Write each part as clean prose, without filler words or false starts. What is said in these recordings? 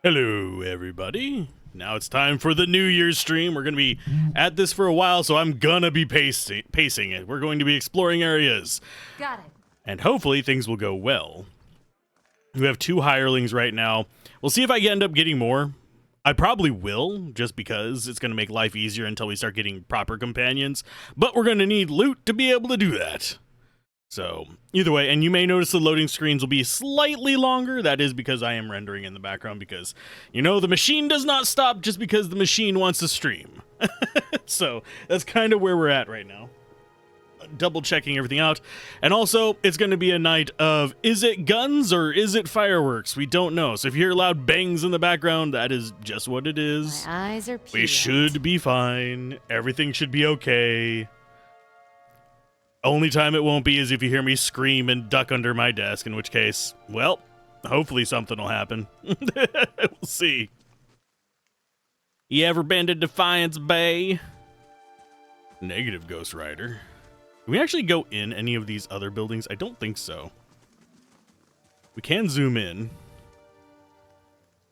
Hello, everybody. Now it's time for the New Year's stream. We're going to be at this for a while, so I'm going to be pacing it. We're going to be exploring areas. Got it. And hopefully things will go well. We have 2 hirelings right now. We'll see if I end up getting more. I probably will, just because it's going to make life easier until we start getting proper companions. But we're going to need loot to be able to do that. So, either way, and you may notice the loading screens will be slightly longer. That is because I am rendering in the background because, you know, the machine does not stop just because the machine wants to stream. So, that's kind of where we're at right now. Double checking everything out. And also, it's going to be a night of, is it guns or is it fireworks? We don't know. So if you hear loud bangs in the background, that is just what it is. My eyes are peeled. We should be fine. Everything should be okay. Only time it won't be is if you hear me scream and duck under my desk, in which case, well, hopefully something will happen. We'll see. You ever been to Defiance Bay? Negative, Ghost Rider. Can we actually go in any of these other buildings? I don't think so. We can zoom in.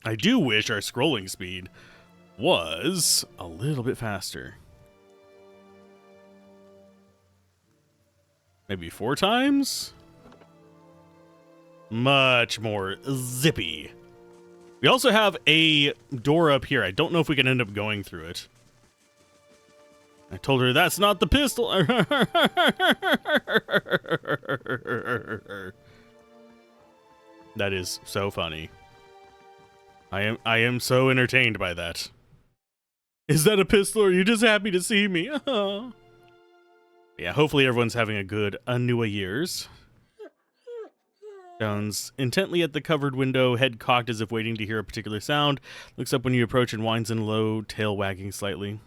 I do wish our scrolling speed was a little bit faster. Maybe 4 times? Much more zippy. We also have a door up here. I don't know if we can end up going through it. I told her that's not the pistol. That is so funny. I am so entertained by that. Is that a pistol or are you just happy to see me? Yeah, hopefully everyone's having a good New Year's. Jones intently at the covered window, head cocked as if waiting to hear a particular sound. Looks up when you approach and whines in low, tail wagging slightly.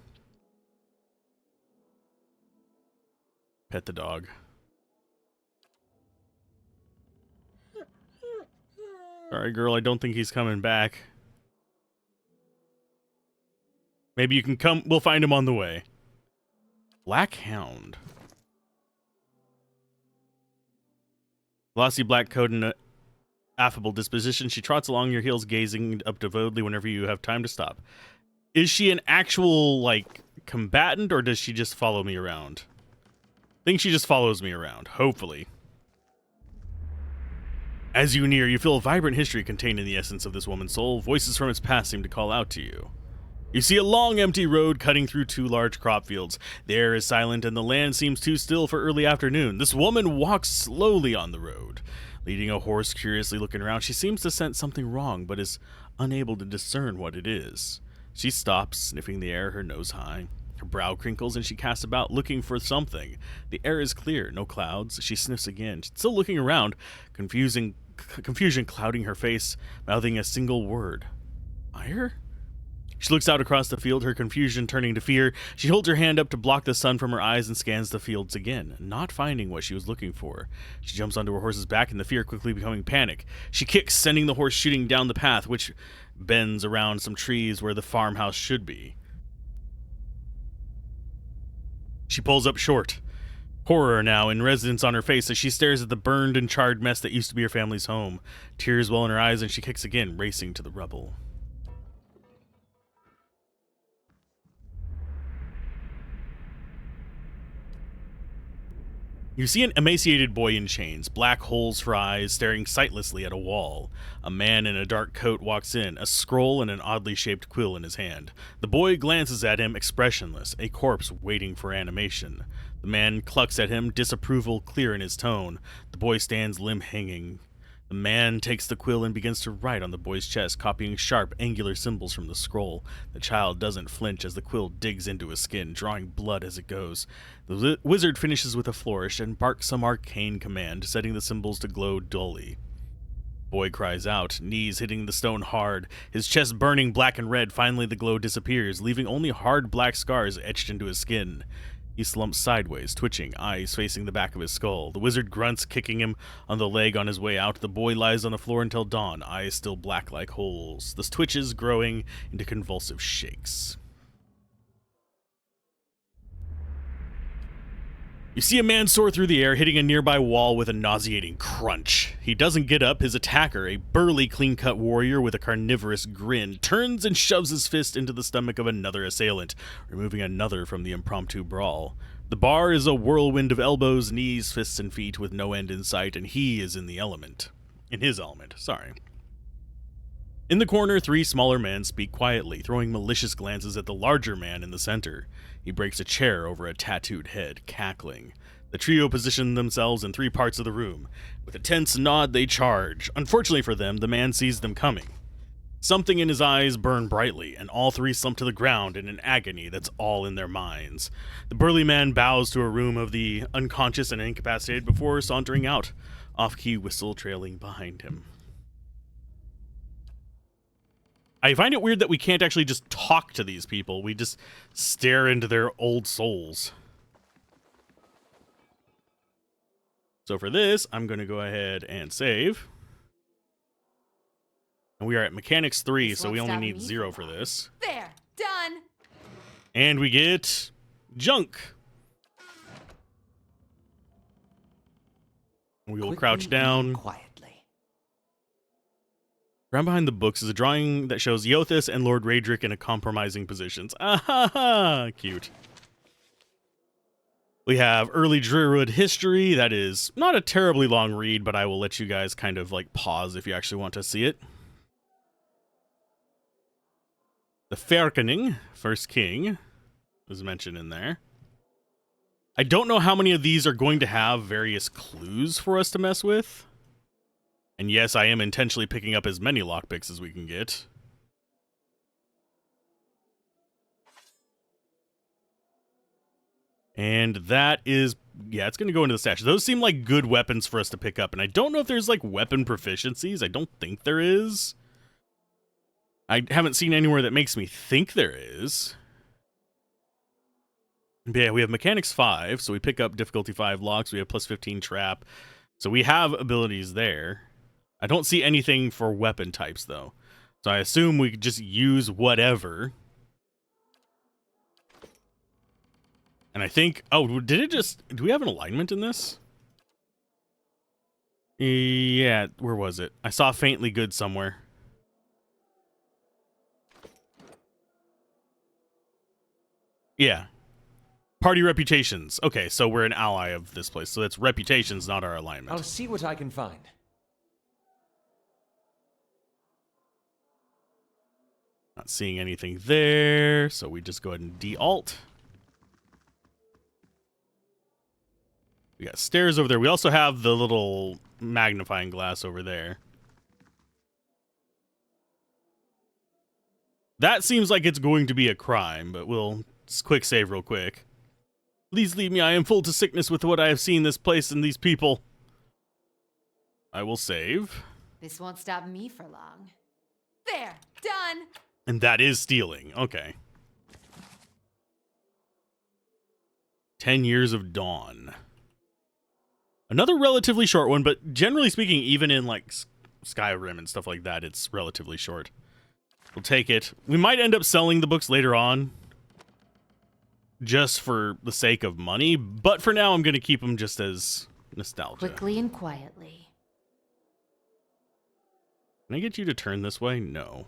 Pet the dog. Sorry, girl, I don't think he's coming back. Maybe you can come, we'll find him on the way. Black Hound. Glossy black coat and affable disposition. She trots along your heels, gazing up devotedly whenever you have time to stop. Is she an actual, like, combatant, or does she just follow me around? I think she just follows me around, hopefully. As you near, you feel a vibrant history contained in the essence of this woman's soul. Voices from its past seem to call out to you. You see a long, empty road cutting through 2 large crop fields. The air is silent and the land seems too still for early afternoon. This woman walks slowly on the road, leading a horse, curiously looking around. She seems to sense something wrong, but is unable to discern what it is. She stops, sniffing the air, her nose high. Her brow crinkles and she casts about, looking for something. The air is clear, no clouds. She sniffs again, still looking around, confusion clouding her face, mouthing a single word. Fire? She looks out across the field, her confusion turning to fear. She holds her hand up to block the sun from her eyes and scans the fields again, not finding what she was looking for. She jumps onto her horse's back and the fear quickly becoming panic. She kicks, sending the horse shooting down the path, which bends around some trees where the farmhouse should be. She pulls up short. Horror now in residence on her face as she stares at the burned and charred mess that used to be her family's home. Tears well in her eyes and she kicks again, racing to the rubble. You see an emaciated boy in chains, black holes for eyes, staring sightlessly at a wall. A man in a dark coat walks in, a scroll and an oddly shaped quill in his hand. The boy glances at him, expressionless, a corpse waiting for animation. The man clucks at him, disapproval clear in his tone. The boy stands limb hanging. The man takes the quill and begins to write on the boy's chest, copying sharp, angular symbols from the scroll. The child doesn't flinch as the quill digs into his skin, drawing blood as it goes. The wizard finishes with a flourish and barks some arcane command, setting the symbols to glow dully. Boy cries out, knees hitting the stone hard, his chest burning black and red. Finally the glow disappears, leaving only hard black scars etched into his skin. He slumps sideways, twitching, eyes facing the back of his skull. The wizard grunts, kicking him on the leg on his way out. The boy lies on the floor until dawn, eyes still black like holes. The twitches growing into convulsive shakes. You see a man soar through the air, hitting a nearby wall with a nauseating crunch. He doesn't get up. His attacker, a burly, clean-cut warrior with a carnivorous grin, turns and shoves his fist into the stomach of another assailant, removing another from the impromptu brawl. The bar is a whirlwind of elbows, knees, fists, and feet with no end in sight, and he is in the element. In his element, sorry. In the corner, three smaller men speak quietly, throwing malicious glances at the larger man in the center. He breaks a chair over a tattooed head, cackling. The trio position themselves in three parts of the room. With a tense nod, they charge. Unfortunately for them, the man sees them coming. Something in his eyes burn brightly, and all three slump to the ground in an agony that's all in their minds. The burly man bows to a room of the unconscious and incapacitated before sauntering out, off-key whistle trailing behind him. I find it weird that we can't actually just talk to these people. We just stare into their old souls. So for this, I'm going to go ahead and save. And we are at Mechanics 3, so we only need 0 for this. There, done. And we get junk. We will crouch down. Quietly. Around behind the books is a drawing that shows Yothis and Lord Raedric in a compromising positions. Ah ha ha! Cute. We have early Druid history. That is not a terribly long read, but I will let you guys kind of like pause if you actually want to see it. The Fairkening, first king, is mentioned in there. I don't know how many of these are going to have various clues for us to mess with. And yes, I am intentionally picking up as many lockpicks as we can get. And that is, yeah, it's going to go into the stash. Those seem like good weapons for us to pick up. And I don't know if there's like weapon proficiencies. I don't think there is. I haven't seen anywhere that makes me think there is. But yeah, we have Mechanics 5, so we pick up difficulty 5 locks. We have plus 15 trap. So we have abilities there. I don't see anything for weapon types, though. So I assume we could just use whatever. And I think... Oh, did it just... Do we have an alignment in this? Yeah, where was it? I saw faintly good somewhere. Yeah. Party reputations. Okay, so we're an ally of this place. So that's reputations, not our alignment. I'll see what I can find. Not seeing anything there, so we just go ahead and de-alt. We got stairs over there. We also have the little magnifying glass over there. That seems like it's going to be a crime, but we'll just quick save real quick. Please leave me. I am full to sickness with what I have seen this place and these people. I will save. This won't stop me for long. There, done. And that is stealing. Okay. 10 Years of Dawn. Another relatively short one, but generally speaking, even in like Skyrim and stuff like that, it's relatively short. We'll take it. We might end up selling the books later on, just for the sake of money, but for now I'm going to keep them just as nostalgia. Quickly and quietly. Can I get you to turn this way? No.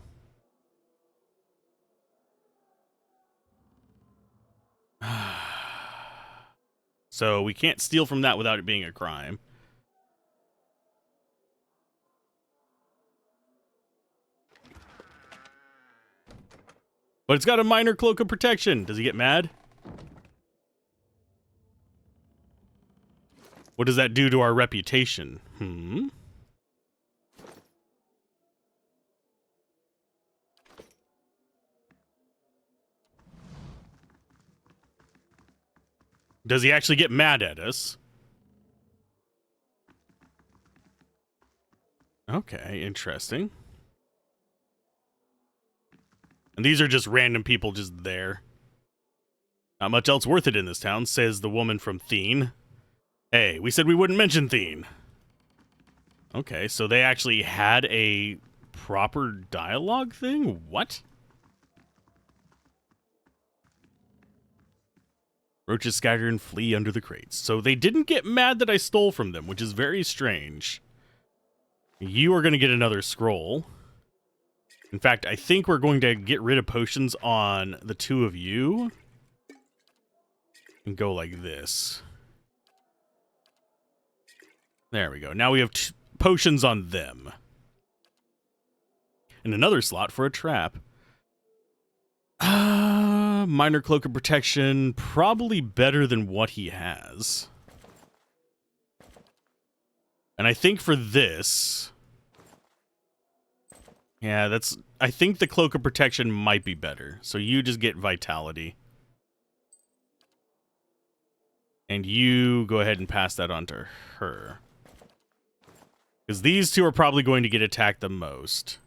So we can't steal from that without it being a crime. But it's got a minor cloak of protection. Does he get mad? What does that do to our reputation? Does he actually get mad at us? Okay, interesting. And these are just random people just there. Not much else worth it in this town, says the woman from Thien. Hey, we said we wouldn't mention Thien. Okay, so they actually had a proper dialogue thing? What? Roaches scatter and flee under the crates. So they didn't get mad that I stole from them, which is very strange. You are going to get another scroll. In fact, I think we're going to get rid of potions on the two of you. And go like this. There we go. Now we have potions on them. And another slot for a trap. Minor cloak of protection. Probably better than what he has. And I think for this... Yeah, that's... I think the cloak of protection might be better. So you just get vitality. And you go ahead and pass that on to her. Because these two are probably going to get attacked the most.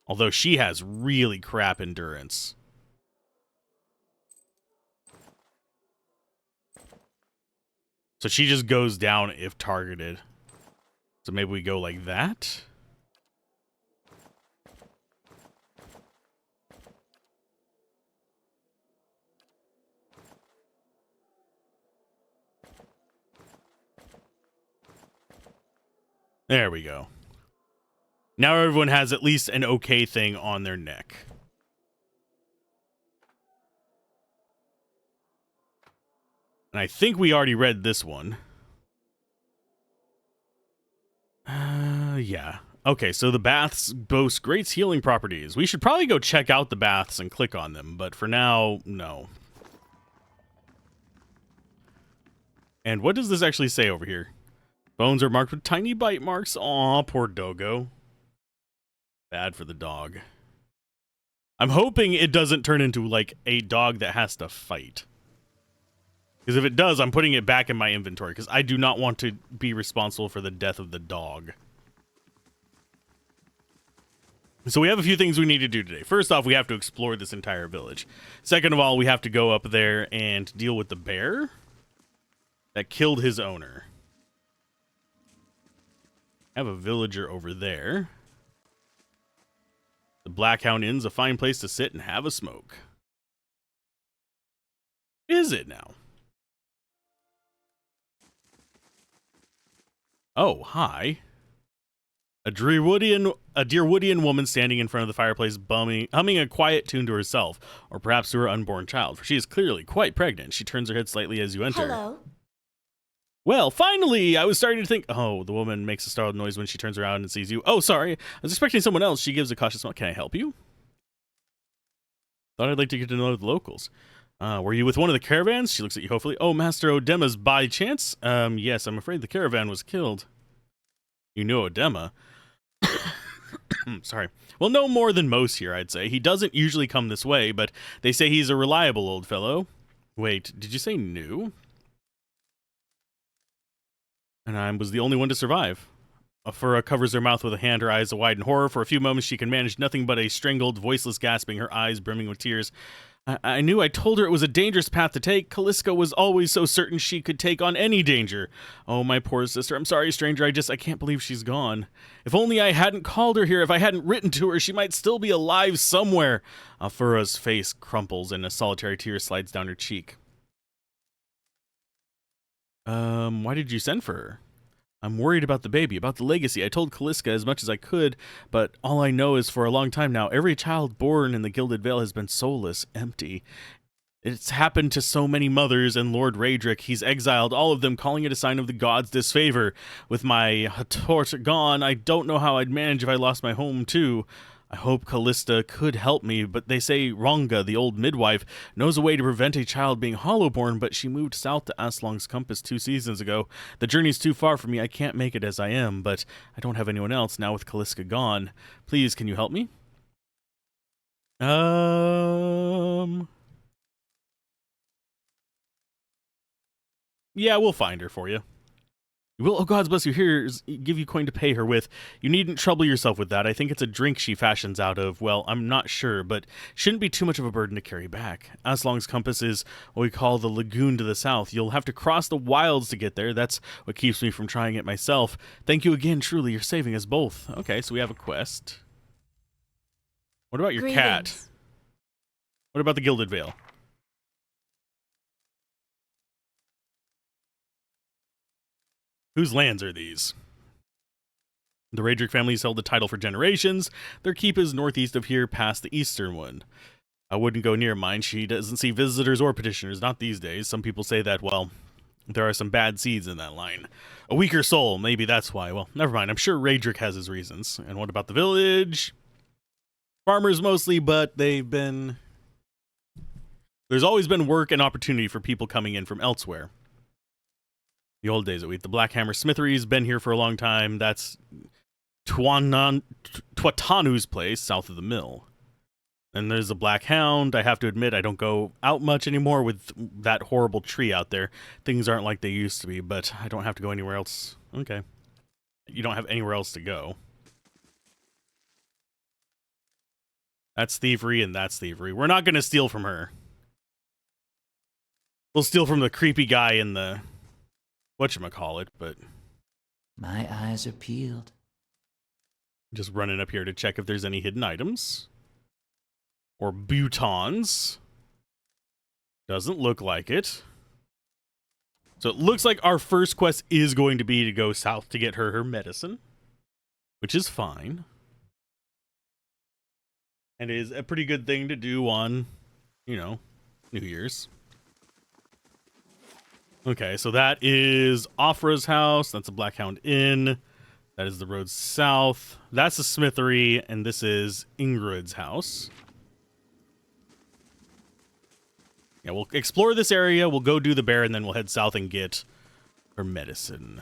Although she has really crap endurance. So she just goes down if targeted. So maybe we go like that. There we go. Now everyone has at least an okay thing on their neck. And I think we already read this one. Yeah. Okay, so the baths boast great healing properties. We should probably go check out the baths and click on them, but for now, no. And what does this actually say over here? Bones are marked with tiny bite marks. Aw, poor doggo. Bad for the dog. I'm hoping it doesn't turn into, like, a dog that has to fight. Because if it does, I'm putting it back in my inventory, because I do not want to be responsible for the death of the dog. So we have a few things we need to do today. First off, we have to explore this entire village. Second of all, we have to go up there and deal with the bear that killed his owner. I have a villager over there. The Blackhound Inn's a fine place to sit and have a smoke. Is it now? Oh, hi. A Deerwoodian woman standing in front of the fireplace humming a quiet tune to herself, or perhaps to her unborn child, for she is clearly quite pregnant. She turns her head slightly as you enter. Hello. Well, finally! I was starting to think... Oh, the woman makes a startled noise when she turns around and sees you. Oh, sorry. I was expecting someone else. She gives a cautious smile. Can I help you? Thought I'd like to get to know the locals. Were you with one of the caravans? She looks at you hopefully. Oh, Master Odema's by chance? Yes, I'm afraid the caravan was killed. You know Odema. Sorry. Well, no more than most here, I'd say. He doesn't usually come this way, but they say he's a reliable old fellow. Wait, did you say new? And I was the only one to survive. Afura covers her mouth with a hand, her eyes wide in horror. For a few moments, she can manage nothing but a strangled, voiceless gasping, her eyes brimming with tears. I knew. I told her it was a dangerous path to take. Calliska was always so certain she could take on any danger. Oh, my poor sister. I'm sorry, stranger. I can't believe she's gone. If only I hadn't called her here. If I hadn't written to her, she might still be alive somewhere. Afura's face crumples and a solitary tear slides down her cheek. Why did you send for her? I'm worried about the baby, about the legacy. I told Calliska as much as I could, but all I know is for a long time now, every child born in the Gilded Vale has been soulless, empty. It's happened to so many mothers, and Lord Raedric, he's exiled all of them, calling it a sign of the gods' disfavor. With my Hatort gone, I don't know how I'd manage if I lost my home, too. I hope Callista could help me, but they say Ronga, the old midwife, knows a way to prevent a child being hollowborn, but she moved south to Aslong's Compass 2 seasons ago. The journey's too far for me. I can't make it as I am, but I don't have anyone else now with Calliska gone. Please, can you help me? Yeah, we'll find her for you. Will, oh gods bless you, here's give you coin to pay her with. You needn't trouble yourself with that. I think it's a drink she fashions out of. Well, I'm not sure, but shouldn't be too much of a burden to carry back. Aslong's Compass is what we call the lagoon to the south. You'll have to cross the wilds to get there. That's what keeps me from trying it myself. Thank you again, truly. You're saving us both. Okay, so we have a quest. What about your cat? What about the Gilded Veil? Whose lands are these? The Raedric family's held the title for generations. Their keep is northeast of here, past the eastern one. I wouldn't go near mine. She doesn't see visitors or petitioners, not these days. Some people say that, well, there are some bad seeds in that line. A weaker soul, maybe that's why. Well, never mind. I'm sure Raedric has his reasons. And what about the village? Farmers mostly, but they've been... There's always been work and opportunity for people coming in from elsewhere. The old days of wheat. The Black Hammer Smithery's been here for a long time. That's Twatanu's place, south of the mill. And there's the Black Hound. I have to admit, I don't go out much anymore with that horrible tree out there. Things aren't like they used to be, but I don't have to go anywhere else. Okay. You don't have anywhere else to go. That's thievery, and that's thievery. We're not going to steal from her. We'll steal from the creepy guy in the... whatchamacallit, but... My eyes are peeled. Just running up here to check if there's any hidden items. Or boutons. Doesn't look like it. So it looks like our first quest is going to be to go south to get her medicine. Which is fine. And is a pretty good thing to do on, you know, New Year's. Okay, so that is Offra's house. That's a Black Hound Inn. That is the road south. That's the smithery, and this is Ingrid's house. Yeah, we'll explore this area. We'll go do the bear, and then we'll head south and get her medicine.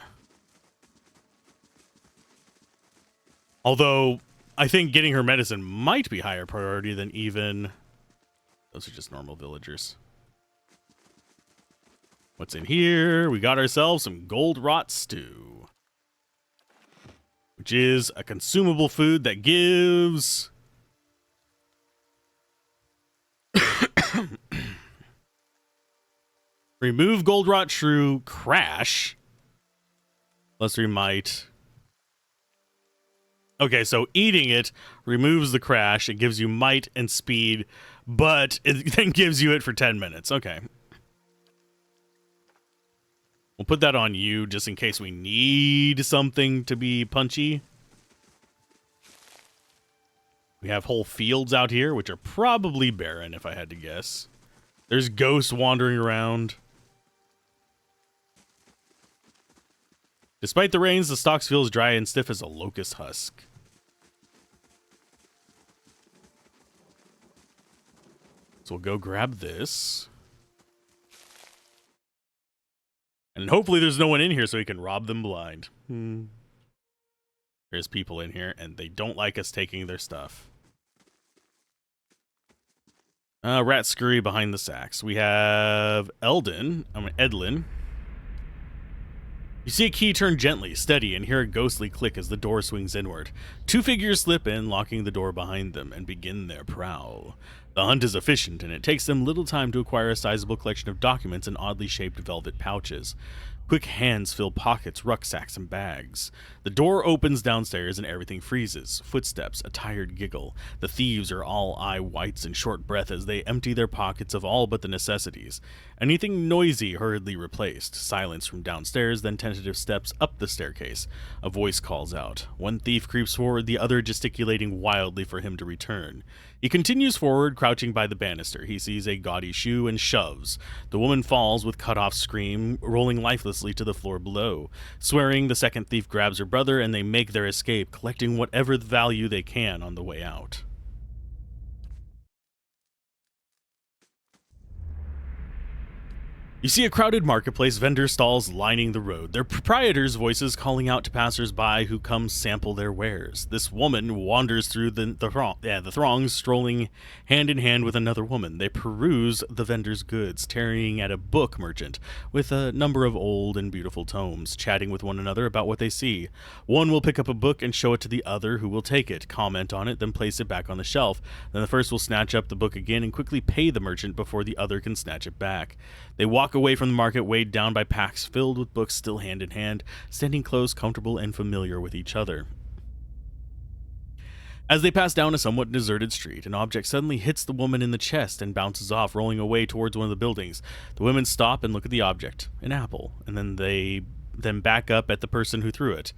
Although, I think getting her medicine might be higher priority than even... Those are just normal villagers. What's in here? We got ourselves some gold rot stew, which is a consumable food that gives remove gold rot shrew crash. Lesser might. Okay, so eating it removes the crash. It gives you might and speed, but it then gives you it for 10 minutes. Okay. We'll put that on you just in case we need something to be punchy. We have whole fields out here, which are probably barren, if I had to guess. There's ghosts wandering around. Despite the rains, the stalks feel as dry and stiff as a locust husk. So we'll go grab this. And hopefully there's no one in here so we can rob them blind. There's people in here, and they don't like us taking their stuff. Rat scurry behind the sacks. We have Edlin. You see a key turn gently, steady, and hear a ghostly click as the door swings inward. Two figures slip in, locking the door behind them, and begin their prowl. The hunt is efficient, and it takes them little time to acquire a sizable collection of documents in oddly shaped velvet pouches. Quick hands fill pockets, rucksacks, and bags. The door opens downstairs and everything freezes. Footsteps, a tired giggle. The thieves are all eye whites and short breath as they empty their pockets of all but the necessities. Anything noisy hurriedly replaced. Silence from downstairs, then tentative steps up the staircase. A voice calls out. One thief creeps forward, the other gesticulating wildly for him to return. He continues forward, crouching by the banister. He sees a gaudy shoe and shoves. The woman falls with cut-off scream, rolling lifelessly to the floor below. Swearing, the second thief grabs her brother, and they make their escape, collecting whatever value they can on the way out. You see a crowded marketplace, vendor stalls lining the road, their proprietors' voices calling out to passers-by who come sample their wares. This woman wanders through the throngs, strolling hand in hand with another woman. They peruse the vendor's goods, tarrying at a book merchant with a number of old and beautiful tomes, chatting with one another about what they see. One will pick up a book and show it to the other, who will take it, comment on it, then place it back on the shelf. Then the first will snatch up the book again and quickly pay the merchant before the other can snatch it back. They walk away from the market, weighed down by packs filled with books, still hand in hand, standing close, comfortable, and familiar with each other. As they pass down a somewhat deserted street, an object suddenly hits the woman in the chest and bounces off, rolling away towards one of the buildings. The women stop and look at the object, an apple, and then back up at the person who threw it.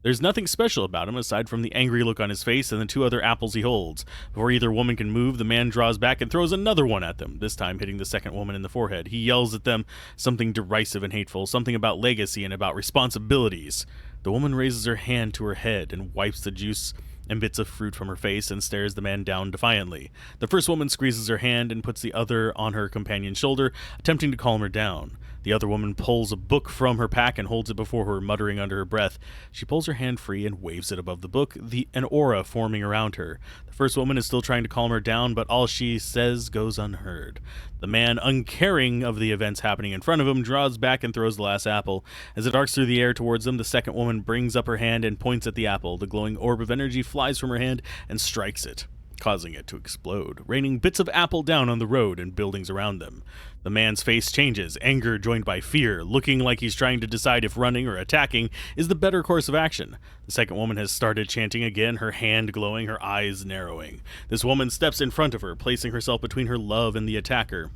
There's nothing special about him aside from the angry look on his face and the 2 other apples he holds. Before either woman can move, the man draws back and throws another one at them, this time hitting the second woman in the forehead. He yells at them something derisive and hateful, something about legacy and about responsibilities. The woman raises her hand to her head and wipes the juice and bits of fruit from her face and stares the man down defiantly. The first woman squeezes her hand and puts the other on her companion's shoulder, attempting to calm her down. The other woman pulls a book from her pack and holds it before her, muttering under her breath. She pulls her hand free and waves it above the book, an aura forming around her. The first woman is still trying to calm her down, but all she says goes unheard. The man, uncaring of the events happening in front of him, draws back and throws the last apple. As it arcs through the air towards them, the second woman brings up her hand and points at the apple. The glowing orb of energy flies from her hand and strikes it, causing it to explode, raining bits of apple down on the road and buildings around them. The man's face changes, anger joined by fear, looking like he's trying to decide if running or attacking is the better course of action. The second woman has started chanting again, her hand glowing, her eyes narrowing. This woman steps in front of her, placing herself between her love and the attacker.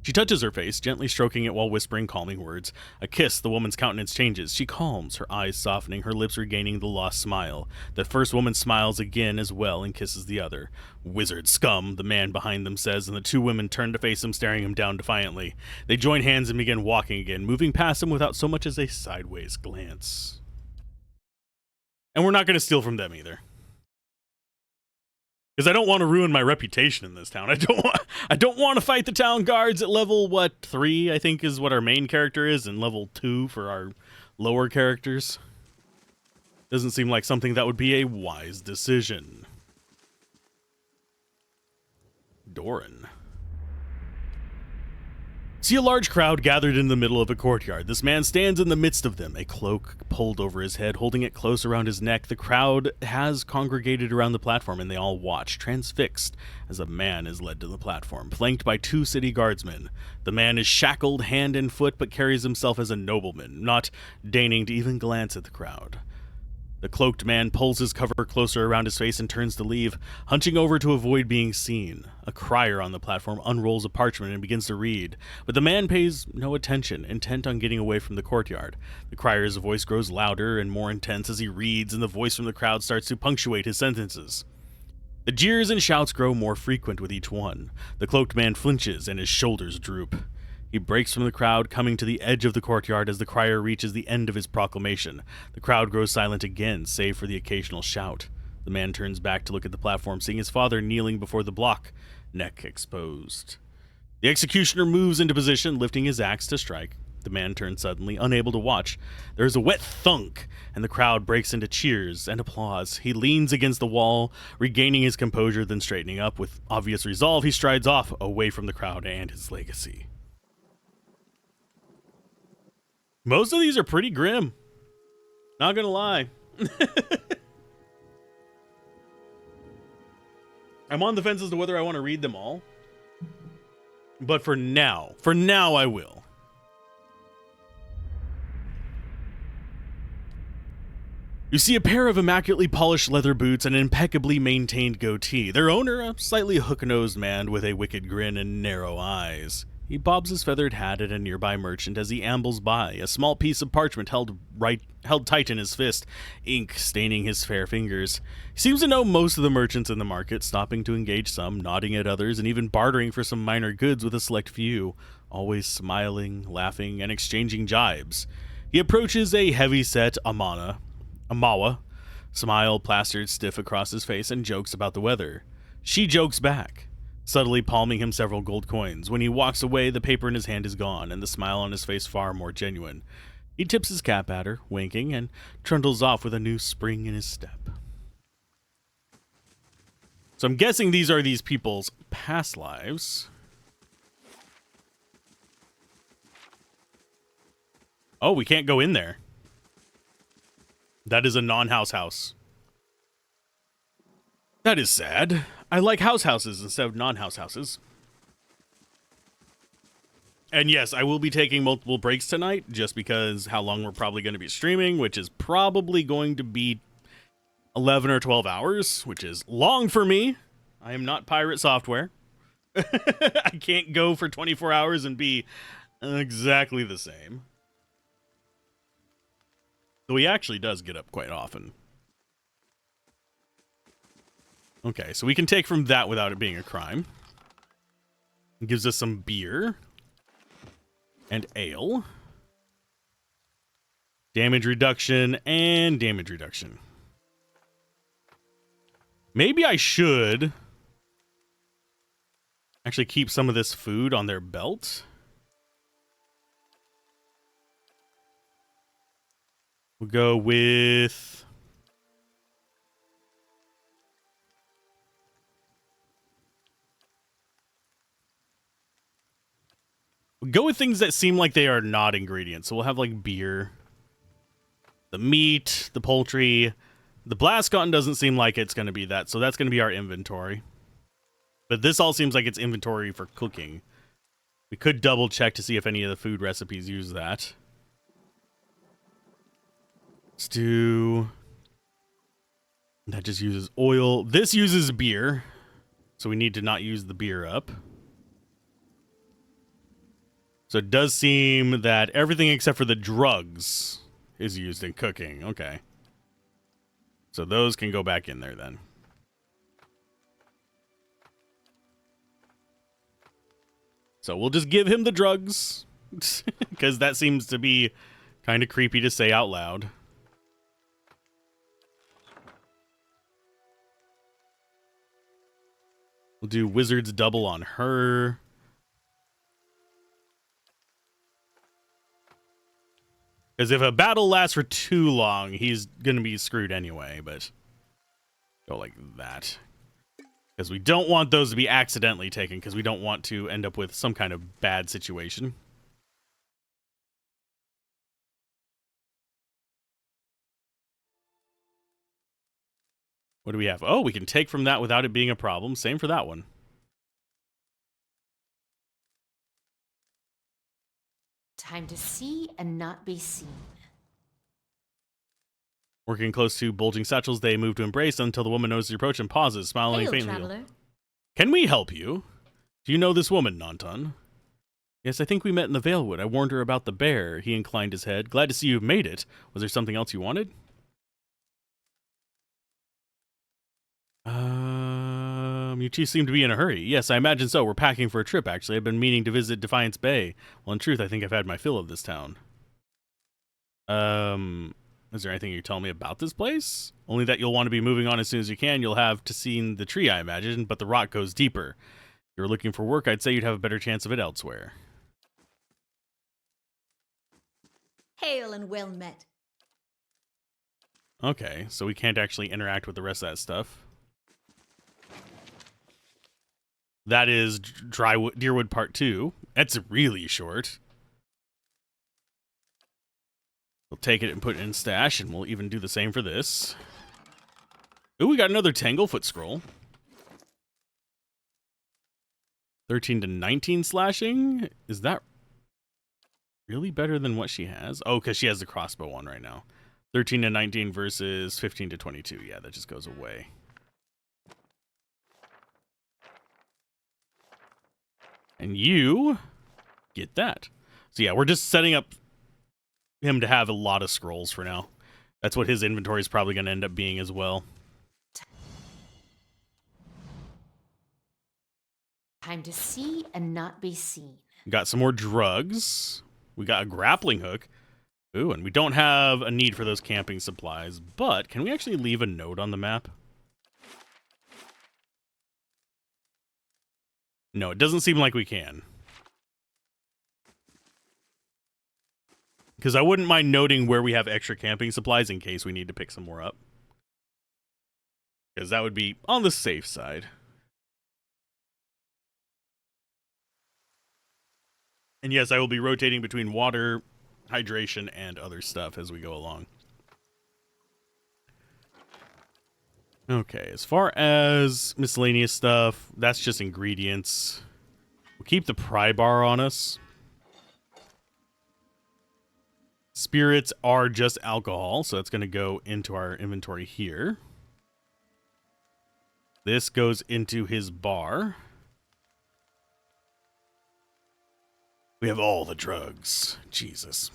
She touches her face, gently stroking it while whispering calming words. A kiss, the woman's countenance changes. She calms, her eyes softening, her lips regaining the lost smile. The first woman smiles again as well and kisses the other. "Wizard scum," the man behind them says, and the 2 women turn to face him, staring him down defiantly. They join hands and begin walking again, moving past him without so much as a sideways glance. And we're not going to steal from them either. Because I don't want to ruin my reputation in this town. I don't want to fight the town guards at level, 3, I think is what our main character is, and level 2 for our lower characters. Doesn't seem like something that would be a wise decision. Doran. See a large crowd gathered in the middle of a courtyard. This man stands in the midst of them, a cloak pulled over his head, holding it close around his neck. The crowd has congregated around the platform, and they all watch, transfixed, as a man is led to the platform, flanked by 2 city guardsmen. The man is shackled hand and foot, but carries himself as a nobleman, not deigning to even glance at the crowd. The cloaked man pulls his cover closer around his face and turns to leave, hunching over to avoid being seen. A crier on the platform unrolls a parchment and begins to read, but the man pays no attention, intent on getting away from the courtyard. The crier's voice grows louder and more intense as he reads, and the voice from the crowd starts to punctuate his sentences. The jeers and shouts grow more frequent with each one. The cloaked man flinches and his shoulders droop. He breaks from the crowd, coming to the edge of the courtyard as the crier reaches the end of his proclamation. The crowd grows silent again, save for the occasional shout. The man turns back to look at the platform, seeing his father kneeling before the block, neck exposed. The executioner moves into position, lifting his axe to strike. The man turns suddenly, unable to watch. There is a wet thunk, and the crowd breaks into cheers and applause. He leans against the wall, regaining his composure, then straightening up. With obvious resolve, he strides off, away from the crowd and his legacy. Most of these are pretty grim. Not gonna lie. I'm on the fence as to whether I want to read them all. But for now I will. You see a pair of immaculately polished leather boots and an impeccably maintained goatee. Their owner, a slightly hook-nosed man with a wicked grin and narrow eyes. He bobs his feathered hat at a nearby merchant as he ambles by, a small piece of parchment held tight in his fist, ink staining his fair fingers. He seems to know most of the merchants in the market, stopping to engage some, nodding at others, and even bartering for some minor goods with a select few, always smiling, laughing, and exchanging jibes. He approaches a heavy-set Amawa, smile plastered stiff across his face, and jokes about the weather. She jokes back, subtly palming him several gold coins. When he walks away, the paper in his hand is gone, and the smile on his face far more genuine. He tips his cap at her, winking, and trundles off with a new spring in his step. So I'm guessing these are these people's past lives. Oh, we can't go in there. That is a non-house house. That is sad. I like houses instead of non-house houses. And yes, I will be taking multiple breaks tonight, just because how long we're probably going to be streaming, which is probably going to be 11 or 12 hours, which is long for me. I am not pirate software. I can't go for 24 hours and be exactly the same. Though he actually does get up quite often. Okay, so we can take from that without it being a crime. It gives us some beer. And ale. Damage reduction and damage reduction. Maybe I should actually keep some of this food on their belt. We'll go with... We'll go with things that seem like they are not ingredients. So we'll have like beer, the meat, the poultry. The blast gun doesn't seem like it's going to be that, so that's going to be our inventory. But this all seems like it's inventory for cooking. We could double check to see if any of the food recipes use that. Let's do... That just uses oil. This uses beer, so we need to not use the beer up. So it does seem that everything except for the drugs is used in cooking. Okay. So those can go back in there then. So we'll just give him the drugs. Because that seems to be kind of creepy to say out loud. We'll do Wizard's Double on her. Because if a battle lasts for too long, he's going to be screwed anyway, but go like that. Because we don't want those to be accidentally taken, because we don't want to end up with some kind of bad situation. What do we have? Oh, we can take from that without it being a problem. Same for that one. Time to see and not be seen. Working close to bulging satchels, they move to embrace until the woman knows the approach and pauses, smiling Hail, faintly. traveler. Can we help you? Do you know this woman, Nantan? Yes, I think we met in the Valewood. I warned her about the bear. He inclined his head. Glad to see you've made it. Was there something else you wanted? You two seem to be in a hurry. Yes, I imagine so. We're packing for a trip, actually. I've been meaning to visit Defiance Bay. Well, in truth, I think I've had my fill of this town. Is there anything you tell me about this place? Only that you'll want to be moving on as soon as you can. You'll have to see the tree, I imagine, but the rot goes deeper. If you're looking for work, I'd say you'd have a better chance of it elsewhere. Hail and well met. Okay, so we can't actually interact with the rest of that stuff. That is Deerwood Part 2. That's really short. We'll take it and put it in stash, and we'll even do the same for this. Ooh, we got another Tanglefoot scroll. 13 to 19 slashing? Is that really better than what she has? Oh, because she has the crossbow one right now. 13 to 19 versus 15 to 22. Yeah, that just goes away. And you get that. So yeah, we're just setting up him to have a lot of scrolls for now. That's what his inventory is probably going to end up being as well. Time to see and not be seen. Got some more drugs. We got a grappling hook. Ooh, and we don't have a need for those camping supplies, but can we actually leave a note on the map? No, it doesn't seem like we can. Because I wouldn't mind noting where we have extra camping supplies in case we need to pick some more up. Because that would be on the safe side. And yes, I will be rotating between water, hydration, and other stuff as we go along. Okay, as far as miscellaneous stuff, that's just ingredients. We'll keep the pry bar on us. Spirits are just alcohol, so that's going to go into our inventory here. This goes into his bar. We have all the drugs. Jesus.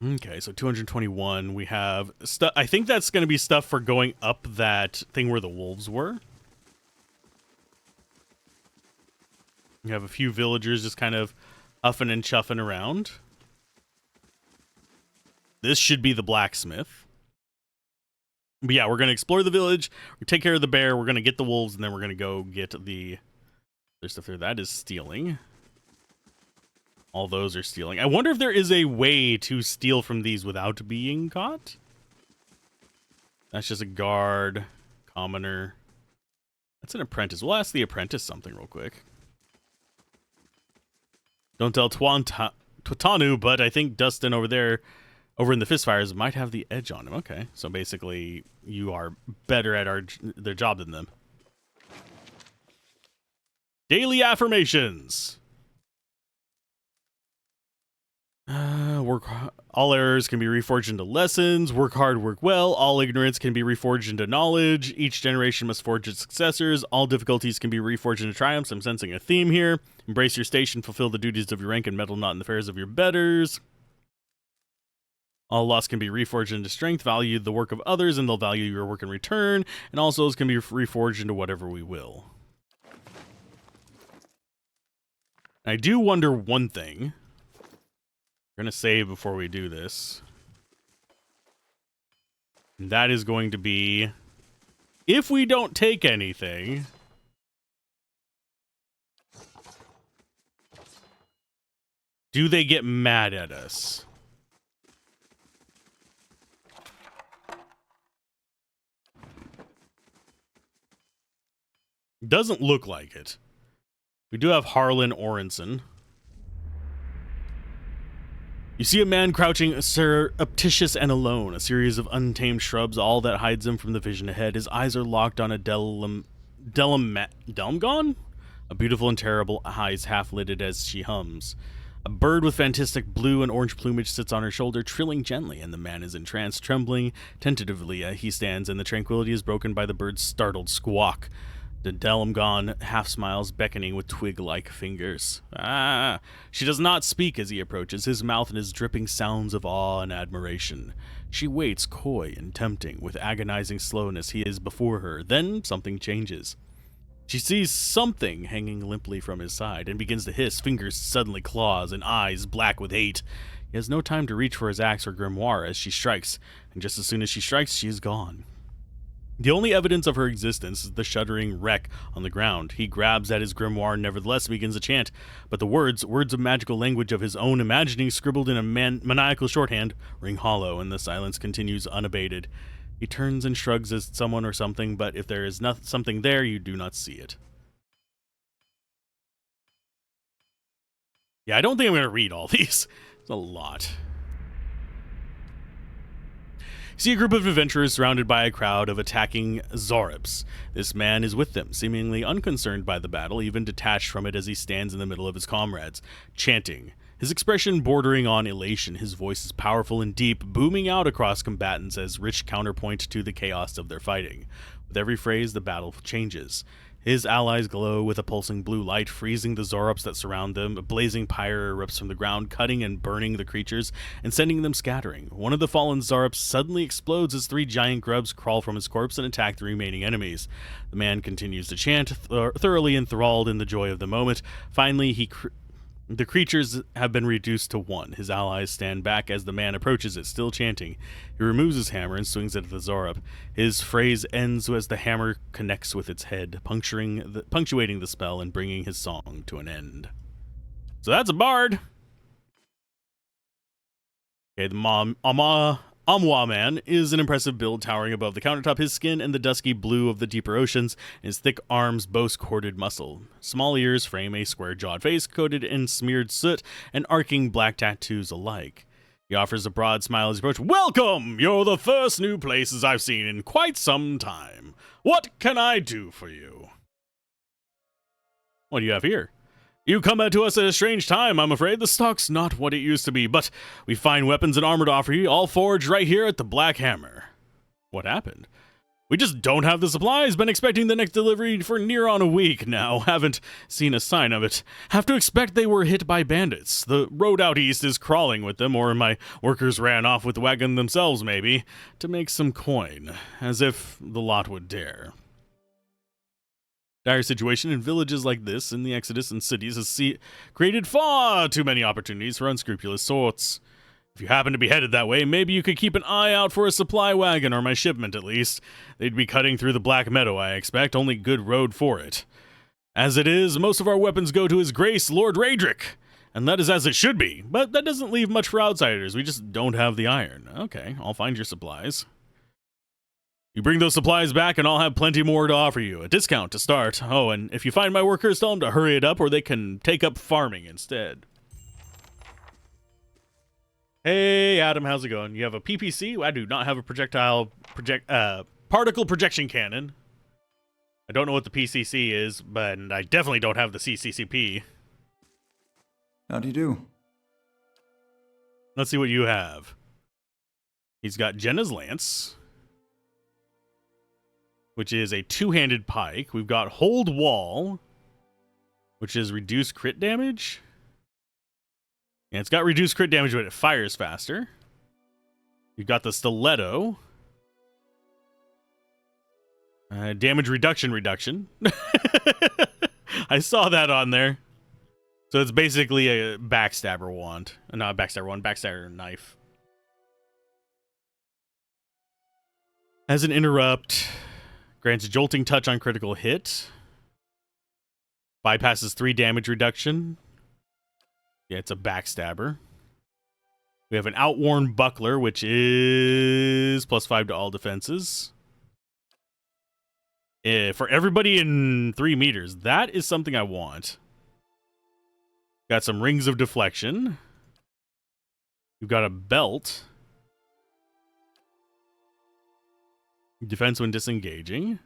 Okay, so 221. We have stuff. I think that's going to be stuff for going up that thing where the wolves were. We have a few villagers just kind of huffing and chuffing around. This should be the blacksmith. But yeah, we're going to explore the village. We take care of the bear. We're going to get the wolves, and then we're going to go get the... There's stuff there. That is stealing. All those are stealing. I wonder if there is a way to steal from these without being caught. That's just a guard. Commoner. That's an apprentice. We'll ask the apprentice something real quick. Don't tell Twatanu, but I think Dustin over there, over in the Fistfires, might have the edge on him. Okay, so basically you are better at their job than them. Daily affirmations. All errors can be reforged into lessons. Work hard, work well. All ignorance can be reforged into knowledge. Each generation must forge its successors. All difficulties can be reforged into triumphs. I'm sensing a theme here. Embrace your station, fulfill the duties of your rank, and meddle not in the affairs of your betters. All loss can be reforged into strength. Value the work of others, and they'll value your work in return. And all souls can be reforged into whatever we will. I do wonder one thing. We're going to save before we do this. And that is going to be, if we don't take anything, do they get mad at us? Doesn't look like it. We do have Harlan Orenson. You see a man crouching surreptitious and alone, a series of untamed shrubs, all that hides him from the vision ahead. His eyes are locked on a Delmgon? A beautiful and terrible eyes half-lidded as she hums. A bird with fantastic blue and orange plumage sits on her shoulder, trilling gently, and the man is entranced, trembling tentatively. He stands, and the tranquility is broken by the bird's startled squawk. The Delmgon half smiles, beckoning with twig-like fingers. Ah! She does not speak as he approaches, his mouth and his dripping sounds of awe and admiration. She waits, coy and tempting, with agonizing slowness. He is before her. Then something changes. She sees something hanging limply from his side, and begins to hiss, fingers suddenly claws, and eyes black with hate. He has no time to reach for his axe or grimoire as she strikes, and just as soon as she strikes, she is gone. The only evidence of her existence is the shuddering wreck on the ground. He grabs at his grimoire and nevertheless begins a chant, but the words of magical language of his own imagining, scribbled in a maniacal shorthand, ring hollow, and the silence continues unabated. He turns and shrugs at someone or something, but if there is something there, you do not see it. Yeah, I don't think I'm going to read all these. It's a lot. See a group of adventurers surrounded by a crowd of attacking Zorops. This man is with them, seemingly unconcerned by the battle, even detached from it as he stands in the middle of his comrades, chanting. His expression bordering on elation, his voice is powerful and deep, booming out across combatants as rich counterpoint to the chaos of their fighting. With every phrase, the battle changes. His allies glow with a pulsing blue light, freezing the Zorops that surround them. A blazing pyre erupts from the ground, cutting and burning the creatures and sending them scattering. One of the fallen Zorops suddenly explodes as 3 giant grubs crawl from his corpse and attack the remaining enemies. The man continues to chant, thoroughly enthralled in the joy of the moment. Finally, the creatures have been reduced to 1. His allies stand back as the man approaches it, still chanting. He removes his hammer and swings it at the Zorop. His phrase ends as the hammer connects with its head, punctuating the spell and bringing his song to an end. So that's a bard. Okay, the Amwa man is an impressive build, towering above the countertop. His skin and the dusky blue of the deeper oceans, and his thick arms boast corded muscle. Small ears frame a square-jawed face coated in smeared soot and arcing black tattoos alike. He offers a broad smile as he approaches. Welcome! You're the first new places I've seen in quite some time. What can I do for you? What do you have here? You come to us at a strange time, I'm afraid. The stock's not what it used to be, but we find weapons and armor to offer you, all forged right here at the Black Hammer. What happened? We just don't have the supplies. Been expecting the next delivery for near on a week now. Haven't seen a sign of it. Have to expect they were hit by bandits. The road out east is crawling with them, or my workers ran off with the wagon themselves, maybe, to make some coin. As if the lot would dare. Dire situation in villages like this in the Exodus and cities has created far too many opportunities for unscrupulous sorts. If you happen to be headed that way, maybe you could keep an eye out for a supply wagon or my shipment at least. They'd be cutting through the Black Meadow, I expect, only good road for it. As it is, most of our weapons go to His Grace, Lord Raedric. And that is as it should be, but that doesn't leave much for outsiders. We just don't have the iron. Okay, I'll find your supplies. You bring those supplies back and I'll have plenty more to offer you. A discount to start. Oh, and if you find my workers, tell them to hurry it up or they can take up farming instead. Hey, Adam, how's it going? You have a PPC? I do not have a particle projection cannon. I don't know what the PCC is, but I definitely don't have the CCCP. How do you do? Let's see what you have. He's got Jenna's Lance, which is a two-handed pike. We've got Hold Wall, which is reduced crit damage. And it's got reduced crit damage, but it fires faster. You've got the Stiletto. Damage reduction. I saw that on there. So it's basically a backstabber wand. Not a backstabber wand, backstabber knife. Has an interrupt. Grants a jolting touch on critical hit. Bypasses 3 damage reduction. Yeah, it's a backstabber. We have an outworn buckler, which is +5 to all defenses. For everybody in 3 meters. That is something I want. Got some rings of deflection. We've got a belt. Defense when disengaging.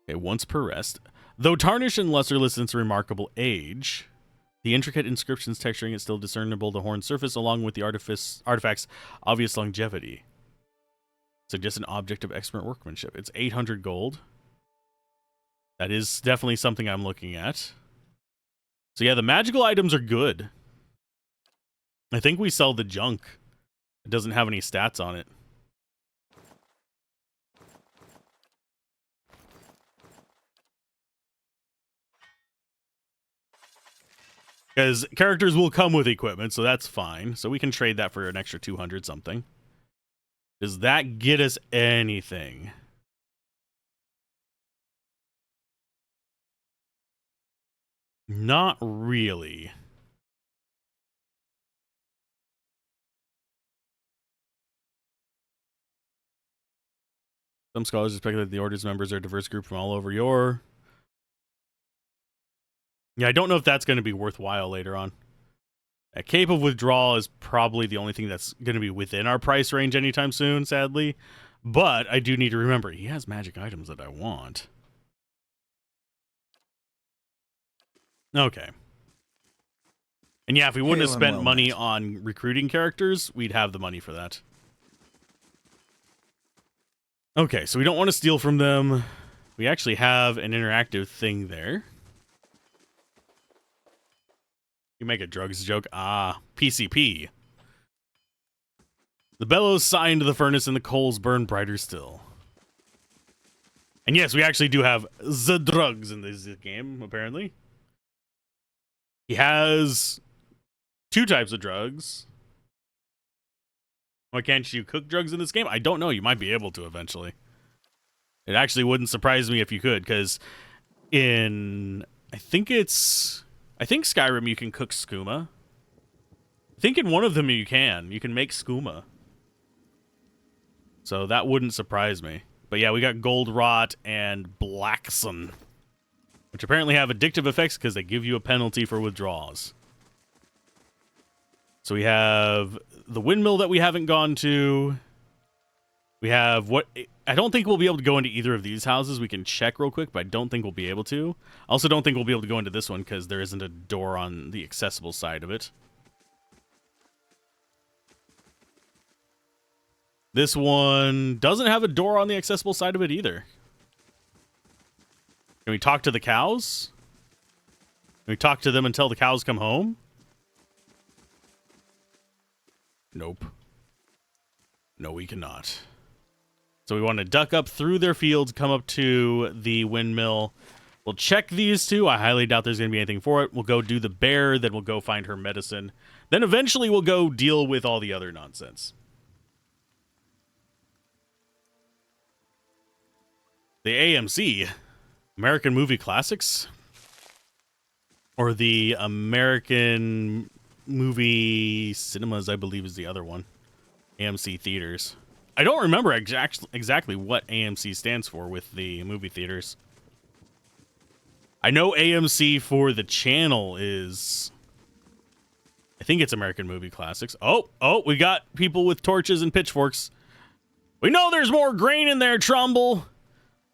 Okay, once per rest. Though tarnished and lusterless since remarkable age, the intricate inscriptions texturing is still discernible the horned surface along with the artifact's obvious longevity. Suggests an object of expert workmanship. It's 800 gold. That is definitely something I'm looking at. So yeah, the magical items are good. I think we sell the junk. It doesn't have any stats on it. Because characters will come with equipment, so that's fine. So we can trade that for an extra 200 something. Does that get us anything? Not really. Some scholars speculate that the Order's members are a diverse group from all over your... Yeah, I don't know if that's going to be worthwhile later on. A Cape of Withdrawal is probably the only thing that's going to be within our price range anytime soon, sadly. But I do need to remember, he has magic items that I want. Okay. And yeah, if we wouldn't have spent money on recruiting characters, we'd have the money for that. Okay, so we don't want to steal from them. We actually have an interactive thing there. You make a drugs joke. Ah, PCP. The bellows sigh into the furnace and the coals burn brighter still. And yes, we actually do have the drugs in this game, apparently. He has 2 types of drugs. Why can't you cook drugs in this game? I don't know. You might be able to eventually. It actually wouldn't surprise me if you could, because in... I think Skyrim you can cook skooma. I think in one of them you can. You can make skooma. So that wouldn't surprise me. But yeah, we got Gold Rot and Blackson, which apparently have addictive effects because they give you a penalty for withdrawals. So we have the windmill that we haven't gone to. We have what... I don't think we'll be able to go into either of these houses. We can check real quick, but I don't think we'll be able to. I also don't think we'll be able to go into this one because there isn't a door on the accessible side of it. This one doesn't have a door on the accessible side of it either. Can we talk to the cows? Can we talk to them until the cows come home? Nope. No, we cannot. So we want to duck up through their fields, come up to the windmill. We'll check these two. I highly doubt there's going to be anything for it. We'll go do the bear, then we'll go find her medicine. Then eventually we'll go deal with all the other nonsense. The AMC, American Movie Classics, or the American Movie Cinemas, I believe is the other one. AMC Theaters. I don't remember exactly what AMC stands for with the movie theaters. I know AMC for the channel is... I think it's American Movie Classics. Oh, we got people with torches and pitchforks. We know there's more grain in there, Trumbull.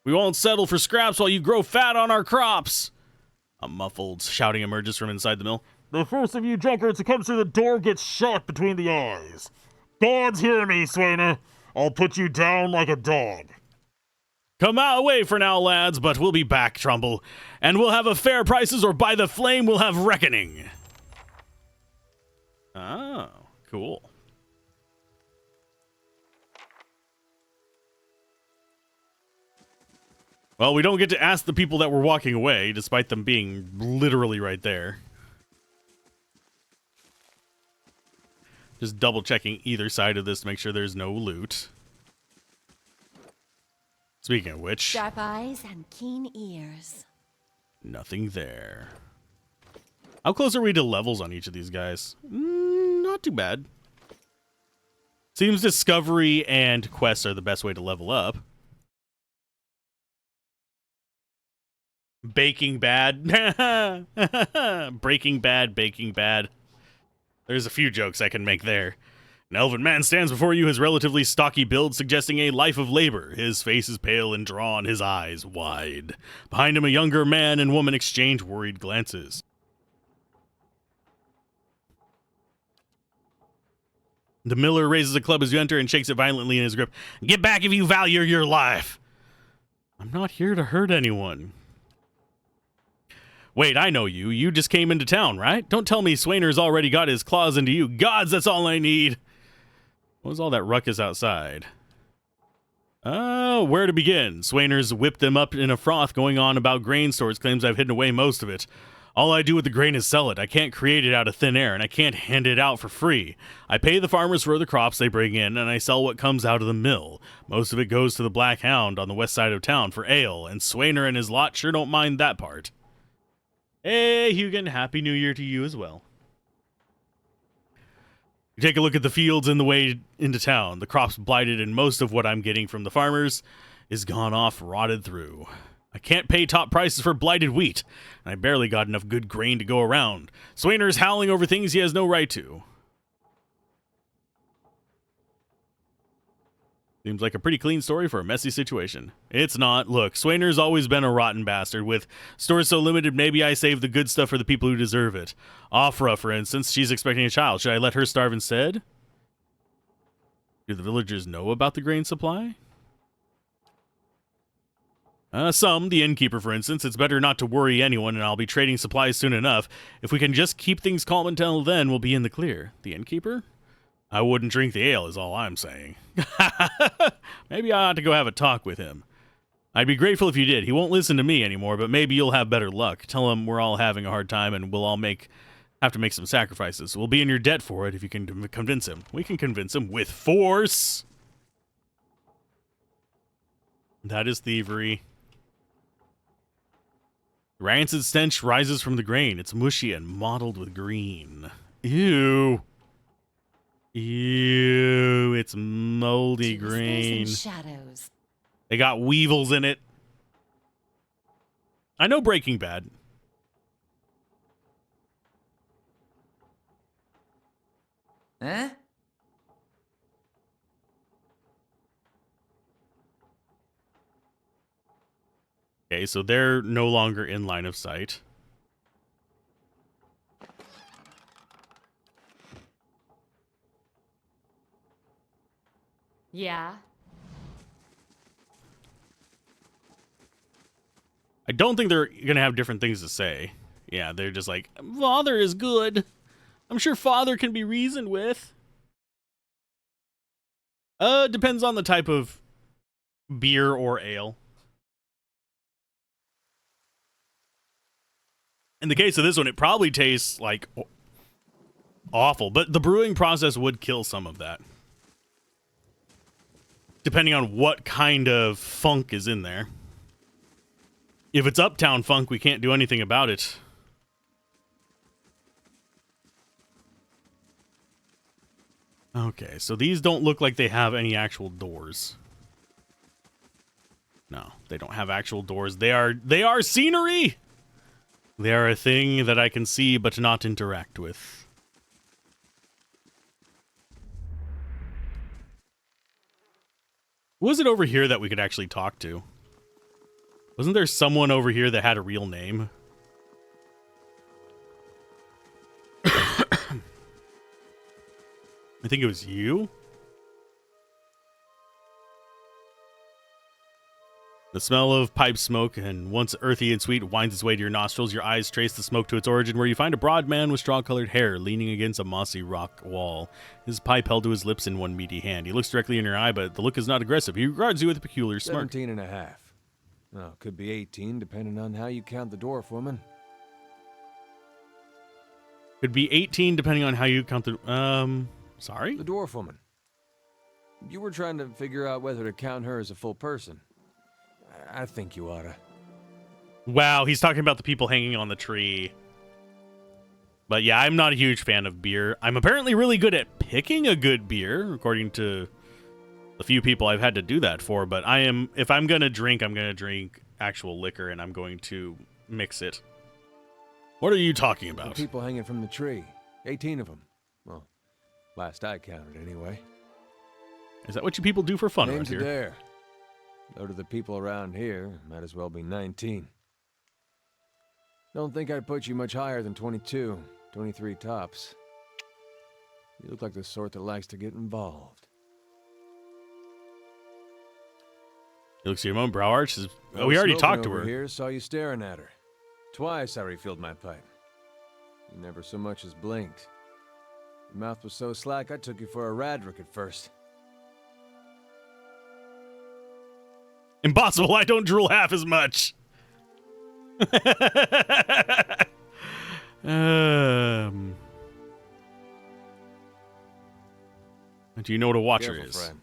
We won't settle for scraps while you grow fat on our crops. A muffled shouting emerges from inside the mill. The first of you drunkards who comes through the door gets shot between the eyes. Gods hear me, Swainer. I'll put you down like a dog. Come out away for now, lads, but we'll be back, Trumbull. And we'll have a fair prices, or by the flame we'll have reckoning. Oh, cool. Well, we don't get to ask the people that were walking away, despite them being literally right there. Just double checking either side of this to make sure there's no loot. Speaking of which, Sharp eyes and keen ears. nothing there. How close are we to levels on each of these guys? Not too bad. Seems discovery and quests are the best way to level up. Baking Bad. Breaking Bad, Baking Bad. There's a few jokes I can make there. An elven man stands before you, his relatively stocky build suggesting a life of labor. His face is pale and drawn, his eyes wide. Behind him, a younger man and woman exchange worried glances. The miller raises a club as you enter and shakes it violently in his grip. Get back if you value your life. I'm not here to hurt anyone. Wait, I know you. You just came into town, right? Don't tell me Swainer's already got his claws into you. Gods, that's all I need. What was all that ruckus outside? Where to begin? Swainer's whipped them up in a froth going on about grain stores, claims I've hidden away most of it. All I do with the grain is sell it. I can't create it out of thin air, and I can't hand it out for free. I pay the farmers for the crops they bring in, and I sell what comes out of the mill. Most of it goes to the Black Hound on the west side of town for ale, and Swainer and his lot sure don't mind that part. Hey, Hugin, Happy New Year to you as well. You take a look at the fields in the way into town. The crop's blighted, and most of what I'm getting from the farmers is gone off, rotted through. I can't pay top prices for blighted wheat, and I barely got enough good grain to go around. Swainer's howling over things he has no right to. Seems like a pretty clean story for a messy situation. It's not. Look, Swainer's always been a rotten bastard. With stores so limited, maybe I save the good stuff for the people who deserve it. Afra, for instance, she's expecting a child. Should I let her starve instead? Do the villagers know about the grain supply? Some, the innkeeper, for instance. It's better not to worry anyone, and I'll be trading supplies soon enough. If we can just keep things calm until then, we'll be in the clear. The innkeeper? I wouldn't drink the ale, is all I'm saying. Maybe I ought to go have a talk with him. I'd be grateful if you did. He won't listen to me anymore, but maybe you'll have better luck. Tell him we're all having a hard time and we'll all have to make some sacrifices. We'll be in your debt for it if you can convince him. We can convince him with force. That is thievery. Rancid stench rises from the grain. It's mushy and mottled with green. Ew. Ew, it's moldy green. Shadows. They got weevils in it. I know Breaking Bad. Huh? Okay, so they're no longer in line of sight. Yeah? I don't think they're gonna have different things to say. Yeah, they're just like, Father is good. I'm sure Father can be reasoned with. Depends on the type of beer or ale. In the case of this one, it probably tastes like awful, but the brewing process would kill some of that. Depending on what kind of funk is in there. If it's uptown funk, we can't do anything about it. Okay, so these don't look like they have any actual doors. No, they don't have actual doors. They are scenery! They are a thing that I can see but not interact with. Who was it over here that we could actually talk to? Wasn't there someone over here that had a real name? I think it was you? The smell of pipe smoke, and once earthy and sweet, winds its way to your nostrils. Your eyes trace the smoke to its origin, where you find a broad man with straw-colored hair leaning against a mossy rock wall, his pipe held to his lips in one meaty hand. He looks directly in your eye, but the look is not aggressive. He regards you with a peculiar smirk. 17 and a half. Well, could be 18, depending on how you count the dwarf woman. Could be 18, depending on how you count the... Sorry? The dwarf woman. You were trying to figure out whether to count her as a full person. I think you oughta. Wow, he's talking about the people hanging on the tree. But yeah, I'm not a huge fan of beer. I'm apparently really good at picking a good beer, according to the few people I've had to do that for. But if I'm gonna drink, I'm gonna drink actual liquor, and I'm going to mix it. What are you talking about? The people hanging from the tree. 18 of them. Well, last I counted, anyway. Is that what you people do for fun around Names here? are there. Though to the people around here, might as well be 19. Don't think I'd put you much higher than 22, 23 tops. You look like the sort that likes to get involved. He looks at your mom, brow arches. I We was already smoking talked to over her. Here, saw you staring at her. Twice I refilled my pipe. You never so much as blinked. Your mouth was so slack I took you for a Radric at first. Impossible, I don't drool half as much. Do you know what a watcher Careful, is? friend.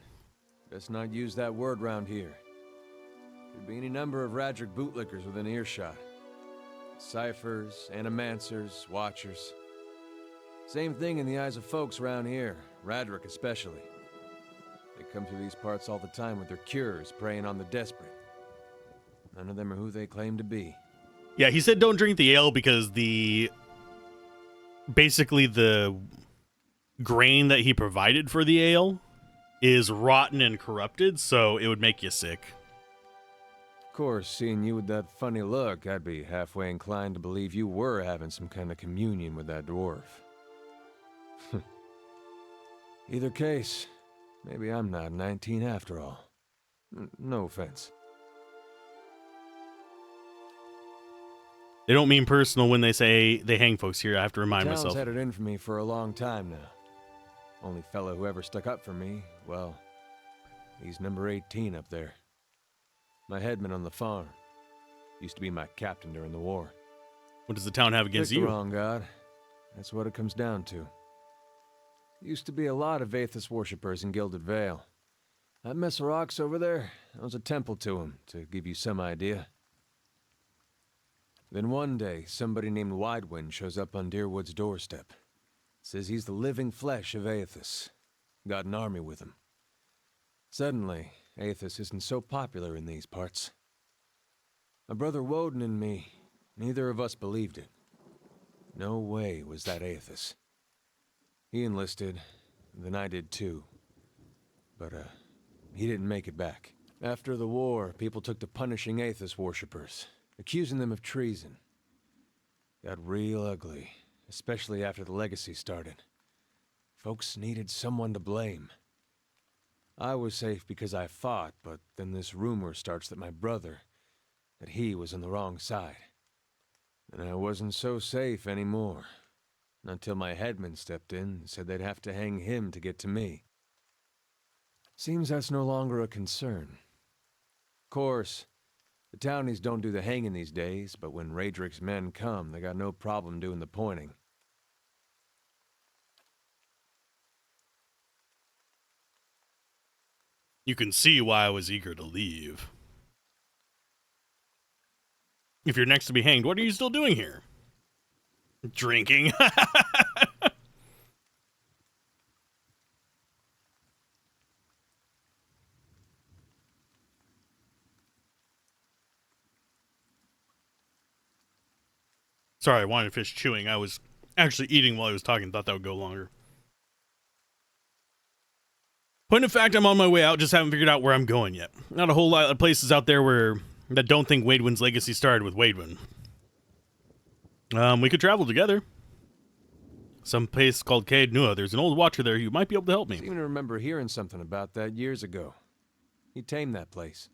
Let's not use that word round here. Could be any number of Radric bootlickers within earshot. Ciphers, animancers, watchers. Same thing in the eyes of folks around here, Radric especially. They come through these parts all the time with their cures, preying on the desperate. None of them are who they claim to be. Yeah, he said don't drink the ale because basically the grain that he provided for the ale is rotten and corrupted, so it would make you sick. Of course, seeing you with that funny look, I'd be halfway inclined to believe you were having some kind of communion with that dwarf. Either case, maybe I'm not 19 after all. No offense. They don't mean personal when they say they hang folks here. I have to remind Town's myself. had it in for me for a long time now. Only fellow who ever stuck up for me, well, he's number 18 up there. My headman on the farm. Used to be my captain during the war. What does the town have against Pick the you? wrong god. That's what it comes down to. Used to be a lot of Aethys worshippers in Gilded Vale. That mess of rocks over there, that was a temple to him, to give you some idea. Then one day, somebody named Widewind shows up on Deerwood's doorstep. Says he's the living flesh of Aethys. Got an army with him. Suddenly, Aethys isn't so popular in these parts. My brother Woden and me, neither of us believed it. No way was that Aethys. He enlisted, then I did too. But, he didn't make it back. After the war, people took to punishing Aethys worshippers, accusing them of treason. Got real ugly, especially after the legacy started. Folks needed someone to blame. I was safe because I fought, but then this rumor starts that my brother, that he was on the wrong side. And I wasn't so safe anymore. Until my headman stepped in and said they'd have to hang him to get to me. Seems that's no longer a concern. Of course, the townies don't do the hanging these days, but when Raedric's men come, they got no problem doing the pointing. You can see why I was eager to leave. If you're next to be hanged, what are you still doing here? Drinking. Sorry, I wanted to finish chewing. I was actually eating while I was talking. Thought that would go longer. Point of fact, I'm on my way out. Just haven't figured out where I'm going yet. Not a whole lot of places out there that don't think Waidwin's legacy started with Waidwin. We could travel together. Some place called Caed Nua. There's an old watcher there who might be able to help me. I seem to remember hearing something about that years ago. He tamed that place.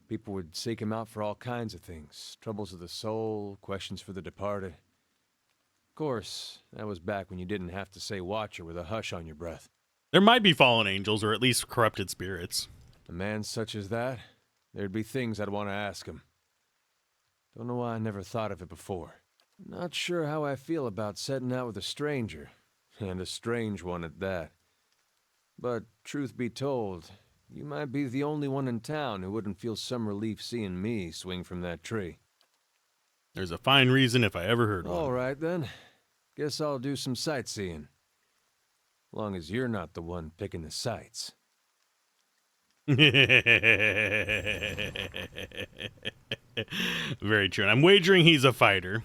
People would seek him out for all kinds of things. Troubles of the soul, questions for the departed. Of course, that was back when you didn't have to say watcher with a hush on your breath. There might be fallen angels, or at least corrupted spirits. A man such as that, there'd be things I'd want to ask him. Don't know why I never thought of it before. Not sure how I feel about setting out with a stranger, and a strange one at that. But truth be told, you might be the only one in town who wouldn't feel some relief seeing me swing from that tree. There's a fine reason if I ever heard one. All right, then. Guess I'll do some sightseeing. Long as you're not the one picking the sights. Very true. And I'm wagering he's a fighter.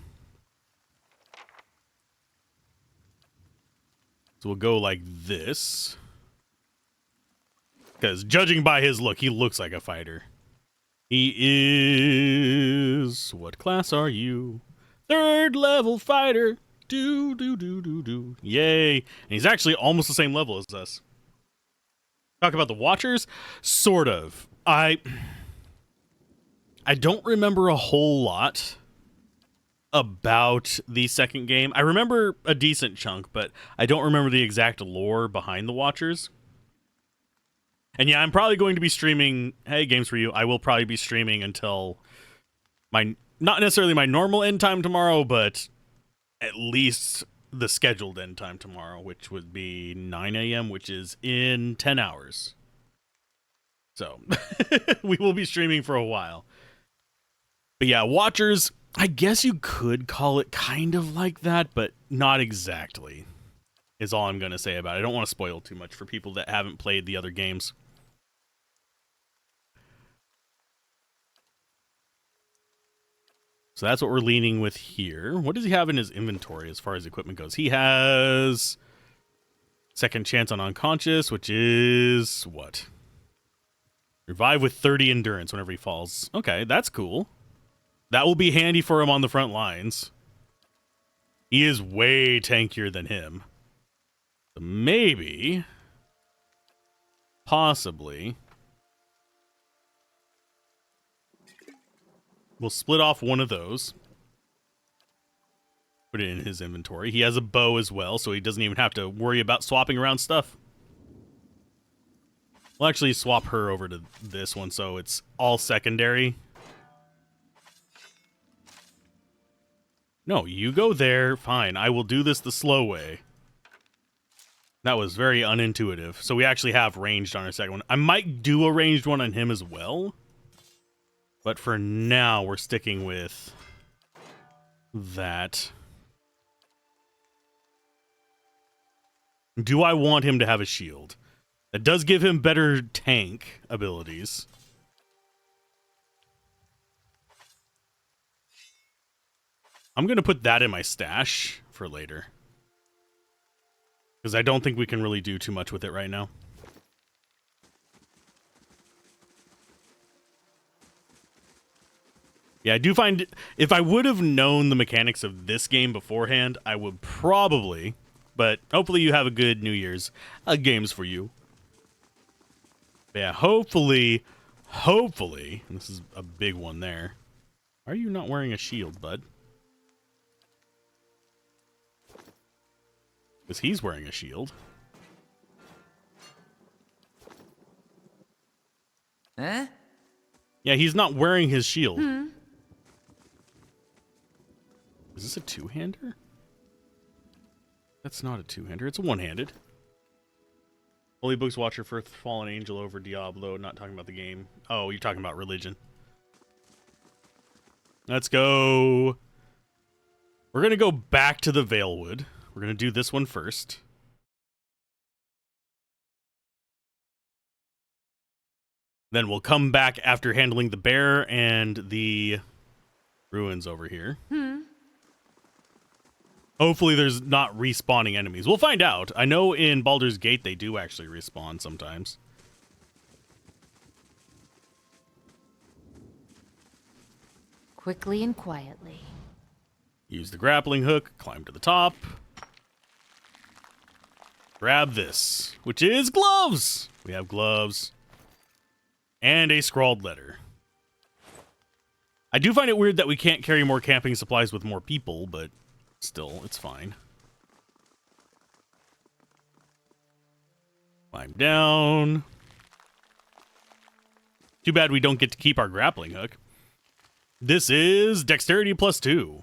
So we'll go like this. Because judging by his look, he looks like a fighter. He is... What class are you? 3rd level fighter. Do. Yay. And he's actually almost the same level as us. Talk about the Watchers? Sort of. I don't remember a whole lot about the second game. I remember a decent chunk, but I don't remember the exact lore behind the Watchers. And yeah, I'm probably going to be streaming... Hey, Games For You. I will probably be streaming until my... Not necessarily my normal end time tomorrow, but at least the scheduled end time tomorrow, which would be 9 a.m., which is in 10 hours. So, we will be streaming for a while. But yeah, Watchers, I guess you could call it kind of like that, but not exactly, is all I'm going to say about it. I don't want to spoil too much for people that haven't played the other games. So that's what we're leaning with here. What does he have in his inventory as far as equipment goes? He has second chance on unconscious, which is what? Revive with 30 endurance whenever he falls. Okay, that's cool. That will be handy for him on the front lines. He is way tankier than him. So maybe, possibly, we'll split off one of those. Put it in his inventory. He has a bow as well, so he doesn't even have to worry about swapping around stuff. We'll actually swap her over to this one, so it's all secondary. No, you go there. Fine, I will do this the slow way. That was very unintuitive. So we actually have ranged on our second one. I might do a ranged one on him as well. But for now, we're sticking with that. Do I want him to have a shield? That does give him better tank abilities. I'm going to put that in my stash for later. Because I don't think we can really do too much with it right now. Yeah, I do find... If I would have known the mechanics of this game beforehand, I would probably... But hopefully you have a good New Year's. Games For You. Yeah, hopefully, and this is a big one there. Why are you not wearing a shield, bud? Because he's wearing a shield. Huh? Yeah, he's not wearing his shield. Is this a two-hander? That's not a two-hander. It's a one-handed. Holy Books Watcher for Fallen Angel over Diablo. Not talking about the game. Oh, you're talking about religion. Let's go. We're going to go back to the Valewood. We're going to do this one first. Then we'll come back after handling the bear and the ruins over here. Hopefully there's not respawning enemies. We'll find out. I know in Baldur's Gate they do actually respawn sometimes. Quickly and quietly. Use the grappling hook, climb to the top. Grab this, which is gloves. We have gloves. And a scrawled letter. I do find it weird that we can't carry more camping supplies with more people, but still, it's fine. Climb down. Too bad we don't get to keep our grappling hook. This is Dexterity +2.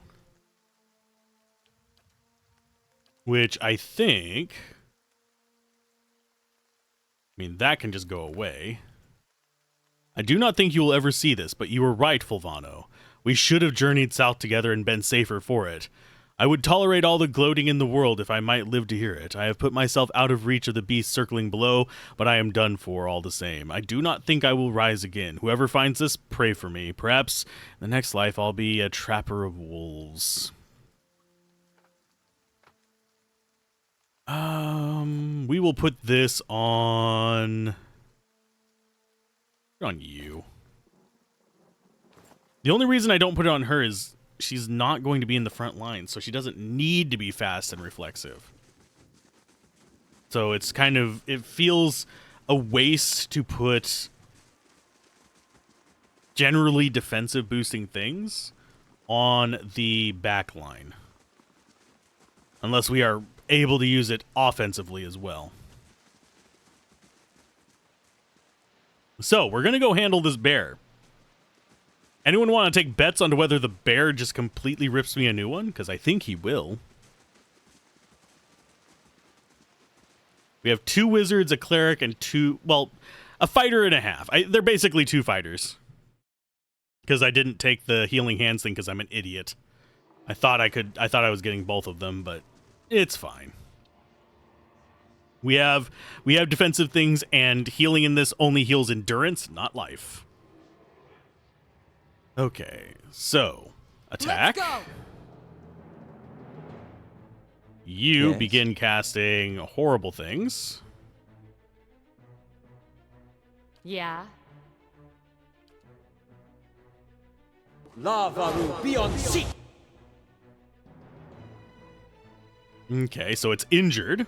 Which I think... I mean, that can just go away. I do not think you will ever see this, but you were right, Fulvano. We should have journeyed south together and been safer for it. I would tolerate all the gloating in the world if I might live to hear it. I have put myself out of reach of the beasts circling below, but I am done for all the same. I do not think I will rise again. Whoever finds this, pray for me. Perhaps in the next life I'll be a trapper of wolves. We will put this on you. The only reason I don't put it on her is she's not going to be in the front line, so she doesn't need to be fast and reflexive. So it's kind of, it feels a waste to put generally defensive boosting things on the back line. Unless we are able to use it offensively as well. So, we're going to go handle this bear. Anyone want to take bets on whether the bear just completely rips me a new one? Because I think he will. We have 2 wizards, a cleric, and 2... Well, a fighter and a half. They're basically 2 fighters. Because I didn't take the healing hands thing because I'm an idiot. I thought I was getting both of them, but it's fine. We have defensive things, and healing in this only heals endurance, not life. Okay, so attack. Let's go. You Yes. begin casting horrible things. Yeah. Lavaru beyond sea. Okay, so it's injured.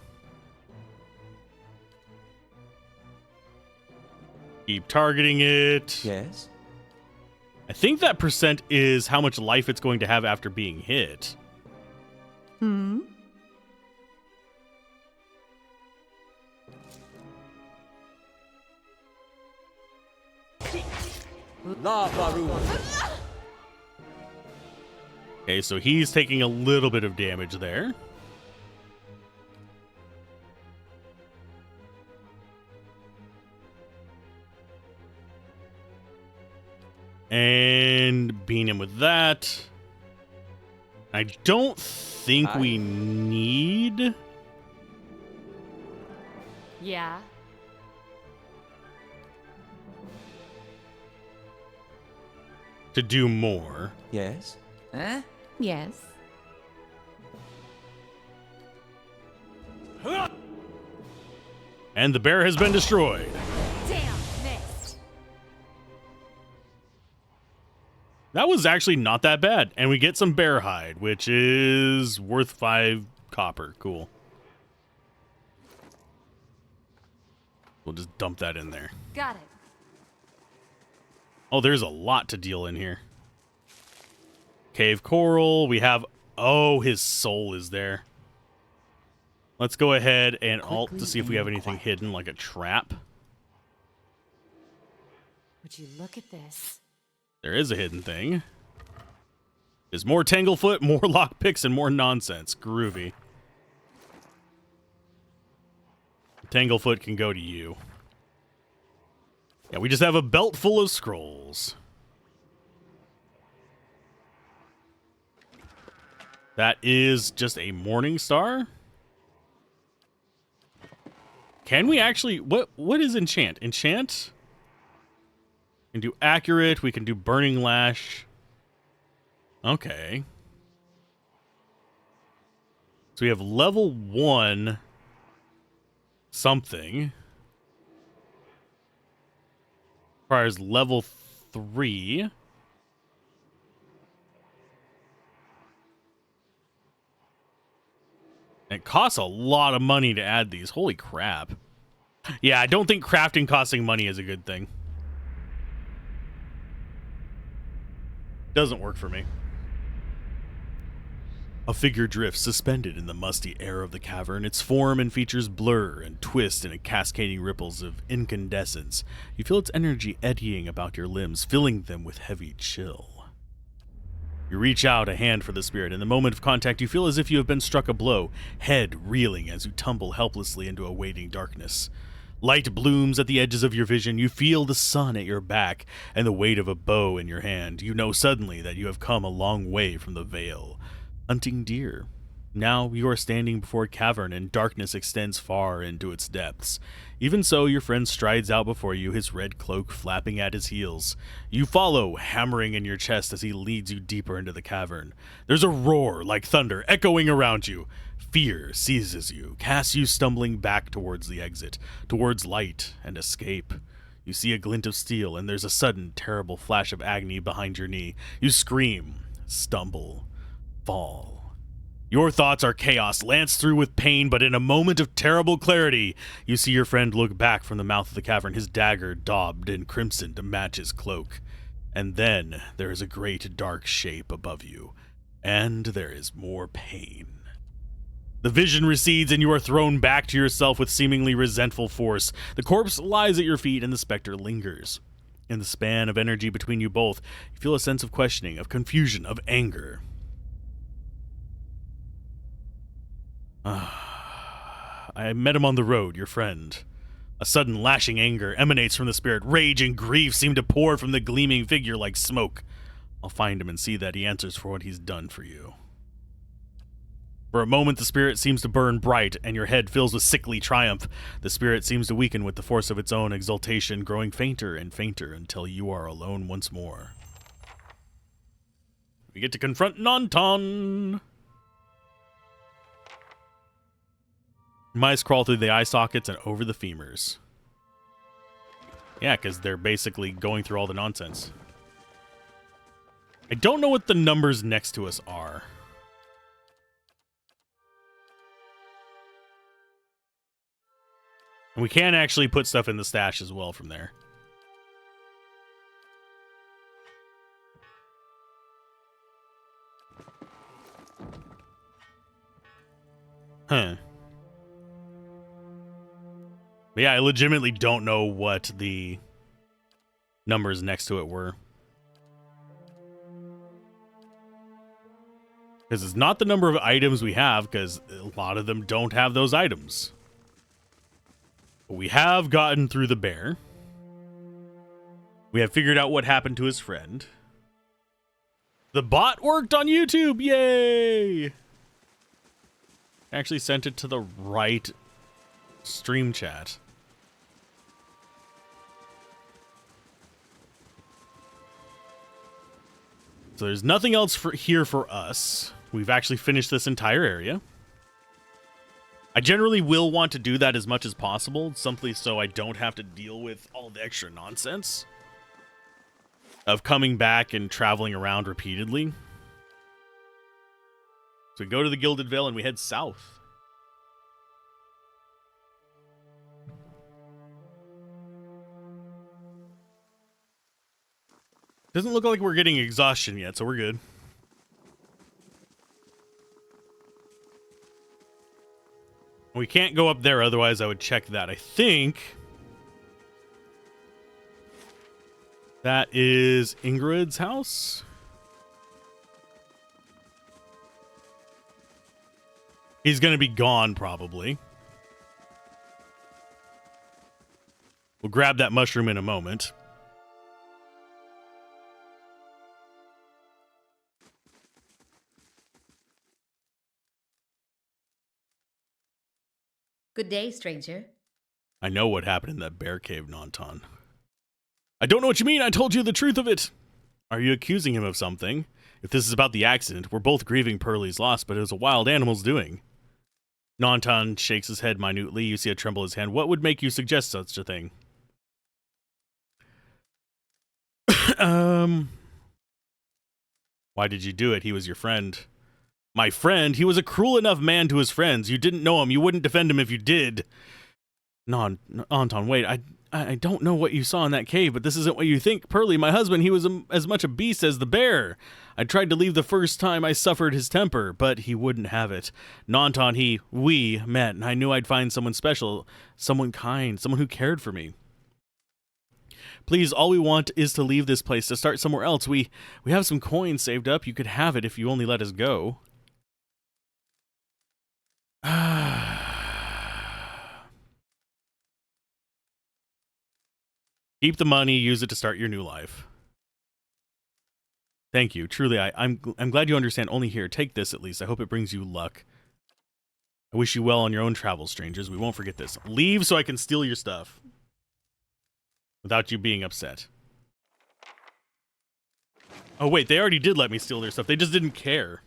Keep targeting it. Yes? I think that percent is how much life it's going to have after being hit. Lavaru. Okay, so he's taking a little bit of damage there. And beat him with that. I don't think we need... Yeah. to do more. Yes? Huh? Yes. And the bear has been destroyed. Damn, missed. That was actually not that bad. And we get some bear hide, which is worth 5 copper. Cool. We'll just dump that in there. Got it. Oh, there's a lot to deal in here. Cave coral. We have... Oh, his soul is there. Let's go ahead and alt to see if we have anything hidden, like a trap. Would you look at this? There is a hidden thing. There's more Tanglefoot, more lockpicks, and more nonsense. Groovy. Tanglefoot can go to you. Yeah, we just have a belt full of scrolls. That is just a morning star. Can we actually... What is enchant? Enchant? We can do accurate. We can do burning lash. Okay. So we have level 1 something. Requires level 3. It costs a lot of money to add these. Holy crap. Yeah, I don't think crafting costing money is a good thing. Doesn't work for me. A figure drifts suspended in the musty air of the cavern. Its form and features blur and twist in a cascading ripples of incandescence. You feel its energy eddying about your limbs, filling them with heavy chill. You reach out a hand for the spirit. In the moment of contact, you feel as if you have been struck a blow, head reeling as you tumble helplessly into a waiting darkness. Light blooms at the edges of your vision. You feel the sun at your back and the weight of a bow in your hand. You know suddenly that you have come a long way from the Vale, hunting deer. Now you are standing before a cavern and darkness extends far into its depths. Even so, your friend strides out before you, his red cloak flapping at his heels. You follow, hammering in your chest as he leads you deeper into the cavern. There's a roar like thunder echoing around you. Fear seizes you, casts you stumbling back towards the exit, towards light and escape. You see a glint of steel, and there's a sudden, terrible flash of agony behind your knee. You scream, stumble, fall. Your thoughts are chaos, lanced through with pain, but in a moment of terrible clarity, you see your friend look back from the mouth of the cavern, his dagger daubed in crimson to match his cloak. And then there is a great dark shape above you, and there is more pain. The vision recedes, and you are thrown back to yourself with seemingly resentful force. The corpse lies at your feet, and the specter lingers. In the span of energy between you both, you feel a sense of questioning, of confusion, of anger. I met him on the road, your friend. A sudden lashing anger emanates from the spirit. Rage and grief seem to pour from the gleaming figure like smoke. I'll find him and see that he answers for what he's done for you. For a moment, the spirit seems to burn bright, and your head fills with sickly triumph. The spirit seems to weaken with the force of its own exultation, growing fainter and fainter until you are alone once more. We get to confront Nantan. Mice crawl through the eye sockets and over the femurs. Yeah, because they're basically going through all the nonsense. I don't know what the numbers next to us are. And we can actually put stuff in the stash as well from there. Huh. But yeah, I legitimately don't know what the numbers next to it were. Because it's not the number of items we have, because a lot of them don't have those items. But we have gotten through the bear. We have figured out what happened to his friend. The bot worked on YouTube! Yay! Actually sent it to the right stream chat. So there's nothing else here for us. We've actually finished this entire area. I generally will want to do that as much as possible, simply so I don't have to deal with all the extra nonsense of coming back and traveling around repeatedly. So we go to the Gilded Vale and we head south. Doesn't look like we're getting exhaustion yet, so we're good. We can't go up there, otherwise I would check that. I think that is Ingrid's house. He's going to be gone, probably. We'll grab that mushroom in a moment. Good day, stranger. I know what happened in that bear cave, Nantan. I don't know what you mean. I told you the truth of it. Are you accusing him of something? If this is about the accident, we're both grieving Pearlie's loss, but it was a wild animal's doing. Nantan shakes his head minutely. You see a tremble in his hand. What would make you suggest such a thing? Why did you do it? He was your friend. My friend? He was a cruel enough man to his friends. You didn't know him. You wouldn't defend him if you did. Anton, wait. I don't know what you saw in that cave, but this isn't what you think. Pearlie, my husband, he was as much a beast as the bear. I tried to leave the first time I suffered his temper, but he wouldn't have it. Nantan, we met, and I knew I'd find someone special, someone kind, someone who cared for me. Please, all we want is to leave this place, to start somewhere else. We have some coins saved up. You could have it if you only let us go. Keep the money, use it to start your new life. Thank you. Truly, I'm glad you understand. Only here, take this at least. I hope it brings you luck. I wish you well on your own travels, strangers. We won't forget this. Leave so I can steal your stuff. Without you being upset. Oh, wait, they already did let me steal their stuff. They just didn't care.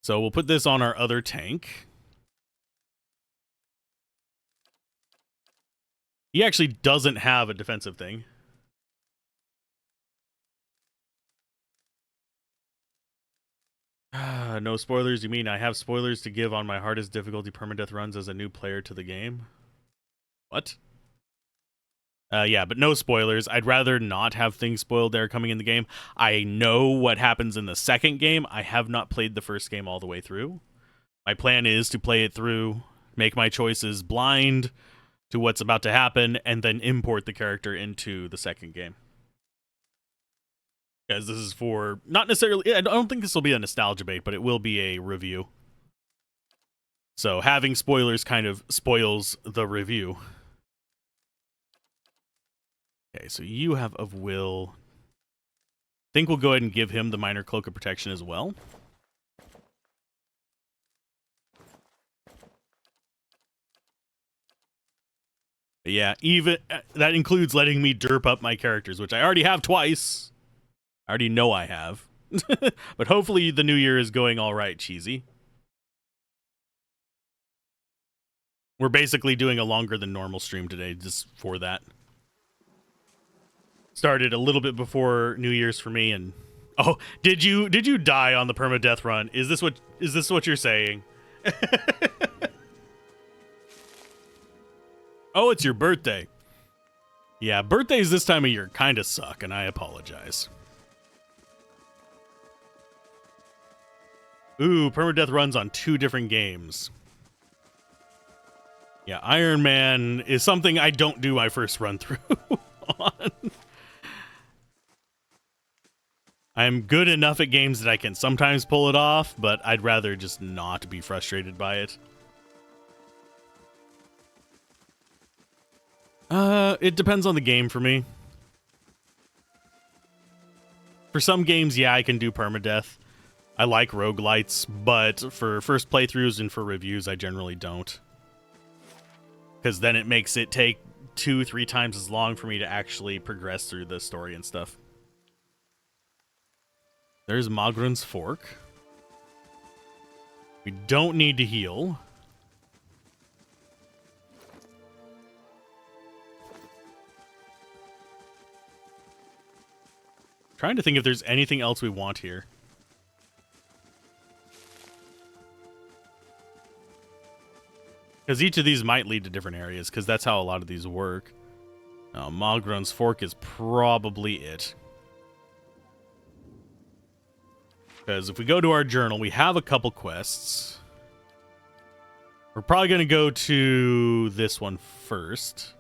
So we'll put this on our other tank. He actually doesn't have a defensive thing. No spoilers, you mean I have spoilers to give on my hardest difficulty permadeath runs as a new player to the game? What? Yeah, but no spoilers. I'd rather not have things spoiled there coming in the game. I know what happens in the second game. I have not played the first game all the way through. My plan is to play it through, make my choices blind to what's about to happen, and then import the character into the second game. Because this is for, not necessarily, I don't think this will be a nostalgia bait, but it will be a review. So having spoilers kind of spoils the review. Okay, so you have of will. I think we'll go ahead and give him the minor cloak of protection as well. But yeah, even that includes letting me derp up my characters, which I already have twice. I already know I have. But hopefully the new year is going all right, Cheesy. We're basically doing a longer than normal stream today just for that. Started a little bit before New Year's for me, and oh, did you die on the permadeath run? Is this what you're saying? Oh, it's your birthday. Yeah, birthdays this time of year kind of suck, and I apologize. Ooh, permadeath runs on 2 different games. Yeah, Iron Man is something I don't do my first run through on. I'm good enough at games that I can sometimes pull it off, but I'd rather just not be frustrated by it. It depends on the game for me. For some games, yeah, I can do permadeath. I like roguelites, but for first playthroughs and for reviews, I generally don't. Because then it makes it take 2-3 times as long for me to actually progress through the story and stuff. There's Magrun's fork. We don't need to heal. Trying to think if there's anything else we want here. Because each of these might lead to different areas, because that's how a lot of these work. Malgrun's Fork is probably it. Because if we go to our journal, we have a couple quests. We're probably going to go to this one first.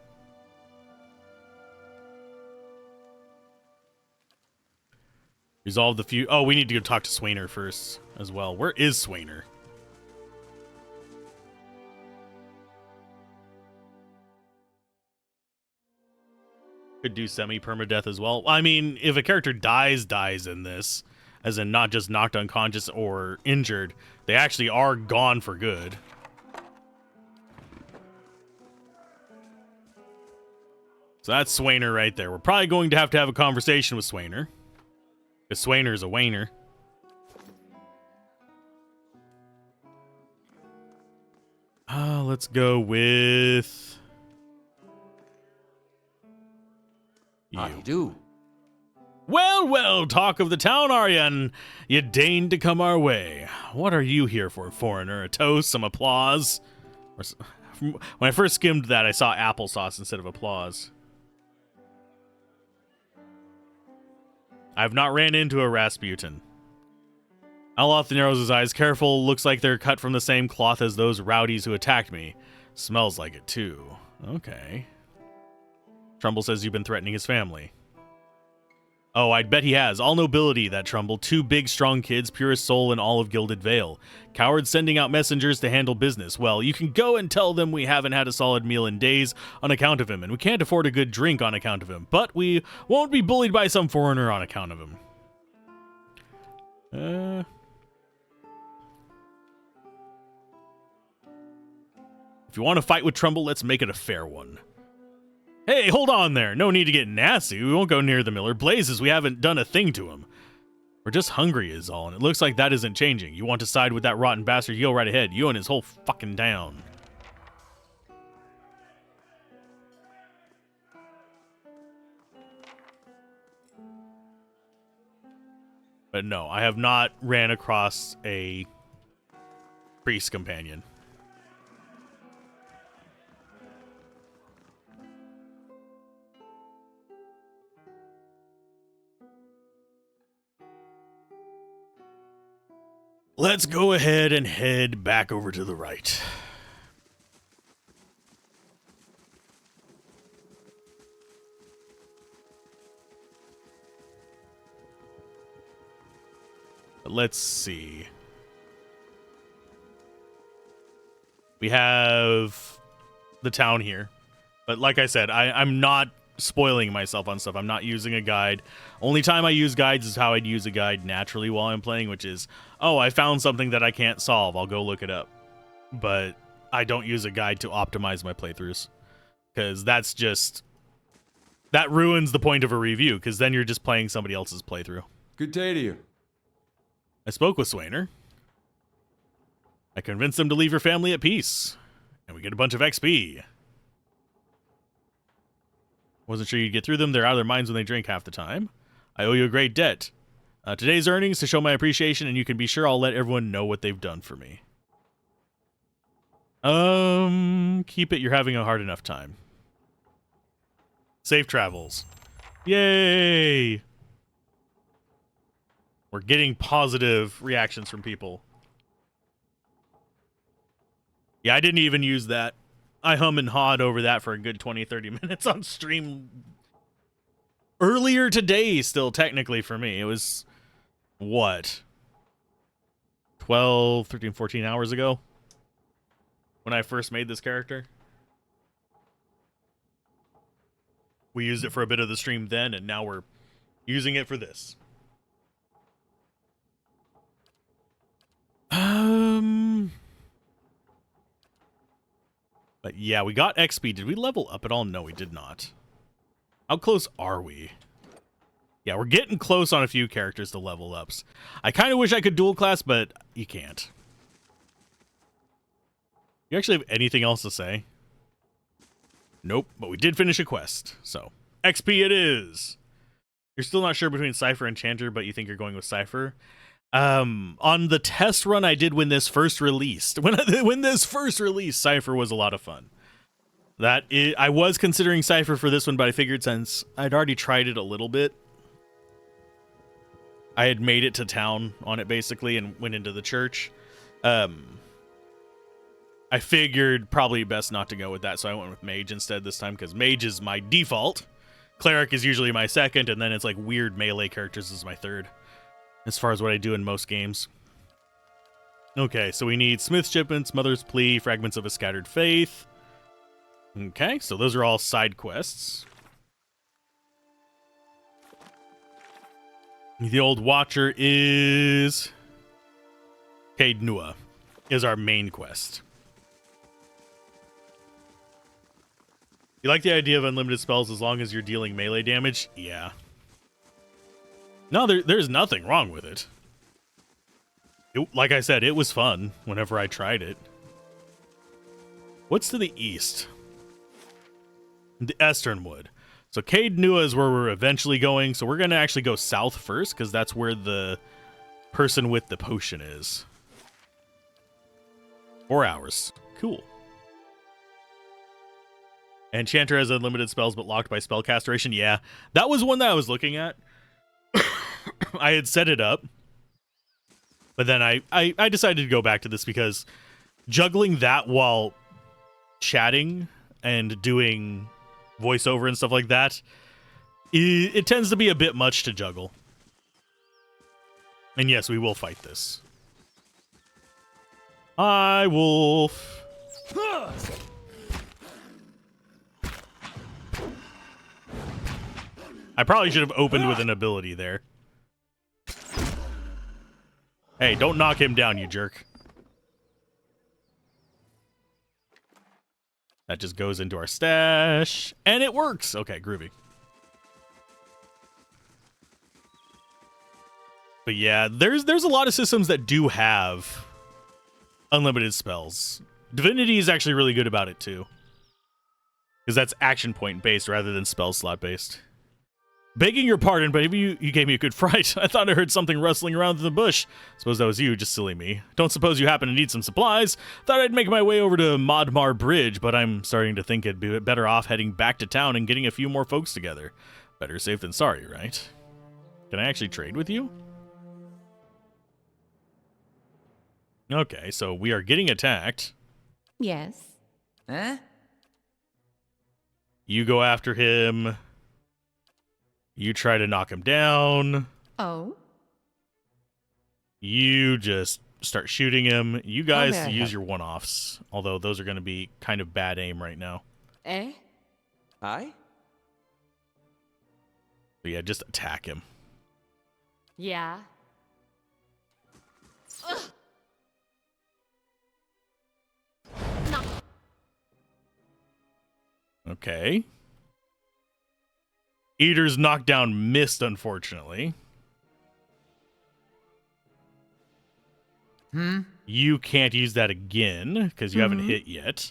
Resolve the few... Oh, we need to go talk to Swainer first as well. Where is Swainer? Could do semi-permadeath as well. I mean, if a character dies in this, as in not just knocked unconscious or injured, they actually are gone for good. So that's Swainer right there. We're probably going to have a conversation with Swainer. Because Swainer is a Wainer. Let's go with... you. How do you do? Well, well, talk of the town, are you? And you deigned to come our way. What are you here for, foreigner? A toast, some applause? When I first skimmed that, I saw applesauce instead of applause. I've not ran into a Rasputin. Alzorath narrows his eyes. Careful, looks like they're cut from the same cloth as those rowdies who attacked me. Smells like it, too. Okay. Trumbull says you've been threatening his family. Oh, I'd bet he has. All nobility, that Trumbull. 2 big, strong kids, purest soul in all of Gilded Vale. Cowards sending out messengers to handle business. Well, you can go and tell them we haven't had a solid meal in days on account of him, and we can't afford a good drink on account of him. But we won't be bullied by some foreigner on account of him. If you want to fight with Trumbull, let's make it a fair one. Hey, hold on there. No need to get nasty. We won't go near the miller. Blazes, we haven't done a thing to him. We're just hungry is all, and it looks like that isn't changing. You want to side with that rotten bastard, you go right ahead. You and his whole fucking town. But no, I have not ran across a priest companion. Let's go ahead and head back over to the right. Let's see. We have the town here. But like I said, I'm not spoiling myself on stuff. I'm not using a guide. Only time I use guides is how I'd use a guide naturally while I'm playing, which is, oh, I found something that I can't solve. I'll go look it up. But I don't use a guide to optimize my playthroughs. Because that's just... that ruins the point of a review, because then you're just playing somebody else's playthrough. Good day to you. I spoke with Swainer. I convinced him to leave your family at peace. And we get a bunch of XP. Wasn't sure you'd get through them. They're out of their minds when they drink half the time. I owe you a great debt. Today's earnings to show my appreciation, and you can be sure I'll let everyone know what they've done for me. Keep it. You're having a hard enough time. Safe travels. Yay! We're getting positive reactions from people. Yeah, I didn't even use that. I hum and hawed over that for a good 20-30 minutes on stream earlier today, still technically for me. It was, what, 12, 13, 14 hours ago when I first made this character. We used it for a bit of the stream then, and now we're using it for this. But yeah, we got XP. Did we level up at all? No, we did not. How close are we? Yeah, we're getting close on a few characters to level ups. I kind of wish I could dual class, but you can't. You actually have anything else to say? Nope, but we did finish a quest, so XP it is. You're still not sure between Cypher and Chanter, but you think you're going with Cypher. On the test run I did when this first released, when this first released, Cypher was a lot of fun. I was considering Cypher for this one, but I figured since I'd already tried it a little bit, I had made it to town on it basically and went into the church. I figured probably best not to go with that, so I went with Mage instead this time because Mage is my default. Cleric is usually my second, and then it's like weird melee characters is my third, as far as what I do in most games. Okay, so we need Smith's Shipments, Mother's Plea, Fragments of a Scattered Faith. Okay, so those are all side quests. The Old Watcher is... Caed Nua is our main quest. You like the idea of unlimited spells as long as you're dealing melee damage? Yeah. No, there's nothing wrong with it. Like I said, it was fun whenever I tried it. What's to the east? The Esternwood. So Caed Nua is where we're eventually going. So we're going to actually go south first because that's where the person with the potion is. 4 hours. Cool. Enchanter has unlimited spells but locked by spell castration. Yeah, that was one that I was looking at. I had set it up. But then I decided to go back to this because juggling that while chatting and doing voiceover and stuff like that, it tends to be a bit much to juggle. And yes, we will fight this. Hi, Wolf. I probably should have opened with an ability there. Hey, don't knock him down, you jerk. That just goes into our stash, and it works. Okay, groovy. But yeah, there's a lot of systems that do have unlimited spells. Divinity is actually really good about it too, because that's action point based rather than spell slot based. Begging your pardon, but you gave me a good fright. I thought I heard something rustling around in the bush. Suppose that was you, just silly me. Don't suppose you happen to need some supplies? Thought I'd make my way over to Modmar Bridge, but I'm starting to think it'd be better off heading back to town and getting a few more folks together. Better safe than sorry, right? Can I actually trade with you? Okay, so we are getting attacked. Yes. Huh? You go after him. You try to knock him down. Oh? You just start shooting him. You guys may I use help? your one-offs, although those are going to be kind of bad aim right now. Eh? Aye? But yeah, just attack him. Yeah. Ugh. No. Okay. Eater's knockdown missed, unfortunately. You can't use that again, because you haven't hit yet.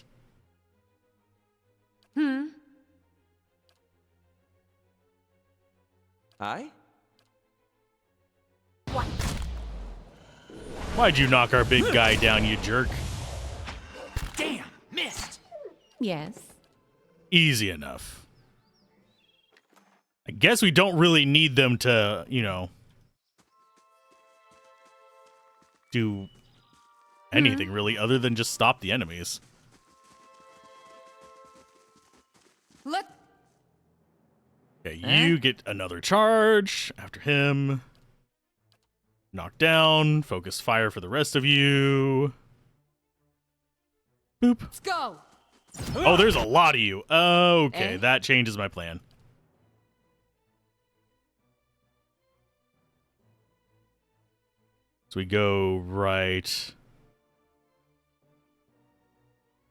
Aye? What? Why'd you knock our big guy down, you jerk? Damn, missed. Yes. Easy enough. I guess we don't really need them to, you know, do anything really other than just stop the enemies. Look. Okay, you get another charge after him. Knock down, focus fire for the rest of you. Boop. Let's go. Oh, there's a lot of you. Okay, Eh? that changes my plan. So we go right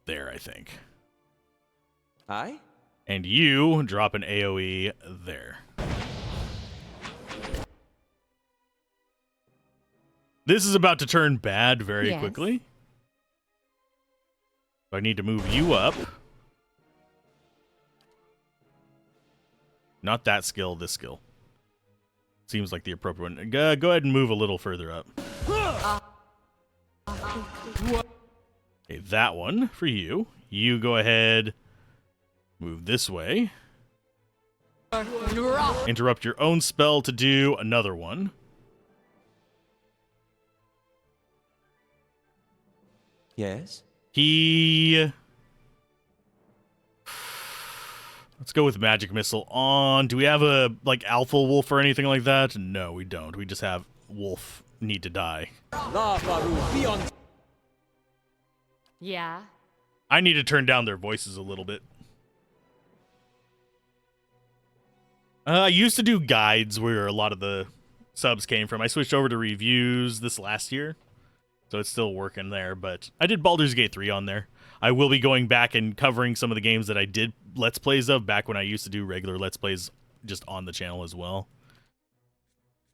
there, I think. Aye? And you drop an AoE there. This is about to turn bad very Yes. quickly. So I need to move you up. Not that skill, this skill. Seems like the appropriate one. Go ahead and move a little further up. Okay, that one for you. You go ahead, Move this way. Interrupt your own spell to do another one. Yes? Let's go with Magic Missile on. Do we have a, like, Alpha Wolf or anything like that? No, we don't. We just have Wolf need to die. Yeah. I need to turn down their voices a little bit. I used to do guides where a lot of the subs came from. I switched over to reviews this last year, so it's still working there, but I did Baldur's Gate 3 on there. I will be going back and covering some of the games that I did Let's Plays of back when I used to do regular Let's Plays just on the channel as well.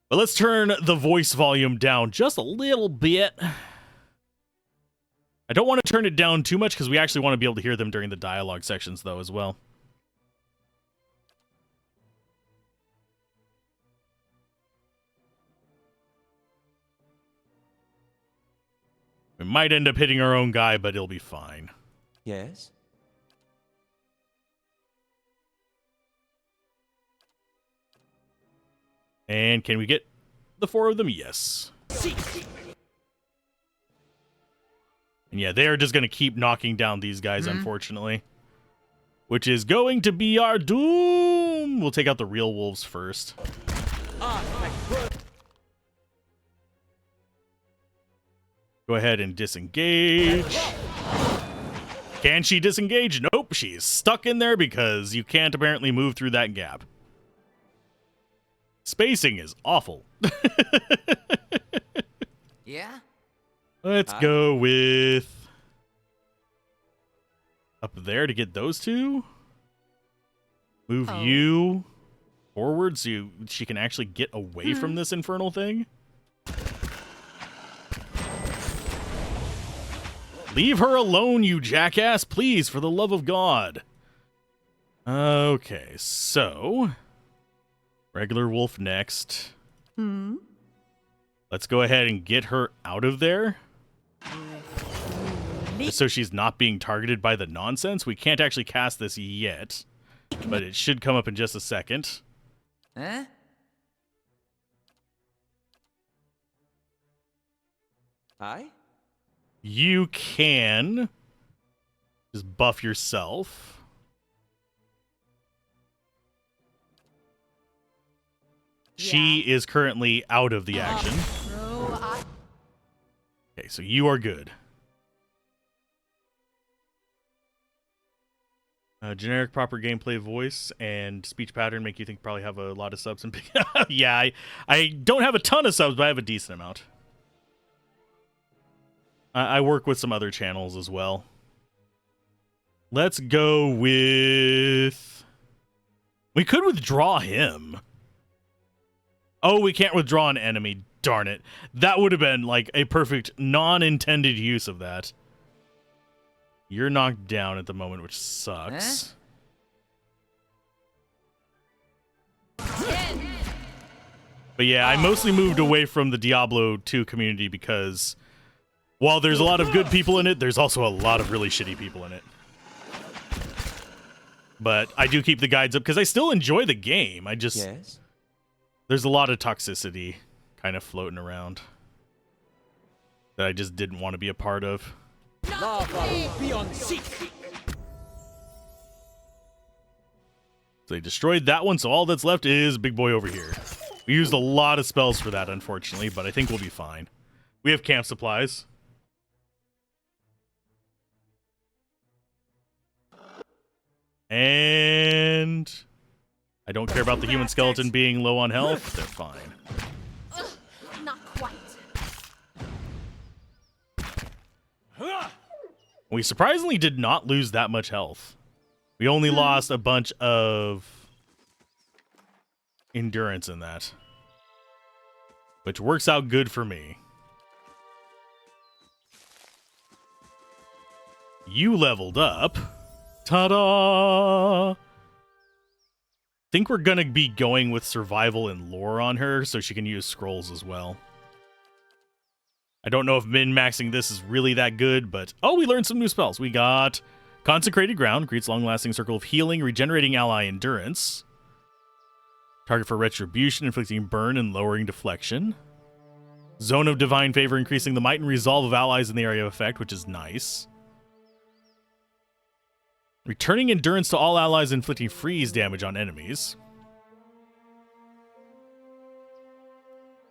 But let's turn the voice volume down just a little bit. I don't want to turn it down too much because we actually want to be able to hear them during the dialogue sections, though, as well. We might end up hitting our own guy, but it'll be fine. Yes? And can we get the 4 of them? Yes. And yeah, they're just going to keep knocking down these guys, unfortunately. Which is going to be our doom! We'll take out the real wolves first. Go ahead and disengage. Can she disengage? Nope, she's stuck in there because you can't apparently move through that gap. Spacing is awful. Yeah? Let's go with up there to get those two. Move you forward so she can actually get away from this infernal thing. Leave her alone, you jackass, please, for the love of God. Okay, so regular wolf next. Let's go ahead and get her out of there. So she's not being targeted by the nonsense. We can't actually cast this yet, but it should come up in just a second. Huh? Aye? You can just buff yourself. She is currently out of the action. Okay, so you are good. Generic proper gameplay voice and speech pattern make you think you probably have a lot of subs and yeah, I don't have a ton of subs, but I have a decent amount. I work with some other channels as well. Let's go with... We could withdraw him. Oh, we can't withdraw an enemy. Darn it. That would have been like a perfect non-intended use of that. You're knocked down at the moment, which sucks. But yeah, I mostly moved away from the Diablo 2 community because while there's a lot of good people in it, there's also a lot of really shitty people in it. But I do keep the guides up because I still enjoy the game. I just... Yes? There's a lot of toxicity kind of floating around that I just didn't want to be a part of. So they destroyed that one, so all that's left is Big Boy over here. We used a lot of spells for that, unfortunately, but I think we'll be fine. We have camp supplies. And I don't care about the human skeleton being low on health. They're fine. Not quite. We surprisingly did not lose that much health. We only lost a bunch of endurance in that, which works out good for me. You leveled up. Ta-da! Think we're gonna be going with survival and lore on her so she can use scrolls as well. I don't know if min-maxing this is really that good, but... Oh, we learned some new spells. We got Consecrated Ground creates long-lasting circle of healing, regenerating ally endurance. Target for retribution, inflicting burn and lowering deflection. Zone of Divine Favor, increasing the might and resolve of allies in the area of effect, which is nice. Returning endurance to all allies, inflicting freeze damage on enemies.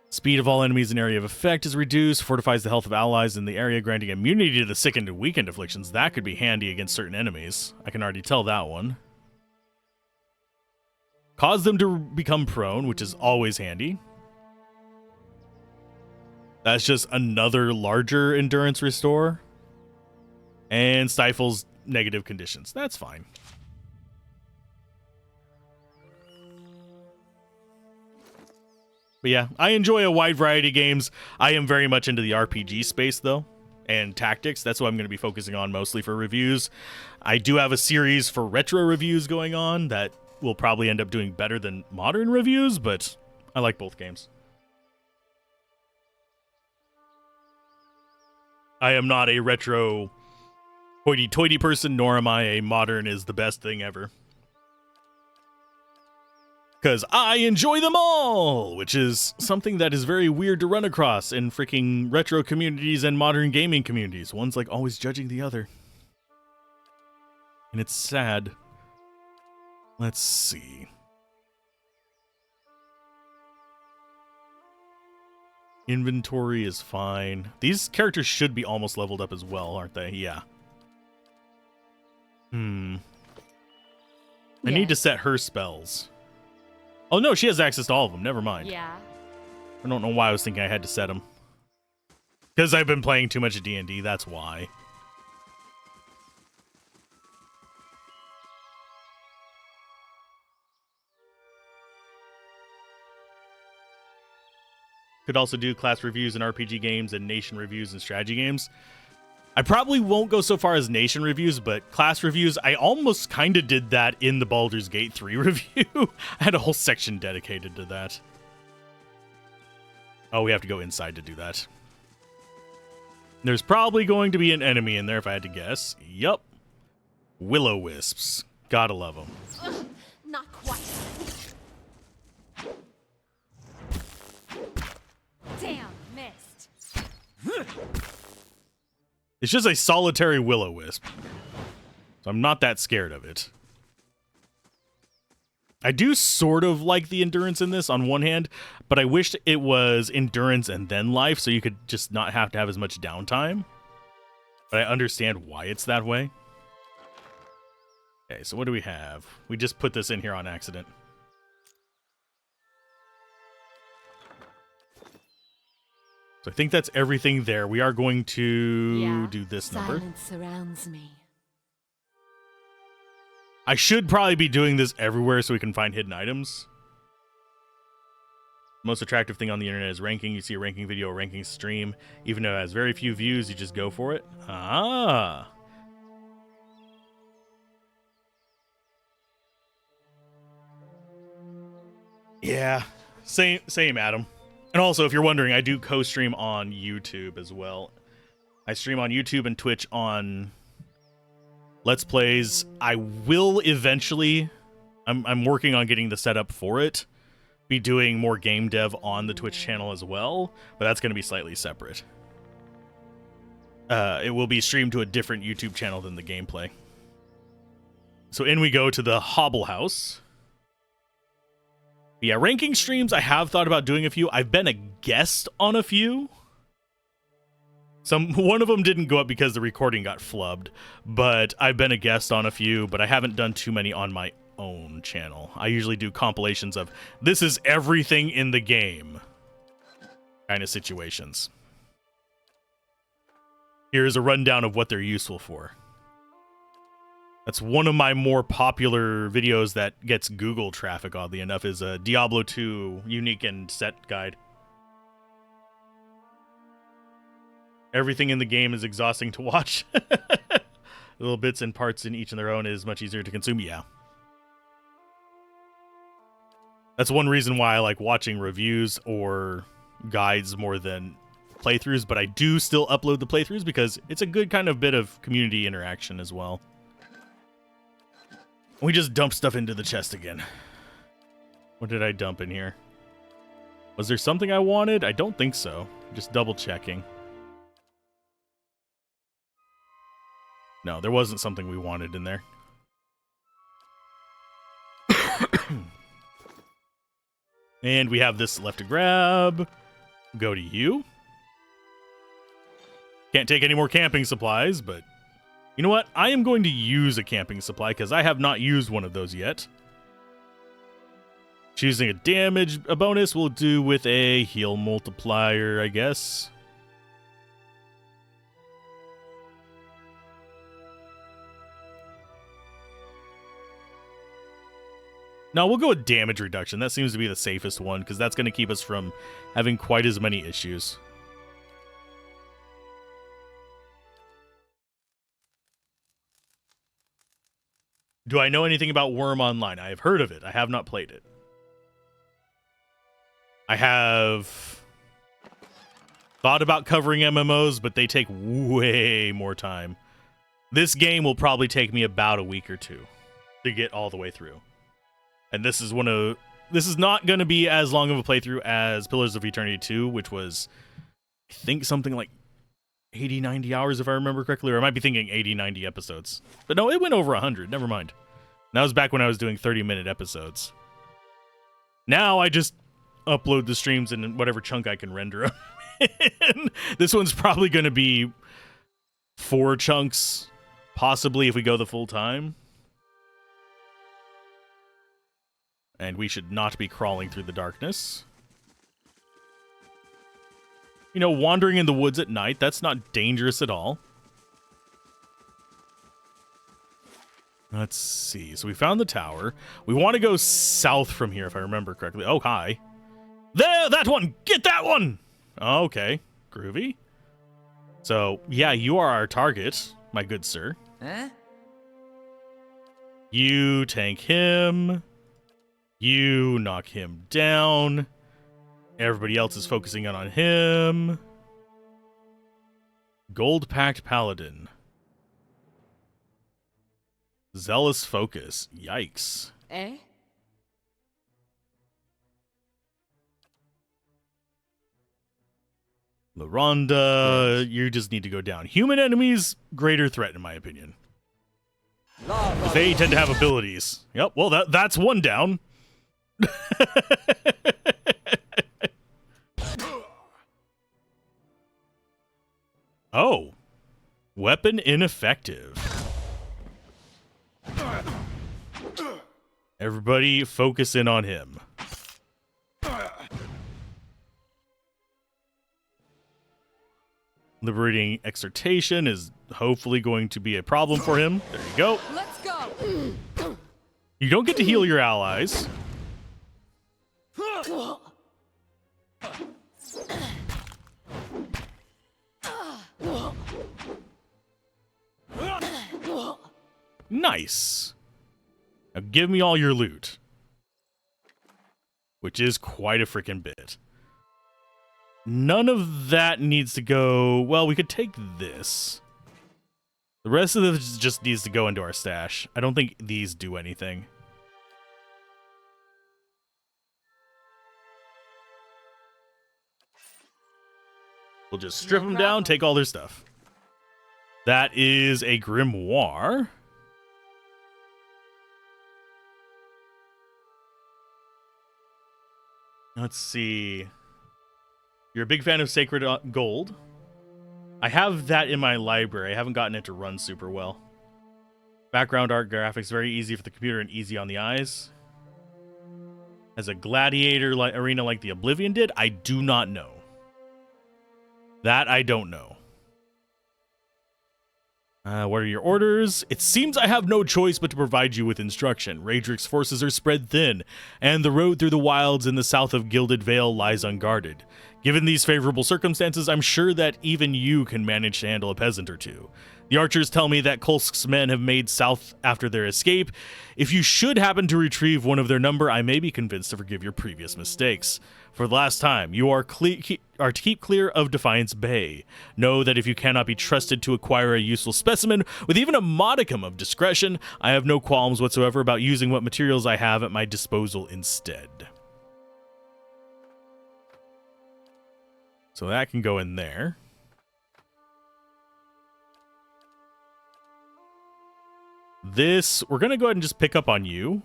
Speed of all enemies in area of effect is reduced. Fortifies the health of allies in the area, granting immunity to the sickened and weakened afflictions. That could be handy against certain enemies. I can already tell that one. Cause them to become prone, which is always handy. That's just another larger endurance restore. And stifles negative conditions. That's fine. But yeah, I enjoy a wide variety of games. I am very much into the RPG space, though, and tactics. That's what I'm going to be focusing on mostly for reviews. I do have a series for retro reviews going on that will probably end up doing better than modern reviews, but I like both games. I am not a retro hoity-toity person, nor am I a modern is the best thing ever. Because I enjoy them all, which is something that is very weird to run across in freaking retro communities and modern gaming communities. One's like always judging the other. And it's sad. Let's see. Inventory is fine. These characters should be almost leveled up as well, aren't they? Yeah. I need to set her spells. Oh, no, she has access to all of them. Never mind. Yeah. I don't know why I was thinking I had to set them. Because I've been playing too much D&D, that's why. Could also do class reviews in RPG games and nation reviews and strategy games. I probably won't go so far as nation reviews, but class reviews, I almost kind of did that in the Baldur's Gate 3 review. I had a whole section dedicated to that. Oh, we have to go inside to do that. There's probably going to be an enemy in there if I had to guess. Yup. Will-o-wisps. Gotta love them. Ugh, not quite. Damn, missed. It's just a solitary will-o-wisp. So I'm not that scared of it. I do sort of like the endurance in this on one hand, but I wished it was endurance and then life so you could just not have to have as much downtime. But I understand why it's that way. Okay, so what do we have? We just put this in here on accident. So I think that's everything there. We are going to do this number. Silence surrounds me. I should probably be doing this everywhere so we can find hidden items. Most attractive thing on the internet is ranking. You see a ranking video, a ranking stream. Even though it has very few views, you just go for it. Ah. Yeah. Same, Adam. And also, if you're wondering, I do co-stream on YouTube as well. I stream on YouTube and Twitch on Let's Plays. I will eventually, I'm working on getting the setup for it, be doing more game dev on the Twitch channel as well, but that's going to be slightly separate. It will be streamed to a different YouTube channel than the gameplay. So in we go to the Hobble House. Yeah, ranking streams, I have thought about doing a few. I've been a guest on a few. One of them didn't go up because the recording got flubbed, but I've been a guest on a few, but I haven't done too many on my own channel. I usually do compilations of, this is everything in the game kind of situations. Here's a rundown of what they're useful for. That's one of my more popular videos that gets Google traffic, oddly enough, is a Diablo 2 unique and set guide. Everything in the game is exhausting to watch. Little bits and parts in each of their own is much easier to consume. Yeah. That's one reason why I like watching reviews or guides more than playthroughs, but I do still upload the playthroughs because it's a good kind of bit of community interaction as well. We just dump stuff into the chest again. What did I dump in here? Was there something I wanted? I don't think so. Just double checking. No, there wasn't something we wanted in there. And we have this left to grab. Go to you. Can't take any more camping supplies, but you know what? I am going to use a camping supply because I have not used one of those yet. Choosing a damage a bonus will do with a heal multiplier, I guess. No, we'll go with damage reduction. That seems to be the safest one because that's going to keep us from having quite as many issues. Do I know anything about Worm Online? I have heard of it. I have not played it. I have thought about covering MMOs, but they take way more time. This game will probably take me about a week or two to get all the way through. And this is not going to be as long of a playthrough as Pillars of Eternity 2, which was, I think, something like 80, 90 hours, if I remember correctly. Or I might be thinking 80, 90 episodes. But no, it went over 100. Never mind. And that was back when I was doing 30-minute episodes. Now I just upload the streams in whatever chunk I can render them. This one's probably going to be 4 chunks, possibly, if we go the full time. And we should not be crawling through the darkness. You know, wandering in the woods at night, that's not dangerous at all. Let's see. So we found the tower. We want to go south from here, if I remember correctly. Oh, hi. There, that one! Get that one! Okay, groovy. So, yeah, you are our target, my good sir. Huh? You tank him. You knock him down. Everybody else is focusing in on him. Gold-packed paladin. Zealous focus. Yikes. Eh? LaRonda, you just need to go down. Human enemies, greater threat in my opinion. They tend to have abilities. Yep, well that's one down. Oh. Weapon ineffective. Everybody focus in on him. Liberating exhortation is hopefully going to be a problem for him. There you go. Let's go. You don't get to heal your allies. Nice. Now give me all your loot. Which is quite a freaking bit. None of that needs to go... Well, we could take this. The rest of this just needs to go into our stash. I don't think these do anything. We'll just strip them down, take all their stuff. That is a grimoire. Let's see. You're a big fan of Sacred Gold. I have that in my library. I haven't gotten it to run super well. Background art graphics, very easy for the computer and easy on the eyes. As a gladiator arena like the Oblivion did, I do not know. That I don't know. What are your orders? It seems I have no choice but to provide you with instruction. Raedric's forces are spread thin, and the road through the wilds in the south of Gilded Vale lies unguarded. Given these favorable circumstances, I'm sure that even you can manage to handle a peasant or two. The archers tell me that Kolsk's men have made south after their escape. If you should happen to retrieve one of their number, I may be convinced to forgive your previous mistakes. For the last time, you are to keep clear of Defiance Bay. Know that if you cannot be trusted to acquire a useful specimen with even a modicum of discretion, I have no qualms whatsoever about using what materials I have at my disposal instead. So that can go in there. This, we're going to go ahead and just pick up on you.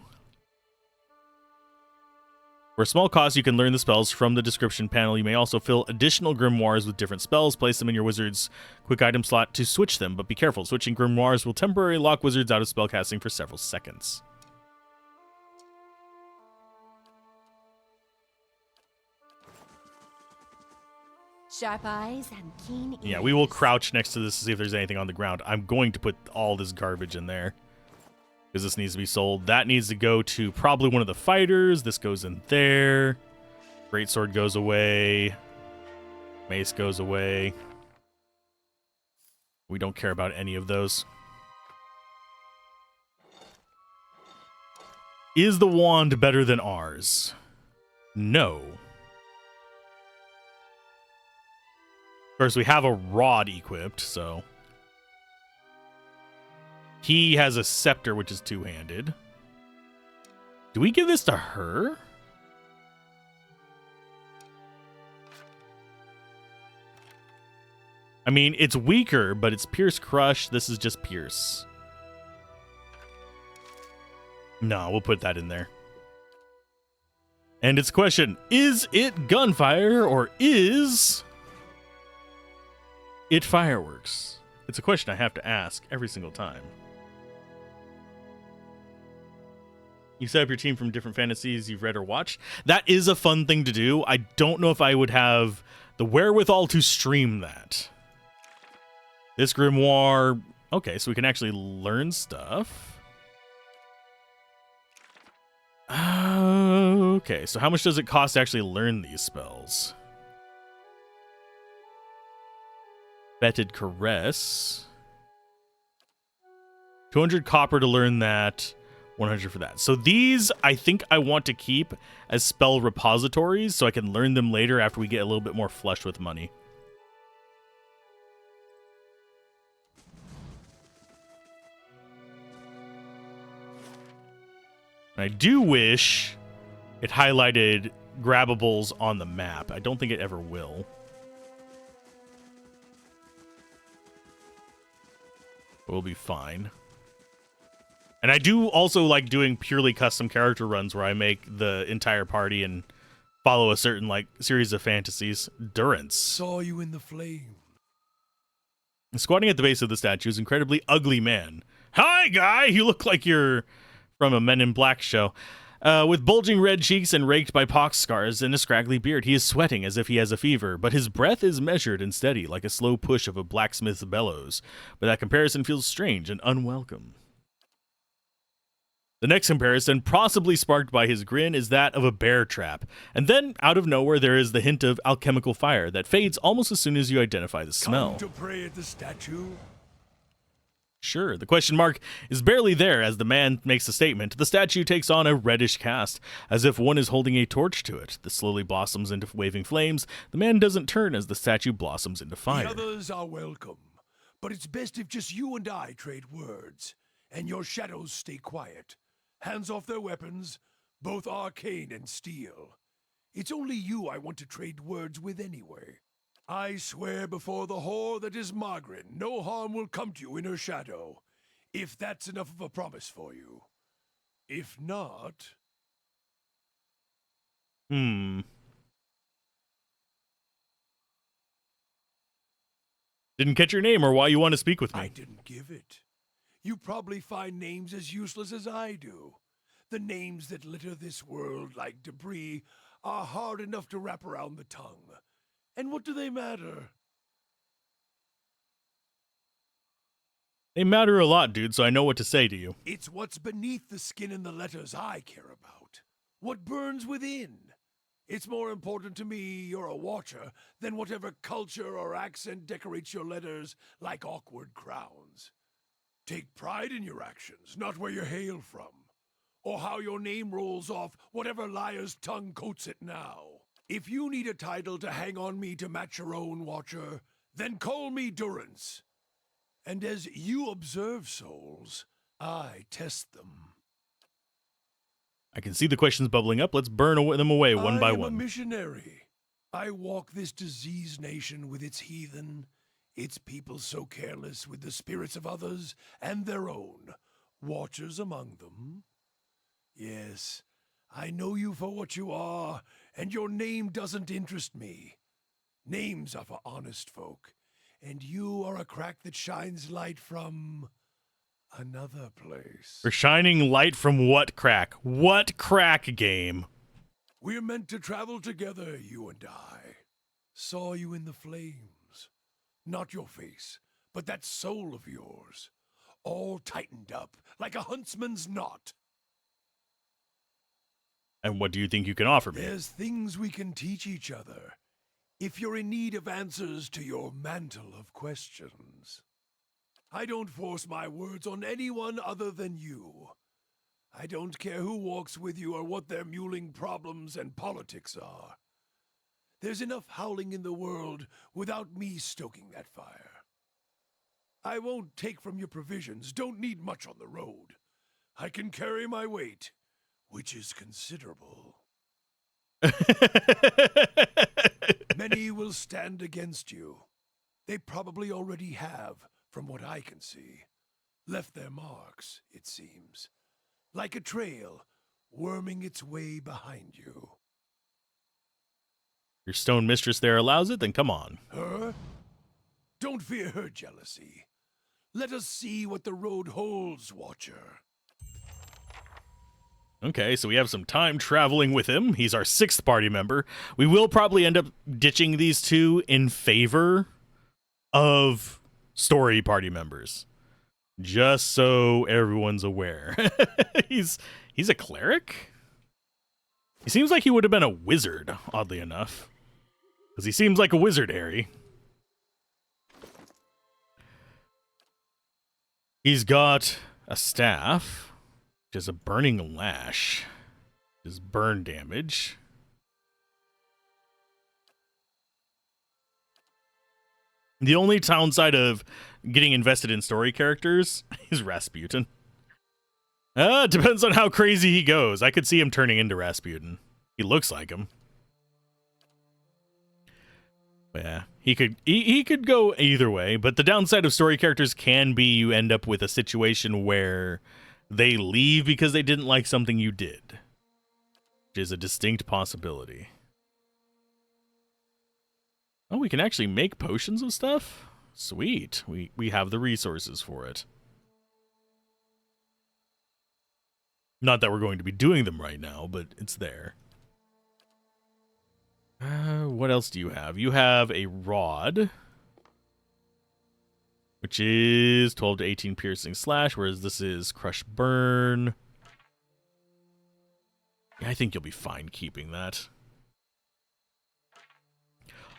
For a small cost, you can learn the spells from the description panel. You may also fill additional grimoires with different spells. Place them in your wizard's quick item slot to switch them, but be careful. Switching grimoires will temporarily lock wizards out of spellcasting for several seconds. Sharp eyes and keen ears. Yeah, we will crouch next to this to see if there's anything on the ground. I'm going to put all this garbage in there because this needs to be sold. That needs to go to probably one of the fighters. This goes in there. Greatsword goes away. Mace goes away. We don't care about any of those. Is the wand better than ours? No. Of course, we have a rod equipped, so... He has a scepter, which is two-handed. Do we give this to her? I mean, it's weaker, but it's Pierce Crush. This is just Pierce. No, we'll put that in there. And it's a question, is it gunfire or is it fireworks? It's a question I have to ask every single time. You set up your team from different fantasies you've read or watched. That is a fun thing to do. I don't know if I would have the wherewithal to stream that. This grimoire... Okay, so we can actually learn stuff. Okay, so how much does it cost to actually learn these spells? Fetid Caress. 200 copper to learn that. 100 for that. So these, I think I want to keep as spell repositories so I can learn them later after we get a little bit more flush with money. I do wish it highlighted grabbables on the map. I don't think it ever will. We'll be fine. And I do also like doing purely custom character runs where I make the entire party and follow a certain like series of fantasies. Durance. Saw you in the flame. Squatting at the base of the statue is an incredibly ugly man. Hi, guy! You look like you're from a Men in Black show. With bulging red cheeks and raked by pox scars and a scraggly beard, he is sweating as if he has a fever, but his breath is measured and steady, like a slow push of a blacksmith's bellows. But that comparison feels strange and unwelcome. The next comparison, possibly sparked by his grin, is that of a bear trap. And then, out of nowhere, there is the hint of alchemical fire that fades almost as soon as you identify the smell. Come to pray at the statue? Sure, the question mark is barely there as the man makes a statement. The statue takes on a reddish cast, as if one is holding a torch to it. This slowly blossoms into waving flames. The man doesn't turn as the statue blossoms into fire. The others are welcome, but it's best if just you and I trade words, and your shadows stay quiet. Hands off their weapons, both arcane and steel. It's only you I want to trade words with anyway. I swear before the whore that is Margaret, no harm will come to you in her shadow, if that's enough of a promise for you. If not... Didn't catch your name or why you want to speak with me. I didn't give it. You probably find names as useless as I do. The names that litter this world like debris are hard enough to wrap around the tongue. And what do they matter? They matter a lot, dude, so I know what to say to you. It's what's beneath the skin and the letters I care about. What burns within. It's more important to me you're a watcher than whatever culture or accent decorates your letters like awkward crowns. Take pride in your actions, not where you hail from, or how your name rolls off whatever liar's tongue coats it now. If you need a title to hang on me to match your own, Watcher, then call me Durance. And as you observe souls, I test them. I can see the questions bubbling up. Let's burn them away one by I am a one. missionary. I walk this diseased nation with its heathen, its people so careless with the spirits of others and their own, watchers among them. Yes, I know you for what you are, and your name doesn't interest me. Names are for honest folk, and you are a crack that shines light from another place. For shining light from what crack? What crack game? We're meant to travel together, you and I. Saw you in the flames. Not your face, but that soul of yours. All tightened up, like a huntsman's knot. And what do you think you can offer me? There's things we can teach each other, if you're in need of answers to your mantle of questions. I don't force my words on anyone other than you. I don't care who walks with you or what their mewling problems and politics are. There's enough howling in the world without me stoking that fire. I won't take from your provisions, don't need much on the road. I can carry my weight, which is considerable. Many will stand against you. They probably already have, from what I can see. Left their marks, it seems. Like a trail, worming its way behind you. Your stone mistress there allows it? Then come on. Her? Don't fear her jealousy. Let us see what the road holds, Watcher. Okay, so we have some time traveling with him. He's our 6th party member. We will probably end up ditching these two in favor of story party members. Just so everyone's aware. He's a cleric? He seems like he would have been a wizard, oddly enough. Because he seems like a wizard, Harry. He's got a staff, which is a burning lash. Which is burn damage. The only downside of getting invested in story characters is Rasputin. It depends on how crazy he goes. I could see him turning into Rasputin. He looks like him. But yeah, he could go either way, but the downside of story characters can be you end up with a situation where they leave because they didn't like something you did, which is a distinct possibility. Oh, we can actually make potions of stuff? Sweet. We have the resources for it. Not that we're going to be doing them right now, but it's there. What else do you have? You have a rod, which is 12 to 18 piercing slash, whereas this is crush burn. Yeah, I think you'll be fine keeping that.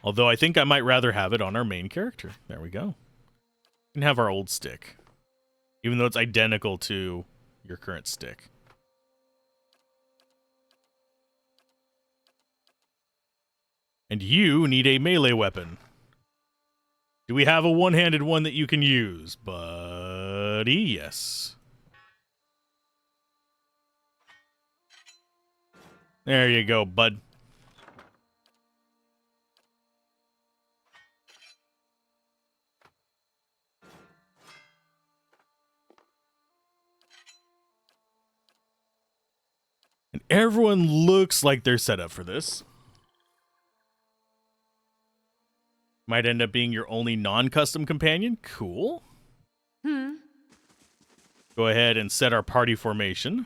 Although I think I might rather have it on our main character. There we go. We can have our old stick, even though it's identical to your current stick. And you need a melee weapon. Do we have a one-handed one that you can use, buddy? Yes. There you go, bud. And everyone looks like they're set up for this. Might end up being your only non-custom companion. Cool. Go ahead and set our party formation.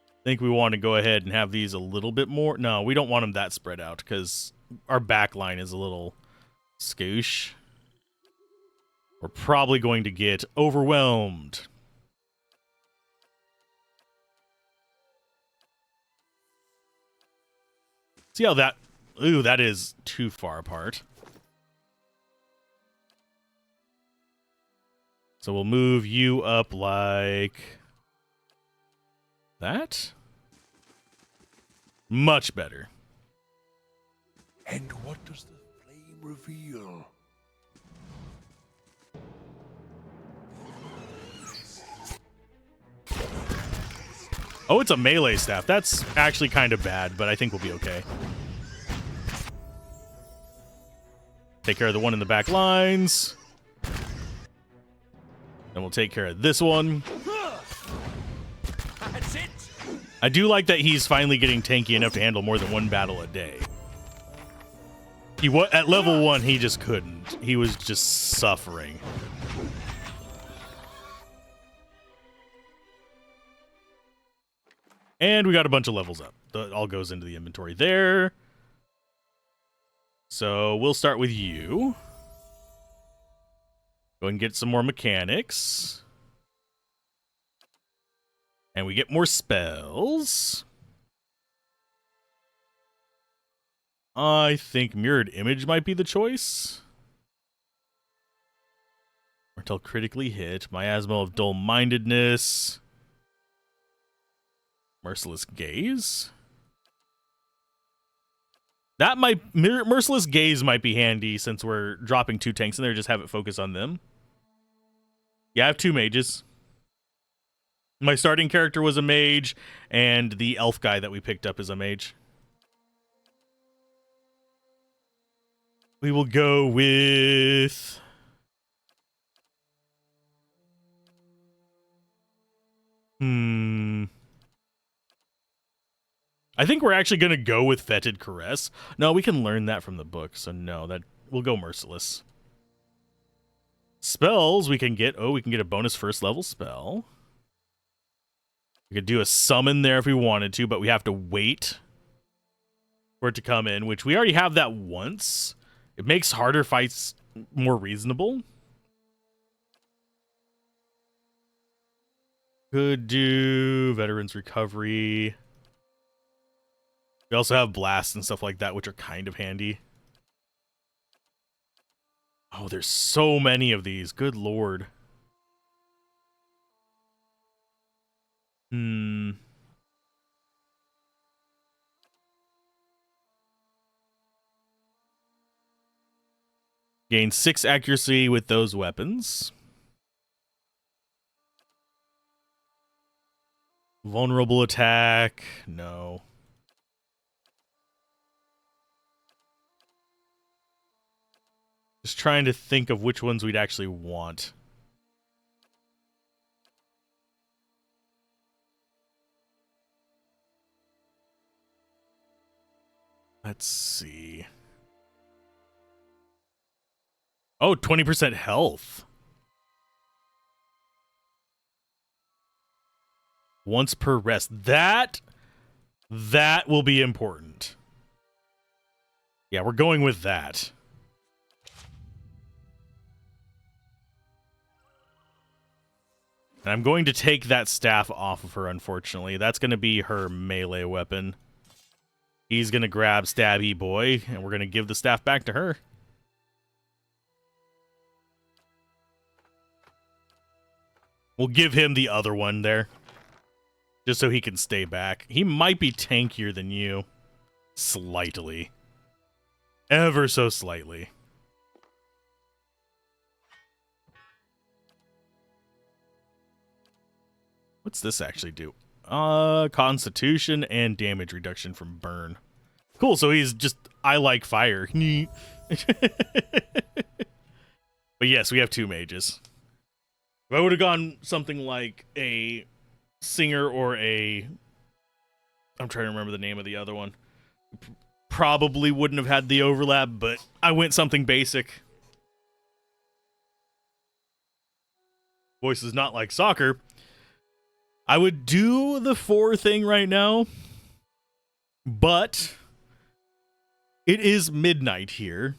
I think we want to go ahead and have these a little bit more. No, we don't want them that spread out because our back line is a little skoosh. We're probably going to get overwhelmed. See how that... Ooh, that is too far apart. So we'll move you up like... that? Much better. And what does the flame reveal? Oh, it's a melee staff. That's actually kind of bad, but I think we'll be okay. Take care of the one in the back lines. Then we'll take care of this one. That's it. I do like that he's finally getting tanky enough to handle more than one battle a day. At level 1, he just couldn't. He was just suffering. And we got a bunch of levels up. That all goes into the inventory there. So we'll start with you. Go and get some more mechanics. And we get more spells. I think Mirrored Image might be the choice. Until critically hit. Miasma of Dull-Mindedness. Merciless Gaze. That might... Merciless Gaze might be handy since we're dropping 2 tanks in there. Just have it focus on them. Yeah, I have 2 mages. My starting character was a mage, and the elf guy that we picked up is a mage. We will go with... I think we're actually going to go with Fetid Caress. No, we can learn that from the book, so no, that we'll go Merciless. Spells we can get... Oh, we can get a bonus first level spell. We could do a summon there if we wanted to, but we have to wait for it to come in, which we already have that once. It makes harder fights more reasonable. Could do Veterans Recovery. We also have Blast and stuff like that, which are kind of handy. Oh, there's so many of these. Good lord. Gain 6 accuracy with those weapons. Vulnerable attack. No. Just trying to think of which ones we'd actually want. Let's see. Oh, 20% health. Once per rest. That will be important. Yeah, we're going with that. And I'm going to take that staff off of her, unfortunately. That's going to be her melee weapon. He's going to grab Stabby Boy, and we're going to give the staff back to her. We'll give him the other one there. Just so he can stay back. He might be tankier than you. Slightly. Ever so slightly. What's this actually do? Constitution and damage reduction from burn. Cool, so he's just, I like fire. But yes, we have 2 mages. If I would have gone something like a singer or a... I'm trying to remember the name of the other one. Probably wouldn't have had the overlap, but I went something basic. Voice is not like soccer. I would do the 4 thing right now, but it is midnight here.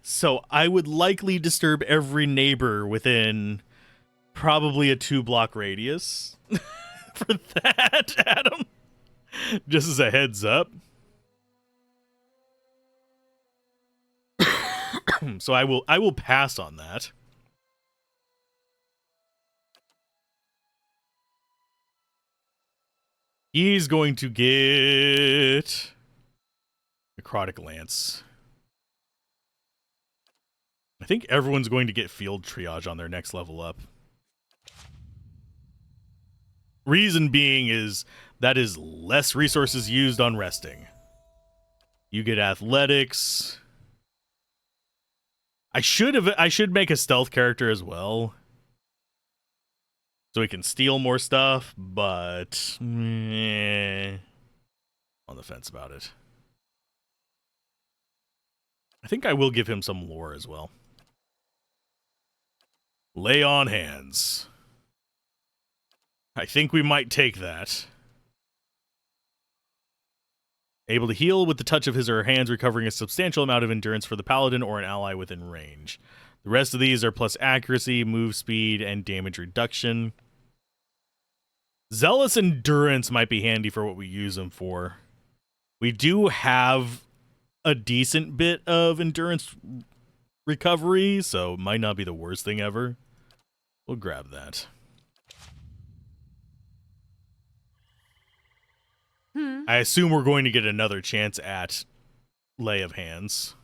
So I would likely disturb every neighbor within probably a 2-block radius for that, Adam. Just as a heads up. So I will pass on that. He's going to get Necrotic Lance. I think everyone's going to get Field Triage on their next level up. Reason being is that is less resources used on resting. You get Athletics. I should make a stealth character as well, so he can steal more stuff, but on the fence about it. I think I will give him some lore as well. Lay on hands. I think we might take that. Able to heal with the touch of his or her hands, recovering a substantial amount of endurance for the paladin or an ally within range. The rest of these are plus accuracy, move speed, and damage reduction. Zealous Endurance might be handy for what we use them for. We do have a decent bit of endurance recovery, so it might not be the worst thing ever. We'll grab that. I assume we're going to get another chance at Lay of Hands.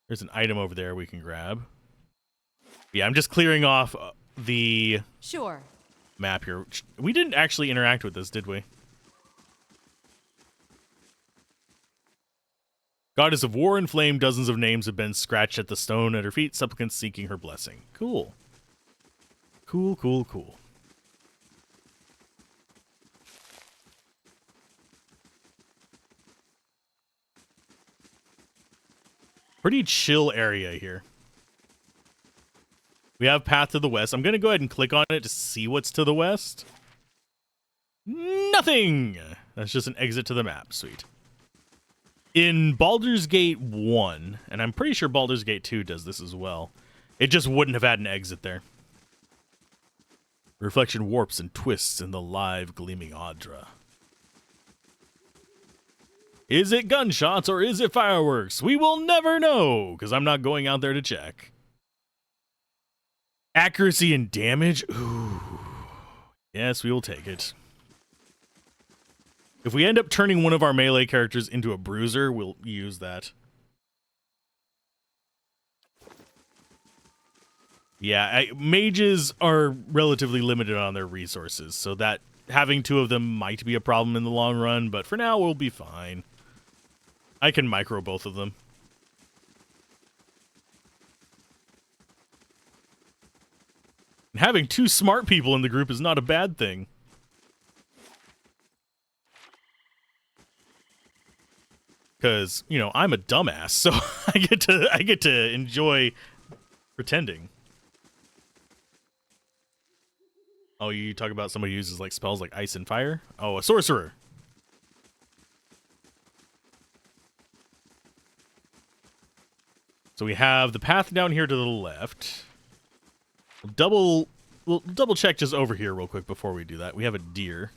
There's an item over there we can grab. Yeah, I'm just clearing off the Sure. map here. We didn't actually interact with this, did we? Goddess of War and Flame, dozens of names have been scratched at the stone at her feet, supplicants seeking her blessing. Cool. Cool, cool, cool. Pretty chill area here. We have Path to the West. I'm going to go ahead and click on it to see what's to the west. Nothing! That's just an exit to the map. Sweet. In Baldur's Gate 1, and I'm pretty sure Baldur's Gate 2 does this as well, it just wouldn't have had an exit there. Reflection warps and twists in the live gleaming Audra. Is it gunshots or is it fireworks? We will never know, because I'm not going out there to check. Accuracy and damage? Ooh. Yes, we will take it. If we end up turning one of our melee characters into a bruiser, we'll use that. Yeah, mages are relatively limited on their resources, so that having two of them might be a problem in the long run, but for now we'll be fine. I can micro both of them. And having two smart people in the group is not a bad thing. Because, you know, I'm a dumbass, so I get to enjoy pretending. Oh, you talk about somebody who uses like spells like ice and fire? Oh, a sorcerer. So we have the path down here to the left. We'll double check just over here real quick before we do that. We have a deer.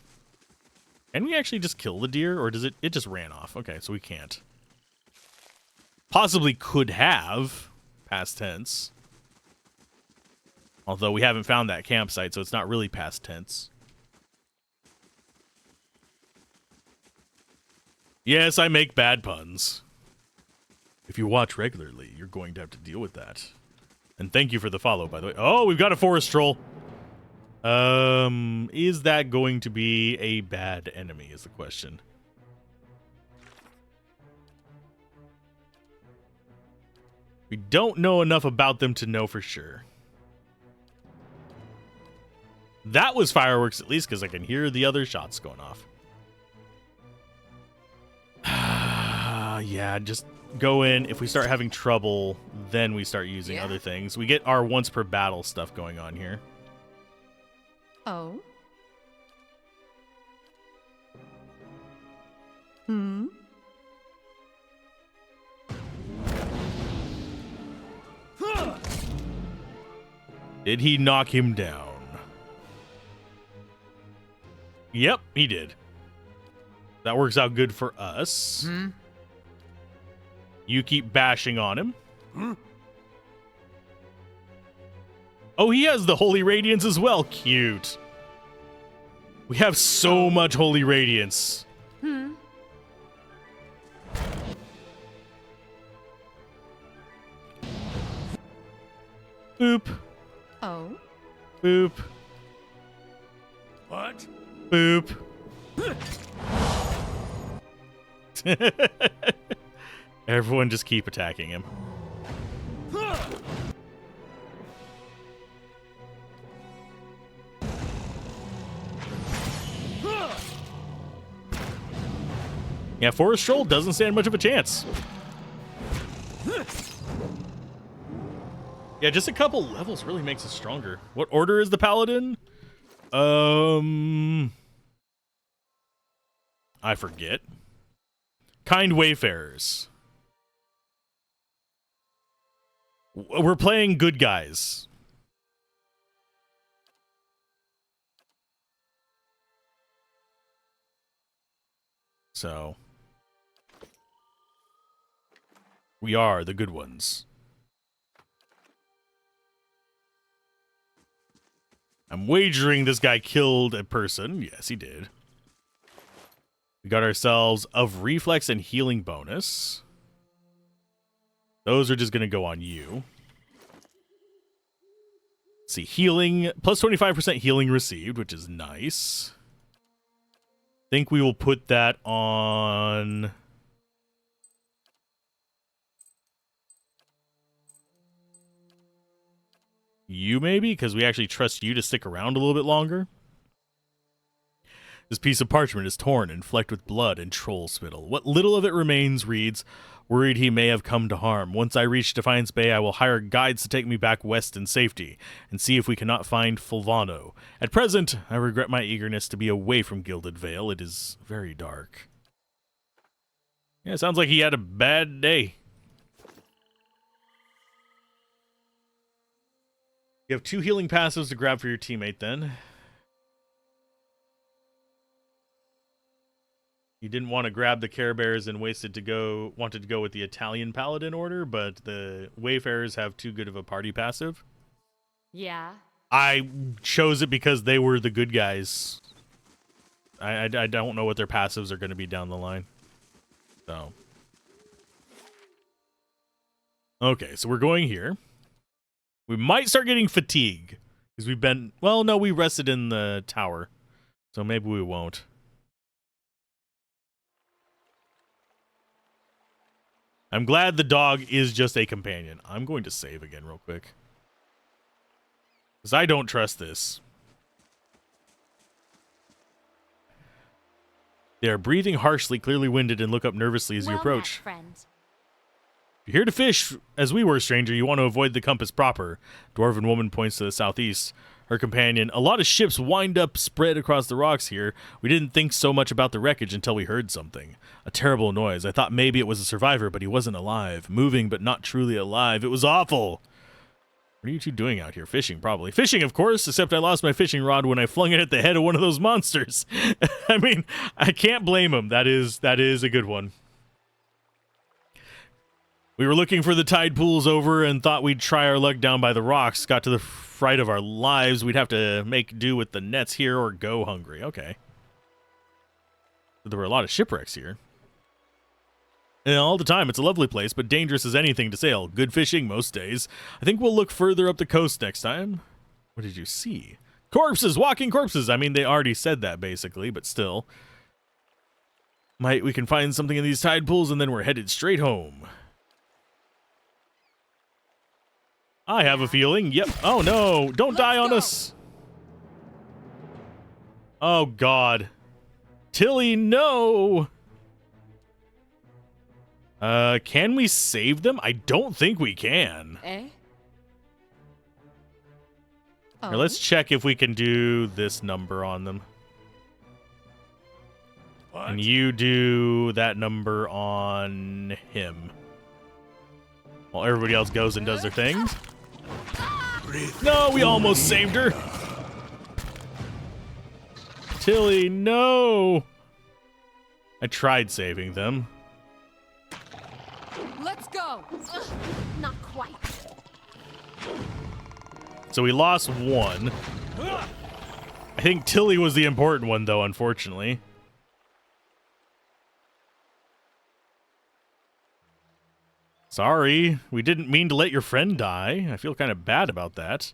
Can we actually just kill the deer, or does it just ran off? Okay, so we can't. Possibly could have, past tense. Although we haven't found that campsite, so it's not really past tense. Yes, I make bad puns. If you watch regularly, you're going to have to deal with that. And thank you for the follow, by the way. Oh, we've got a forest troll. Is that going to be a bad enemy is the question. We don't know enough about them to know for sure. That was fireworks, at least, because I can hear the other shots going off. Yeah, just go in. If we start having trouble, then we start using other things. We get our once per battle stuff going on here. Oh? Did he knock him down? Yep, he did. That works out good for us. You keep bashing on him. Oh, he has the Holy Radiance as well. Cute. We have so much Holy Radiance. Boop. Oh? Boop. What? Boop. Everyone just keep attacking him. Yeah, Forest Troll doesn't stand much of a chance. Yeah, just a couple levels really makes us stronger. What order is the Paladin? I forget. Kind Wayfarers. We're playing good guys. So we are the good ones. I'm wagering this guy killed a person. Yes, he did. We got ourselves of reflex and healing bonus. Those are just going to go on you. Let's see, healing, plus 25% healing received, which is nice. Think we will put that on... you, maybe? Because we actually trust you to stick around a little bit longer. This piece of parchment is torn and flecked with blood and troll spittle. What little of it remains reads, worried he may have come to harm. Once I reach Defiance Bay, I will hire guides to take me back west in safety, and see if we cannot find Fulvano. At present, I regret my eagerness to be away from Gilded Vale. It is very dark. Yeah, sounds like he had a bad day. You have 2 healing passives to grab for your teammate then. You didn't want to grab the Care Bears and wanted to go with the Italian Paladin order, but the Wayfarers have too good of a party passive. Yeah. I chose it because they were the good guys. I don't know what their passives are going to be down the line. So. Okay, so we're going here. We might start getting fatigue. Because we've been... well, no, we rested in the tower. So maybe we won't. I'm glad the dog is just a companion. I'm going to save again real quick. Because I don't trust this. They are breathing harshly, clearly winded, and look up nervously as you approach. Friend. If you're here to fish, as we were, stranger, you want to avoid the compass proper. Dwarven woman points to the southeast. Her companion, a lot of ships wind up spread across the rocks here. We didn't think so much about the wreckage until we heard something. A terrible noise. I thought maybe it was a survivor, but he wasn't alive. Moving, but not truly alive. It was awful. What are you two doing out here? Fishing, probably. Fishing, of course, except I lost my fishing rod when I flung it at the head of one of those monsters. I mean, I can't blame him. That is a good one. We were looking for the tide pools over and thought we'd try our luck down by the rocks. Got to the fright of our lives. We'd have to make do with the nets here or go hungry. Okay. There were a lot of shipwrecks here. And all the time, it's a lovely place, but dangerous as anything to sail. Good fishing most days. I think we'll look further up the coast next time. What did you see? Corpses! Walking corpses! I mean, they already said that, basically, but still. We can find something in these tide pools, and then we're headed straight home. I have a feeling. Yep. Oh, no. Don't die on us. Oh, God. Tilly, no. Can we save them? I don't think we can. Eh? Here, let's check if we can do this number on them. What? And you do that number on him. While everybody else goes and does their things. No, we almost saved her. Tilly, no. I tried saving them. Let's go. Ugh, not So we lost one. I think Tilly was the important one, though, unfortunately. Sorry, we didn't mean to let your friend die. I feel kind of bad about that.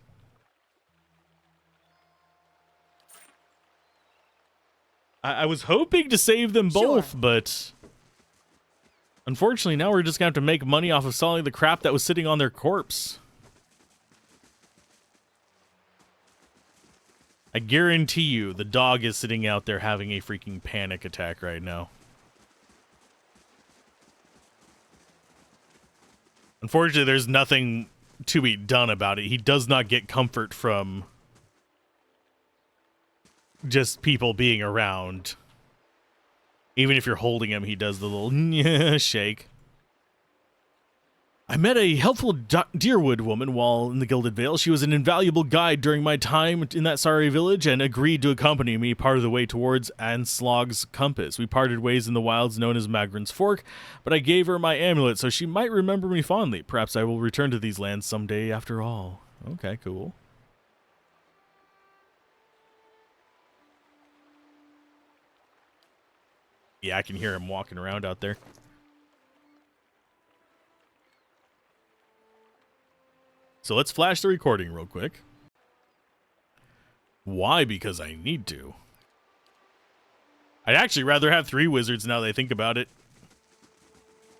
I was hoping to save them both, but unfortunately now we're just going to have to make money off of selling the crap that was sitting on their corpse. I guarantee you the dog is sitting out there having a freaking panic attack right now. Unfortunately, there's nothing to be done about it. He does not get comfort from just people being around. Even if you're holding him, he does the little shake. I met a helpful Deerwood woman while in the Gilded Vale. She was an invaluable guide during my time in that sorry village and agreed to accompany me part of the way towards Anslog's compass. We parted ways in the wilds known as Magrin's Fork, but I gave her my amulet so she might remember me fondly. Perhaps I will return to these lands someday after all. Okay, cool. Yeah, I can hear him walking around out there. So let's flash the recording real quick. Why? Because I need to. I'd actually rather have 3 wizards now that I think about it.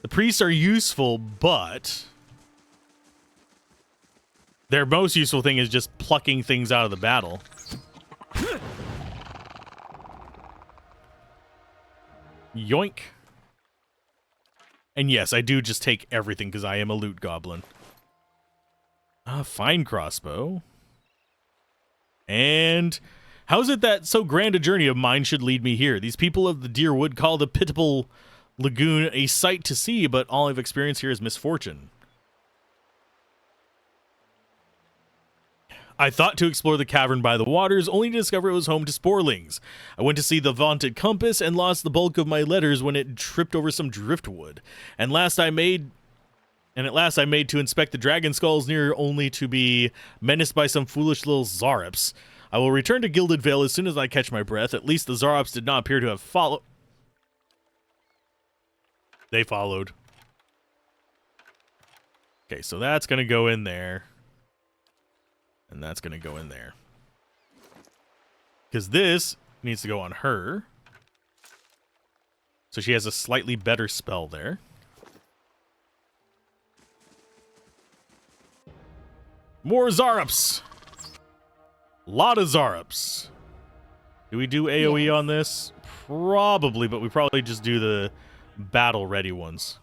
The priests are useful, but their most useful thing is just plucking things out of the battle. Yoink. And yes, I do just take everything because I am a loot goblin. Fine crossbow. And how's it that so grand a journey of mine should lead me here? These people of the Deerwood call the Pitiful Lagoon a sight to see, but all I've experienced here is misfortune. I thought to explore the cavern by the waters, only to discover it was home to sporlings. I went to see the vaunted compass and lost the bulk of my letters when it tripped over some driftwood. And at last I made to inspect the dragon skulls near, only to be menaced by some foolish little Zarops. I will return to Gilded Vale as soon as I catch my breath. At least the Zarops did not appear to have followed. They followed. Okay, so that's going to go in there. And that's going to go in there. Because this needs to go on her. So she has a slightly better spell there. More Zarops. Lot of Zarops. Do we do AoE on this? Probably, but we probably just do the battle ready ones.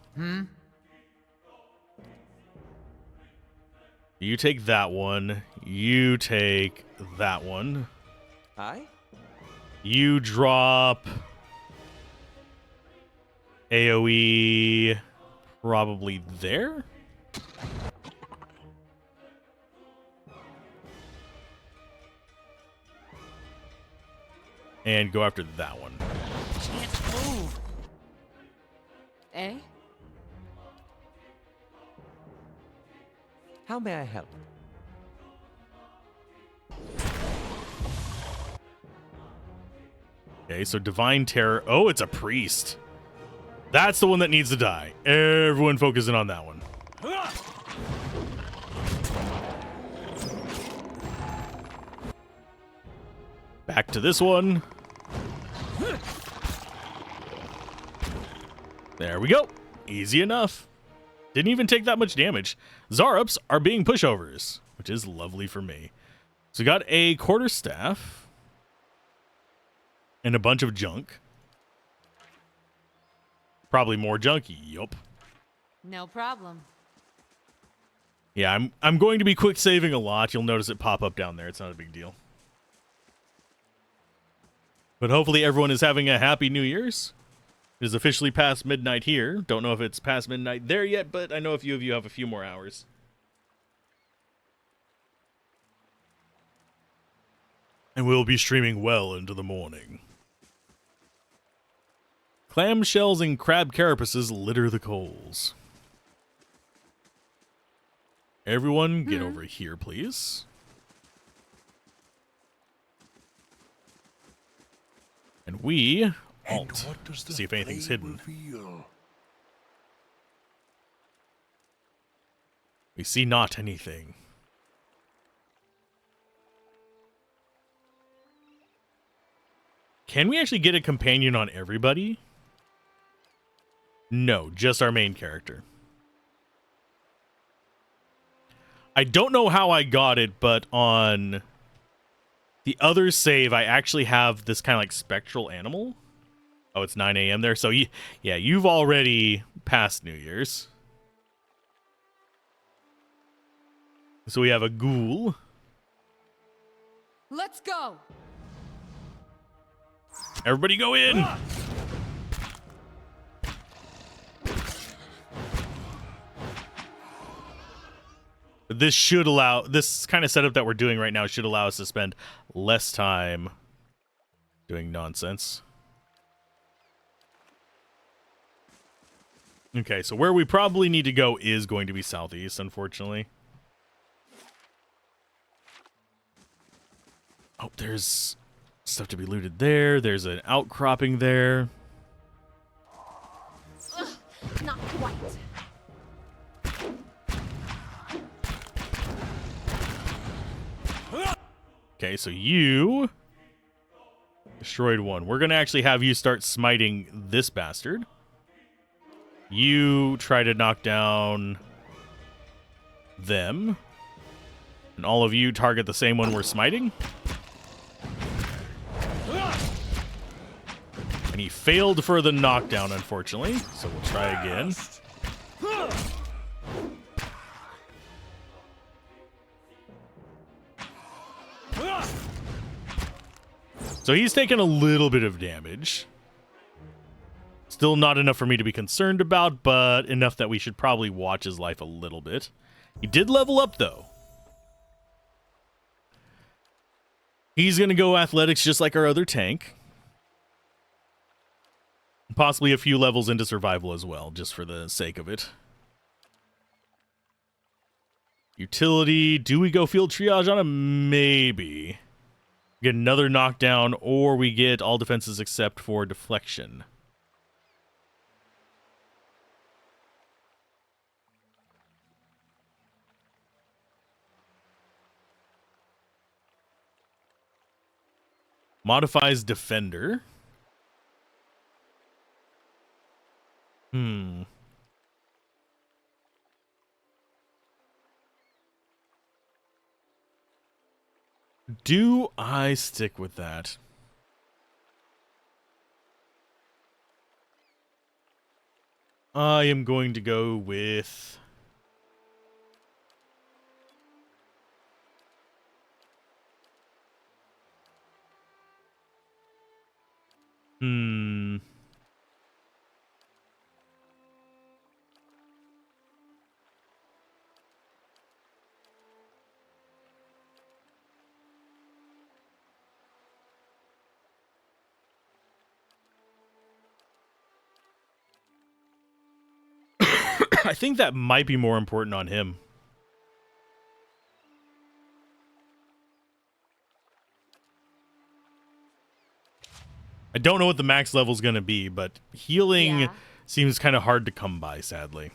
You take that one. You take that one. Aye? You drop AoE probably there. And go after that one. Can't move. Eh? How may I help? Okay, so Divine Terror. Oh, it's a priest. That's the one that needs to die. Everyone focusing on that one. Back to this one. There we go. Easy enough. Didn't even take that much damage. Zarops are being pushovers, which is lovely for me. So we got a quarterstaff and a bunch of junk. Probably more junky. Yup. No problem. Yeah, I'm going to be quick saving a lot. You'll notice it pop up down there. It's not a big deal. But hopefully everyone is having a happy New Year's. It is officially past midnight here. Don't know if it's past midnight there yet, but I know a few of you have a few more hours. And we'll be streaming well into the morning. Clamshells and crab carapaces litter the coals. Everyone, get over here, please. And we And alt what does to the see if anything's flame hidden. reveal? We see not anything. Can we actually get a companion on everybody? No, just our main character. I don't know how I got it, but on the other save, I actually have this kind of like spectral animal. Oh, it's 9 a.m. there. So, yeah, you've already passed New Year's. So we have a ghoul. Let's go. Everybody go in. This should allow, this kind of setup that we're doing right now should allow us to spend less time doing nonsense. Okay, so where we probably need to go is going to be southeast, unfortunately. Oh, there's stuff to be looted there. There's an outcropping there. Ugh, not quite. Okay, so you destroyed one. We're going to actually have you start smiting this bastard. You try to knock down them. And all of you target the same one we're smiting. And he failed for the knockdown, unfortunately. So we'll try again. So he's taken a little bit of damage. Still not enough for me to be concerned about, but enough that we should probably watch his life a little bit. He did level up, though. He's going to go athletics just like our other tank. Possibly a few levels into survival as well, just for the sake of it. Utility. Do we go field triage on him? Maybe. Get another knockdown, or we get all defenses except for deflection. Modifies defender. Do I stick with that? I am going to go with... I think that might be more important on him. I don't know what the max level is going to be, but healing seems kind of hard to come by, sadly.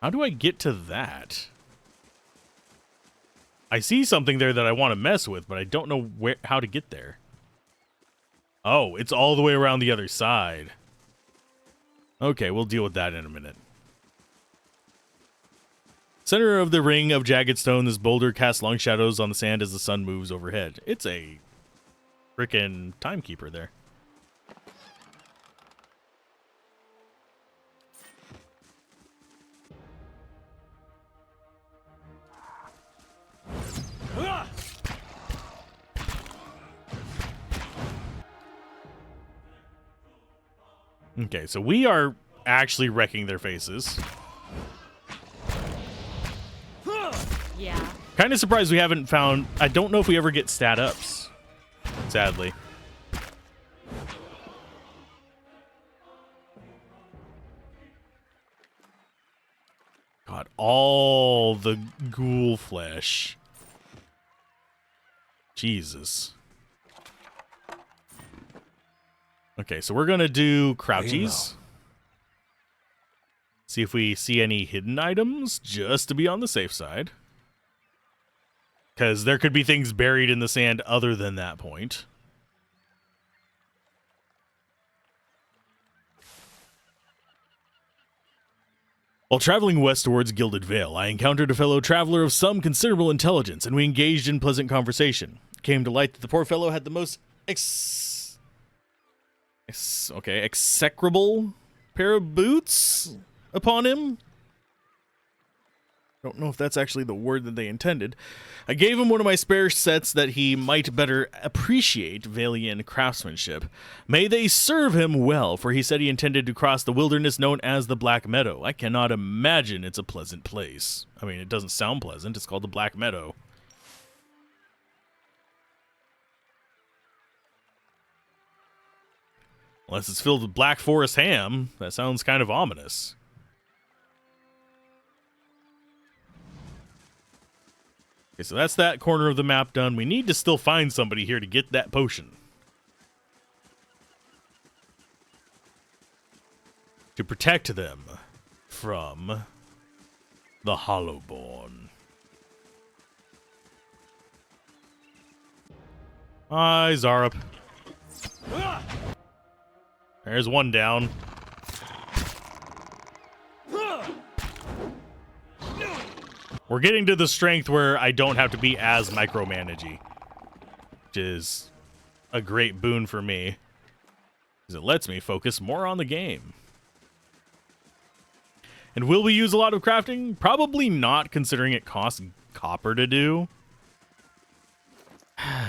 How do I get to that? I see something there that I want to mess with, but I don't know how to get there. Oh, it's all the way around the other side. Okay, we'll deal with that in a minute. Center of the ring of jagged stone, this boulder casts long shadows on the sand as the sun moves overhead. It's a frickin' timekeeper there. Okay, so we are actually wrecking their faces. Yeah. Kind of surprised we haven't found... I don't know if we ever get stat ups, sadly. God, god. All the ghoul flesh. Jesus. Okay, so we're gonna do crouchies. See if we see any hidden items, just to be on the safe side. Because there could be things buried in the sand other than that point. While traveling west towards Gilded Vale, I encountered a fellow traveler of some considerable intelligence, and we engaged in pleasant conversation. It came to light that the poor fellow had the most execrable pair of boots upon him. Don't know if that's actually the word that they intended. I gave him one of my spare sets that he might better appreciate Valian craftsmanship. May they serve him well, for he said he intended to cross the wilderness known as the Black Meadow. I cannot imagine it's a pleasant place. I mean, it doesn't sound pleasant. It's called the Black Meadow. Unless it's filled with Black Forest ham. That sounds kind of ominous. Okay, so that's that corner of the map done. We need to still find somebody here to get that potion. To protect them from the Hollowborn. Hi, Zarop. There's one down. We're getting to the strength where I don't have to be as micromanagey, which is a great boon for me, because it lets me focus more on the game. And will we use a lot of crafting? Probably not, considering it costs copper to do.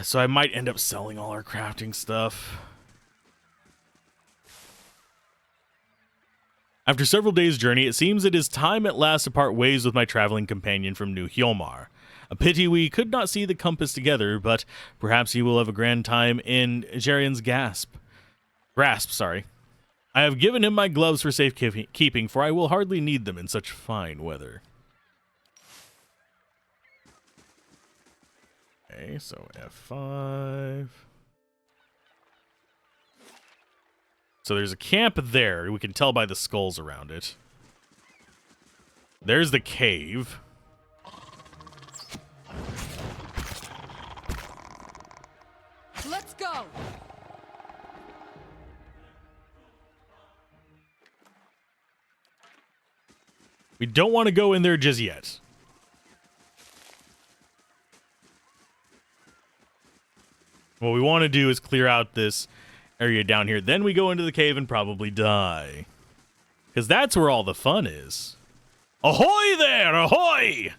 So I might end up selling all our crafting stuff. After several days' journey, it seems it is time at last to part ways with my traveling companion from New Hyomar. A pity we could not see the compass together, but perhaps he will have a grand time in Jarian's grasp, sorry. I have given him my gloves for safekeeping, for I will hardly need them in such fine weather. Okay, so F5. So there's a camp there. We can tell by the skulls around it. There's the cave. Let's go. We don't want to go in there just yet. What we want to do is clear out this area down here. Then we go into the cave and probably die. Because that's where all the fun is. Ahoy there! Ahoy!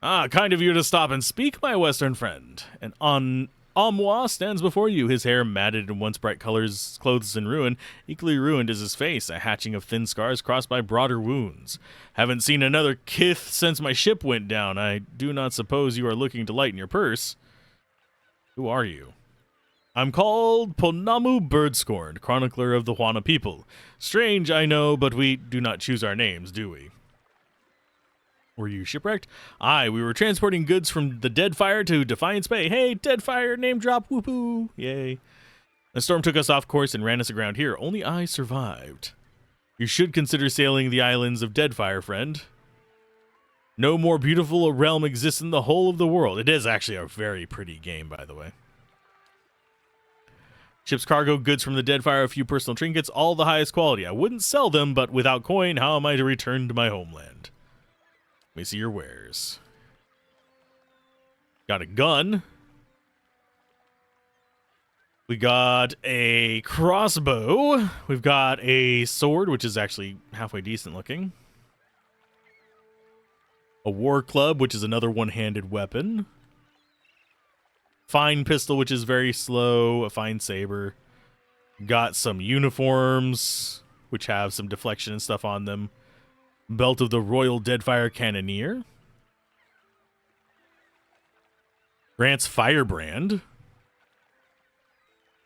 Ah, kind of you to stop and speak, my western friend. And Amwa stands before you, his hair matted in once bright colors, clothes in ruin. Equally ruined is his face, a hatching of thin scars crossed by broader wounds. Haven't seen another kith since my ship went down. I do not suppose you are looking to lighten your purse. Who are you? I'm called Ponamu Birdscorned, chronicler of the Huana people. Strange, I know, but we do not choose our names, do we? Were you shipwrecked? Aye, we were transporting goods from the Deadfire to Defiance Bay. Hey, Deadfire, name drop, whoopoo, yay. The storm took us off course and ran us aground here. Only I survived. You should consider sailing the islands of Deadfire, friend. No more beautiful a realm exists in the whole of the world. It is actually a very pretty game, by the way. Ship's cargo, goods from the Deadfire, a few personal trinkets, all the highest quality. I wouldn't sell them, but without coin, how am I to return to my homeland? Let me see your wares. Got a gun. We got a crossbow. We've got a sword, which is actually halfway decent looking. A war club, which is another one-handed weapon. Fine pistol, which is very slow. A fine saber. Got some uniforms, which have some deflection and stuff on them. Belt of the Royal Deadfire Cannoneer. Grants Firebrand.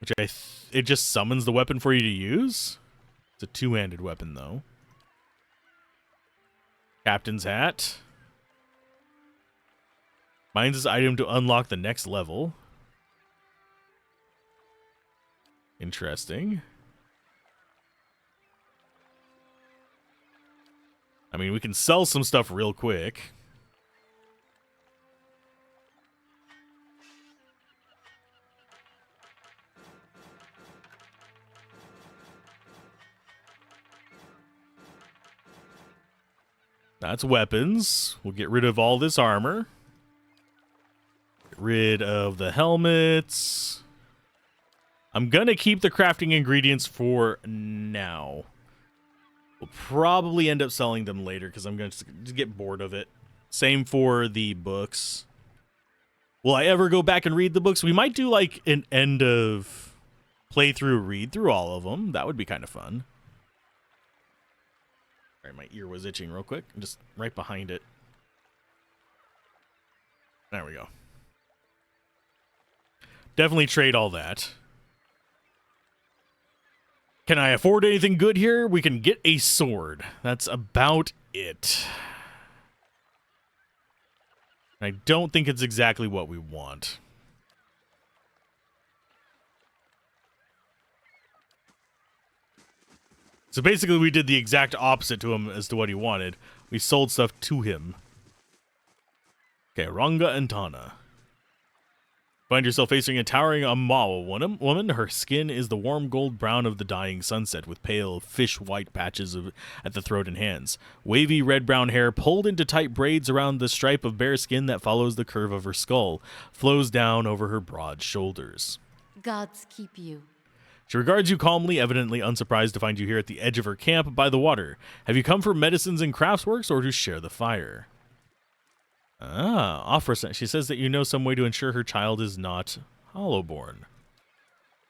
Which it just summons the weapon for you to use. It's a two-handed weapon, though. Captain's hat. Mines this item to unlock the next level. Interesting. I mean, we can sell some stuff real quick. That's weapons. We'll get rid of all this armor. Get rid of the helmets. I'm gonna keep the crafting ingredients for now. We'll probably end up selling them later because I'm gonna just get bored of it. Same for the books. Will I ever go back and read the books? We might do like an end of playthrough read through all of them. That would be kind of fun. All right, my ear was itching real quick. I'm just right behind it. There we go. Definitely trade all that. Can I afford anything good here? We can get a sword. That's about it. I don't think it's exactly what we want. So basically we did the exact opposite to him as to what he wanted. We sold stuff to him. Okay, Ranga and Tana. Find yourself facing a towering Amawa woman. Her skin is the warm gold brown of the dying sunset with pale fish-white patches at the throat and hands. Wavy red-brown hair pulled into tight braids around the stripe of bare skin that follows the curve of her skull, flows down over her broad shoulders. Gods keep you. She regards you calmly, evidently unsurprised to find you here at the edge of her camp by the water. Have you come for medicines and craftsworks or to share the fire? Ah, Offra, she says that you know some way to ensure her child is not hollowborn.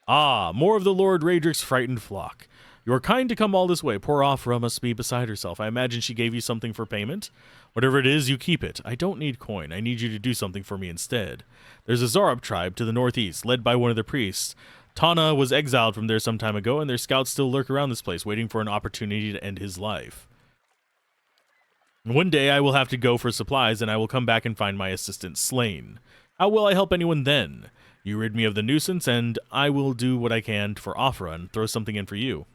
Ah, more of the Lord Raedric's frightened flock. You are kind to come all this way. Poor Offra must be beside herself. I imagine she gave you something for payment. Whatever it is, you keep it. I don't need coin. I need you to do something for me instead. There's a Zarab tribe to the northeast, led by one of the priests. Tana was exiled from there some time ago, and their scouts still lurk around this place, waiting for an opportunity to end his life. One day I will have to go for supplies, and I will come back and find my assistant slain. How will I help anyone then? You rid me of the nuisance, and I will do what I can for Offra and throw something in for you.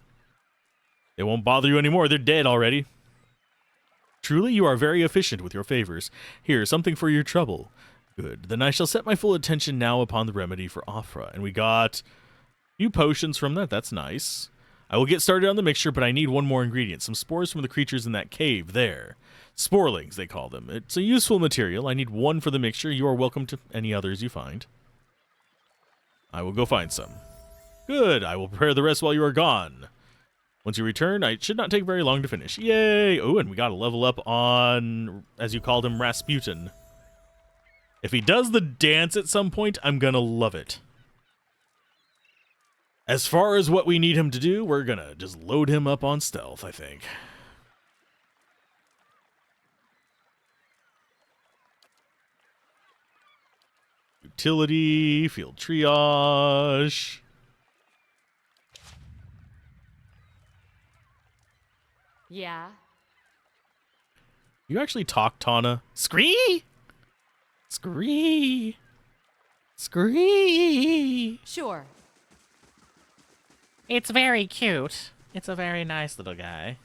They won't bother you anymore. They're dead already. Truly, you are very efficient with your favors. Here, something for your trouble. Good. Then I shall set my full attention now upon the remedy for Offra. And we got a few potions from that. That's nice. I will get started on the mixture, but I need one more ingredient. Some spores from the creatures in that cave there. Sporelings, they call them. It's a useful material. I need one for the mixture. You are welcome to any others you find. I will go find some. Good. I will prepare the rest while you are gone. Once you return, it should not take very long to finish. Yay! Oh, and we got to level up on, as you called him, Rasputin. If he does the dance at some point, I'm going to love it. As far as what we need him to do, we're going to just load him up on stealth, I think. Utility, field triage. Yeah. You actually talk, Tana? Scree? Scree. Scree. Sure. It's very cute. It's a very nice little guy.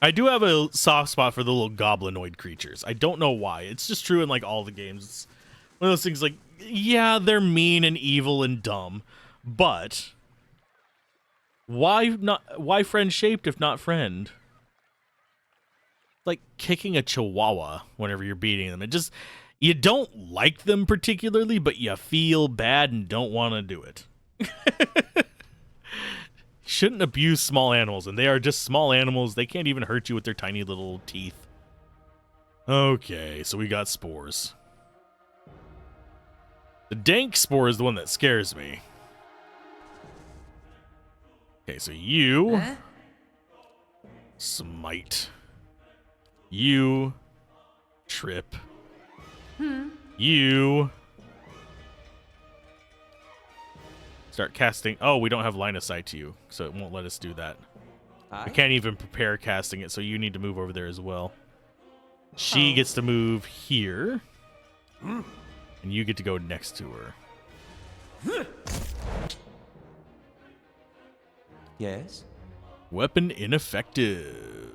I do have a soft spot for the little goblinoid creatures. I don't know why. It's just true in like all the games. It's one of those things like, yeah, they're mean and evil and dumb, but why friend shaped if not friend? Like kicking a chihuahua whenever you're beating them. It just, you don't like them particularly, but you feel bad and don't want to do it. Shouldn't abuse small animals, and they are just small animals. They can't even hurt you with their tiny little teeth. Okay, so we got spores. The dank spore is the one that scares me. Okay, so you... Huh? Smite. You... Trip. You... Start casting. Oh, we don't have line of sight to you, so it won't let us do that. I can't even prepare casting it, so you need to move over there as well. She gets to move here. And you get to go next to her. Yes? Weapon ineffective.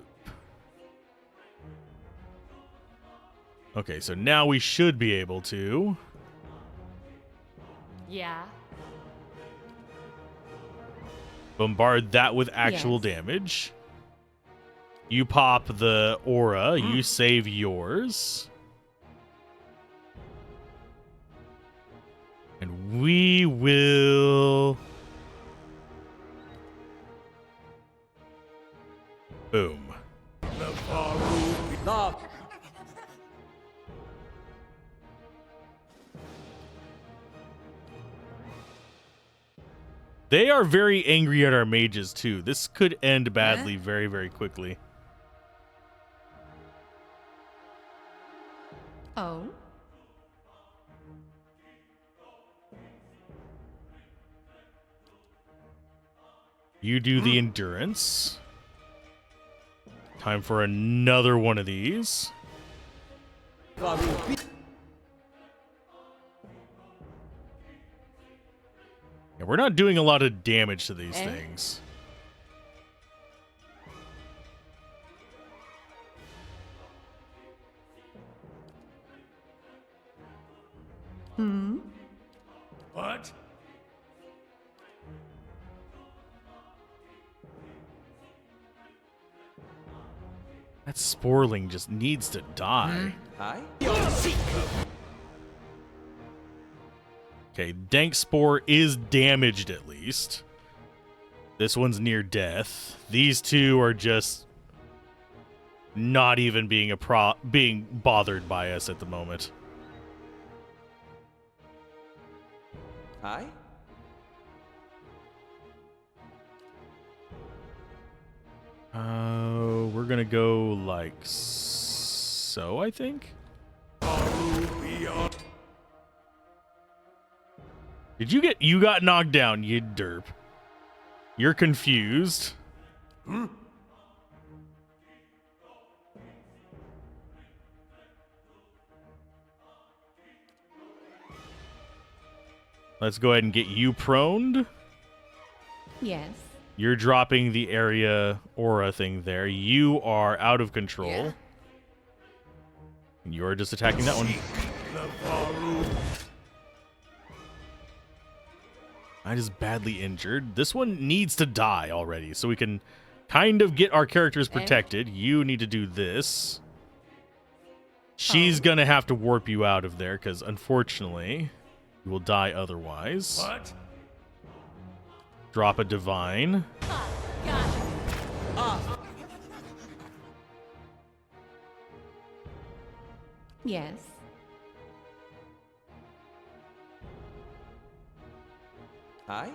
Okay, so now we should be able to... Yeah. bombard that with actual damage. You pop the aura. You save yours. And we will... boom. They are very angry at our mages, too. This could end badly very, very quickly. Oh. You do the endurance. Time for another one of these. Yeah, we're not doing a lot of damage to these things. What? That Sporling just needs to die. Aye? Okay, Dank Spore is damaged at least. This one's near death. These two are just not even being being bothered by us at the moment. Aye? We're gonna go like so, I think. You got knocked down, you derp. You're confused. Let's go ahead and get you proned. Yes. You're dropping the area aura thing there. You are out of control. Yeah. You're just attacking that one. I is badly injured. This one needs to die already, so we can kind of get our characters protected. You need to do this. She's gonna have to warp you out of there, because unfortunately, you will die otherwise. What? Drop a divine. Yes. Aye?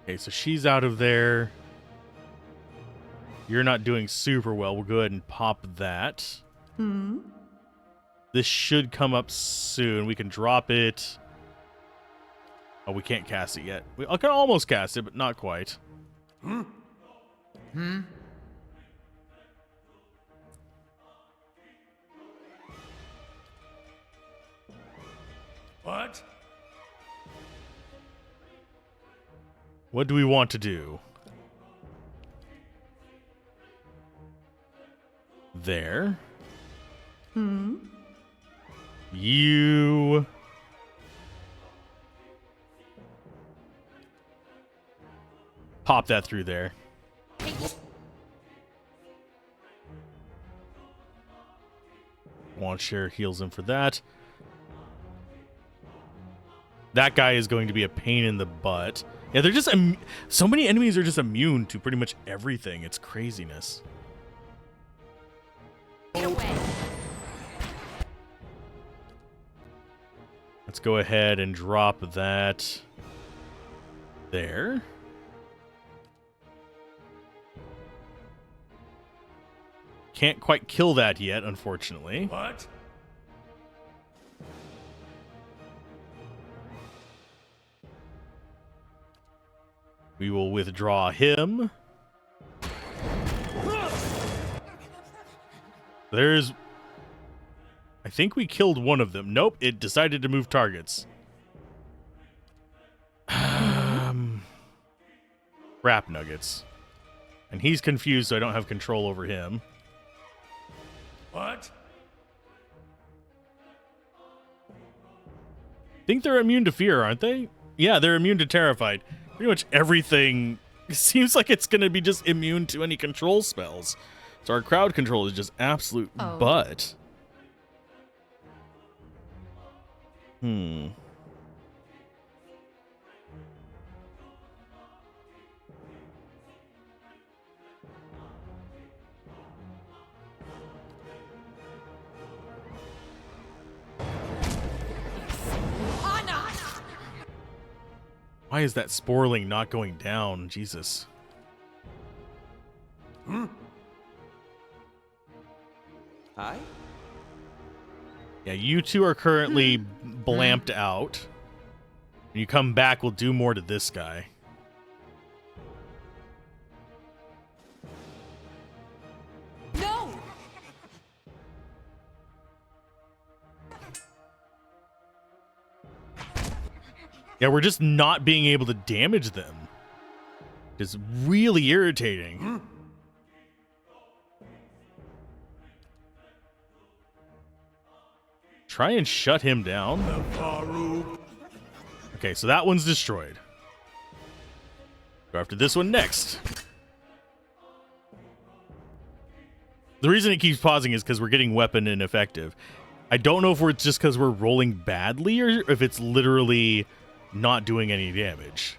Okay, so she's out of there. You're not doing super well. We'll go ahead and pop that. This should come up soon. We can drop it. Oh, we can't cast it yet. I can almost cast it, but not quite. What? What do we want to do? There. You... pop that through there. Wand Share heals him for that. That guy is going to be a pain in the butt. Yeah, they're just... so many enemies are just immune to pretty much everything. It's craziness. Let's go ahead and drop that there. Can't quite kill that yet, unfortunately. What? We will withdraw him. There's... I think we killed one of them. Nope, it decided to move targets. Crap nuggets. And he's confused, so I don't have control over him. What? I think they're immune to fear, aren't they? Yeah, they're immune to terrified. Pretty much everything seems like it's going to be just immune to any control spells. So our crowd control is just absolute butt. Why is that sporling not going down? Jesus. Hi? Yeah, you two are currently blamped out. When you come back, we'll do more to this guy. No! Yeah, we're just not being able to damage them. It's really irritating. Try and shut him down. Okay, so that one's destroyed. Go after this one next. The reason it keeps pausing is because we're getting weapon ineffective. I don't know if it's just because we're rolling badly or if it's literally not doing any damage.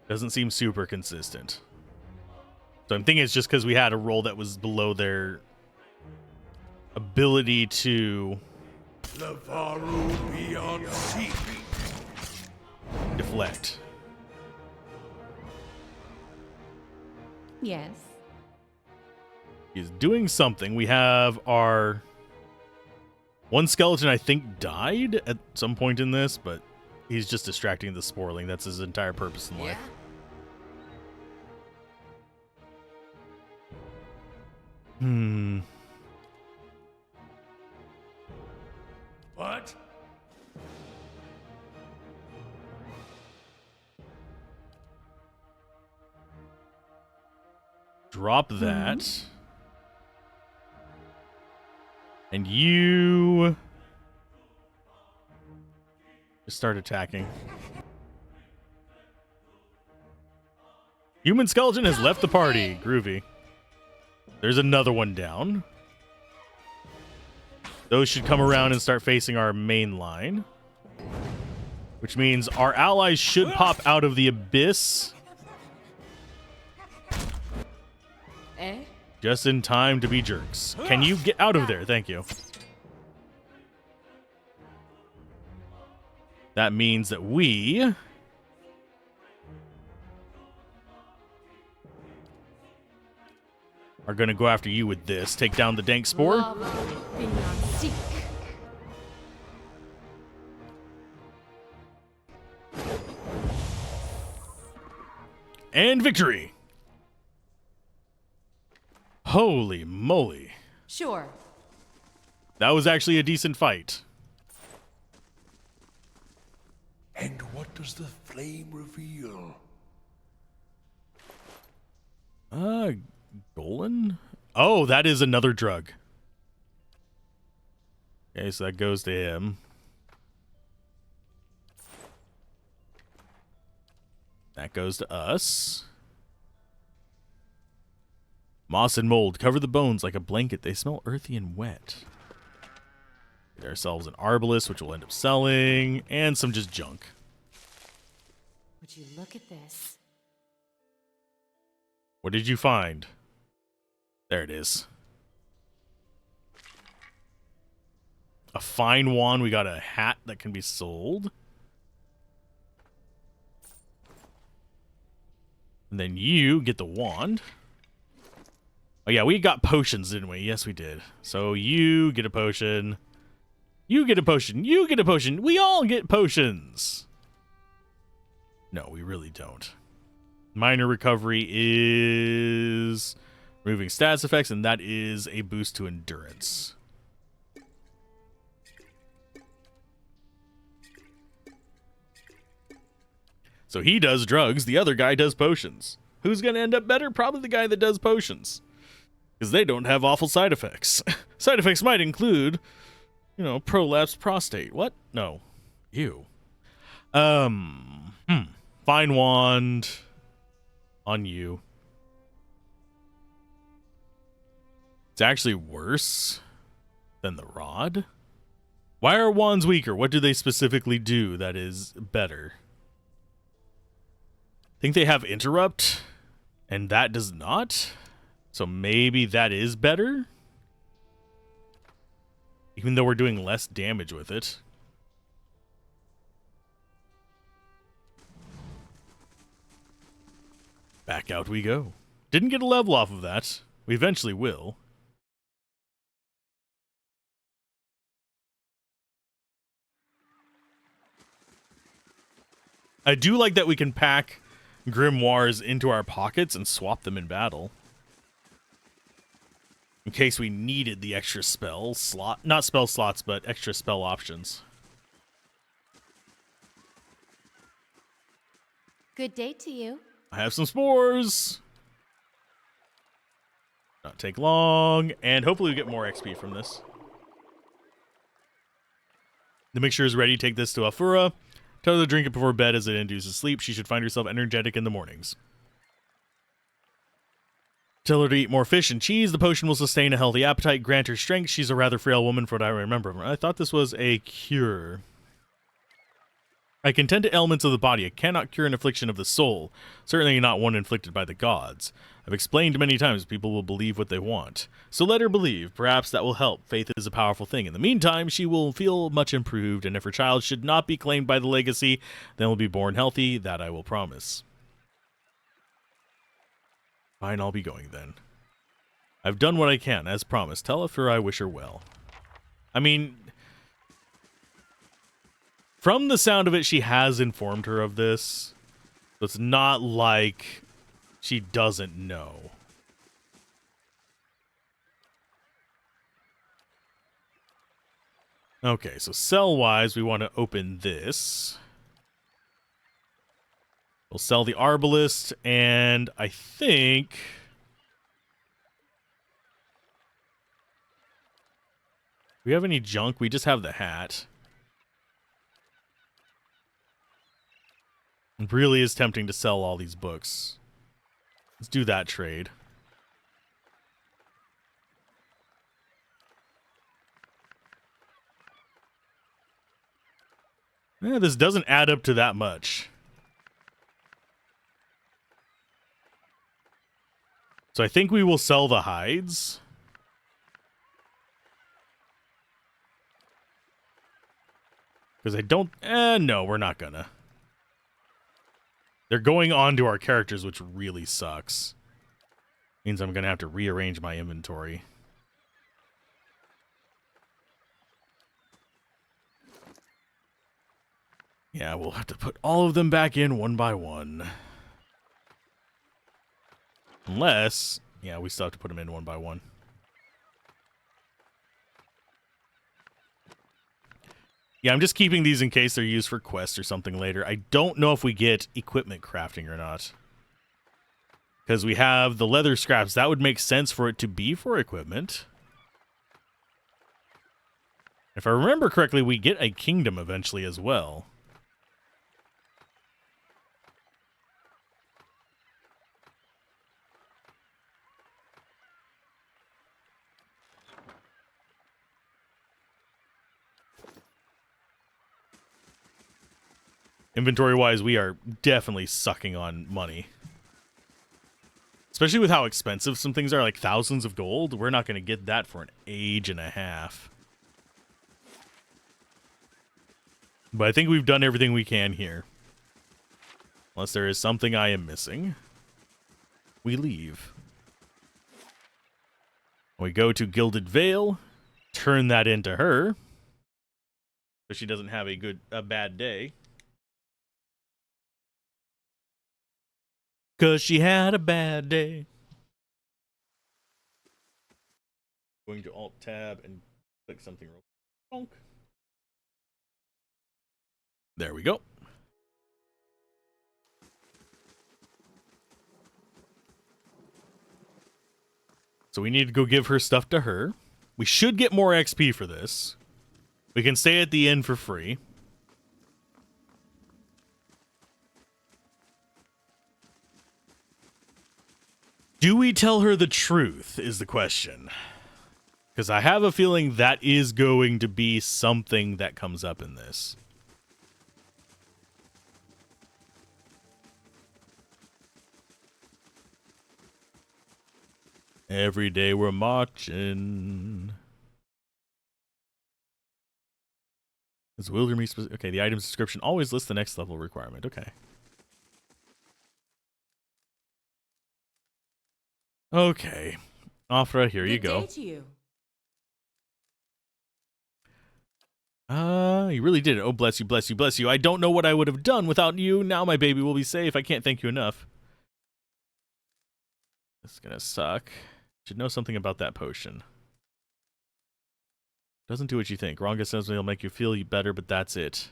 Doesn't seem super consistent. So I'm thinking it's just because we had a roll that was below their ability to deflect. Yes. He's doing something. We have our one skeleton, I think, died at some point in this, but he's just distracting the sporling. That's his entire purpose in life. What? Drop that. And you just start attacking. Human skeleton has left the party. Groovy. There's another one down. Those should come around and start facing our main line. Which means our allies should pop out of the abyss. Eh? Just in time to be jerks. Can you get out of there? Thank you. That means that we are going to go after you with this. Take down the dank spore. Lava beyond seek. And victory. Holy moly. Sure. That was actually a decent fight. And what does the flame reveal? Golan? Oh, that is another drug. Okay, so that goes to him. That goes to us. Moss and mold cover the bones like a blanket. They smell earthy and wet. Get ourselves an arbalist, which we'll end up selling, and some just junk. Would you look at this? What did you find? There it is. A fine wand. We got a hat that can be sold. And then you get the wand. Oh yeah, we got potions, didn't we? Yes, we did. So you get a potion. You get a potion. You get a potion. We all get potions. No, we really don't. Minor recovery is removing status effects, and that is a boost to endurance. So he does drugs, the other guy does potions. Who's going to end up better? Probably the guy that does potions. Because they don't have awful side effects. Side effects might include, you know, prolapsed prostate. What? No. Ew. Fine wand on you. It's actually worse than the rod. Why are wands weaker? What do they specifically do that is better? I think they have interrupt, and that does not. So maybe that is better? Even though we're doing less damage with it. Back out we go. Didn't get a level off of that. We eventually will. I do like that we can pack grimoires into our pockets and swap them in battle. In case we needed the extra spell slot. Not spell slots, but extra spell options. Good day to you. I have some spores. Not take long. And hopefully we get more XP from this. The mixture is ready. Take this to Afura. Tell her to drink it before bed as it induces sleep. She should find herself energetic in the mornings. Tell her to eat more fish and cheese. The potion will sustain a healthy appetite, grant her strength. She's a rather frail woman, for what I remember of her. I thought this was a cure. I can tend to ailments of the body. I cannot cure an affliction of the soul. Certainly not one inflicted by the gods. I've explained many times people will believe what they want. So let her believe. Perhaps that will help. Faith is a powerful thing. In the meantime, she will feel much improved, and if her child should not be claimed by the legacy, then will be born healthy. That I will promise. Fine, I'll be going then. I've done what I can, as promised. Tell her I wish her well. I mean, from the sound of it, she has informed her of this. So it's not like she doesn't know. Okay, so sell-wise, we want to open this. We'll sell the Arbalist, and I think we have any junk? We just have the hat. It really is tempting to sell all these books. Let's do that trade. Yeah, this doesn't add up to that much. So I think we will sell the hides. Because I don't... no, we're not gonna. They're going on to our characters, which really sucks. Means I'm gonna have to rearrange my inventory. Yeah, we'll have to put all of them back in one by one. Unless... yeah, we still have to put them in one by one. Yeah, I'm just keeping these in case they're used for quests or something later. I don't know if we get equipment crafting or not. Because we have the leather scraps. That would make sense for it to be for equipment. If I remember correctly, we get a kingdom eventually as well. Inventory-wise, we are definitely sucking on money. Especially with how expensive some things are, like thousands of gold. We're not going to get that for an age and a half. But I think we've done everything we can here. Unless there is something I am missing. We leave. We go to Gilded Vale, turn that into her, so she doesn't have a bad day. Cause she had a bad day. Going to Alt Tab and click something real quick. There we go. So we need to go give her stuff to her. We should get more XP for this. We can stay at the inn for free. Do we tell her the truth is the question. Because I have a feeling that is going to be something that comes up in this. Every day we're marching. Is Wildermeat specific? Okay, the item's description always lists the next level requirement. Okay. Okay. Afra, here you Good go. day to you. You really did it. Oh, bless you, bless you, bless you. I don't know what I would have done without you. Now my baby will be safe. I can't thank you enough. This is gonna suck. Should know something about that potion. Doesn't do what you think. Ronga says it'll make you feel better, but that's it.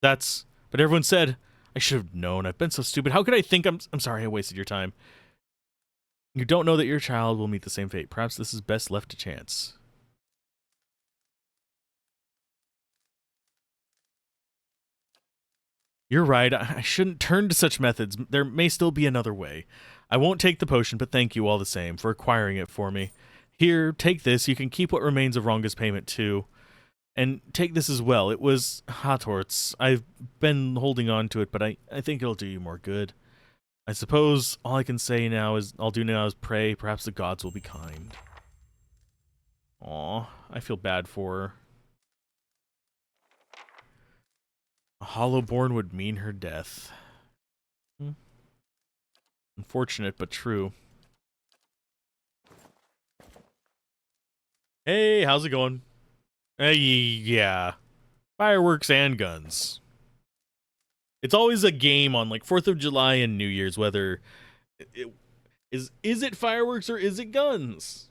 But everyone said, I should have known. I've been so stupid. How could I think I'm sorry I wasted your time. You don't know that your child will meet the same fate. Perhaps this is best left to chance. You're right. I shouldn't turn to such methods. There may still be another way. I won't take the potion, but thank you all the same for acquiring it for me. Here, take this. You can keep what remains of Ronga's payment, too. And take this as well. It was Hathort's. I've been holding on to it, but I think it'll do you more good. I suppose all I can say now is, pray. Perhaps the gods will be kind. Aw, I feel bad for her. A Hollowborn would mean her death. Unfortunate, but true. Hey, how's it going? Yeah. Fireworks and guns. It's always a game on like 4th of July and New Year's whether is it fireworks or is it guns?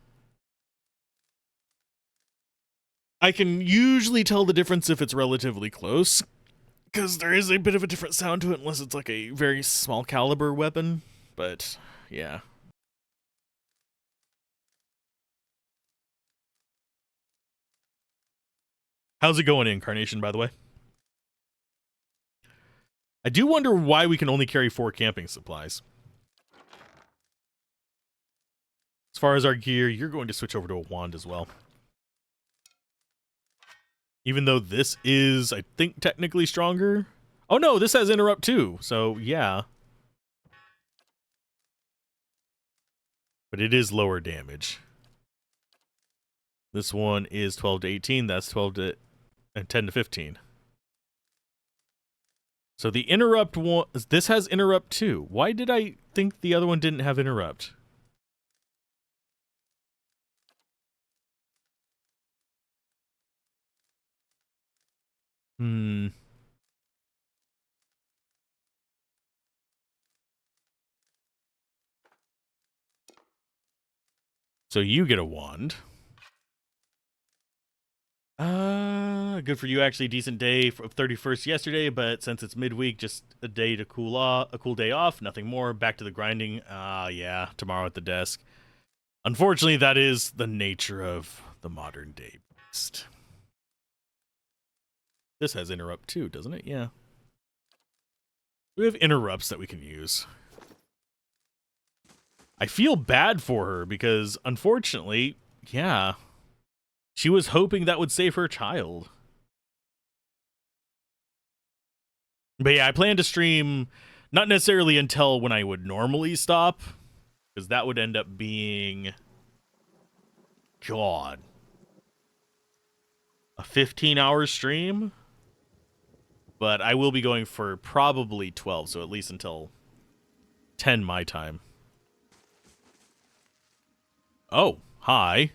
I can usually tell the difference if it's relatively close, because there is a bit of a different sound to it unless it's like a very small caliber weapon, but yeah. How's it going, Incarnation, by the way? I do wonder why we can only carry 4 camping supplies. As far as our gear, you're going to switch over to a wand as well. Even though this is, I think, technically stronger. Oh no, this has interrupt too, so yeah. But it is lower damage. This one is 12 to 18, that's 12 to... and 10 to 15. So the interrupt one, this has interrupt too. Why did I think the other one didn't have interrupt? So you get a wand. Good for you. Actually, decent day for 31st yesterday, but since it's midweek, just a day to cool off, a cool day off, nothing more. Back to the grinding. Yeah, tomorrow at the desk. Unfortunately, that is the nature of the modern day beast. This has interrupt too, doesn't it? Yeah. We have interrupts that we can use. I feel bad for her because, unfortunately, yeah, she was hoping that would save her child. But yeah, I plan to stream not necessarily until when I would normally stop, because that would end up being, God, a 15-hour stream. But I will be going for probably 12, so at least until 10 my time. Oh, hi.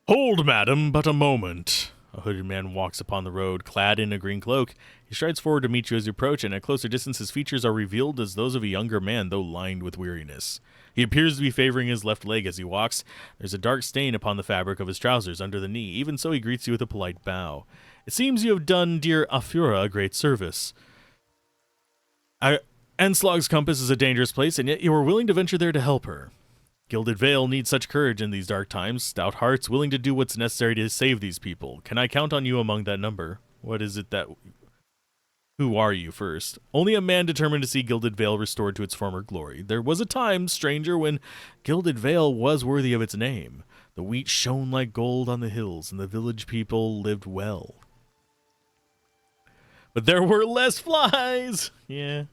Hold, madam, but a moment. A hooded man walks upon the road, clad in a green cloak. He strides forward to meet you as you approach, and at closer distance his features are revealed as those of a younger man, though lined with weariness. He appears to be favoring his left leg as he walks. There's a dark stain upon the fabric of his trousers under the knee. Even so, he greets you with a polite bow. It seems you have done dear Afura a great service. Enslog's compass is a dangerous place, and yet you are willing to venture there to help her. Gilded Vale needs such courage in these dark times, stout hearts willing to do what's necessary to save these people. Can I count on you among that number? What is it that... Who are you, first? Only a man determined to see Gilded Vale restored to its former glory. There was a time, stranger, when Gilded Vale was worthy of its name. The wheat shone like gold on the hills, and the village people lived well. But there were less flies! Yeah.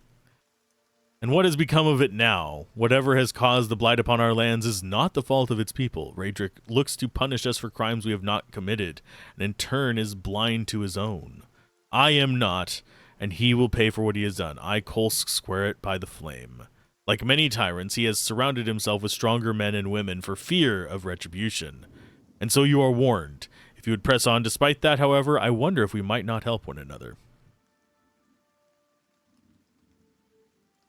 And what has become of it now? Whatever has caused the blight upon our lands is not the fault of its people. Raedric looks to punish us for crimes we have not committed, and in turn is blind to his own. I am not, and he will pay for what he has done. I, Kolsk, swear it by the flame. Like many tyrants, he has surrounded himself with stronger men and women for fear of retribution. And so you are warned. If you would press on despite that, however, I wonder if we might not help one another.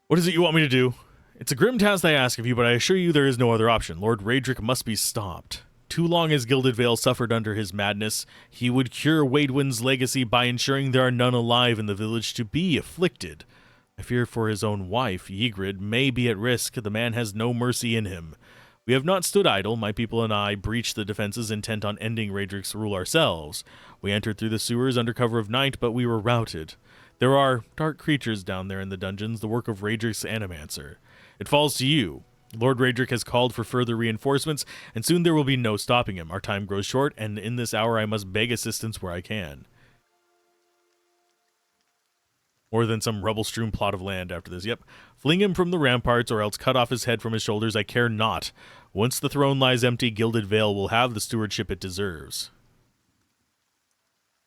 What is it you want me to do? It's a grim task I ask of you, but I assure you there is no other option. Lord Raedric must be stopped. Too long has Gilded Vale suffered under his madness. He would cure Waidwin's legacy by ensuring there are none alive in the village to be afflicted. I fear for his own wife, Ygritte, may be at risk. The man has no mercy in him. We have not stood idle. My people and I breached the defenses intent on ending Raedric's rule ourselves. We entered through the sewers under cover of night, but we were routed. There are dark creatures down there in the dungeons, the work of Raedric's Animancer. It falls to you. Lord Raedric has called for further reinforcements, and soon there will be no stopping him. Our time grows short, and in this hour I must beg assistance where I can. More than some rubble-strewn plot of land after this. Yep. Fling him from the ramparts, or else cut off his head from his shoulders. I care not. Once the throne lies empty, Gilded Vale will have the stewardship it deserves.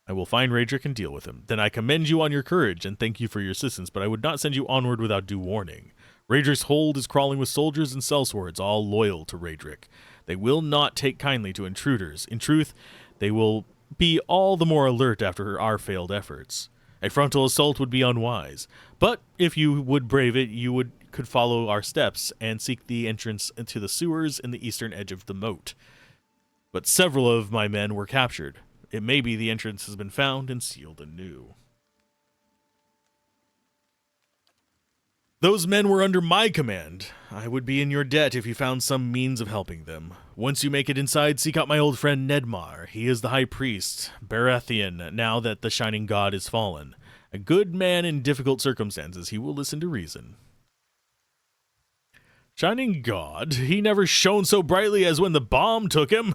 I will find Raedric and deal with him. Then I commend you on your courage and thank you for your assistance, but I would not send you onward without due warning. Raedric's hold is crawling with soldiers and sellswords, all loyal to Raedric. They will not take kindly to intruders. In truth, they will be all the more alert after our failed efforts. A frontal assault would be unwise, but if you would brave it, you could follow our steps and seek the entrance into the sewers in the eastern edge of the moat. But several of my men were captured. It may be the entrance has been found and sealed anew. Those men were under my command. I would be in your debt if you found some means of helping them. Once you make it inside, seek out my old friend Nedmar. He is the high priest, Baratheon, now that the shining god is fallen. A good man in difficult circumstances. He will listen to reason. Shining god? He never shone so brightly as when the bomb took him.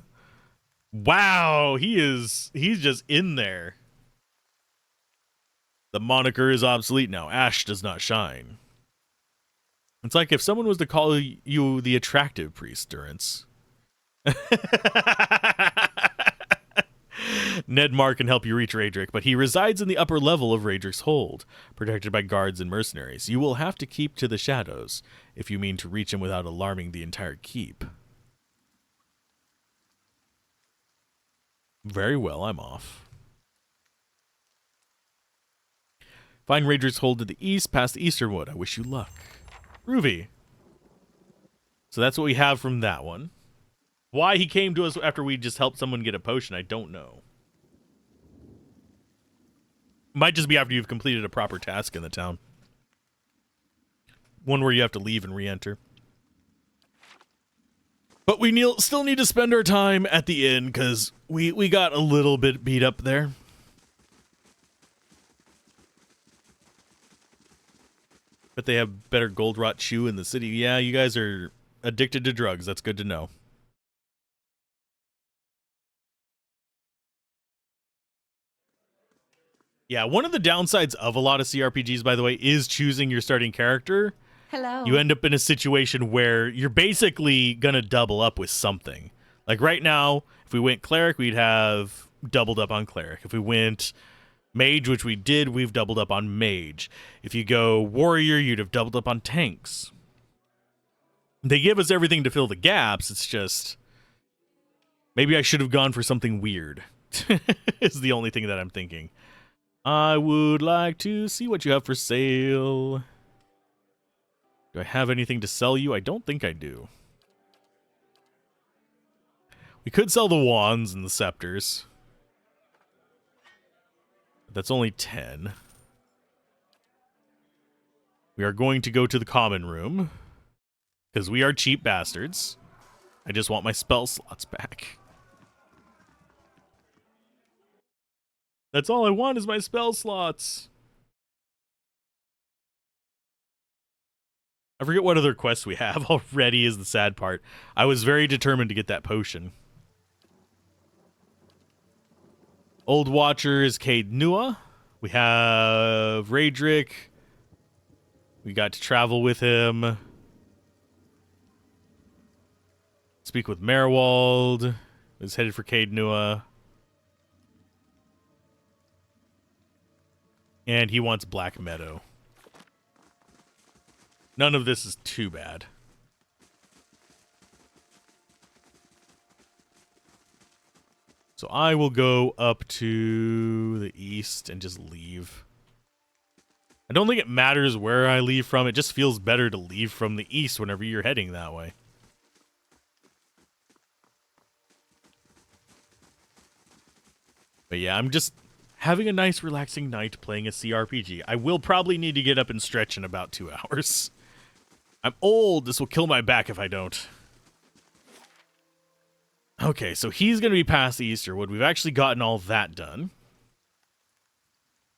Wow, he's just in there. The moniker is obsolete now. Ash does not shine. It's like if someone was to call you the attractive priest, Durance. Nedmar can help you reach Raedric, but he resides in the upper level of Raedric's hold, protected by guards and mercenaries. You will have to keep to the shadows if you mean to reach him without alarming the entire keep. Very well, I'm off. Find Raedric's hold to the east, past the eastern wood. I wish you luck. Ruby. So that's what we have from that one. Why he came to us after we just helped someone get a potion, I don't know. Might just be after you've completed a proper task in the town. One where you have to leave and re-enter. But we still need to spend our time at the inn, because we got a little bit beat up there. But they have better gold rot chew in the city. Yeah, you guys are addicted to drugs. That's good to know. Yeah, one of the downsides of a lot of CRPGs, by the way, is choosing your starting character. Hello. You end up in a situation where you're basically going to double up with something. Like right now, if we went cleric, we'd have doubled up on cleric. If we went mage, which we did, we've doubled up on mage. If you go warrior, you'd have doubled up on tanks. They give us everything to fill the gaps. It's just maybe I should have gone for something weird. Is the only thing that I'm thinking. I would like to see what you have for sale. Do I have anything to sell you? I don't think I do. We could sell the wands and the scepters. That's only 10. We are going to go to the common room. Because we are cheap bastards. I just want my spell slots back. That's all I want is my spell slots. I forget what other quests we have already is the sad part. I was very determined to get that potion. Old Watcher is Cade Nua. We have Raedric. We got to travel with him. Speak with Merwald. Is headed for Cade Nua. And he wants Black Meadow. None of this is too bad. So I will go up to the east and just leave. I don't think it matters where I leave from. It just feels better to leave from the east whenever you're heading that way. But yeah, I'm just having a nice relaxing night playing a CRPG. I will probably need to get up and stretch in about 2 hours. I'm old. This will kill my back if I don't. Okay, so he's going to be past the Easterwood. We've actually gotten all that done.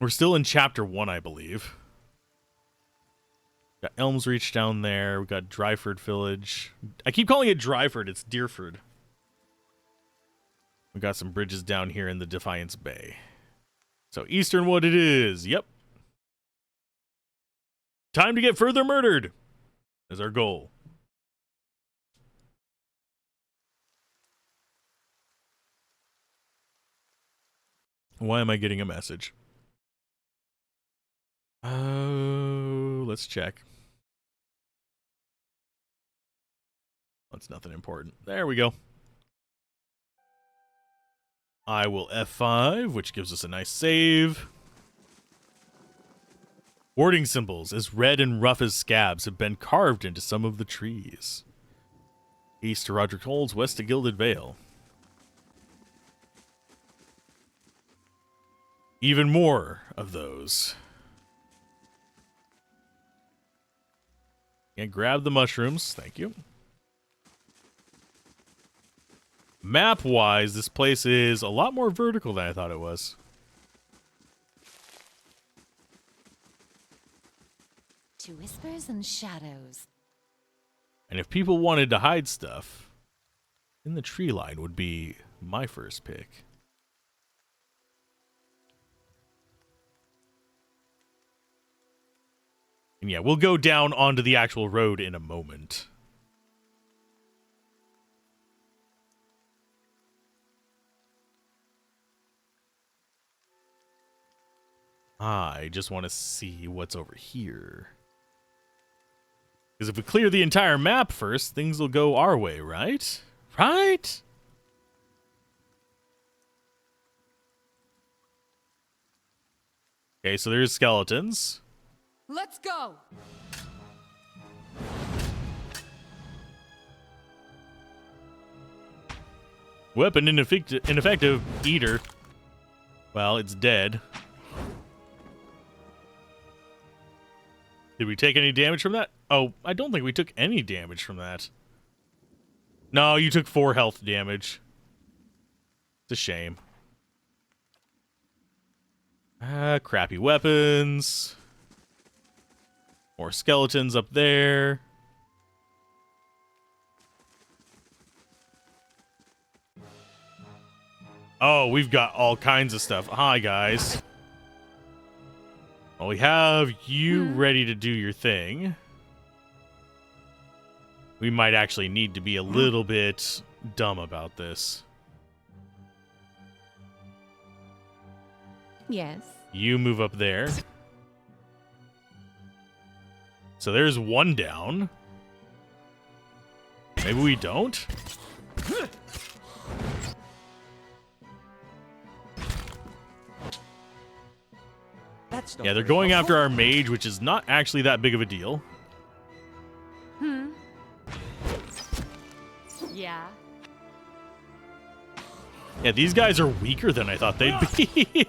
We're still in Chapter 1, I believe. Got Elm's Reach down there. We got Dryford Village. I keep calling it Dryford. It's Deerford. We got some bridges down here in the Defiance Bay. So Easternwood it is. Yep. Time to get further murdered. Is our goal. Why am I getting a message? Oh, let's check. That's nothing important. There we go. I will F5, which gives us a nice save. Warding symbols, as red and rough as scabs, have been carved into some of the trees. East to Roderick Holds, west to Gilded Vale. Even more of those. And grab the mushrooms, thank you. Map-wise, this place is a lot more vertical than I thought it was. To whispers and shadows. And if people wanted to hide stuff, then the tree line would be my first pick. And yeah, we'll go down onto the actual road in a moment. I just want to see what's over here. Because if we clear the entire map first, things will go our way, right? Right? Okay, so there's skeletons. Let's go! Weapon ineffective. Eater. Well, it's dead. Did we take any damage from that? Oh, I don't think we took any damage from that. No, you took 4 health damage. It's a shame. Crappy weapons. More skeletons up there. Oh, we've got all kinds of stuff. Hi, guys. Well, we have you ready to do your thing. We might actually need to be a little bit dumb about this. Yes. You move up there. So there's one down. Maybe we don't? That's Yeah, they're going after our mage, which is not actually that big of a deal. Yeah. Yeah, these guys are weaker than I thought they'd be.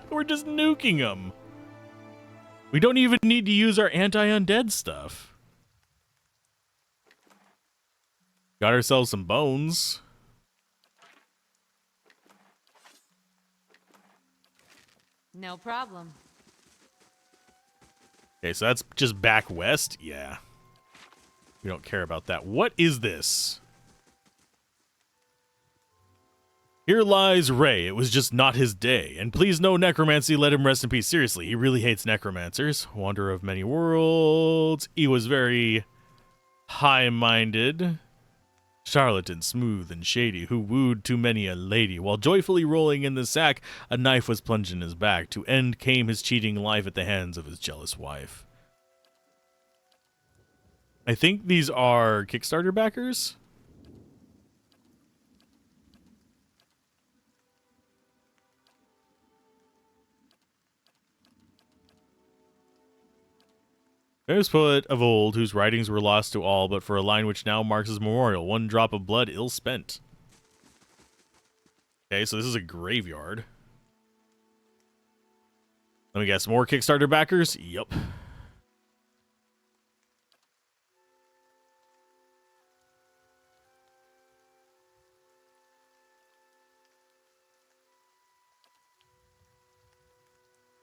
We're just nuking them. We don't even need to use our anti-undead stuff. Got ourselves some bones. No problem. Okay, so that's just back west? Yeah. We don't care about that. What is this? Here lies Ray. It was just not his day. And please no necromancy, let him rest in peace. Seriously, he really hates necromancers. Wanderer of many worlds. He was very high-minded. Charlatan, smooth and shady, who wooed too many a lady. While joyfully rolling in the sack, a knife was plunged in his back. To end came his cheating life at the hands of his jealous wife. I think these are Kickstarter backers. Famous poet of old, whose writings were lost to all, but for a line which now marks his memorial, one drop of blood ill spent. Okay, so this is a graveyard. Let me guess, more Kickstarter backers? Yup.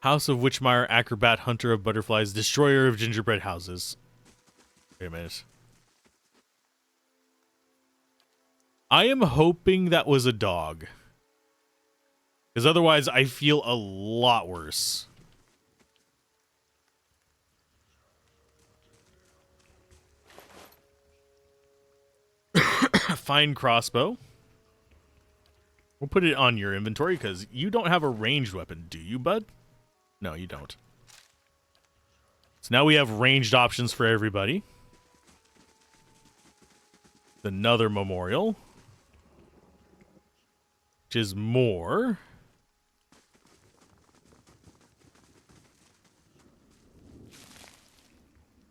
House of Witchmire, acrobat, hunter of butterflies, destroyer of gingerbread houses. Wait a minute. I am hoping that was a dog. Because otherwise I feel a lot worse. Fine crossbow. We'll put it on your inventory because you don't have a ranged weapon, do you, bud? No, you don't. So now we have ranged options for everybody. Another memorial. Which is more.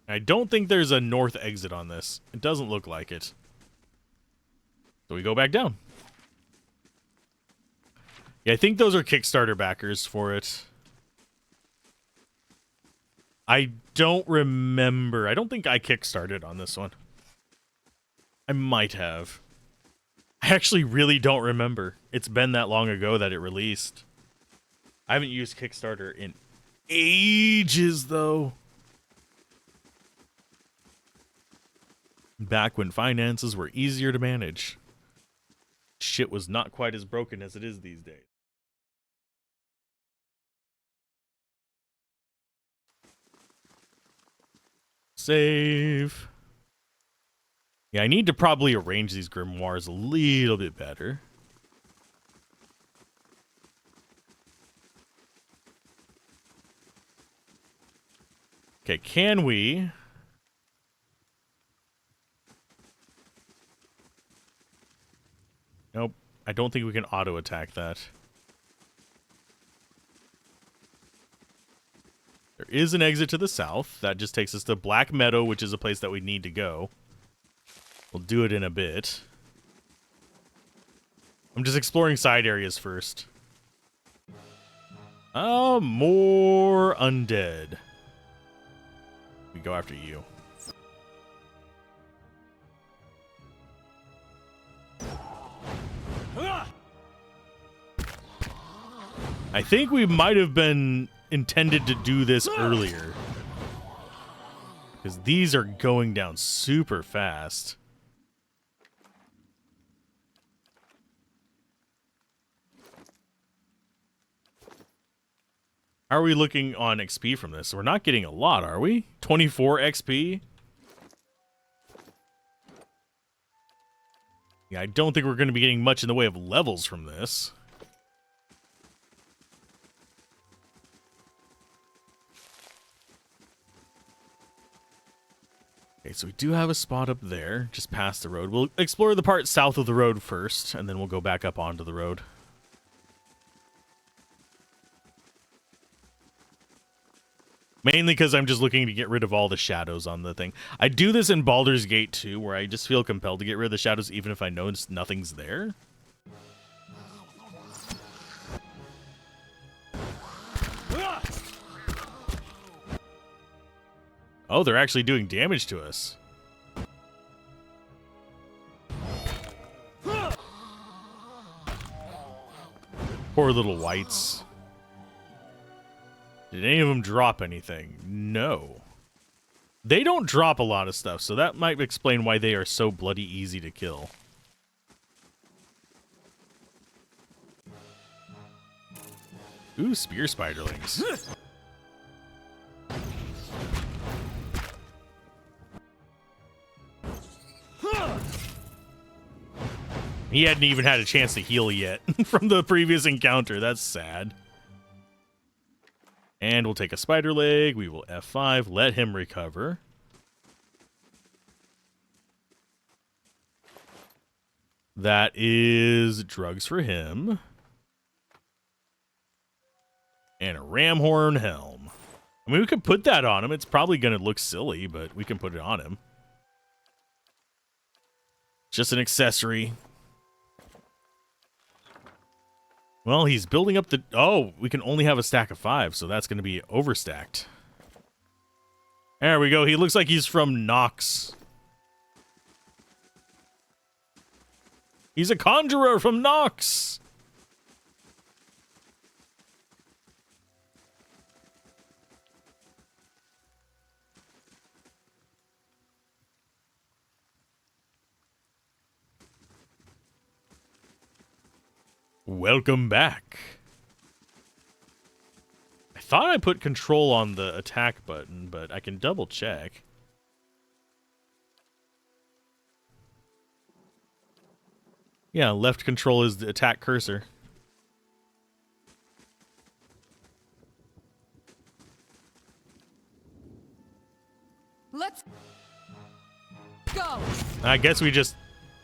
I don't think there's a north exit on this. It doesn't look like it. So we go back down. Yeah, I think those are Kickstarter backers for it. I don't remember. I don't think I kickstarted on this one. I might have. I actually really don't remember. It's been that long ago that it released. I haven't used Kickstarter in ages, though. Back when finances were easier to manage. Shit was not quite as broken as it is these days. Save. Yeah, I need to probably arrange these grimoires a little bit better. Okay, can we... Nope, I don't think we can auto-attack that. There is an exit to the south. That just takes us to Black Meadow, which is a place that we need to go. We'll do it in a bit. I'm just exploring side areas first. More undead. We go after you. I think we might have been intended to do this earlier. Because these are going down super fast. How are we looking on XP from this? We're not getting a lot, are we? 24 XP? Yeah, I don't think we're going to be getting much in the way of levels from this. Okay, so we do have a spot up there, just past the road. We'll explore the part south of the road first, and then we'll go back up onto the road. Mainly because I'm just looking to get rid of all the shadows on the thing. I do this in Baldur's Gate 2, where I just feel compelled to get rid of the shadows even if I know nothing's there. Oh, they're actually doing damage to us. Poor little wights. Did any of them drop anything? No. They don't drop a lot of stuff, so that might explain why they are so bloody easy to kill. Ooh, spear spiderlings. He hadn't even had a chance to heal yet from the previous encounter. That's sad. And we'll take a spider leg. We will F5. Let him recover. That is drugs for him. And a ram horn helm. I mean, we could put that on him. It's probably going to look silly, but we can put it on him. Just an accessory. Well, he's building up the... Oh, we can only have a stack of 5, so that's going to be overstacked. There we go. He looks like he's from Nox. He's a conjurer from Nox. Welcome back. I thought I put control on the attack button, but I can double check. Yeah, left control is the attack cursor. Let's go. I guess we just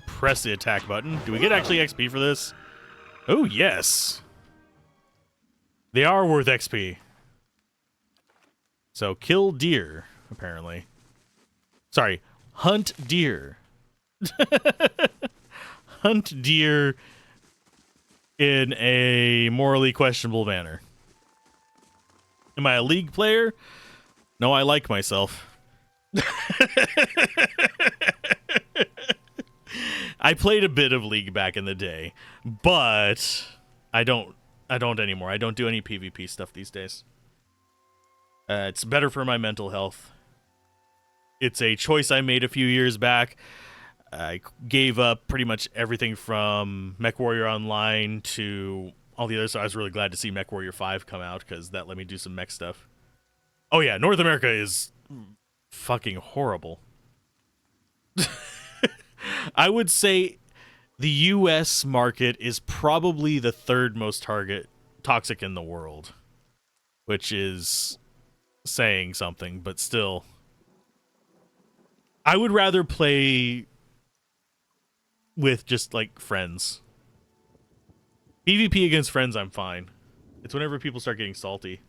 press the attack button. Do we get actually XP for this? Oh, yes. They are worth XP. So, kill deer, apparently. Sorry, hunt deer. Hunt deer in a morally questionable manner. Am I a League player? No, I like myself. I played a bit of League back in the day, but I don't anymore. I don't do any PvP stuff these days. It's better for my mental health. It's a choice I made a few years back. I gave up pretty much everything from MechWarrior Online to all the others, so I was really glad to see MechWarrior 5 come out, because that let me do some mech stuff. Oh yeah, North America is fucking horrible. I would say the U.S. market is probably the third most toxic in the world, which is saying something, but still. I would rather play with just, like, friends. PvP against friends, I'm fine. It's whenever people start getting salty.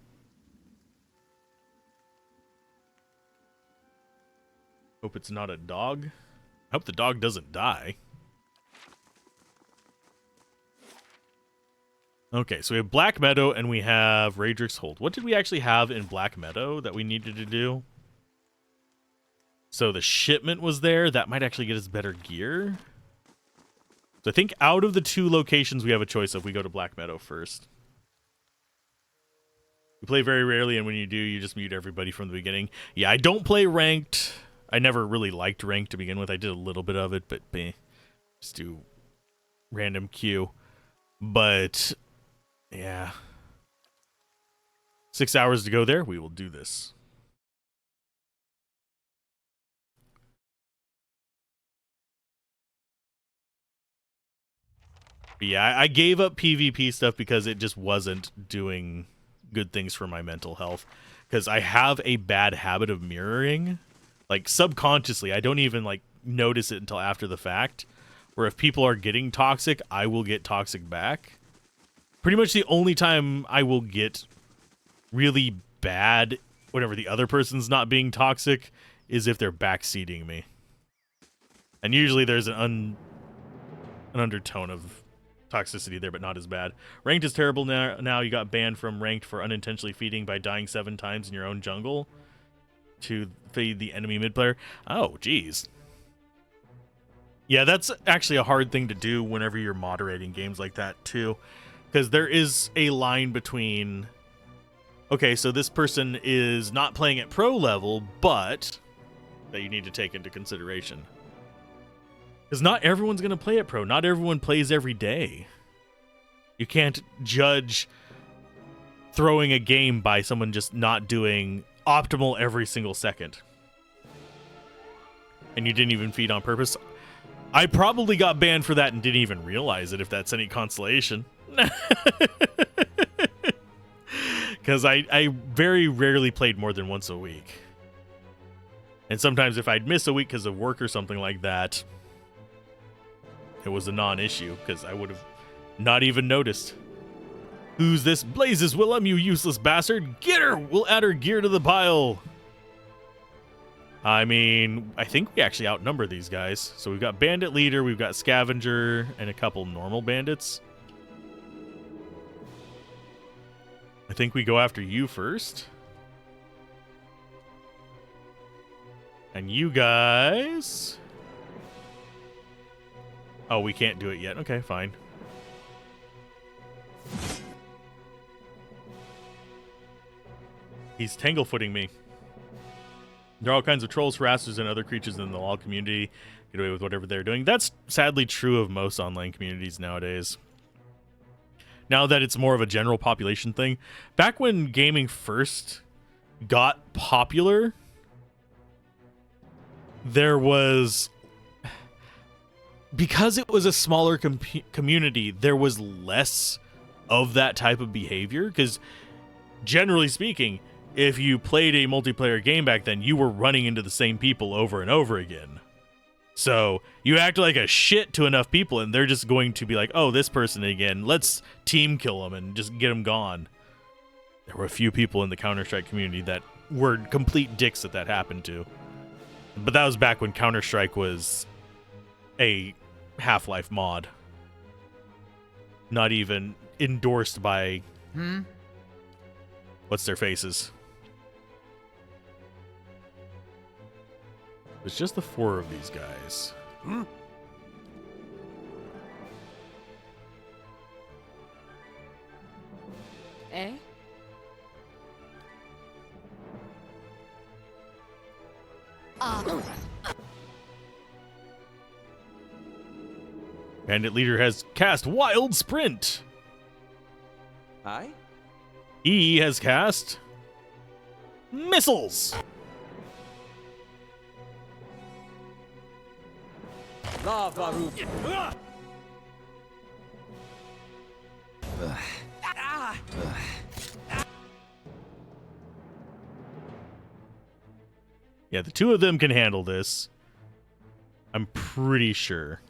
Hope it's not a dog. I hope the dog doesn't die. Okay, so we have Black Meadow and we have Raedric's Hold. What did we actually have in Black Meadow that we needed to do? So the shipment was there. That might actually get us better gear. So I think out of the 2 locations we have a choice of, we go to Black Meadow first. We play very rarely, and when you do, you just mute everybody from the beginning. Yeah, I don't play ranked. I never really liked ranked to begin with. I did a little bit of it, but just do random queue. But yeah, 6 hours to go there. We will do this. But yeah, I gave up PvP stuff because it just wasn't doing good things for my mental health. Because I have a bad habit of mirroring. like subconsciously. I don't even like notice it until after the fact. Where if people are getting toxic, I will get toxic back. Pretty much the only time I will get really bad whenever the other person's not being toxic is if they're backseating me. And usually there's an undertone of toxicity there, but not as bad. Ranked is terrible now. You got banned from ranked for unintentionally feeding by dying 7 times in your own jungle to feed the enemy mid player. Oh, geez. Yeah, that's actually a hard thing to do whenever you're moderating games like that, too. Because there is a line between, okay, so this person is not playing at pro level, but that you need to take into consideration. Because not everyone's going to play at pro. Not everyone plays every day. You can't judge throwing a game by someone just not doing optimal every single second. And you didn't even feed on purpose. I probably got banned for that and didn't even realize it, if that's any consolation. Because I very rarely played more than once a week. And sometimes if I'd miss a week because of work or something like that, it was a non-issue, because I would have not even noticed. Who's this Blazes Willem, you useless bastard? Get her! We'll add her gear to the pile. I mean, I think we actually outnumber these guys. So we've got Bandit Leader, we've got Scavenger, and a couple normal bandits. I think we go after you first. And you guys... Oh, we can't do it yet. Okay, fine. He's tangle-footing me. There are all kinds of trolls, harassers, and other creatures in the LoL community. Get away with whatever they're doing. That's sadly true of most online communities nowadays. Now that it's more of a general population thing. Back when gaming first got popular, there was... Because it was a smaller community, there was less of that type of behavior. Because generally speaking, if you played a multiplayer game back then, you were running into the same people over and over again. So you act like a shit to enough people and they're just going to be like, oh, this person again, let's team kill them and just get them gone. There were a few people in the Counter-Strike community that were complete dicks that happened to. But that was back when Counter-Strike was a Half-Life mod. Not even endorsed by... What's their faces? It's just the 4 of these guys. Eh? Bandit Leader has cast Wild Sprint. Aye? He has cast Missiles. Lava root. Yeah, the 2 of them can handle this. I'm pretty sure.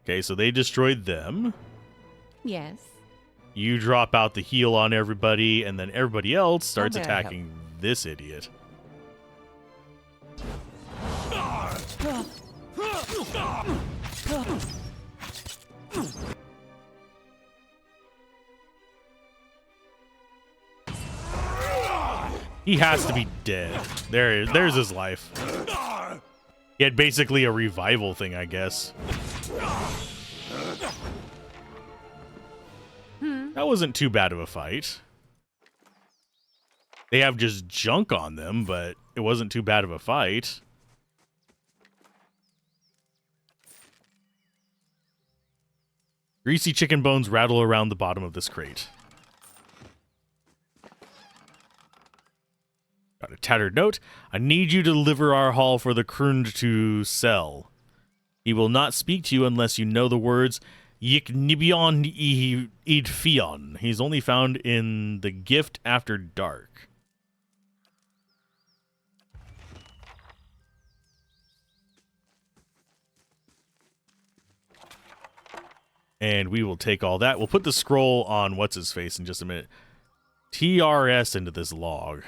Okay, so they destroyed them. Yes. You drop out the heal on everybody, and then everybody else starts may I help? attacking this idiot. He has to be dead. There's his life. He had basically a revival thing, I guess. That wasn't too bad of a fight. They have just junk on them, but it wasn't too bad of a fight. Greasy chicken bones rattle around the bottom of this crate. Got a tattered note. I need you to deliver our haul for the Krund to sell. He will not speak to you unless you know the words, Yiknibion Idfion. He's only found in the Gift After Dark. And we will take all that. We'll put the scroll on what's-his-face in just a minute. TRS into this log.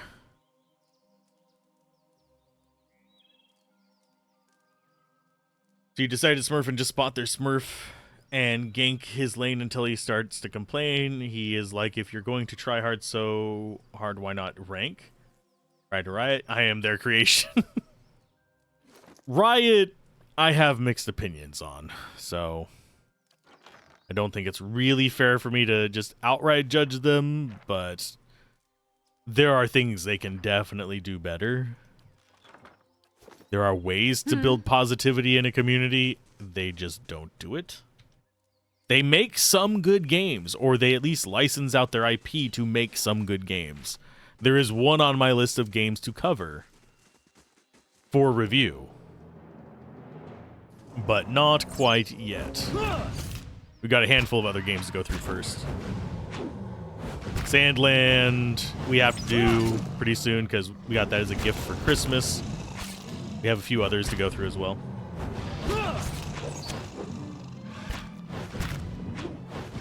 So you decide to smurf and just spot their smurf and gank his lane until he starts to complain. He is like, if you're going to try hard so hard, why not rank? Riot. I am their creation. Riot, I have mixed opinions on. So I don't think it's really fair for me to just outright judge them, but there are things they can definitely do better. There are ways to build positivity in a community. They just don't do it. They make some good games, or they at least license out their IP to make some good games. There is one on my list of games to cover for review, but not quite yet. We got a handful of other games to go through first. Sandland we have to do pretty soon because we got that as a gift for Christmas. We have a few others to go through as well.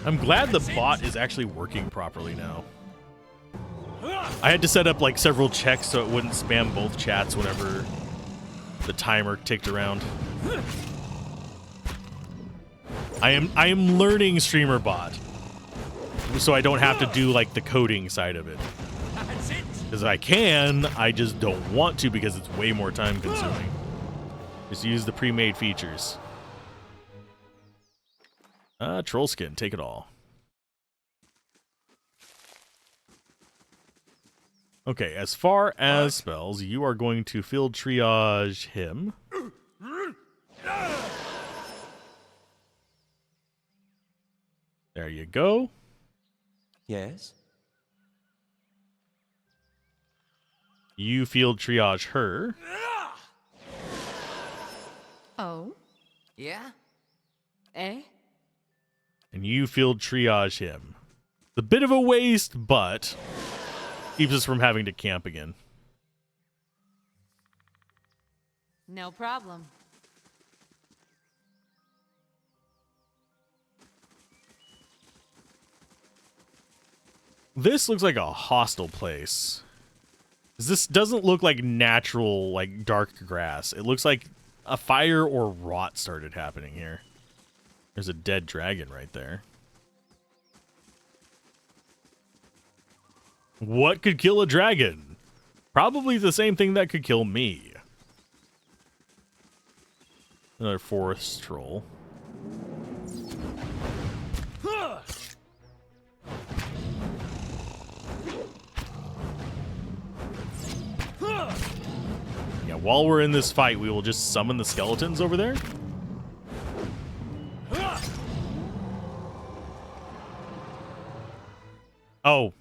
I'm glad the bot is actually working properly now. I had to set up like several checks so it wouldn't spam both chats whenever the timer ticked around. I am learning streamer bot, so I don't have to do like the coding side of it. Because I can, I just don't want to because it's way more time consuming. Just use the pre-made features. Troll skin, take it all. Okay, as far as spells, you are going to field triage him. There you go. Yes? You field triage her. Oh? Yeah? Eh? And you field triage him. It's a bit of a waste, but keeps us from having to camp again. No problem. This looks like a hostile place. This doesn't look like natural, like dark grass. It looks like a fire or rot started happening here. There's a dead dragon right there. What could kill a dragon? Probably the same thing that could kill me. Another forest troll. Yeah, while we're in this fight, we will just summon the skeletons over there. Oh,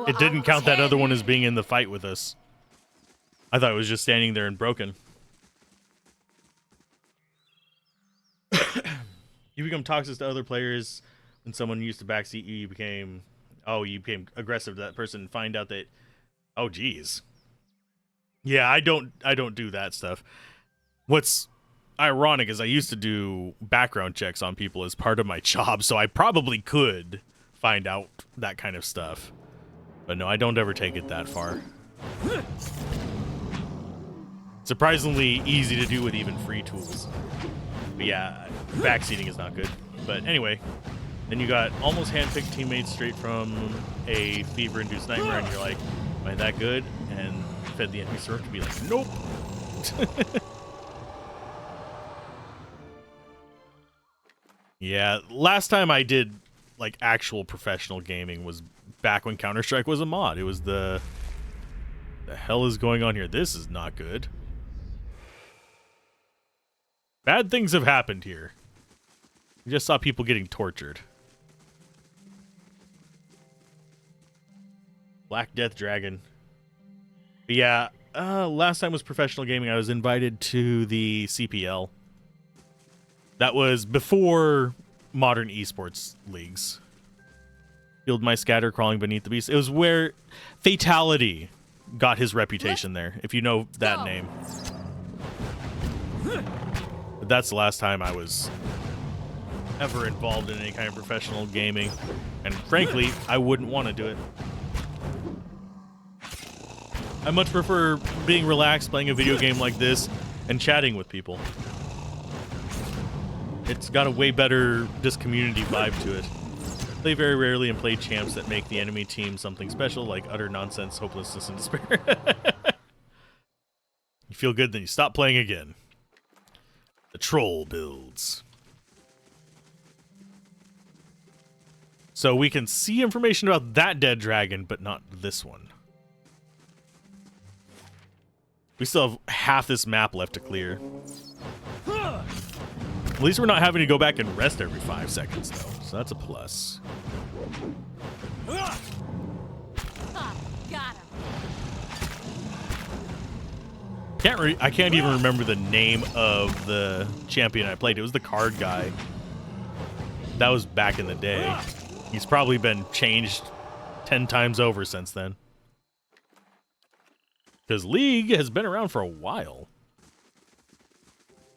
it didn't count that other one as being in the fight with us. I thought it was just standing there and broken. You become toxic to other players. When someone used to backseat you, you became aggressive to that person. Find out that, oh geez. Yeah, I don't do that stuff. What's ironic is I used to do background checks on people as part of my job, so I probably could find out that kind of stuff. But no, I don't ever take it that far. Surprisingly easy to do with even free tools. But yeah, backseating is not good. But anyway, then you got almost handpicked teammates straight from a fever-induced nightmare, and you're like, am I that good? And fed the enemy surf to be like, nope. Yeah, last time I did like actual professional gaming was back when Counter-Strike was a mod. It was the hell is going on here? This is not good. Bad things have happened here. We just saw people getting tortured. Black Death Dragon. But yeah, last time was professional gaming. I was invited to the CPL. That was before modern esports leagues. Field my scatter crawling beneath the beast. It was where Fatality got his reputation there, if you know that name. But that's the last time I was ever involved in any kind of professional gaming. And frankly, I wouldn't want to do it. I much prefer being relaxed, playing a video game like this, and chatting with people. It's got a way better just community vibe to it. Play very rarely and play champs that make the enemy team something special, like utter nonsense, hopelessness, and despair. You feel good, then you stop playing again. The troll builds. So we can see information about that dead dragon, but not this one. We still have half this map left to clear. At least we're not having to go back and rest every 5 seconds, though. So that's a plus. Ah, got him. I can't even remember the name of the champion I played. It was the card guy. That was back in the day. He's probably been changed 10 times over since then. Because League has been around for a while.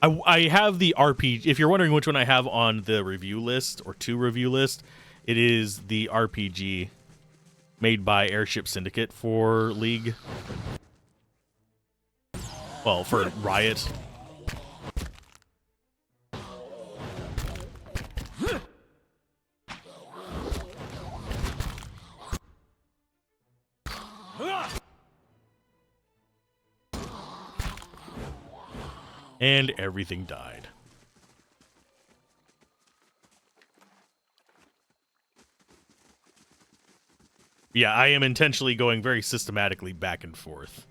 I have the RPG. If you're wondering which one I have on the review list, or 2 review list, it is the RPG made by Airship Syndicate for League. Well, for Riot. And everything died. Yeah, I am intentionally going very systematically back and forth.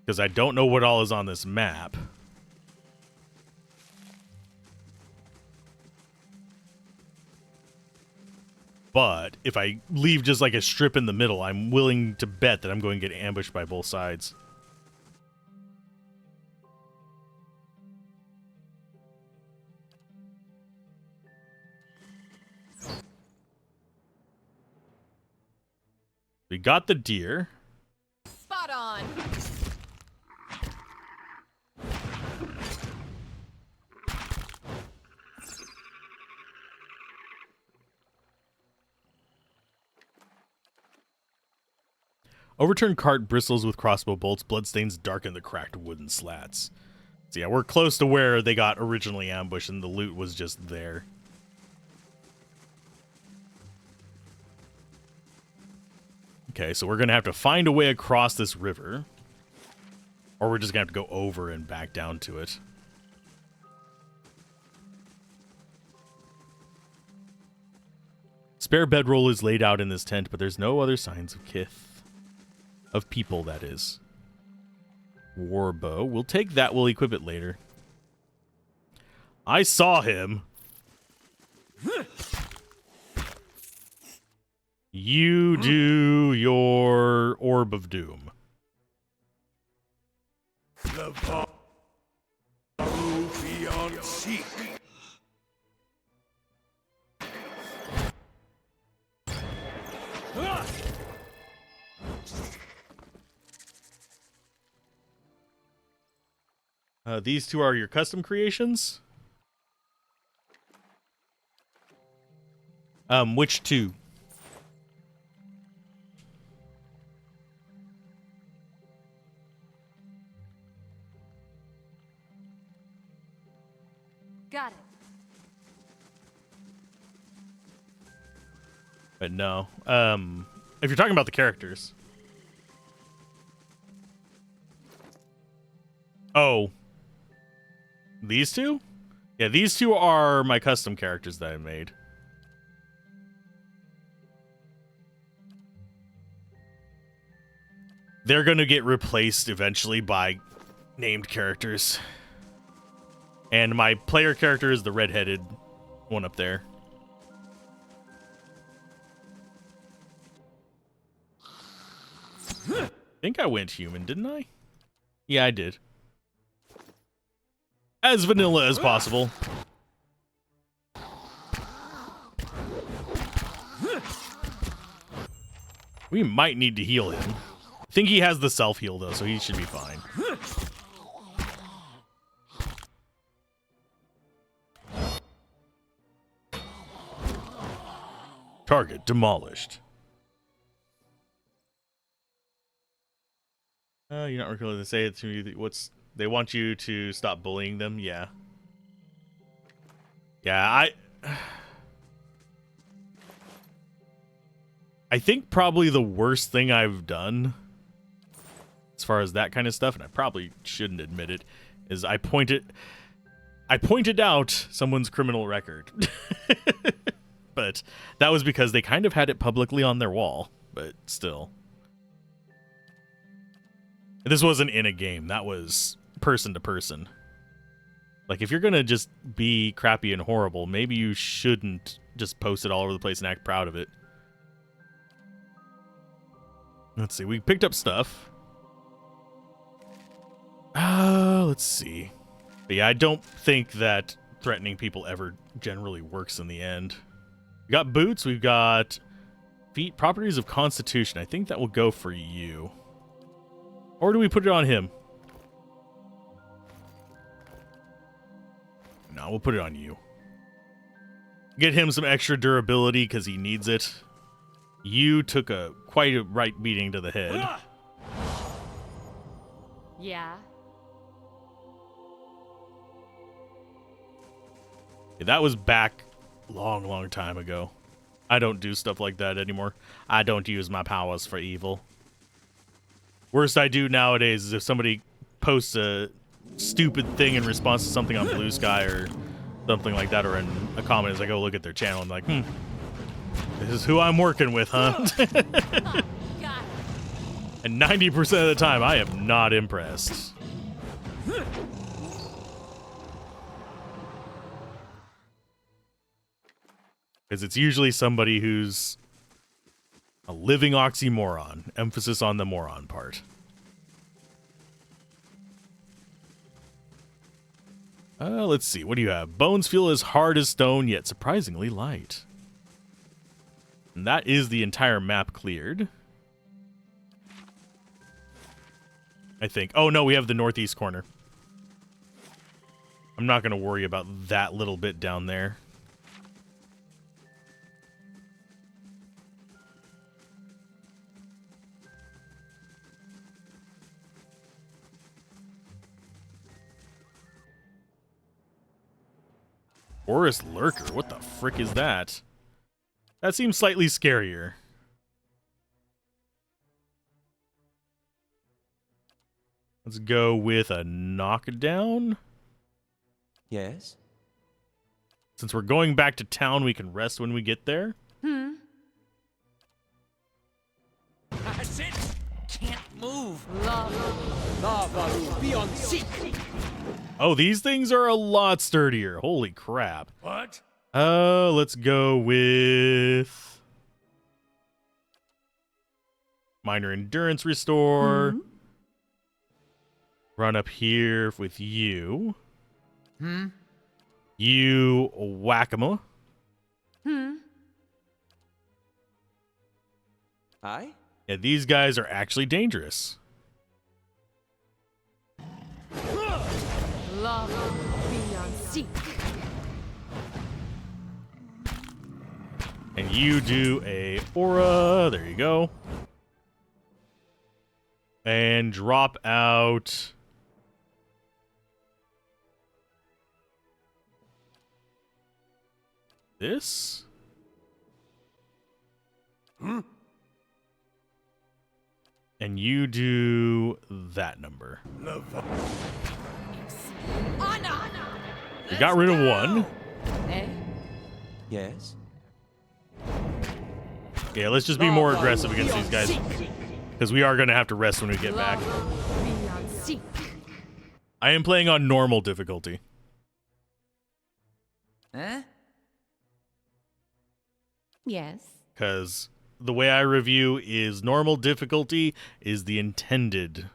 Because I don't know what all is on this map. But if I leave just like a strip in the middle, I'm willing to bet that I'm going to get ambushed by both sides. We got the deer. Spot on. Overturned cart bristles with crossbow bolts. Bloodstains darken the cracked wooden slats. So yeah, we're close to where they got originally ambushed and the loot was just there. Okay, so we're going to have to find a way across this river. Or we're just going to have to go over and back down to it. Spare bedroll is laid out in this tent, but there's no other signs of kith. Of people, that is. Warbow. We'll take that. We'll equip it later. I saw him. You do your Orb of Doom. The Baldur beyond seek. These 2 are your custom creations? Which 2? Got it. But no. If you're talking about the characters. Oh. These 2? Yeah, these 2 are my custom characters that I made. They're going to get replaced eventually by named characters. And my player character is the red-headed one up there. I think I went human, didn't I? Yeah, I did. As vanilla as possible. We might need to heal him. I think he has the self-heal, though, so he should be fine. Target demolished. You're not required to say it to me. They want you to stop bullying them? Yeah. Yeah, I think probably the worst thing I've done as far as that kind of stuff, and I probably shouldn't admit it, is I pointed out someone's criminal record. But that was because they kind of had it publicly on their wall, but still. This wasn't in a game. That was person to person. Like, if you're going to just be crappy and horrible, maybe you shouldn't just post it all over the place and act proud of it. Let's see. We picked up stuff. Let's see. But yeah, I don't think that threatening people ever generally works in the end. We got boots. We've got feet. Properties of Constitution. I think that will go for you. Or do we put it on him? No, we'll put it on you. Get him some extra durability because he needs it. You took quite a right beating to the head. Yeah. That was back long time ago. I don't do stuff like that anymore. I don't use my powers for evil. Worst I do nowadays is if somebody posts a stupid thing in response to something on Blue Sky or something like that, or in a comment as I go look at their channel, I'm like, this is who I'm working with, huh? And 90% of the time, I am not impressed. Because it's usually somebody who's a living oxymoron. Emphasis on the moron part. Let's see. What do you have? Bones feel as hard as stone, yet surprisingly light. And that is the entire map cleared. I think. Oh, no, we have the northeast corner. I'm not going to worry about that little bit down there. Forest Lurker, what the frick is that? That seems slightly scarier. Let's go with a knockdown. Yes? Since we're going back to town, we can rest when we get there. That's it! Can't move! Oh, these things are a lot sturdier. Holy crap. What? Let's go with minor endurance restore. Run up here with you. You whack-a-mole. Aye? Yeah, these guys are actually dangerous. Love beyond seek. And you do a aura. There you go. And drop out this. And you do that number. We got rid of one. Eh? Yes? Yeah, let's just be more aggressive against these guys. Because we are going to have to rest when we get back. Beyond seek. I am playing on normal difficulty. Huh? Yes. Because the way I review is normal difficulty is the intended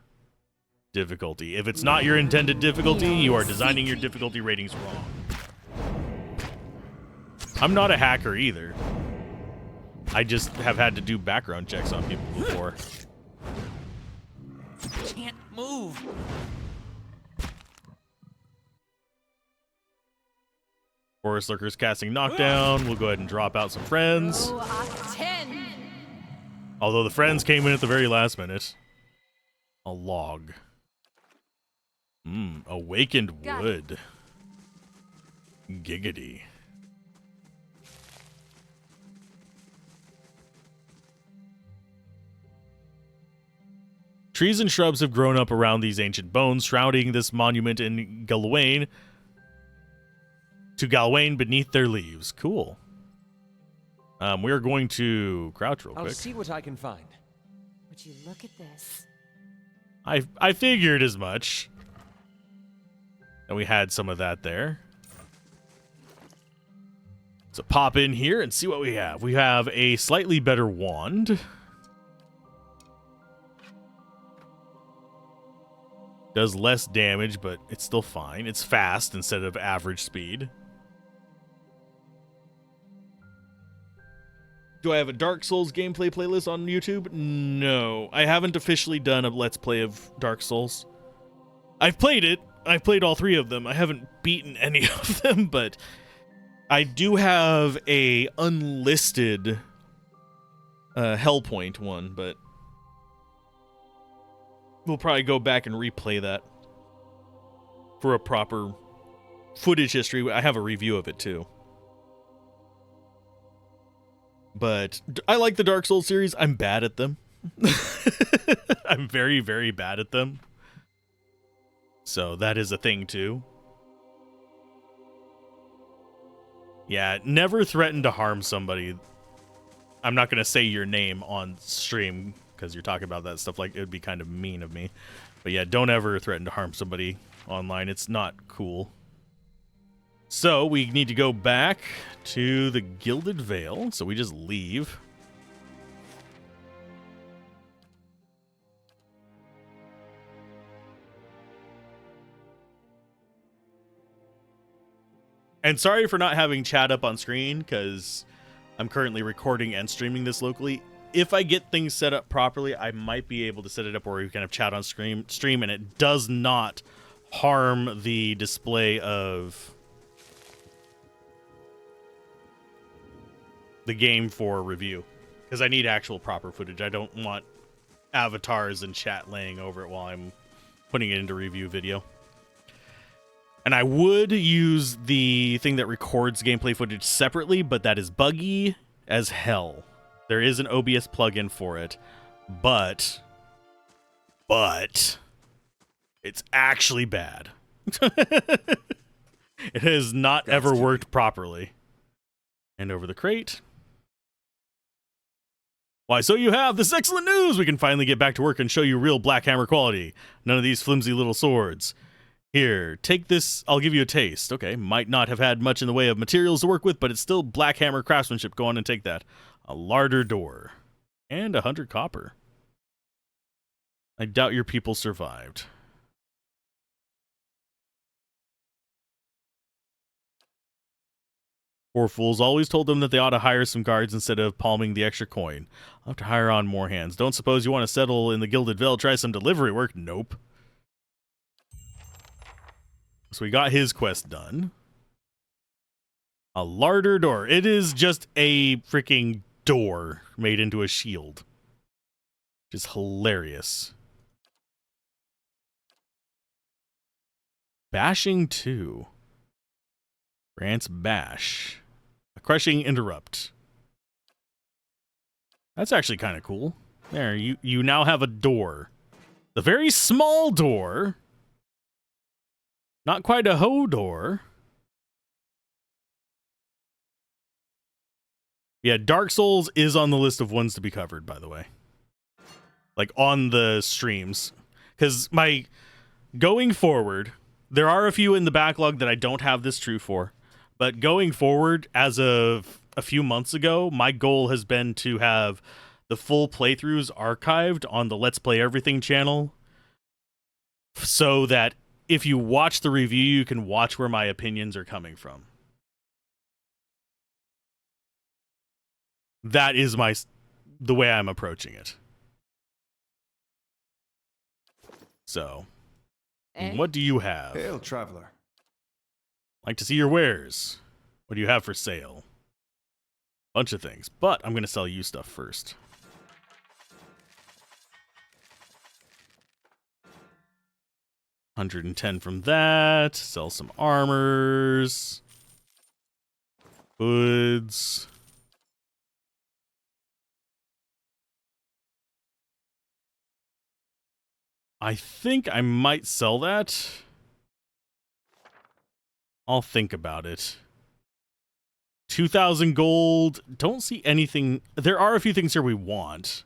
difficulty. If it's not your intended difficulty, you are designing your difficulty ratings wrong. I'm not a hacker either. I just have had to do background checks on people before. Can't move. Forest Lurker's casting Knockdown. We'll go ahead and drop out some friends. Go up 10. Although the friends came in at the very last minute. A log. Awakened Got it. wood. Giggity. Trees and shrubs have grown up around these ancient bones, shrouding this monument in Galwain. To Galwain beneath their leaves. Cool. We are going to crouch real I'll quick. see what I can find. Would you look at this? I figured as much. And we had some of that there. So pop in here and see what we have. We have a slightly better wand. Does less damage, but it's still fine. It's fast instead of average speed. Do I have a Dark Souls gameplay playlist on YouTube? No. I haven't officially done a Let's Play of Dark Souls. I've played it. I've played all 3 of them. I haven't beaten any of them, but I do have a unlisted Hellpoint one, but we'll probably go back and replay that for a proper footage history. I have a review of it too. But I like the Dark Souls series. I'm bad at them. I'm very, very bad at them. So that is a thing too. Yeah, never threaten to harm somebody. I'm not going to say your name on stream because you're talking about that stuff. Like, it would be kind of mean of me. But yeah, don't ever threaten to harm somebody online. It's not cool. So we need to go back to the Gilded Vale. So we just leave. And sorry for not having chat up on screen, because I'm currently recording and streaming this locally. If I get things set up properly, I might be able to set it up where we can have chat on stream, and it does not harm the display of the game for review. Because I need actual proper footage. I don't want avatars and chat laying over it while I'm putting it into review video. And I would use the thing that records gameplay footage separately, but that is buggy as hell. There is an OBS plugin for it, but it's actually bad. It has not ever worked properly. And over the crate. Why, so you have this excellent news! We can finally get back to work and show you real Black Hammer quality. None of these flimsy little swords. Here, take this, I'll give you a taste. Okay, might not have had much in the way of materials to work with, but it's still Black Hammer craftsmanship. Go on and take that. A larder door. And 100 copper. I doubt your people survived. Poor fools always told them that they ought to hire some guards instead of palming the extra coin. I'll have to hire on more hands. Don't suppose you want to settle in the Gilded Vale, try some delivery work? Nope. So we got his quest done. A larder door. It is just a freaking door made into a shield. Which is hilarious. Bashing 2. Grants bash. A crushing interrupt. That's actually kind of cool. There, you now have a door. The very small door. Not quite a hoe door. Yeah, Dark Souls is on the list of ones to be covered, by the way. Like, on the streams. Because going forward, there are a few in the backlog that I don't have this true for. But going forward, as of a few months ago, my goal has been to have the full playthroughs archived on the Let's Play Everything channel. So that if you watch the review, you can watch where my opinions are coming from. That is the way I'm approaching it. So, Eh? what do you have? Hail, traveler. Like to see your wares. What do you have for sale? Bunch of things, but I'm going to sell you stuff first. $110 from that. Sell some armors. Goods. I think I might sell that. I'll think about it. 2,000 gold. Don't see anything. There are a few things here we want.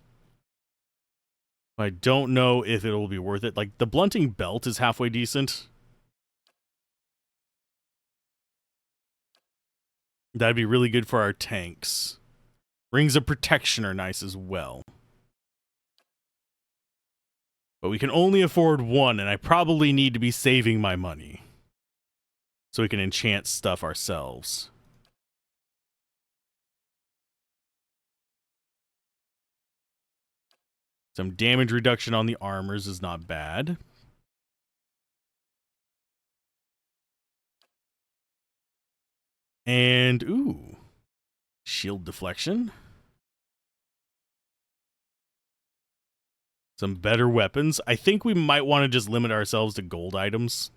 I don't know if it will be worth it. Like, the blunting belt is halfway decent. That'd be really good for our tanks. Rings of protection are nice as well. But we can only afford one, and I probably need to be saving my money. So we can enchant stuff ourselves. Some damage reduction on the armors is not bad. And, ooh, shield deflection. Some better weapons. I think we might want to just limit ourselves to gold items.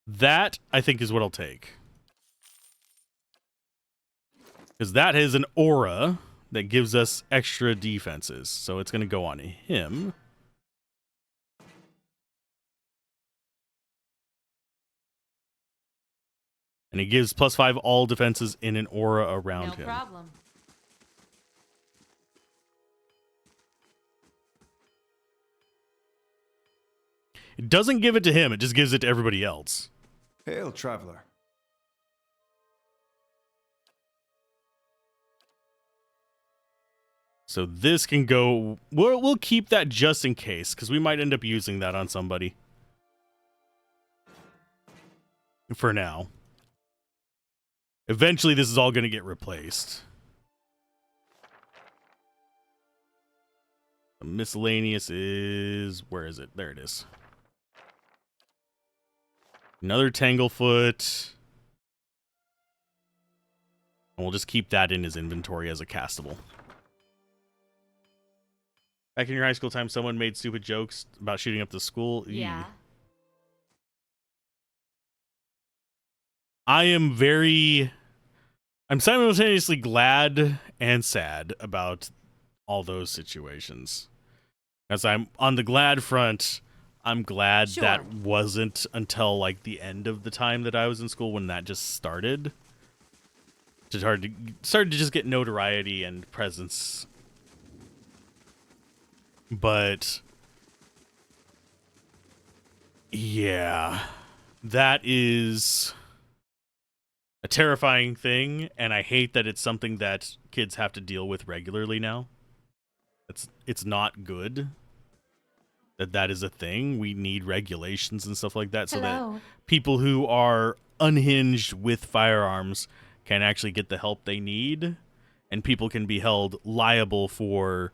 That, I think, is what I'll take. Because that is an aura that gives us extra defenses. So it's going to go on him. And it gives +5 all defenses in an aura around No him. problem. It doesn't give it to him, it just gives it to everybody else. Hail, traveler. So this can go... We'll keep that just in case, because we might end up using that on somebody. For now. Eventually, this is all going to get replaced. The miscellaneous is... Where is it? There it is. Another Tanglefoot. And we'll just keep that in his inventory as a castable. Back in your high school time, someone made stupid jokes about shooting up the school. Yeah. I'm simultaneously glad and sad about all those situations. As I'm on the glad front, I'm glad Sure. that wasn't until like the end of the time that I was in school when that just started. It started to just get notoriety and presence. But yeah, that is a terrifying thing, and I hate that it's something that kids have to deal with regularly now. It's not good that is a thing. We need regulations and stuff like that so that people who are unhinged with firearms can actually get the help they need, and people can be held liable for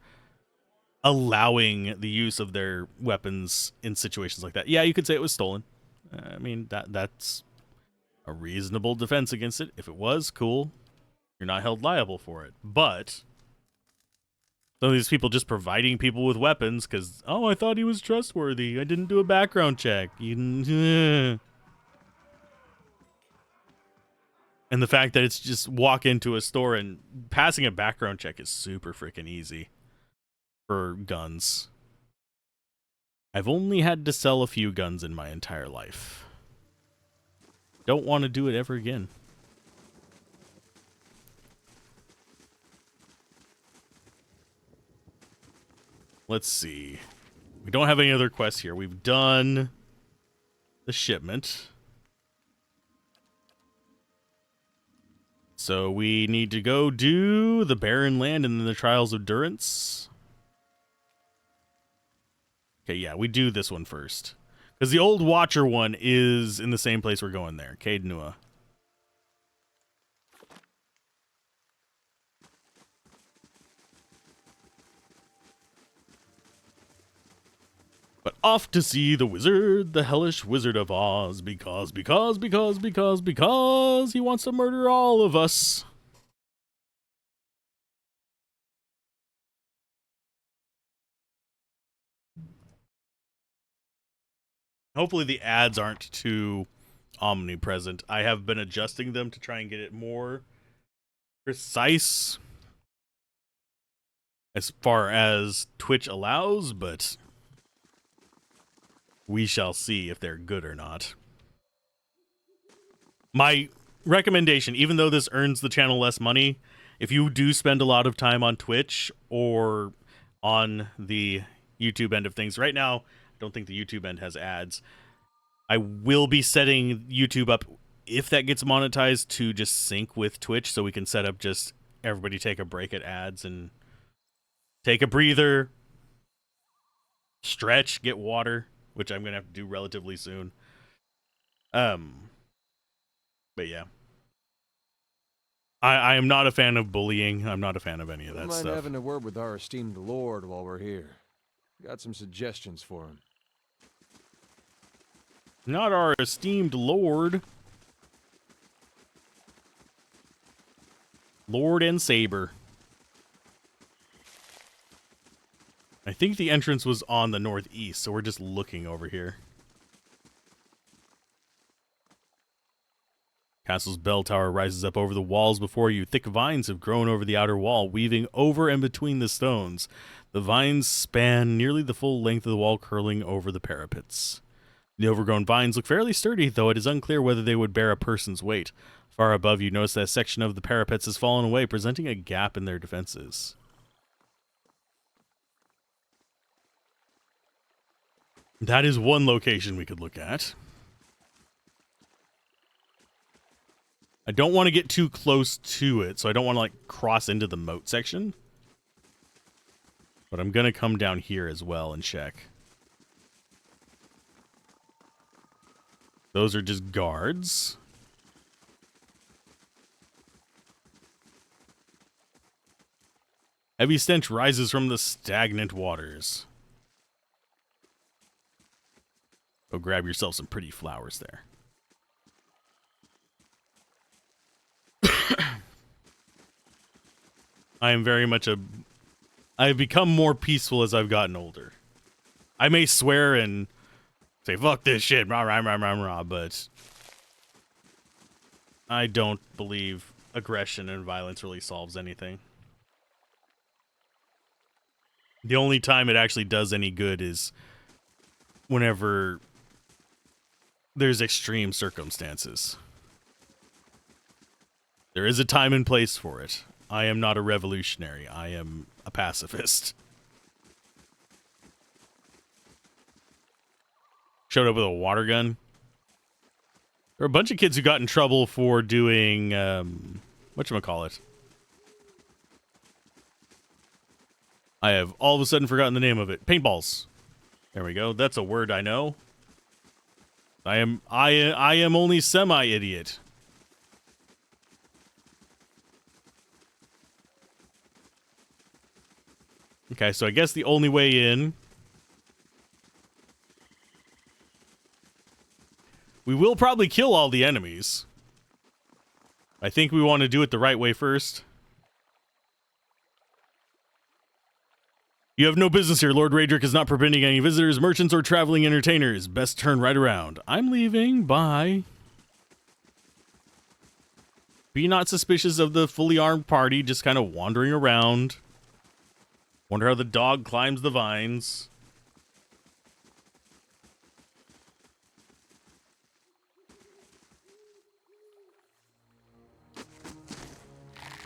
allowing the use of their weapons in situations like that. Yeah, you could say it was stolen. I mean, that's a reasonable defense against it. If it was, cool. You're not held liable for it. But some of these people just providing people with weapons because, oh, I thought he was trustworthy. I didn't do a background check. And the fact that it's just walk into a store and passing a background check is super freaking easy for guns. I've only had to sell a few guns in my entire life. Don't want to do it ever again. Let's see. We don't have any other quests here. We've done the shipment. So we need to go do the Barren Land and then the Trials of Durance. Okay, yeah, we do this one first. Because the old Watcher one is in the same place we're going there. Caed Nua. But off to see the wizard, the hellish wizard of Oz, because he wants to murder all of us. Hopefully the ads aren't too omnipresent. I have been adjusting them to try and get it more precise as far as Twitch allows, but we shall see if they're good or not. My recommendation, even though this earns the channel less money, if you do spend a lot of time on Twitch or on the YouTube end of things, right now, I don't think the YouTube end has ads. I will be setting YouTube up, if that gets monetized, to just sync with Twitch, so we can set up just everybody take a break at ads and take a breather, stretch, get water, which I'm going to have to do relatively soon. But yeah. I am not a fan of bullying. I'm not a fan of any of that Don't mind stuff. having a word with our esteemed lord while we're here. Got some suggestions for him. Not our esteemed lord. Lord and Saber. I think the entrance was on the northeast, so we're just looking over here. Castle's bell tower rises up over the walls before you. Thick vines have grown over the outer wall, weaving over and between the stones. The vines span nearly the full length of the wall, curling over the parapets. The overgrown vines look fairly sturdy, though it is unclear whether they would bear a person's weight. Far above you, notice that a section of the parapets has fallen away, presenting a gap in their defenses. That is one location we could look at. I don't want to get too close to it, so I don't want to, like, cross into the moat section. But I'm going to come down here as well and check. Those are just guards. Heavy stench rises from the stagnant waters. Go grab yourself some pretty flowers there. I am very much I've become more peaceful as I've gotten older. I may swear and say, fuck this shit, rah, rah, rah, rah, rah, but I don't believe aggression and violence really solves anything. The only time it actually does any good is whenever there's extreme circumstances. There is a time and place for it. I am not a revolutionary. I am a pacifist. Showed up with a water gun. There are a bunch of kids who got in trouble for doing, whatchamacallit. I have all of a sudden forgotten the name of it. Paintballs. There we go. That's a word I know. I am only semi-idiot. Okay, so I guess the only way in... We will probably kill all the enemies. I think we want to do it the right way first. You have no business here. Lord Raedric is not preventing any visitors, merchants, or traveling entertainers. Best turn right around. I'm leaving. Bye. Be not suspicious of the fully armed party just kind of wandering around. Wonder how the dog climbs the vines.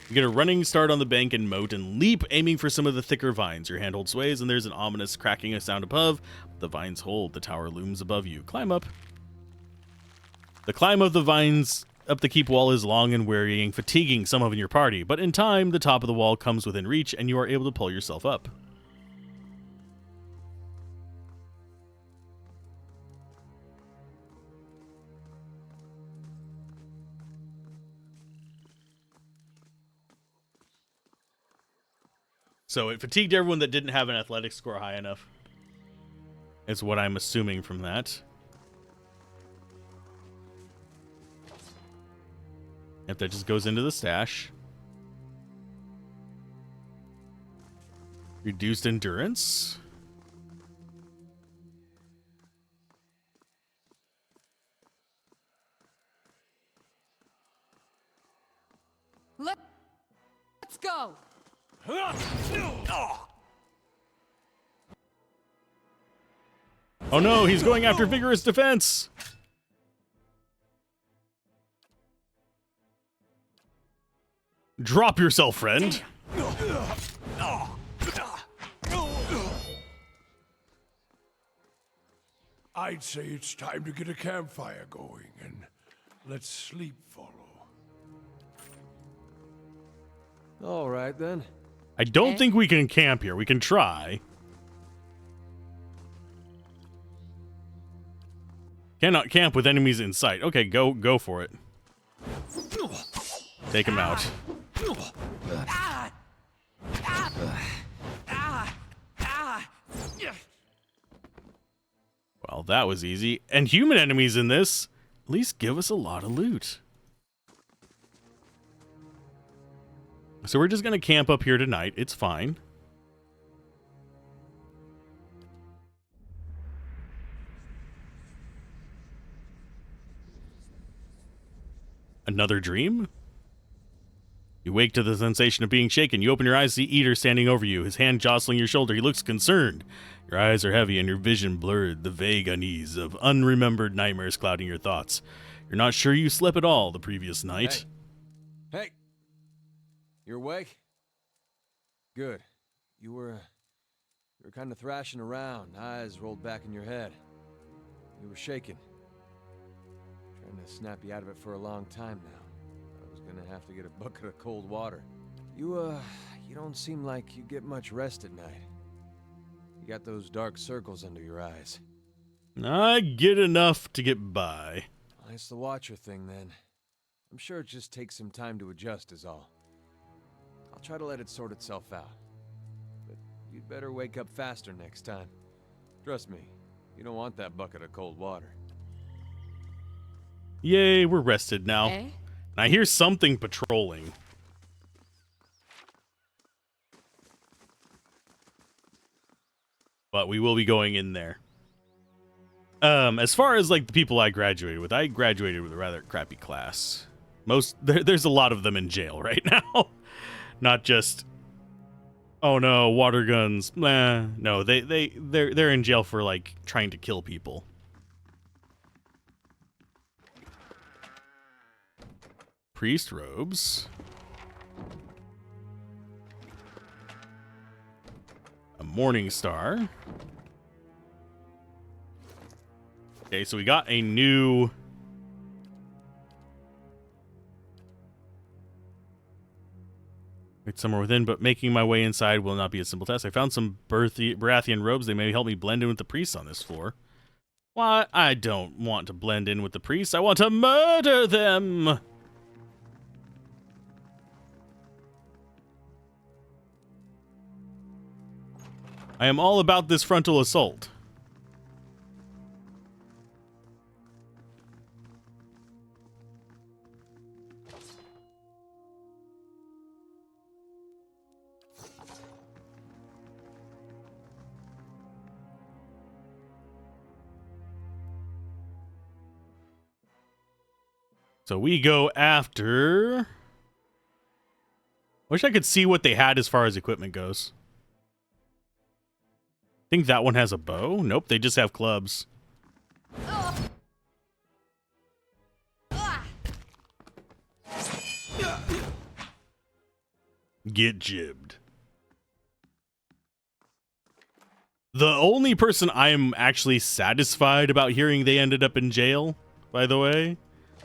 You get a running start on the bank and moat and leap, aiming for some of the thicker vines. Your handhold sways and there's an ominous cracking sound above. The vines hold. The tower looms above you. Climb up. The climb of the vines up the keep wall is long and wearying, fatiguing some of your party, but in time, the top of the wall comes within reach and you are able to pull yourself up. So it fatigued everyone that didn't have an athletics score high enough. Is what I'm assuming from that. If that just goes into the stash. Reduced endurance. Let's go. Oh no, he's going after vigorous defense. Drop yourself, friend. I'd say it's time to get a campfire going and let sleep follow. All right, then. I don't think we can camp here. We can try. Cannot camp with enemies in sight. Okay, go for it. Take him out. Well, that was easy. And human enemies in this at least give us a lot of loot. So we're just going to camp up here tonight. It's fine. Another dream? You wake to the sensation of being shaken. You open your eyes, see Eater standing over you, his hand jostling your shoulder. He looks concerned. Your eyes are heavy and your vision blurred, the vague unease of unremembered nightmares clouding your thoughts. You're not sure you slept at all the previous night. Hey! You awake? Good. You were kind of thrashing around, eyes rolled back in your head. You were shaking. Trying to snap you out of it for a long time now. I was gonna have to get a bucket of cold water. You don't seem like you get much rest at night. You got those dark circles under your eyes. I get enough to get by. Well, it's the Watcher thing, then. I'm sure it just takes some time to adjust is all. I'll try to let it sort itself out. But you'd better wake up faster next time. Trust me, you don't want that bucket of cold water. Yay, we're rested now. Eh? And I hear something patrolling. But we will be going in there. As far as like the people I graduated with a rather crappy class. There's a lot of them in jail right now. Not just, oh no, water guns. No, they're in jail for like trying to kill people. Priest robes. A morning star. Okay, so we got a new it's somewhere within, but making my way inside will not be a simple task. I found some Baratheon robes. They may help me blend in with the priests on this floor. Why? I don't want to blend in with the priests. I want to murder them. I am all about this frontal assault. So we go after... Wish I could see what they had as far as equipment goes. Think that one has a bow? Nope, they just have clubs. Get jibbed. The only person I am actually satisfied about hearing they ended up in jail, by the way.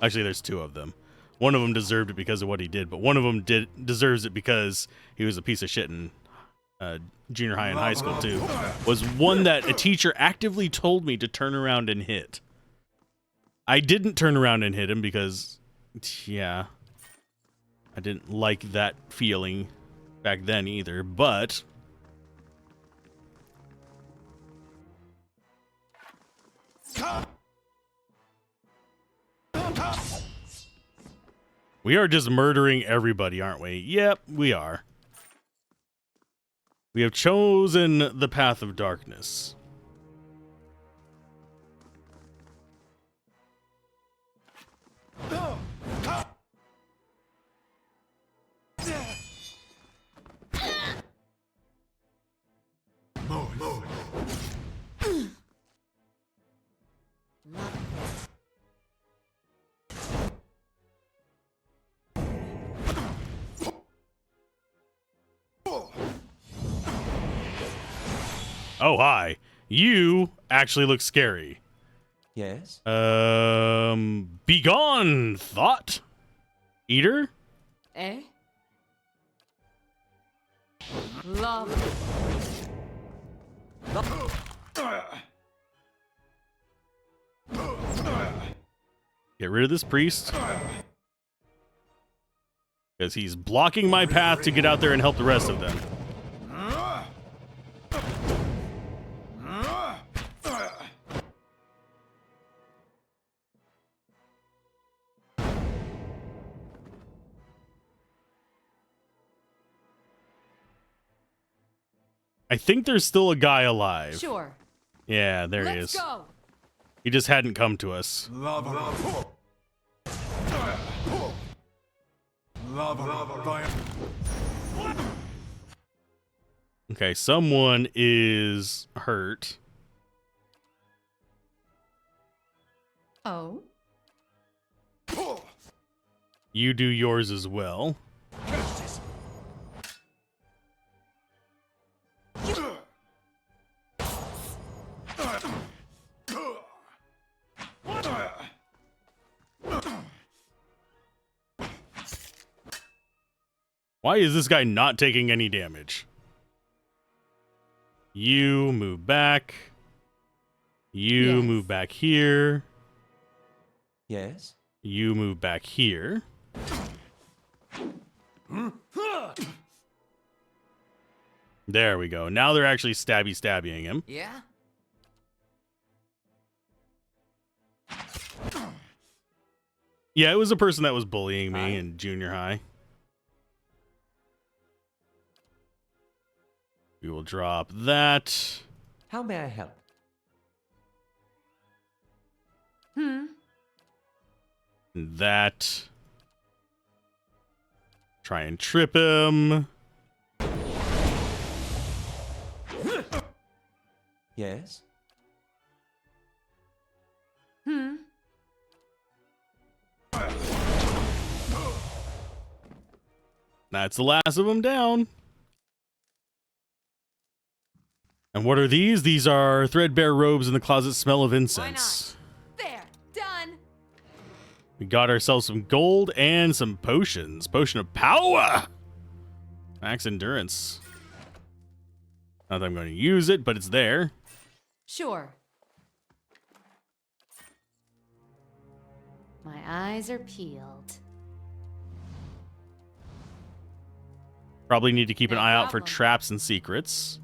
Actually, there's two of them. One of them deserved it because of what he did, but one of them deserves it because he was a piece of shit in junior high and high school too. Was one that a teacher actively told me to turn around and hit. I didn't turn around and hit him because, yeah, I didn't like that feeling back then either, but We are just murdering everybody, aren't we? Yep, we are. We have chosen the path of darkness. Oh, hi. You actually look scary. Yes? Be gone, thought eater. Eh? Love. Get rid of this priest. Because he's blocking my path to get out there and help the rest of them. I think there's still a guy alive. Sure. Yeah, there he Let's is. go. He just hadn't come to us. Okay, someone is hurt. Oh. You do yours as well. Why is this guy not taking any damage? You move back. You Yes. move back here. Yes? You move back here. There we go. Now they're actually stabbying him. Yeah? Yeah, it was a person that was bullying me Hi. in junior high. We will drop that. How may I help? That. Try and trip him. Yes? That's the last of them down. And what are these? These are threadbare robes and the closet smell of Why incense. not? There. Done. We got ourselves some gold and some potions. Potion of power. Max endurance. Not that I'm going to use it, but it's there. Sure. My eyes are peeled. Probably need to keep an No eye out for problem. traps and secrets.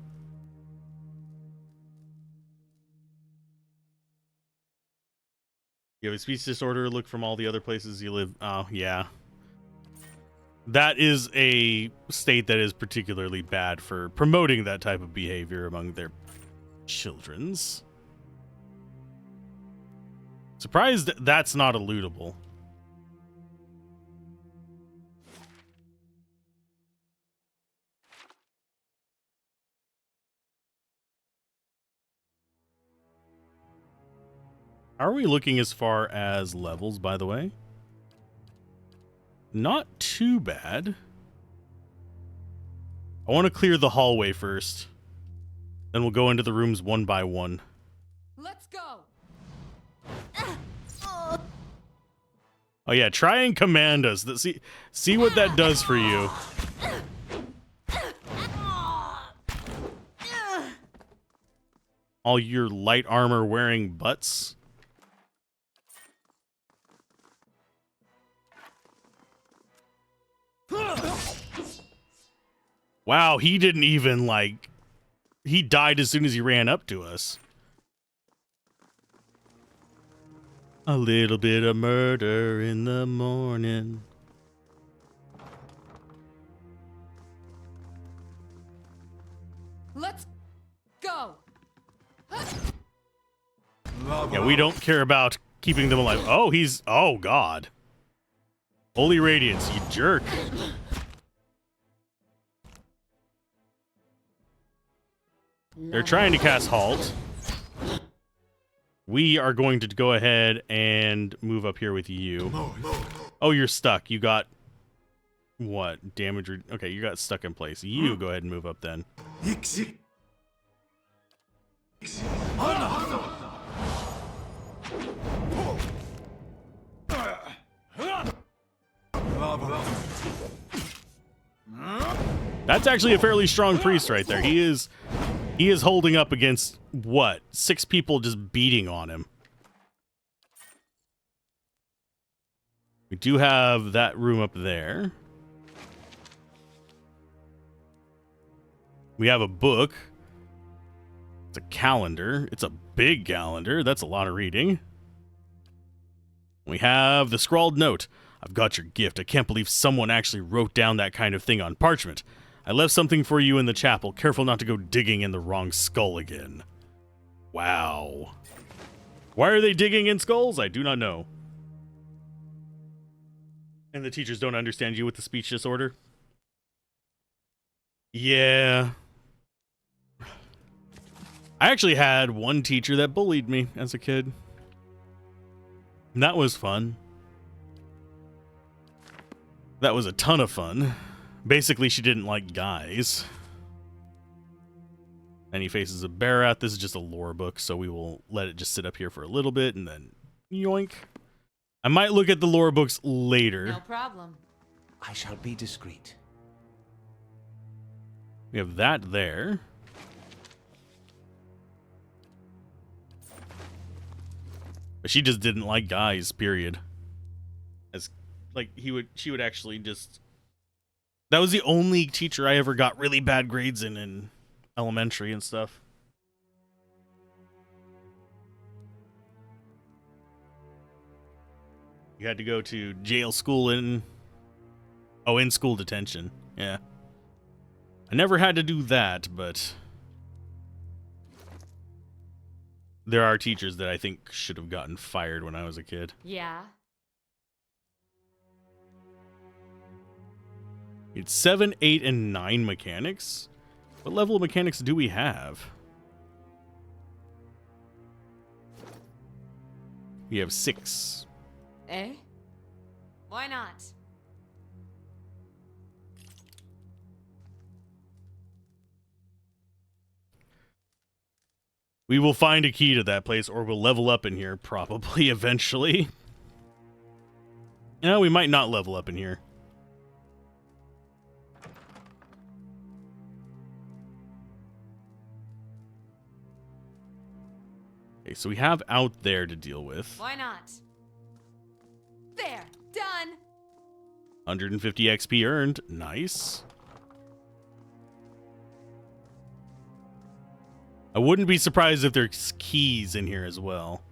You have a speech disorder. Look from all the other places you live. Oh, yeah. That is a state that is particularly bad for promoting that type of behavior among their children's. Surprised that's not eludable. How are we looking as far as levels, by the way? Not too bad. I want to clear the hallway first. Then we'll go into the rooms one by one. Let's go. Oh yeah, try and command us. See what that does for you. All your light armor wearing butts. Wow, he didn't even like... He died as soon as he ran up to us. A little bit of murder in the morning. Let's go. Yeah, we don't care about keeping them alive. Oh, he's... Oh, God. Holy Radiance, you jerk. They're trying to cast Halt. We are going to go ahead and move up here with you. Oh, you're stuck. You got... What? Damage... Okay, you got stuck in place. You go ahead and move up then. That's actually a fairly strong priest right there. He is holding up against, what, 6 people just beating on him. We do have that room up there. We have a book. It's a calendar. It's a big calendar. That's a lot of reading. We have the scrawled note. I've got your gift. I can't believe someone actually wrote down that kind of thing on parchment. I left something for you in the chapel. Careful not to go digging in the wrong skull again. Wow. Why are they digging in skulls? I do not know. And the teachers don't understand you with the speech disorder? Yeah. I actually had one teacher that bullied me as a kid. And that was fun. That was a ton of fun. Basically, she didn't like guys. And he faces a Barath. This is just a lore book, so we will let it just sit up here for a little bit and then yoink. I might look at the lore books later. No problem. I shall be discreet. We have that there. But she just didn't like guys, period. As like she would actually just... That was the only teacher I ever got really bad grades in elementary and stuff. You had to go to jail school in school detention. Yeah. I never had to do that, but there are teachers that I think should have gotten fired when I was a kid. Yeah. It's 7, 8, and 9 mechanics. What level of mechanics do we have? We have 6. Eh? Why not? We will find a key to that place, or we'll level up in here, probably, eventually. No, we might not level up in here. Okay, so we have out there to deal with. Why not? There! Done! 150 XP earned. Nice. I wouldn't be surprised if there's keys in here as well.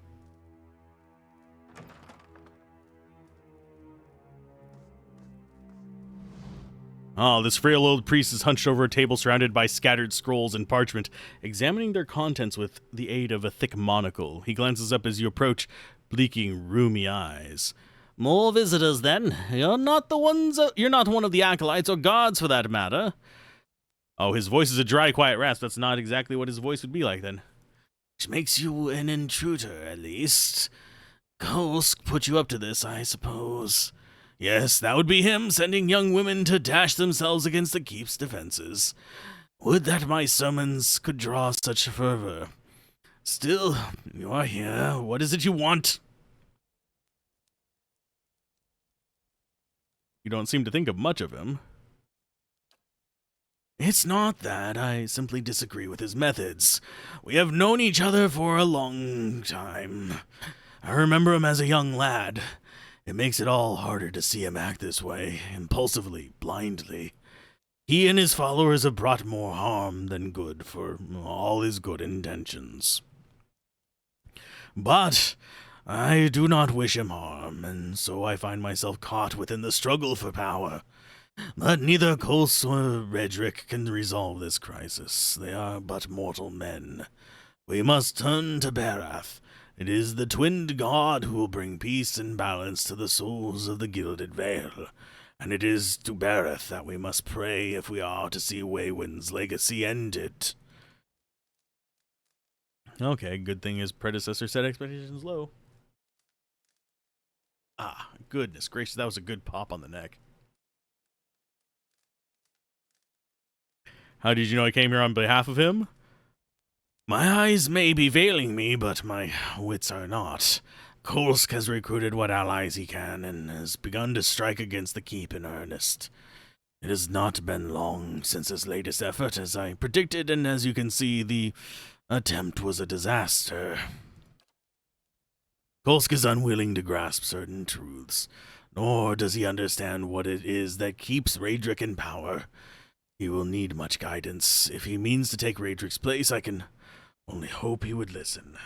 Oh, this frail old priest is hunched over a table surrounded by scattered scrolls and parchment, examining their contents with the aid of a thick monocle. He glances up as you approach, blinking rheumy eyes. More visitors, then. You're not one of the acolytes or guards, for that matter. Oh, his voice is a dry, quiet rasp. That's not exactly what his voice would be like, then. Which makes you an intruder, at least. Kosk put you up to this, I suppose. Yes, that would be him, sending young women to dash themselves against the keep's defenses. Would that my sermons could draw such fervor. Still, you are here. What is it you want? You don't seem to think of much of him. It's not that. I simply disagree with his methods. We have known each other for a long time. I remember him as a young lad. It makes it all harder to see him act this way, impulsively, blindly. He and his followers have brought more harm than good for all his good intentions. But I do not wish him harm, and so I find myself caught within the struggle for power. But neither Kos or Redrick can resolve this crisis. They are but mortal men. We must turn to Barath. It is the twinned god who will bring peace and balance to the souls of the Gilded Vale. And it is to Barath that we must pray if we are to see Waywind's legacy ended. Okay, good thing his predecessor set expectations low. Ah, goodness gracious, that was a good pop on the neck. How did you know I came here on behalf of him? My eyes may be failing me, but my wits are not. Kolsk has recruited what allies he can and has begun to strike against the keep in earnest. It has not been long since his latest effort, as I predicted, and as you can see, the attempt was a disaster. Kolsk is unwilling to grasp certain truths, nor does he understand what it is that keeps Raedric in power. He will need much guidance. If he means to take Raedric's place, I can only hope he would listen.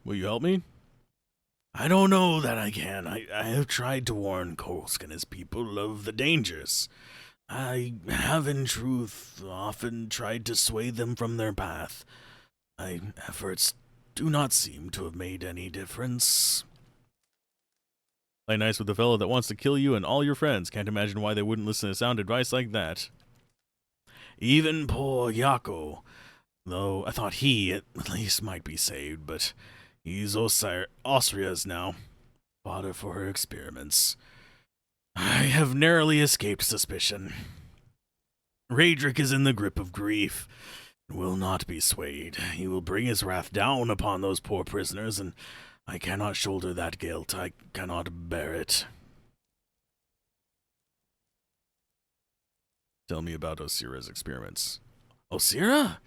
Will you help me? I don't know that I can. I have tried to warn Kolsk and his people of the dangers. I have, in truth, often tried to sway them from their path. My efforts do not seem to have made any difference. Play nice with the fellow that wants to kill you and all your friends. Can't imagine why they wouldn't listen to sound advice like that. Even poor Yako, though I thought he, at least, might be saved, but he's Austria's now. Fodder for her experiments. I have narrowly escaped suspicion. Raedric is in the grip of grief and will not be swayed. He will bring his wrath down upon those poor prisoners, and I cannot shoulder that guilt. I cannot bear it. Tell me about Osira's experiments. Osira?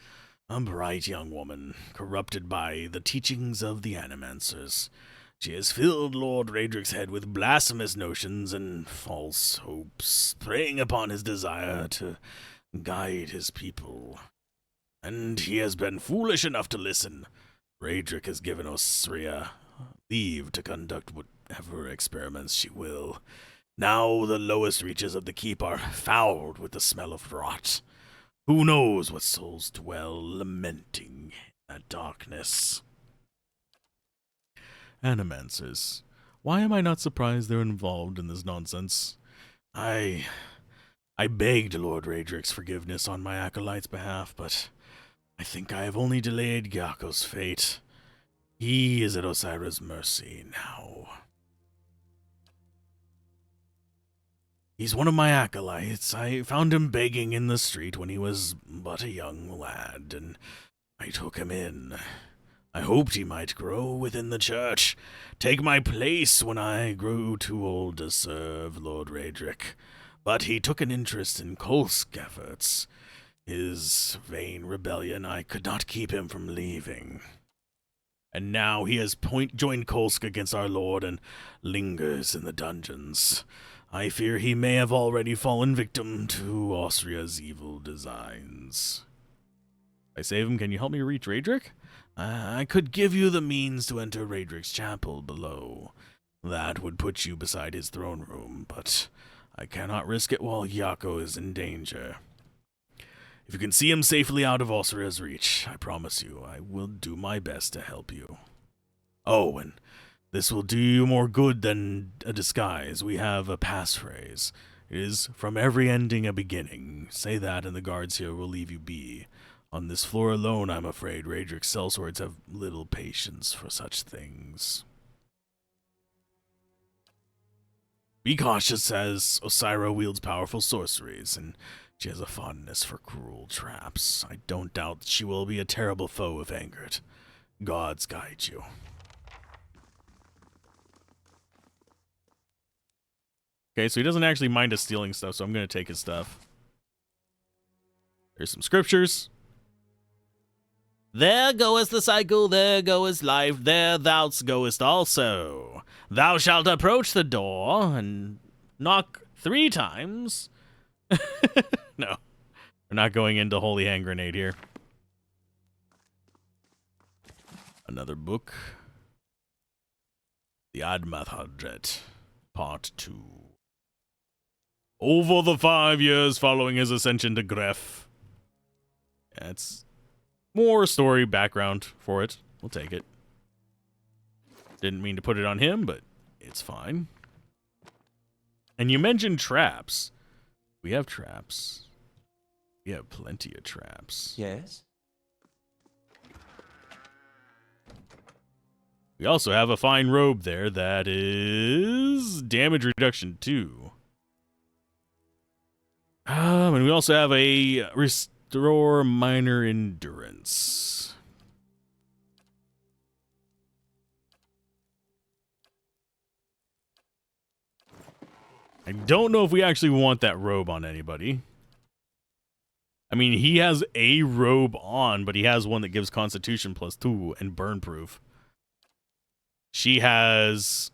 A bright young woman, corrupted by the teachings of the Animancers. She has filled Lord Raedric's head with blasphemous notions and false hopes, preying upon his desire to guide his people. And he has been foolish enough to listen. Raedric has given Osira leave to conduct whatever experiments she will. Now the lowest reaches of the keep are fouled with the smell of rot. Who knows what souls dwell lamenting in that darkness? Animancers. Why am I not surprised they're involved in this nonsense? I begged Lord Raedric's forgiveness on my acolyte's behalf, but I think I have only delayed Gyako's fate. He is at Osira's mercy now. He's one of my acolytes. I found him begging in the street when he was but a young lad, and I took him in. I hoped he might grow within the church, take my place when I grew too old to serve Lord Raedric. But he took an interest in Kolsk efforts. His vain rebellion, I could not keep him from leaving. And now he has joined Kolsk against our lord and lingers in the dungeons. I fear he may have already fallen victim to Austria's evil designs. If I save him, can you help me reach Raedric? I could give you the means to enter Raedric's chapel below. That would put you beside his throne room, but I cannot risk it while Yako is in danger. If you can see him safely out of Austria's reach, I promise you I will do my best to help you. Oh, and this will do you more good than a disguise. We have a passphrase. It is, from every ending a beginning. Say that and the guards here will leave you be. On this floor alone, I'm afraid Raedric's sellswords have little patience for such things. Be cautious, as Osira wields powerful sorceries, and she has a fondness for cruel traps. I don't doubt she will be a terrible foe if angered. Gods guide you. Okay, so he doesn't actually mind us stealing stuff, so I'm going to take his stuff. There's some scriptures. There goeth the cycle, there goeth life, there thou goest also. Thou shalt approach the door and knock 3 times. No. We're not going into Holy Hand Grenade here. Another book. The Admathadret, Part 2. Over the 5 years following his ascension to Gref. That's more story background for it. We'll take it. Didn't mean to put it on him, but it's fine. And you mentioned traps. We have traps. We have plenty of traps. Yes? We also have a fine robe there that is damage reduction 2. And we also have a restore minor endurance. I don't know if we actually want that robe on anybody. I mean, he has a robe on, but he has one that gives Constitution +2 and burn proof. She has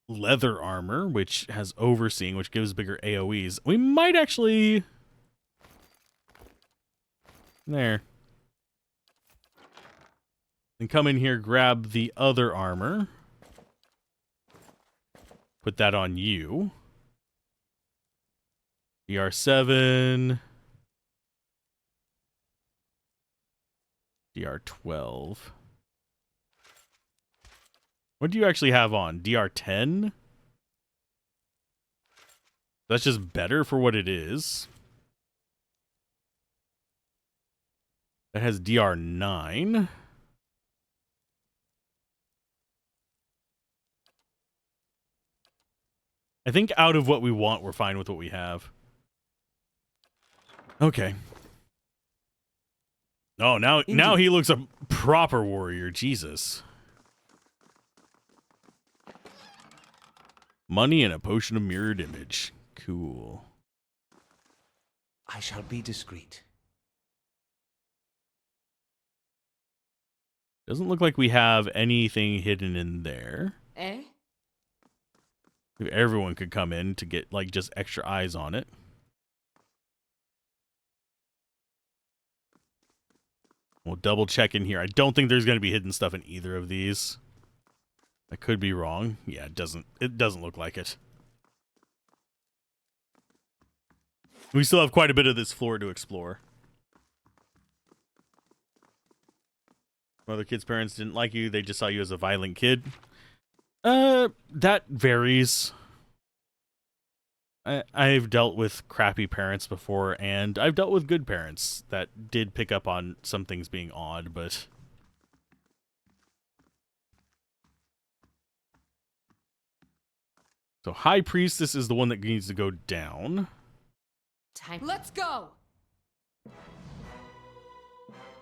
leather armor, which has overseeing, which gives bigger AoEs. We might actually... There. And come in here, grab the other armor. Put that on you. DR7. DR12. What do you actually have on? DR10? That's just better for what it is. That has DR9. I think out of what we want, we're fine with what we have. Okay. Oh, now he looks a proper warrior. Jesus. Money and a potion of mirrored image. Cool. I shall be discreet. Doesn't look like we have anything hidden in there. Eh? If everyone could come in to get, like, just extra eyes on it. We'll double check in here. I don't think there's going to be hidden stuff in either of these. I could be wrong. Yeah, it doesn't look like it. We still have quite a bit of this floor to explore. Other kids' parents didn't like you. They just saw you as a violent kid. That varies. I've dealt with crappy parents before, and I've dealt with good parents that did pick up on some things being odd, but... So High Priestess is the one that needs to go down. Let's go!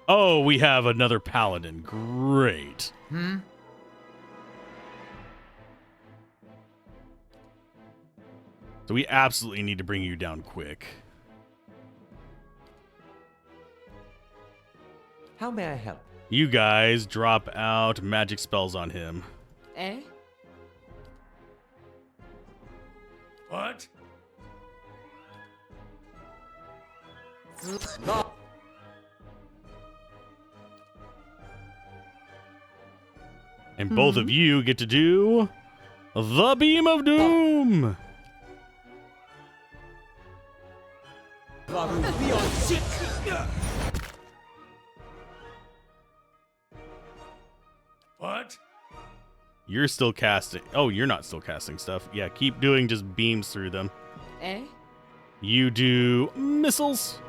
Oh, we have another paladin. Great. So we absolutely need to bring you down quick. How may I help? You guys drop out magic spells on him. Eh? What? And both of you get to do the Beam of Doom. What? You're still casting. Oh, you're not still casting stuff. Yeah, keep doing just beams through them. Eh? You do missiles.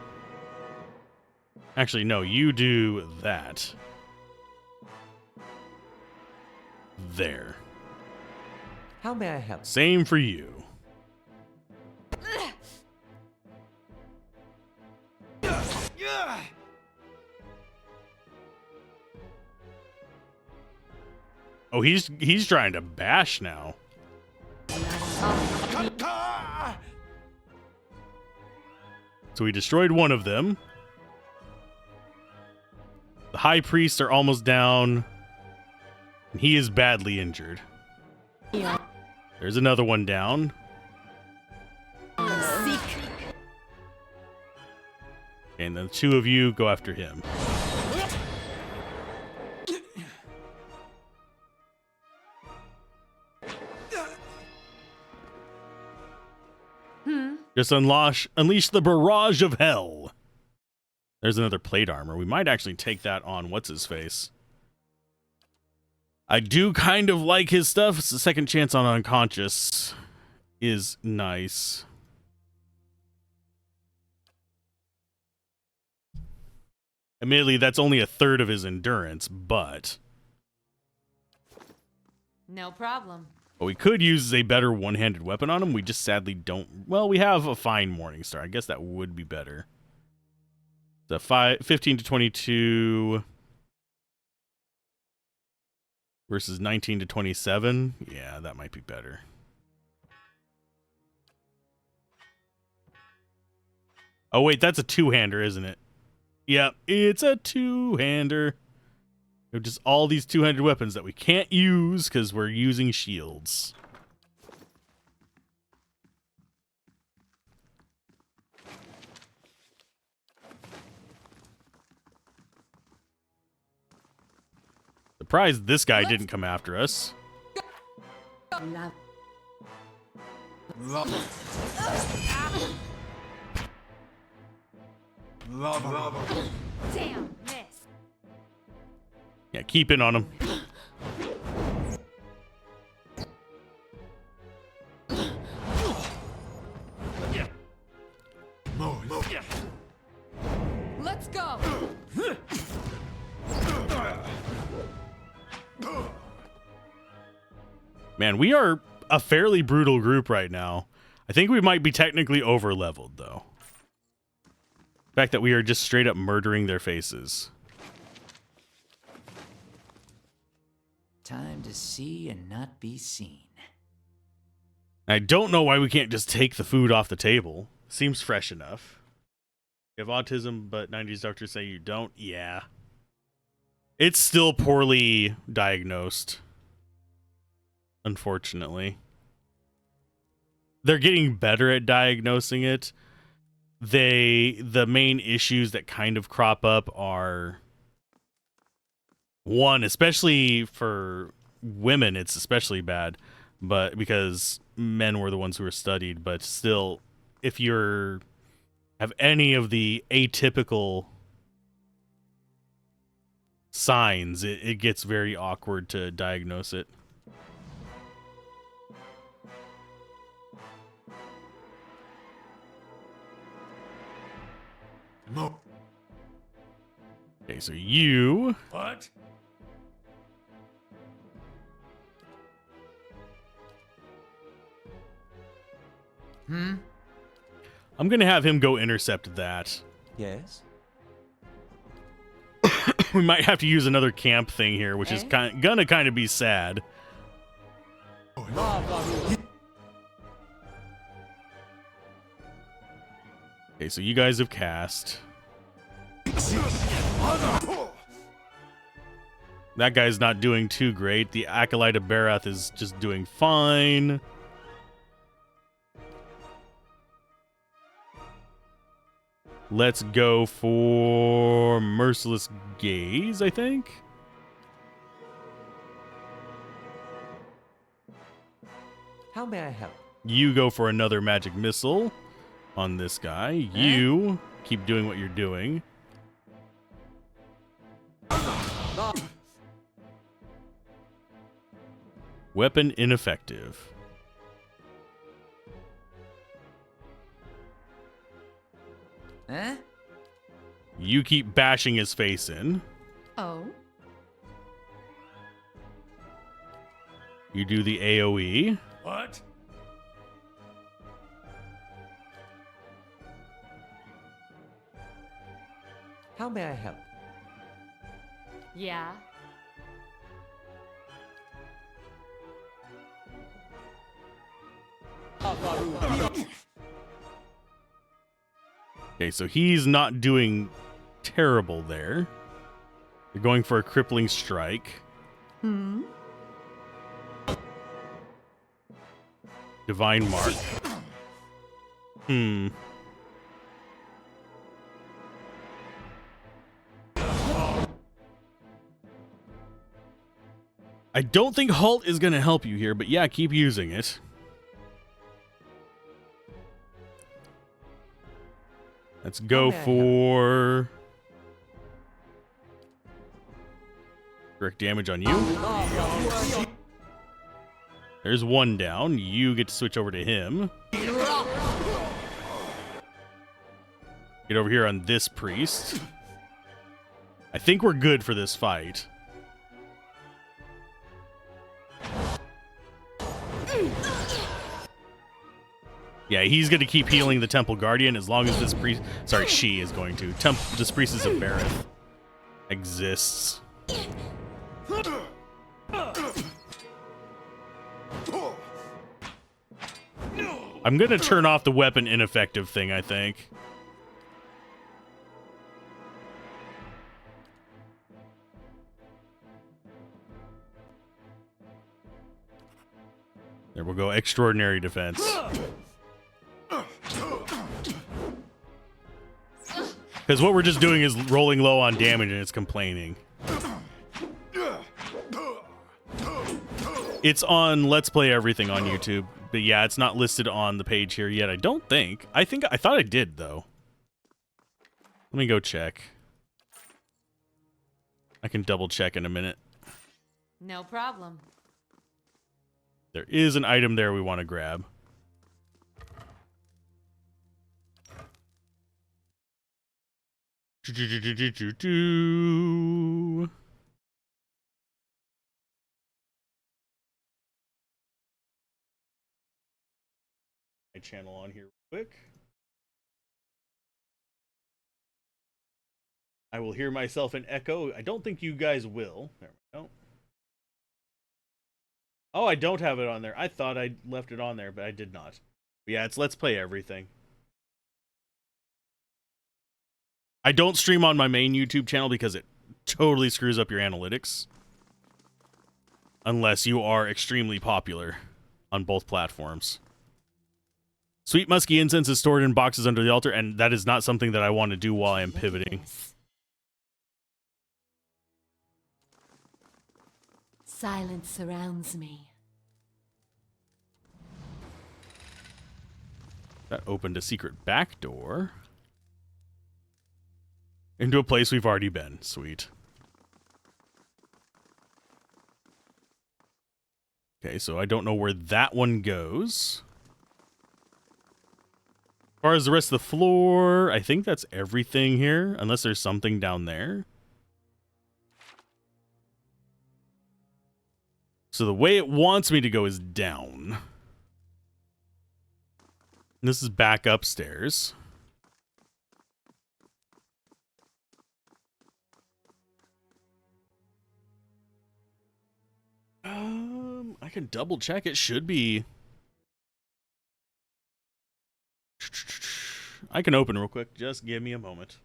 Actually, no, you do that. There. How may I help? Same for you. Oh, he's trying to bash now. So we destroyed one of them. The high priests are almost down. And he is badly injured. There's another one down. the two of you go after him. Just unleash the barrage of hell. There's another plate armor. We might actually take that on what's-his-face. I do kind of like his stuff. It's the second chance on unconscious is nice. Admittedly, that's only a third of his endurance, but No problem. what we could use is a better one-handed weapon on him. We just sadly don't. Well, we have a fine Morningstar. I guess that would be better. The 15 to 22 versus 19 to 27. Yeah, that might be better. Oh, wait, that's a two-hander, isn't it? Yep, it's a two-hander. They're just all these two-handed weapons that we can't use because we're using shields. Surprised this guy didn't come after us. Damn, miss. Yeah, keep in on him. Let's go. Man, we are a fairly brutal group right now. I think we might be technically over-leveled, though. The fact that we are just straight up murdering their faces. Time to see and not be seen. I don't know why we can't just take the food off the table. Seems fresh enough. You have autism, but 90s doctors say you don't? Yeah. It's still poorly diagnosed. Unfortunately. They're getting better at diagnosing it. The main issues that kind of crop up are, one, especially for women, it's especially bad, but because men were the ones who were studied, but still, if you're have any of the atypical signs, it gets very awkward to diagnose it. No. Okay, so you... What? I'm going to have him go intercept that. Yes? We might have to use another camp thing here, which is gonna kind of be sad. Okay, so you guys have cast. That guy's not doing too great. The Acolyte of Barath is just doing fine. Let's go for Merciless Gaze, I think. How may I help? You go for another magic missile on this guy. You keep doing what you're doing. Weapon ineffective. Huh? You keep bashing his face in. Oh. You do the AoE. What? How may I help? Yeah. Okay, so he's not doing terrible there. They're going for a crippling strike. Divine Mark. I don't think Halt is going to help you here, but yeah, keep using it. Let's go for direct damage on you. There's one down. You get to switch over to him. Get over here on this priest. I think we're good for this fight. Yeah, he's going to keep healing the Temple Guardian as long as this priest... Sorry, she is going to. This Priestess of Bareth exists. I'm going to turn off the weapon ineffective thing, I think. There we'll go. Extraordinary defense. Because what we're just doing is rolling low on damage and it's complaining. It's on Let's Play Everything on YouTube. But yeah, it's not listed on the page here yet, I don't think. I thought I did, though. Let me go check. I can double check in a minute. No problem. There is an item there we want to grab. My channel on here real quick. I will hear myself in echo. I don't think you guys will. There we go. Oh, I don't have it on there. I thought I left it on there, but I did not. But yeah, it's Let's Play Everything. I don't stream on my main YouTube channel because it totally screws up your analytics. Unless you are extremely popular on both platforms. Sweet musky incense is stored in boxes under the altar, and that is not something that I want to do while I am pivoting. Silence surrounds me. That opened a secret back door. Into a place we've already been. Sweet. Okay, so I don't know where that one goes. As far as the rest of the floor, I think that's everything here, unless there's something down there. So the way it wants me to go is down. This is back upstairs. I can double check. It should be. I can open real quick. Just give me a moment.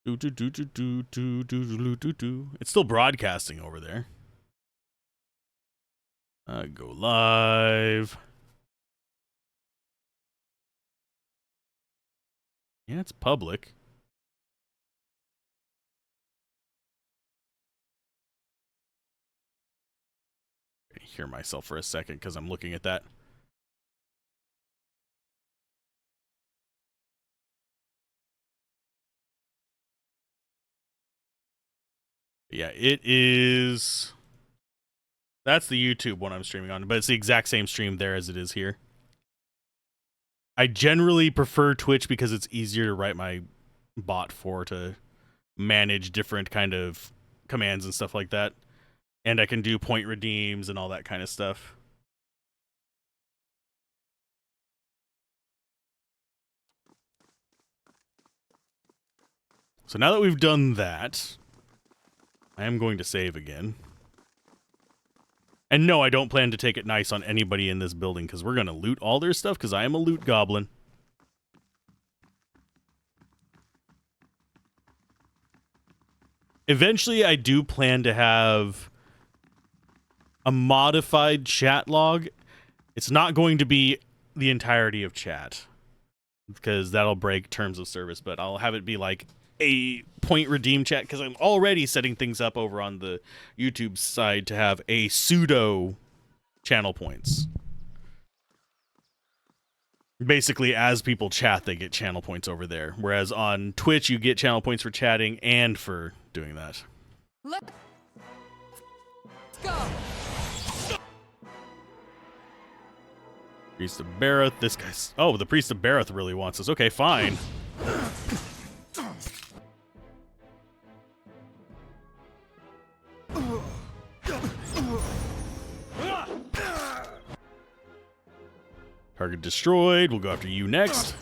It's still broadcasting over there. Go live. Yeah, it's public. I hear myself for a second because I'm looking at that. Yeah, it is. That's the YouTube one I'm streaming on, but it's the exact same stream there as it is here. I generally prefer Twitch because it's easier to write my bot for to manage different kind of commands and stuff like that. And I can do point redeems and all that kind of stuff. So now that we've done that, I am going to save again. And no, I don't plan to take it nice on anybody in this building because we're going to loot all their stuff because I am a loot goblin. Eventually, I do plan to have a modified chat log. It's not going to be the entirety of chat because that'll break terms of service, but I'll have it be like a point redeem chat because I'm already setting things up over on the YouTube side to have a pseudo channel points. Basically, as people chat, they get channel points over there. Whereas on Twitch, you get channel points for chatting and for doing that. Let's go. Priest of Barroth. This guy's... Oh, the Priest of Barroth really wants us. Okay, fine. Target destroyed. We'll go after you next.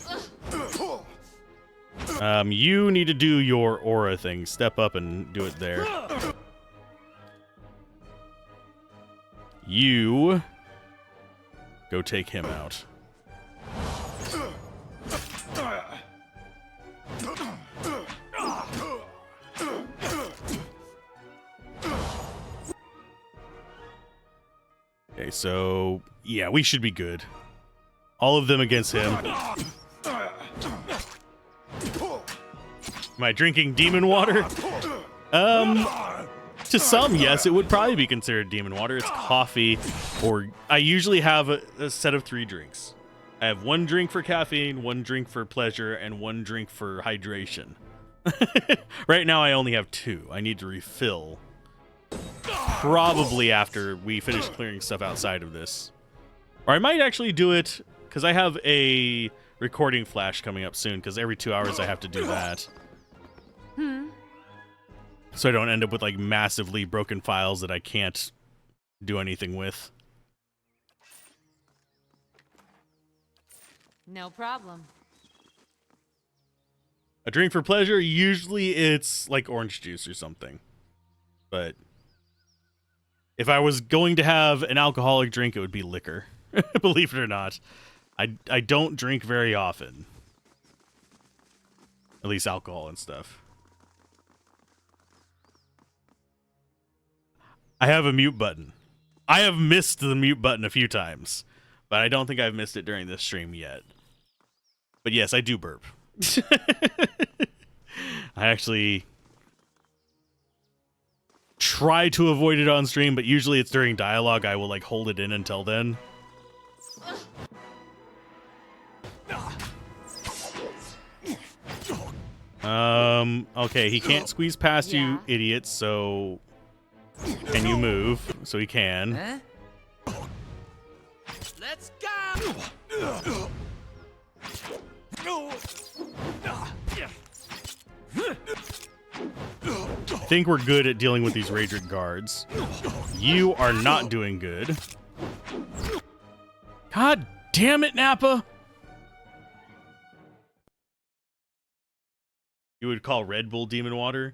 You need to do your aura thing. Step up and do it there. You go take him out. Okay, so yeah, we should be good. All of them against him. Am I drinking demon water? To some, yes, it would probably be considered demon water. It's coffee, or I usually have a set of 3 drinks. I have 1 drink for caffeine, 1 drink for pleasure, and 1 drink for hydration. Right now, I only have 2. I need to refill. Probably after we finish clearing stuff outside of this. Or I might actually do it, because I have a recording flash coming up soon, because every 2 hours I have to do that. So I don't end up with like massively broken files that I can't do anything with. No problem. A drink for pleasure, usually it's like orange juice or something. But if I was going to have an alcoholic drink, it would be liquor. Believe it or not. I don't drink very often. At least alcohol and stuff. I have a mute button. I have missed the mute button a few times, but I don't think I've missed it during this stream yet. But yes, I do burp. I actually try to avoid it on stream, but usually it's during dialogue. I will like hold it in until then. Okay, he can't squeeze past you, idiots, so can you move? So he can. Huh? Let's go! I think we're good at dealing with these Raedric guards. You are not doing good. God damn it, Nappa! You would call Red Bull demon water?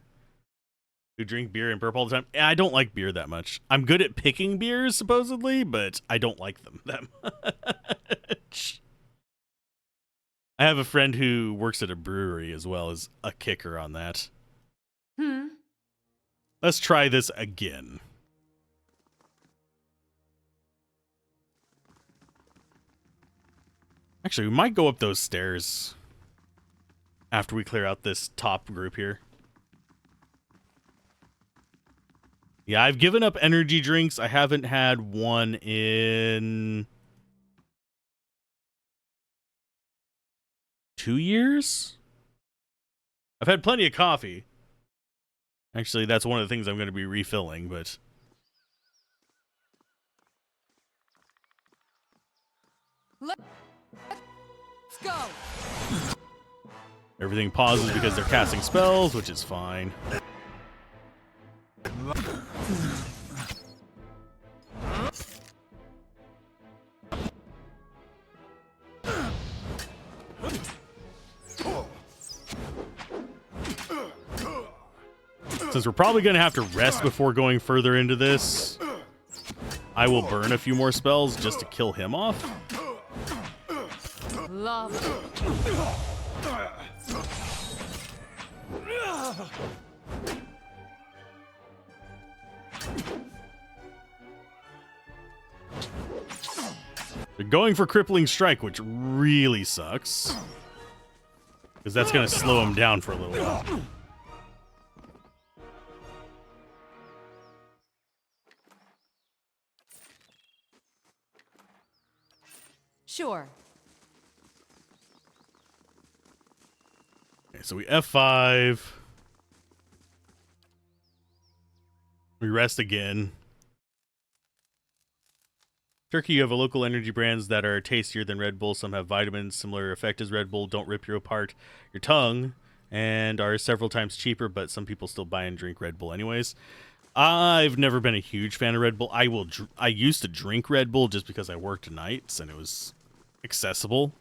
Who drink beer and burp all the time? I don't like beer that much. I'm good at picking beers, supposedly, but I don't like them that much. I have a friend who works at a brewery as well as a kicker on that. Let's try this again. Actually, we might go up those stairs after we clear out this top group here. Yeah, I've given up energy drinks. I haven't had one in 2 years? I've had plenty of coffee. Actually, that's one of the things I'm going to be refilling, but... Let's go. Everything pauses because they're casting spells, which is fine. Since we're probably going to have to rest before going further into this, I will burn a few more spells just to kill him off. Love. They're going for Crippling Strike, which really sucks. Because that's going to slow him down for a little while. Sure. Okay, so we F5. We rest again. Turkey, you have a local energy brands that are tastier than Red Bull. Some have vitamins, similar effect as Red Bull. Don't rip you apart your tongue, and are several times cheaper, but some people still buy and drink Red Bull anyways. I've never been a huge fan of Red Bull. I used to drink Red Bull just because I worked nights and it was accessible.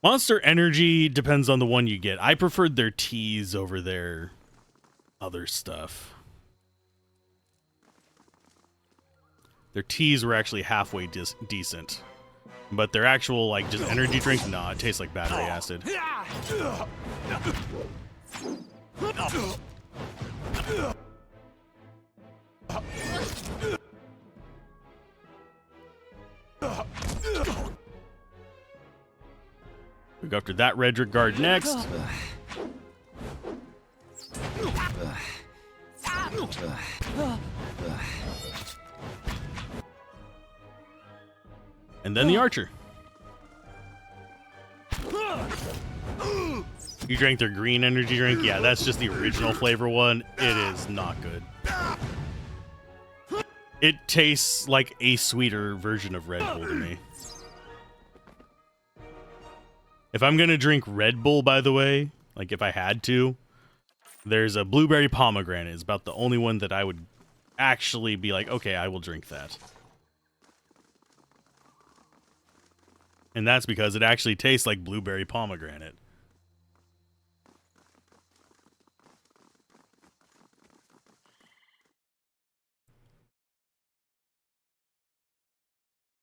Monster Energy depends on the one you get. I preferred their teas over their other stuff. Their teas were actually halfway decent. But their actual, like, just energy drink, nah, it tastes like battery acid. We go after that Redrick guard next. And then the archer. You drank their green energy drink? Yeah, that's just the original flavor one. It is not good. It tastes like a sweeter version of Red Bull to me. If I'm going to drink Red Bull, by the way, like if I had to, there's a blueberry pomegranate. It's about the only one that I would actually be like, okay, I will drink that. And that's because it actually tastes like blueberry pomegranate.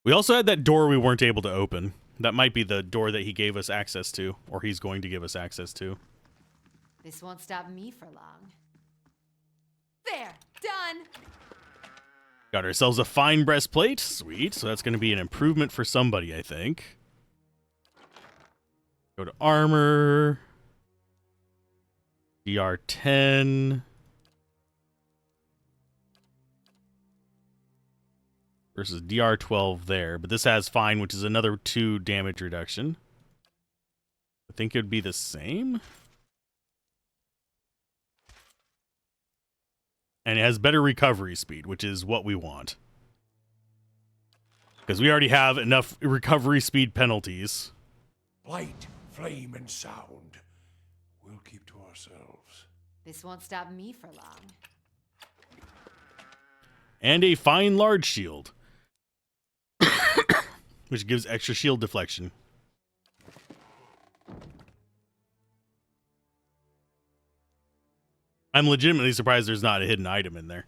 We also had that door we weren't able to open. That might be the door that he gave us access to, or he's going to give us access to. This won't stop me for long. There, done. Got ourselves a fine breastplate. Sweet. So that's going to be an improvement for somebody, I think. Go to armor. DR10. Versus DR12 there. But this has fine, which is another 2 damage reduction. I think it would be the same. And it has better recovery speed, which is what we want. Because we already have enough recovery speed penalties. Light, flame, and sound. We'll keep to ourselves. This won't stop me for long. And a fine large shield. Which gives extra shield deflection. I'm legitimately surprised there's not a hidden item in there.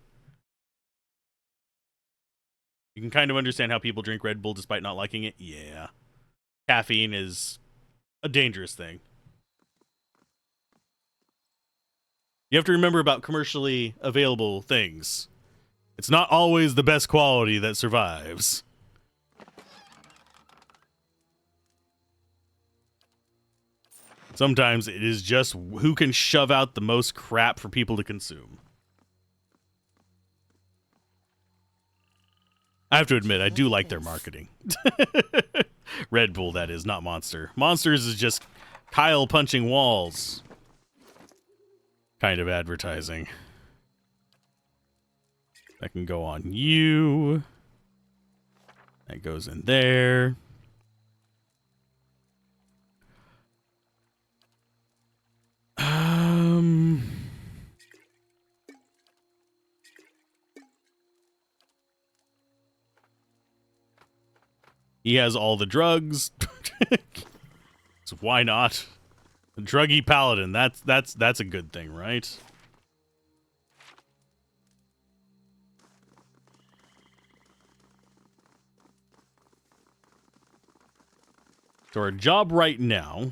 You can kind of understand how people drink Red Bull despite not liking it. Yeah. Caffeine is a dangerous thing. You have to remember about commercially available things. It's not always the best quality that survives. Sometimes it is just who can shove out the most crap for people to consume. I have to admit, I do like their marketing. Red Bull, that is, not Monster. Monsters is just Kyle punching walls kind of advertising. That can go on you. That goes in there. He has all the drugs. So why not? A druggy paladin. That's a good thing, right? So our job right now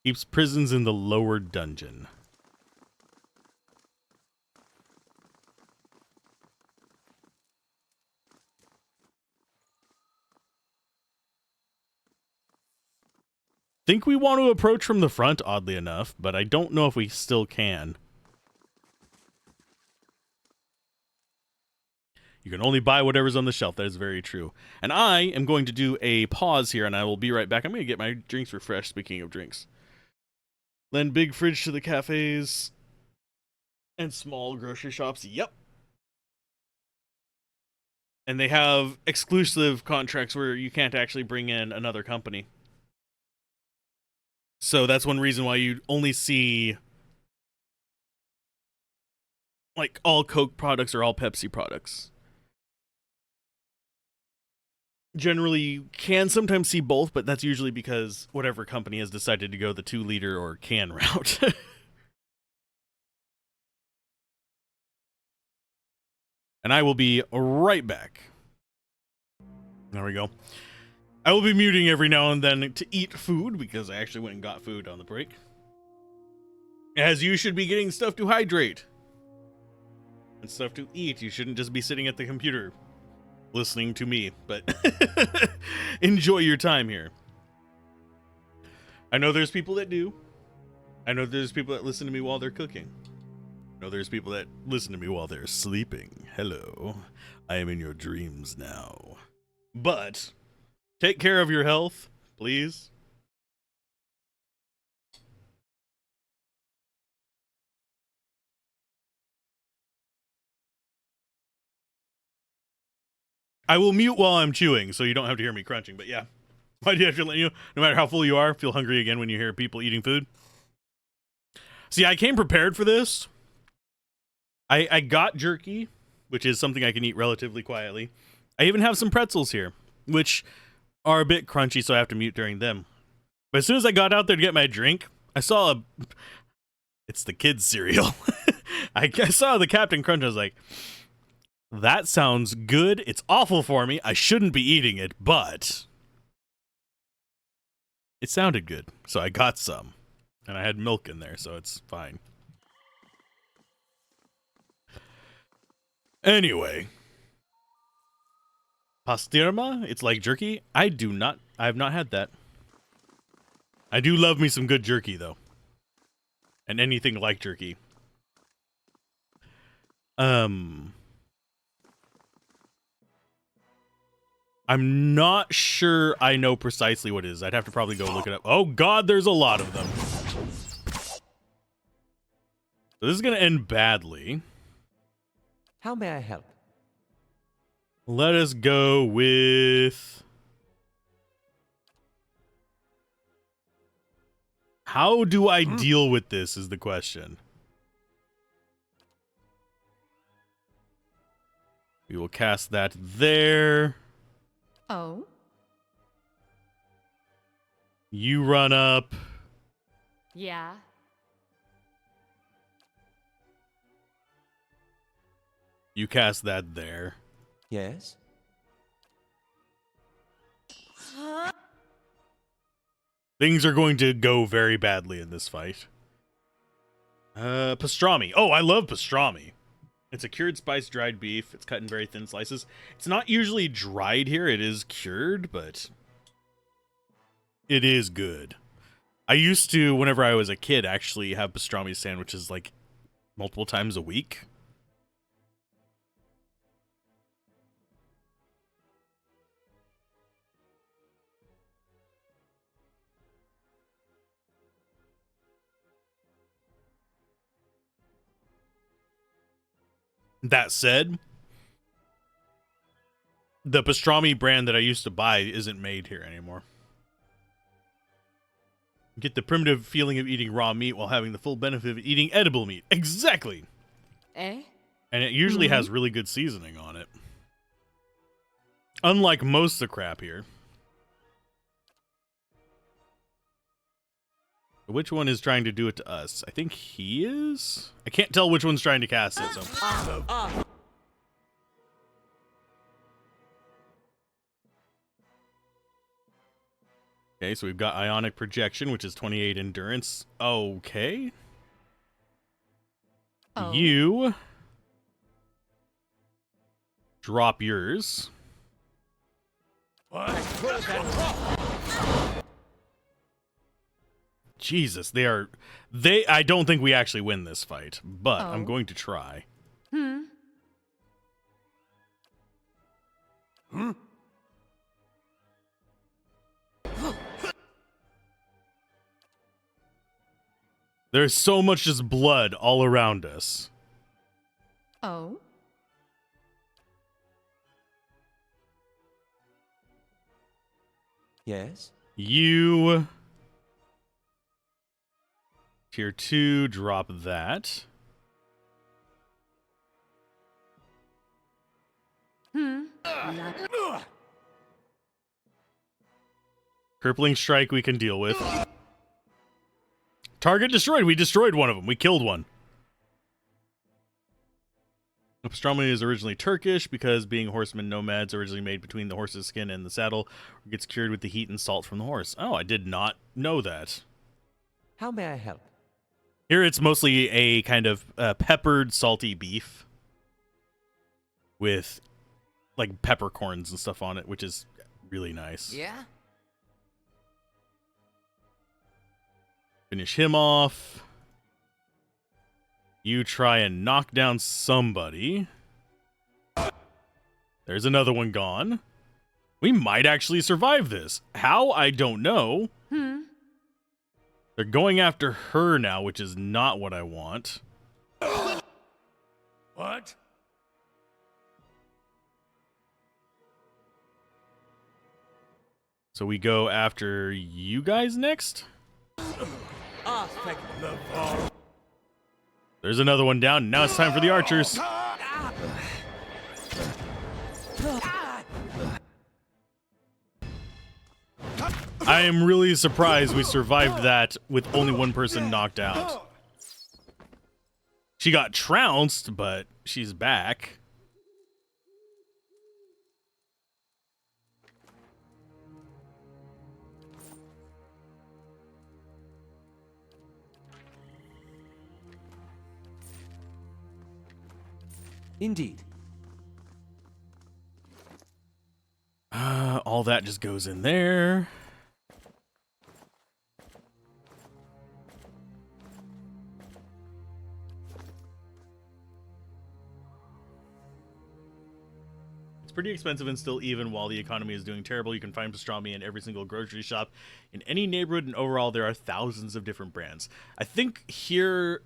keeps prisons in the lower dungeon. Think we want to approach from the front, oddly enough, but I don't know if we still can. You can only buy whatever's on the shelf. That is very true. And I am going to do a pause here, and I will be right back. I'm going to get my drinks refreshed, speaking of drinks. Lend big fridge to the cafes and small grocery shops. Yep. And they have exclusive contracts where you can't actually bring in another company. So that's one reason why you only see like all Coke products or all Pepsi products. Generally, you can sometimes see both, but that's usually because whatever company has decided to go the 2-liter or can route. And I will be right back. There we go. I will be muting every now and then to eat food, because I actually went and got food on the break. As you should be getting stuff to hydrate. And stuff to eat. You shouldn't just be sitting at the computer listening to me, but enjoy your time here. I know there's people that do. I know there's people that listen to me while they're cooking. I know there's people that listen to me while they're sleeping. Hello. I am in your dreams now. But take care of your health, please. I will mute while I'm chewing, so you don't have to hear me crunching, but yeah. Why do you have to let you, no matter how full you are, feel hungry again when you hear people eating food? See, I came prepared for this. I got jerky, which is something I can eat relatively quietly. I even have some pretzels here, which are a bit crunchy, so I have to mute during them. But as soon as I got out there to get my drink, I saw it's the kids' cereal. I saw the Captain Crunch, I was like, that sounds good. It's awful for me. I shouldn't be eating it, but it sounded good. So I got some. And I had milk in there, so it's fine. Anyway. Pastirma? It's like jerky? I have not had that. I do love me some good jerky, though. And anything like jerky. I'm not sure I know precisely what it is. I'd have to probably go look it up. Oh god, there's a lot of them. So this is going to end badly. How may I help? Let us go with... How do I deal with this is the question. We will cast that there. Oh? You run up. Yeah. You cast that there. Yes? Things are going to go very badly in this fight. Pastrami. Oh, I love pastrami. It's a cured spiced dried beef. It's cut in very thin slices. It's not usually dried here. It is cured, but it is good. I used to, whenever I was a kid, actually have pastrami sandwiches like multiple times a week. That said, the pastrami brand that I used to buy isn't made here anymore. Get the primitive feeling of eating raw meat while having the full benefit of eating edible meat. Exactly. Eh? And it usually has really good seasoning on it. Unlike most of the crap here. Which one is trying to do it to us? I think he is? I can't tell which one's trying to cast it, so... Okay, so we've got Ionic Projection, which is 28 Endurance. Okay. Oh. You... drop yours. Jesus, I don't think we actually win this fight, but I'm going to try. There's so much just blood all around us. Oh? Yes? You... Tier 2, drop that. Crippling strike we can deal with. Target destroyed. We destroyed one of them. We killed one. Pastrami is originally Turkish because being horsemen nomads originally made between the horse's skin and the saddle gets cured with the heat and salt from the horse. Oh, I did not know that. How may I help? Here it's mostly a kind of peppered, salty beef with like peppercorns and stuff on it, which is really nice. Yeah? Finish him off. You try and knock down somebody. There's another one gone. We might actually survive this. How? I don't know. They're going after her now, which is not what I want. What? So we go after you guys next? There's another one down. Now it's time for the archers. I am really surprised we survived that with only one person knocked out. She got trounced, but she's back. Indeed. All that just goes in there. It's pretty expensive and still even while the economy is doing terrible. You can find pastrami in every single grocery shop in any neighborhood, and overall there are thousands of different brands. I think here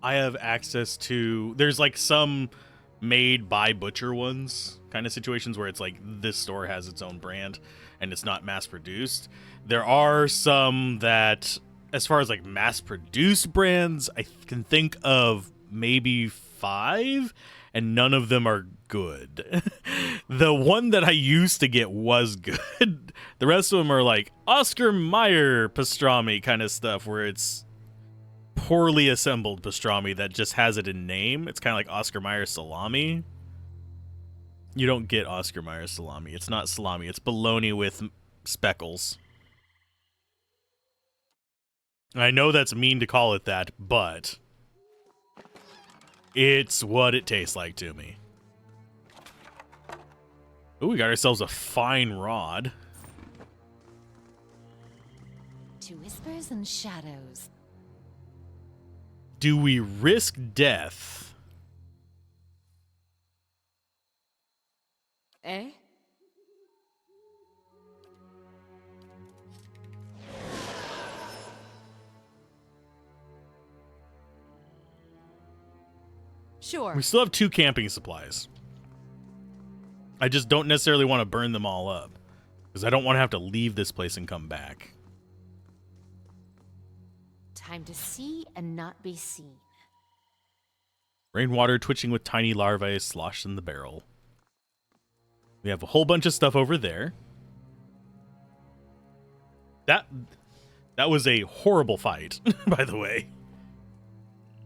I have access to, there's like some made by butcher ones kind of situations where it's like this store has its own brand and it's not mass produced. There are some that, as far as like mass produced brands, I can think of maybe 5, and none of them are good. The one that I used to get was good. The rest of them are like Oscar Mayer pastrami kind of stuff where it's poorly assembled pastrami that just has it in name. It's kind of like Oscar Mayer salami. You don't get Oscar Mayer salami. It's not salami. It's bologna with speckles. I know that's mean to call it that, but it's what it tastes like to me. Ooh, we got ourselves a fine rod. To whispers and shadows. Do we risk death? Eh? Sure. We still have 2 camping supplies. I just don't necessarily want to burn them all up, because I don't want to have to leave this place and come back. Time to see and not be seen. Rainwater twitching with tiny larvae sloshed in the barrel. We have a whole bunch of stuff over there. That was a horrible fight, by the way.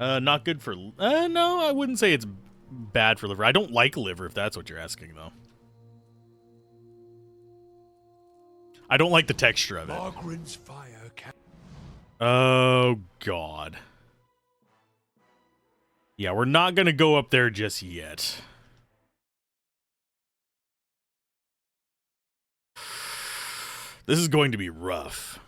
Not good for... no, I wouldn't say it's bad for liver. I don't like liver, if that's what you're asking, though. I don't like the texture of it. Margaret's fire Oh, God. Yeah, we're not going to go up there just yet. This is going to be rough.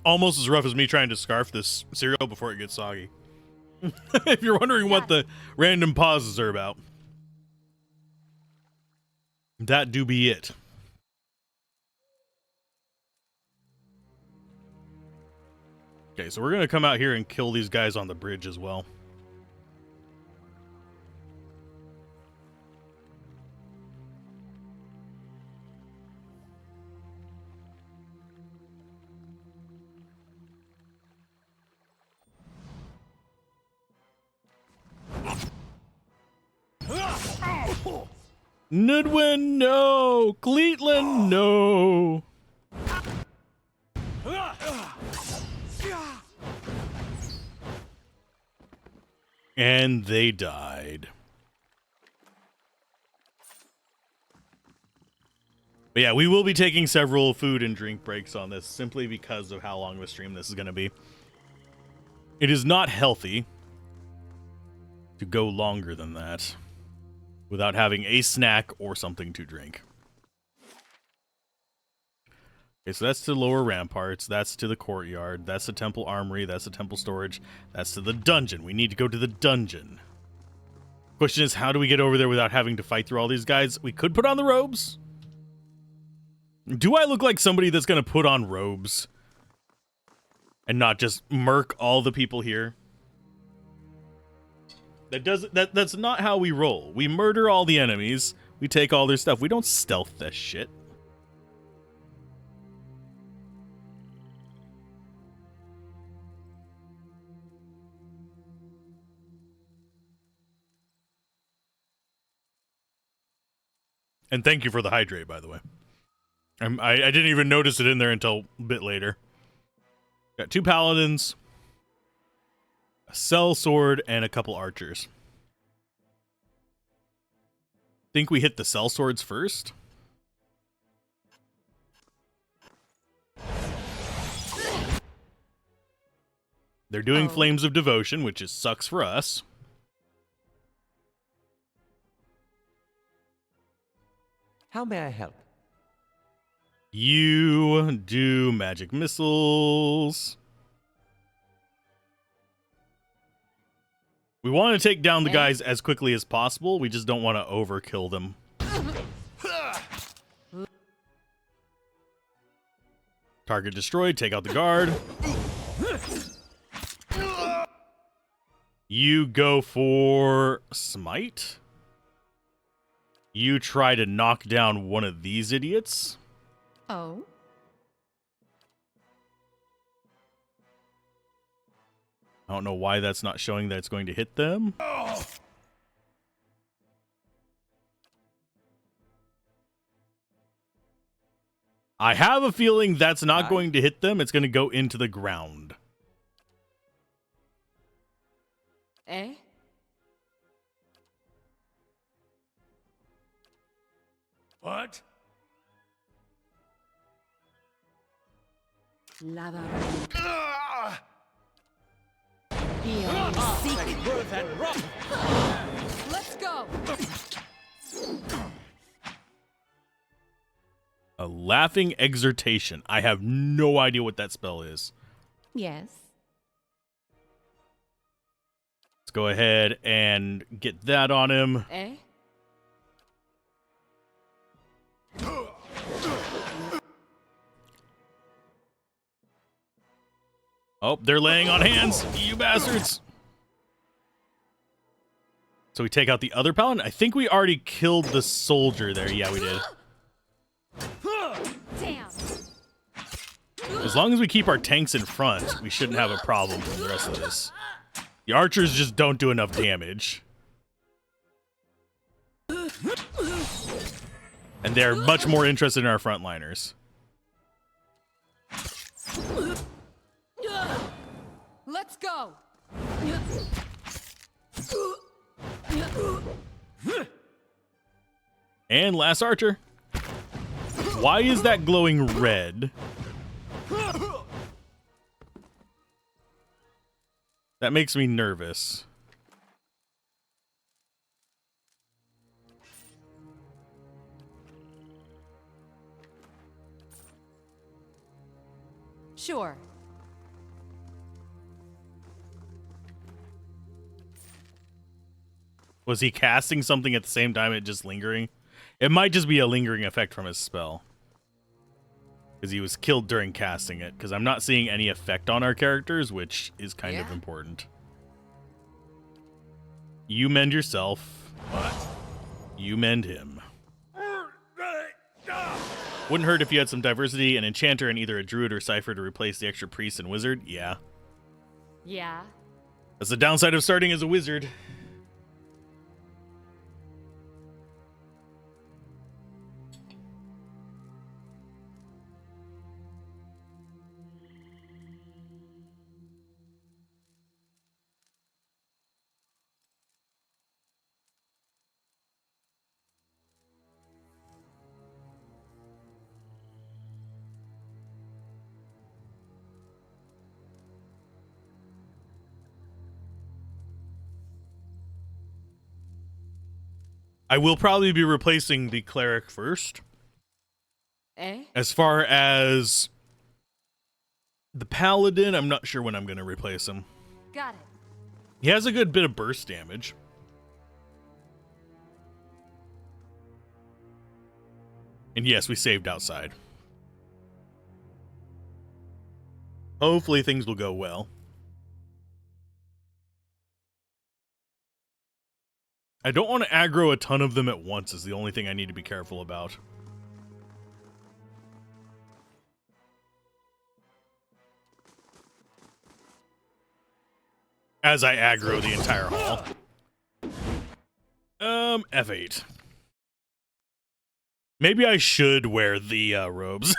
Almost as rough as me trying to scarf this cereal before it gets soggy. If you're wondering what the random pauses are about, that do be it. Okay, so we're gonna come out here and kill these guys on the bridge as well. Nudwin, no! Cleetland, no! And they died. But yeah, we will be taking several food and drink breaks on this simply because of how long of a stream this is going to be. It is not healthy to go longer than that without having a snack or something to drink. Okay, so that's to lower ramparts, that's to the courtyard, that's the temple armory, that's the temple storage, that's to the dungeon. We need to go to the dungeon. Question is, how do we get over there without having to fight through all these guys? We could put on the robes. Do I look like somebody that's going to put on robes and not just murk all the people here? That's not how we roll. We murder all the enemies. We take all their stuff. We don't stealth this shit. And thank you for the hydrate, by the way. I didn't even notice it in there until a bit later. Got 2 paladins, a cell sword, and a couple archers. Think we hit the cell swords first? They're doing Flames of Devotion, which is sucks for us. How may I help? You do magic missiles. We want to take down the guys as quickly as possible. We just don't want to overkill them. Target destroyed. Take out the guard. You go for smite. You try to knock down one of these idiots. Oh. I don't know why that's not showing that it's going to hit them. I have a feeling that's not going to hit them. It's going to go into the ground. Eh? What? Lava. Ah! Let's go. A laughing exhortation. I have no idea what that spell is. Yes. Let's go ahead and get that on him. Eh? Oh, they're laying on hands. You bastards. So we take out the other paladin. I think we already killed the soldier there. Yeah, we did. Damn. As long as we keep our tanks in front, we shouldn't have a problem with the rest of this. The archers just don't do enough damage. And they're much more interested in our frontliners. Let's go. And last archer. Why is that glowing red? That makes me nervous. Sure. Was he casting something at the same time and just lingering? It might just be a lingering effect from his spell. Because he was killed during casting it. Because I'm not seeing any effect on our characters, which is kind of important. You mend yourself. You mend him. Wouldn't hurt if you had some diversity, an enchanter and either a druid or cipher to replace the extra priest and wizard. Yeah. Yeah. That's the downside of starting as a wizard. I will probably be replacing the cleric first. Eh? As far as the paladin, I'm not sure when I'm going to replace him. Got it. He has a good bit of burst damage. And yes, we saved outside. Hopefully things will go well. I don't want to aggro a ton of them at once is the only thing I need to be careful about. As I aggro the entire hall. F8. Maybe I should wear the robes.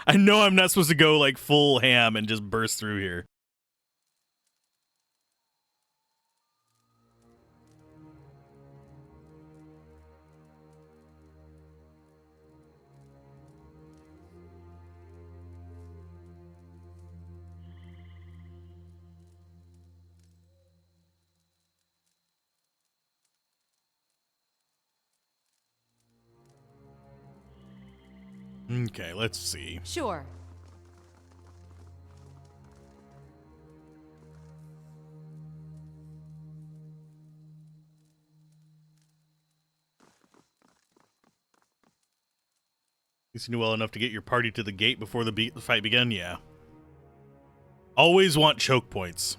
I know I'm not supposed to go like full ham and just burst through here. Okay, let's see. Sure. At least you knew well enough to get your party to the gate before the fight began? Yeah. Always want choke points.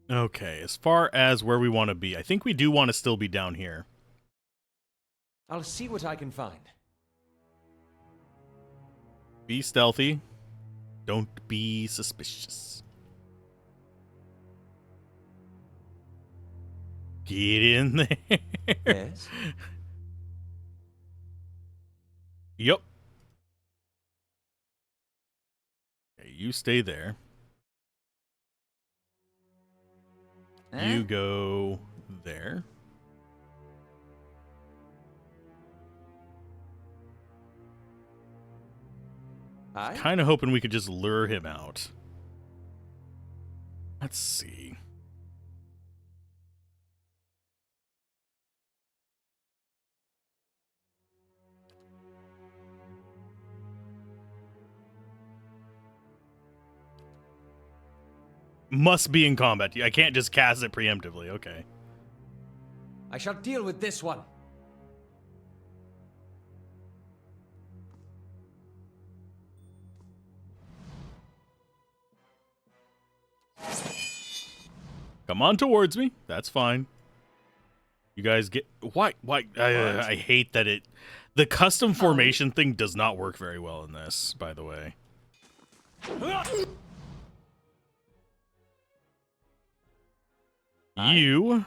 Okay, as far as where we want to be, I think we do want to still be down here. I'll see what I can find. Be stealthy. Don't be suspicious. Get in there. Yes? Yep. Okay, you stay there. You go there. Kind of hoping we could just lure him out. Let's see. Must be in combat. I can't just cast it preemptively. Okay. I shall deal with this one. Come on towards me. That's fine. You guys get... Why? I hate that it... The custom formation thing does not work very well in this, by the way. You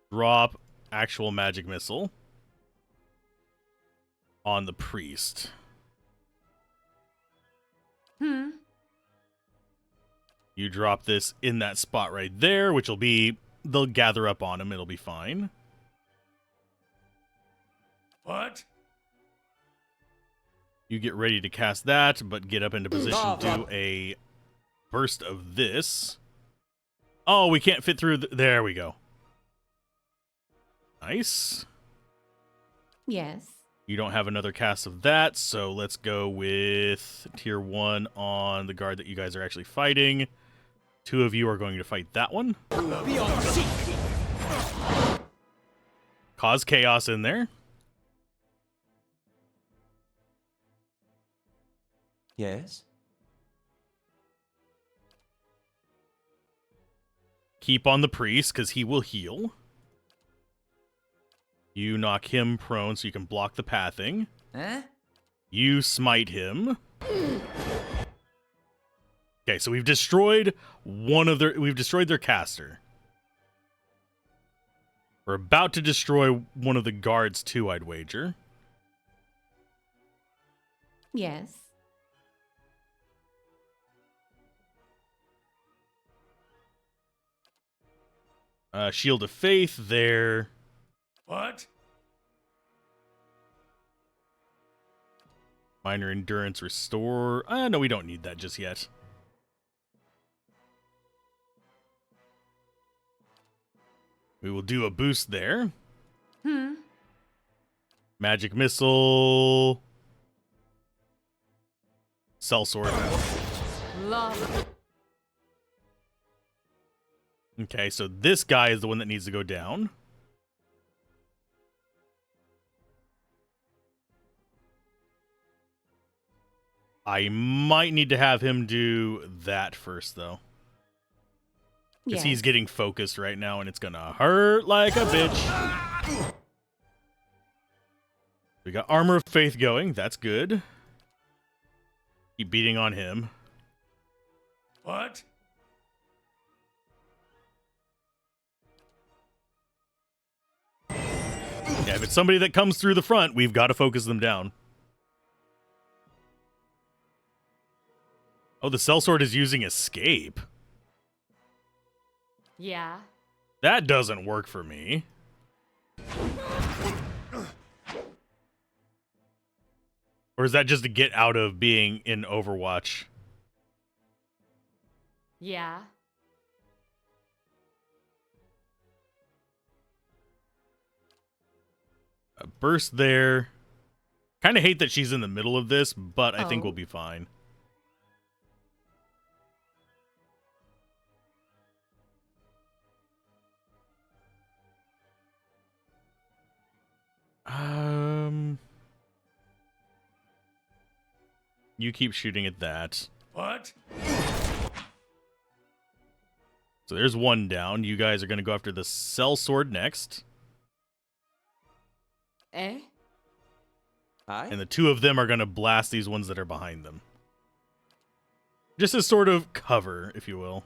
drop actual magic missile on the priest. You drop this in that spot right there, which will be... They'll gather up on him. It'll be fine. What? You get ready to cast that, but get up into position to do a burst of this. Oh, we can't fit through. There we go. Nice. Yes. You don't have another cast of that, so let's go with tier 1 on the guard that you guys are actually fighting. 2 of you are going to fight that one. Be on seat. Cause chaos in there. Yes? Keep on the priest, because he will heal. You knock him prone so you can block the pathing. Huh? You smite him. Okay, so we've destroyed their caster. We're about to destroy one of the guards too, I'd wager. Yes. Shield of Faith there. What? Minor endurance restore. No, we don't need that just yet. We will do a boost there. Magic missile. Sellsword. Love. Okay, so this guy is the one that needs to go down. I might need to have him do that first, though. Because he's getting focused right now, and it's gonna hurt like a bitch. We got Armor of Faith going. That's good. Keep beating on him. What? Yeah, if it's somebody that comes through the front, we've got to focus them down. Oh, the sellsword is using escape. Yeah. That doesn't work for me. Or is that just to get out of being in Overwatch? Yeah. A burst there. Kind of hate that she's in the middle of this, but I think we'll be fine. You keep shooting at that. What? So there's one down. You guys are going to go after the sellsword next. Eh? Aye? And the 2 of them are going to blast these ones that are behind them. Just as sort of cover, if you will.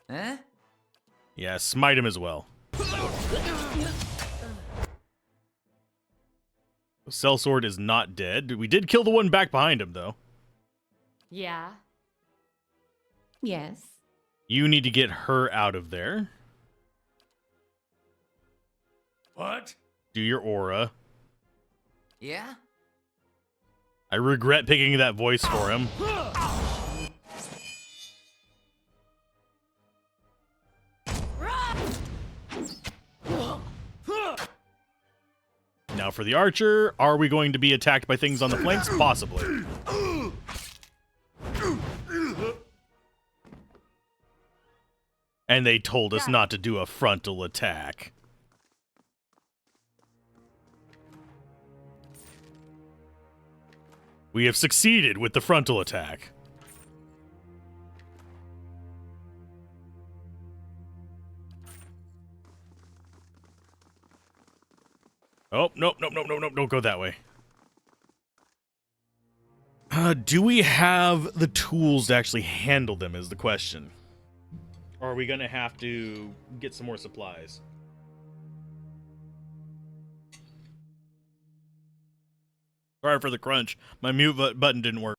Huh? Yeah, smite him as well. Sellsword is not dead. We did kill the one back behind him, though. Yeah. Yes. You need to get her out of there. What? Do your aura. Yeah? I regret picking that voice for him. Now for the archer, are we going to be attacked by things on the flanks? Possibly. And they told us not to do a frontal attack. We have succeeded with the frontal attack. Oh, nope, don't go that way. Do we have the tools to actually handle them is the question. Or are we going to have to get some more supplies? Sorry for the crunch. My mute button didn't work.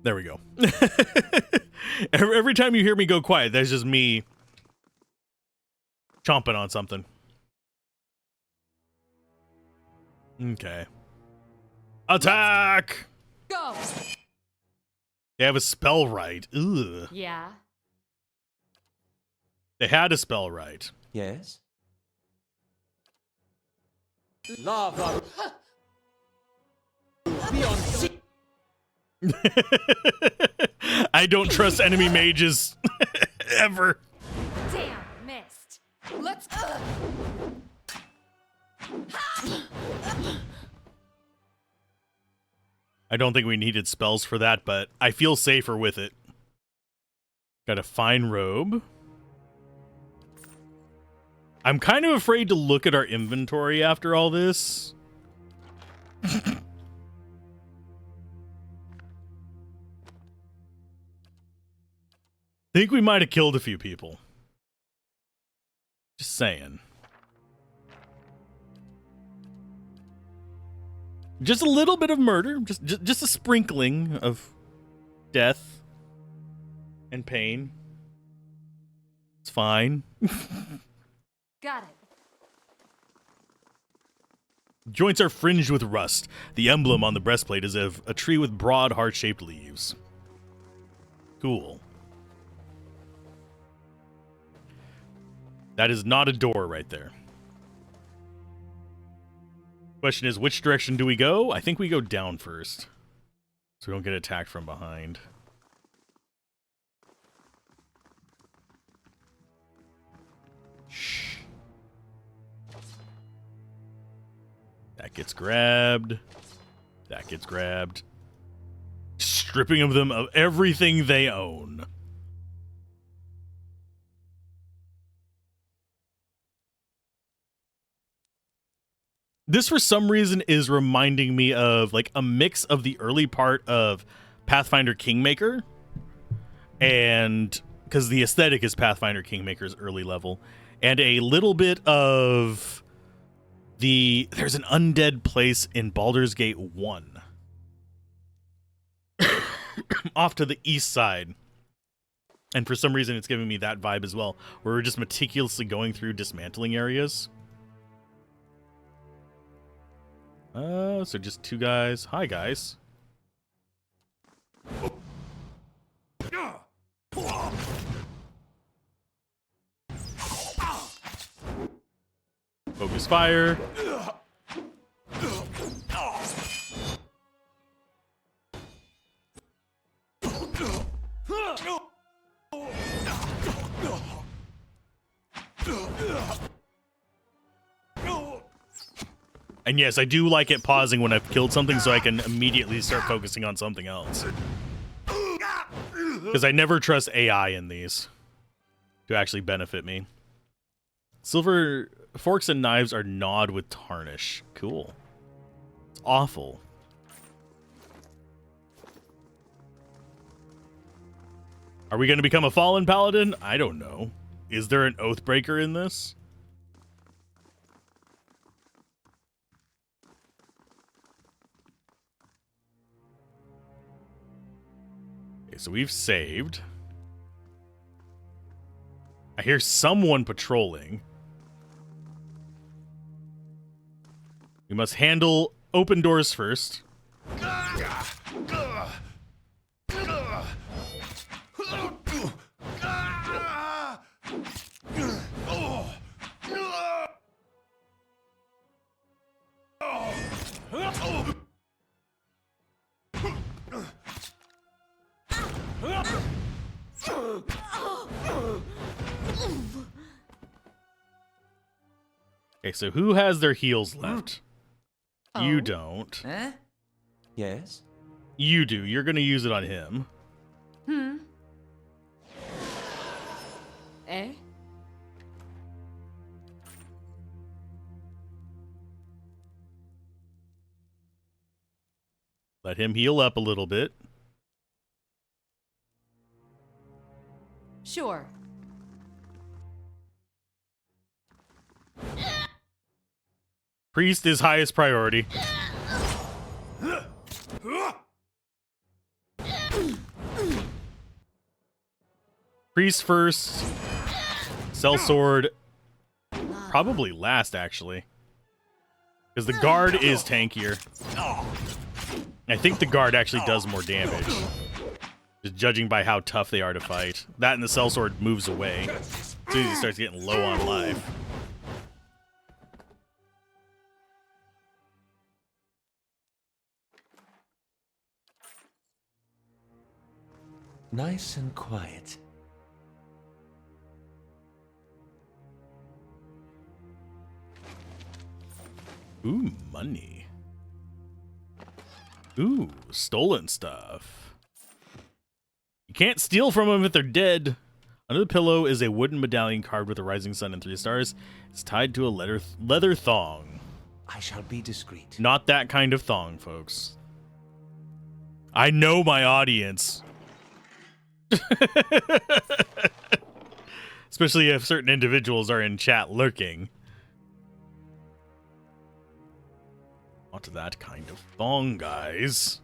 There we go. Every time you hear me go quiet, that's just me Chomping on something. Okay. Attack! Go! They have a spell right. Ugh. Yeah. They had a spell right. Yes? Lava. Beyond sea. I don't trust enemy mages ever. Damn, missed. Let's. I don't think we needed spells for that, but I feel safer with it. Got a fine robe. I'm kind of afraid to look at our inventory after all this. Think we might have killed a few people. Just saying. Just a little bit of murder, just a sprinkling of death and pain. It's fine. Got it. Joints are fringed with rust. The emblem on the breastplate is of a tree with broad, heart-shaped leaves. Cool. That is not a door right there. Question is, which direction do we go? I think we go down first, so we don't get attacked from behind. Shh. That gets grabbed. That gets grabbed. Stripping of them of everything they own. This, for some reason, is reminding me of like a mix of the early part of Pathfinder Kingmaker, and because the aesthetic is Pathfinder Kingmaker's early level, and a little bit of there's an undead place in Baldur's Gate 1 off to the east side, and for some reason it's giving me that vibe as well, where we're just meticulously going through dismantling areas. So just two guys. Hi, guys. Focus fire. And yes, I do like it pausing when I've killed something so I can immediately start focusing on something else. Because I never trust AI in these to actually benefit me. Silver forks and knives are gnawed with tarnish. Cool. It's awful. Are we going to become a fallen paladin? I don't know. Is there an oathbreaker in this? Okay, so we've saved. I hear someone patrolling. We must handle open doors first. Okay, so who has their heals left? You don't. Eh? Yes? You do. You're going to use it on him. Eh? Let him heal up a little bit. Sure. Priest is highest priority. Priest first. Sellsword probably last, actually. Because the guard is tankier. I think the guard actually does more damage. Just judging by how tough they are to fight. That and the sellsword moves away as soon as he starts getting low on life. Nice and quiet. Ooh, money. Ooh, stolen stuff. You can't steal from them if they're dead. Under the pillow is a wooden medallion carved with a rising sun and 3 stars. It's tied to a leather thong. I shall be discreet. Not that kind of thong, folks. I know my audience. Especially if certain individuals are in chat lurking. Not that kind of thong, guys.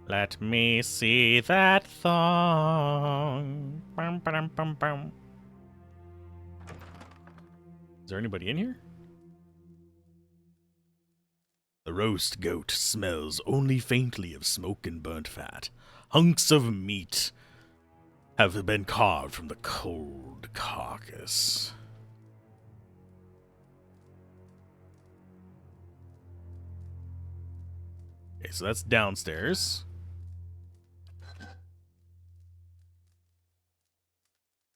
Let me see that thong. Bum, ba-dum, bum, bum. Is there anybody in here? The roast goat smells only faintly of smoke and burnt fat. Hunks of meat have been carved from the cold carcass. Okay, so that's downstairs.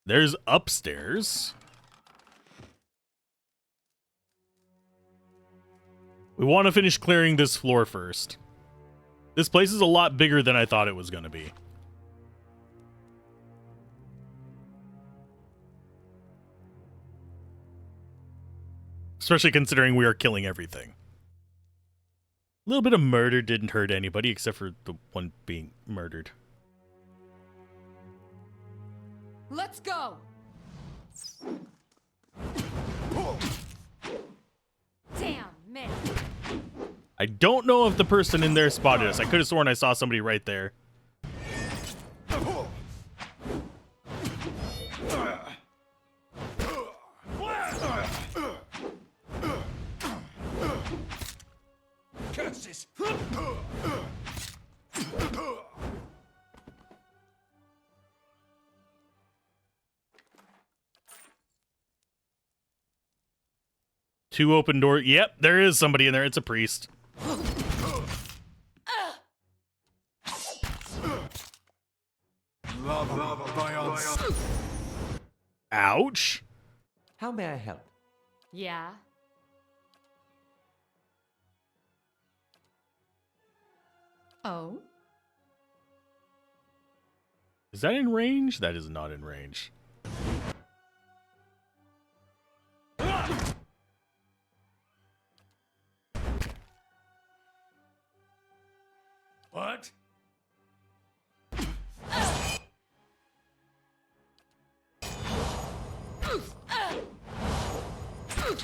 There's upstairs. We want to finish clearing this floor first. This place is a lot bigger than I thought it was going to be. Especially considering we are killing everything. A little bit of murder didn't hurt anybody except for the one being murdered. Let's go! Damn, man. I don't know if the person in there spotted us. I could have sworn I saw somebody right there. Curses! Two open doors. Yep, there is somebody in there. It's a priest. Ouch. How may I help? Yeah? Oh? Is that in range? That is not in range. What?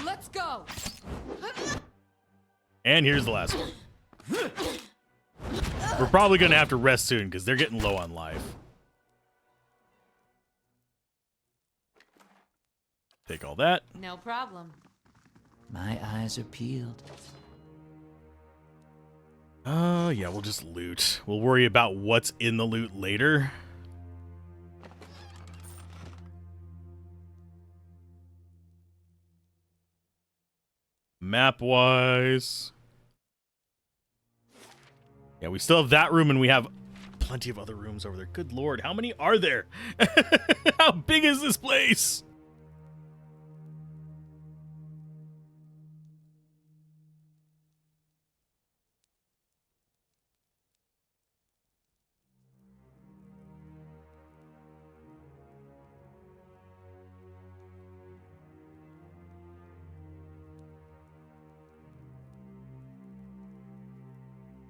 Let's go! And here's the last one. We're probably going to have to rest soon because they're getting low on life. Take all that. No problem. My eyes are peeled. Yeah, we'll just loot. We'll worry about what's in the loot later. Map-wise. Yeah, we still have that room, and we have plenty of other rooms over there. Good lord, how many are there? How big is this place?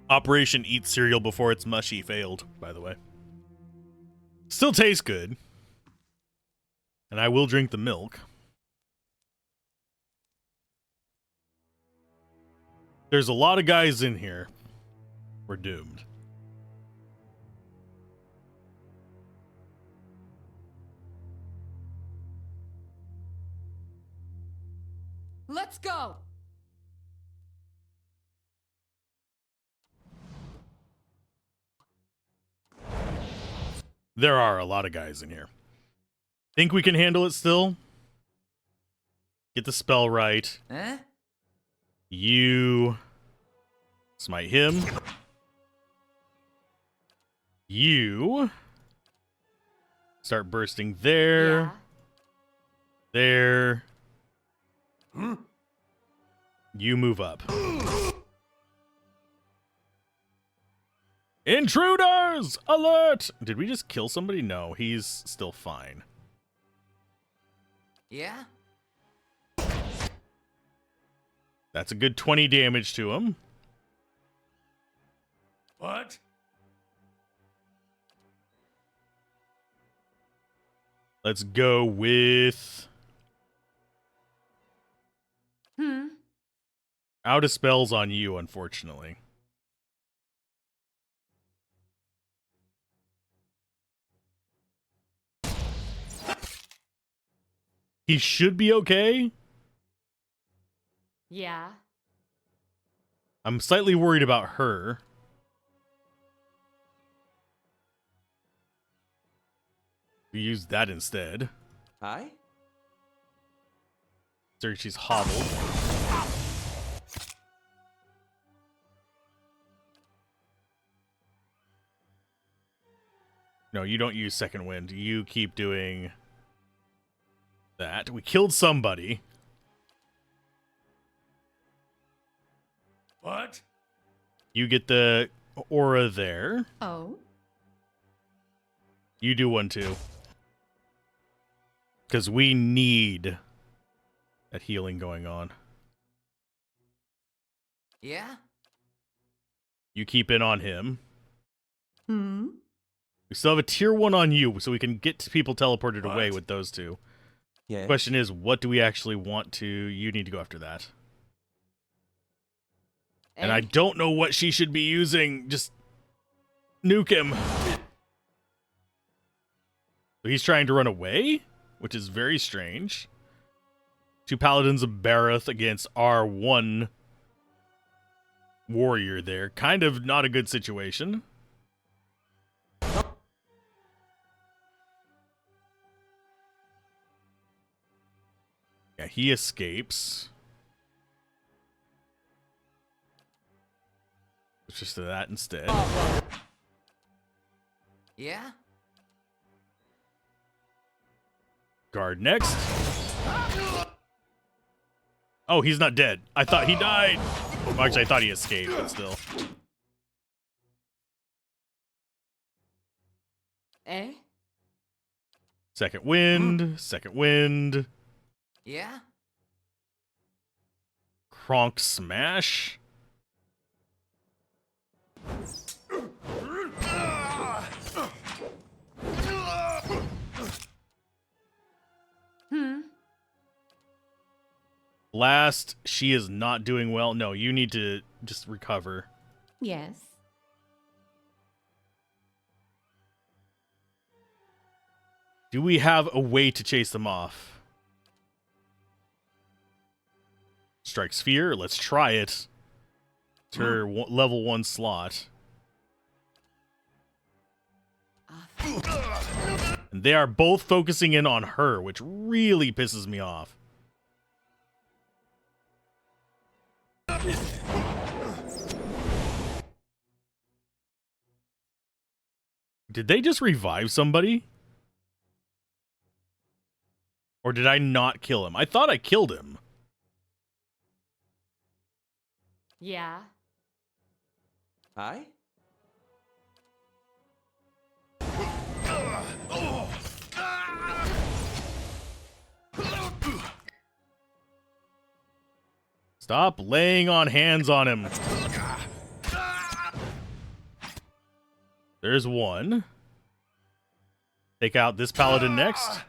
Operation Eat Cereal Before It's Mushy failed, by the way. Still tastes good. And I will drink the milk. There's a lot of guys in here. We're doomed. Go! There are a lot of guys in here. Think we can handle it still? Get the spell right. Huh? You smite him. You start bursting there. Yeah. There. You move up. Intruders! Alert! Did we just kill somebody? No, he's still fine. Yeah? That's a good 20 damage to him. What? Let's go with out of spells on you, unfortunately. He should be okay. Yeah. I'm slightly worried about her. We use that instead. Aye? So she's hobbled. No, you don't use second wind. You keep doing that. We killed somebody. What? You get the aura there. Oh? You do one too. Because we need that healing going on. Yeah? You keep in on him. Hmm? We still have a tier 1 on you, so we can get people teleported away What? with those two. Yeah. Question is, what do we actually want to... You need to go after that. And I don't know what she should be using. Just nuke him. So he's trying to run away, which is very strange. 2 paladins of Barroth against our 1 warrior there. Kind of not a good situation. Yeah, he escapes. Let's just do that instead. Yeah? Guard next. Oh, he's not dead. I thought he died. Well, actually, I thought he escaped, but still. Eh? Second wind. Second wind. Yeah? Kronk smash. Last, she is not doing well. No, you need to just recover. Yes. Do we have a way to chase them off? Strike Sphere, let's try it. It's her level 1 slot. And they are both focusing in on her, which really pisses me off. Did they just revive somebody? Or did I not kill him? I thought I killed him. Yeah. Aye? Stop laying on hands on him. There's one. Take out this paladin next.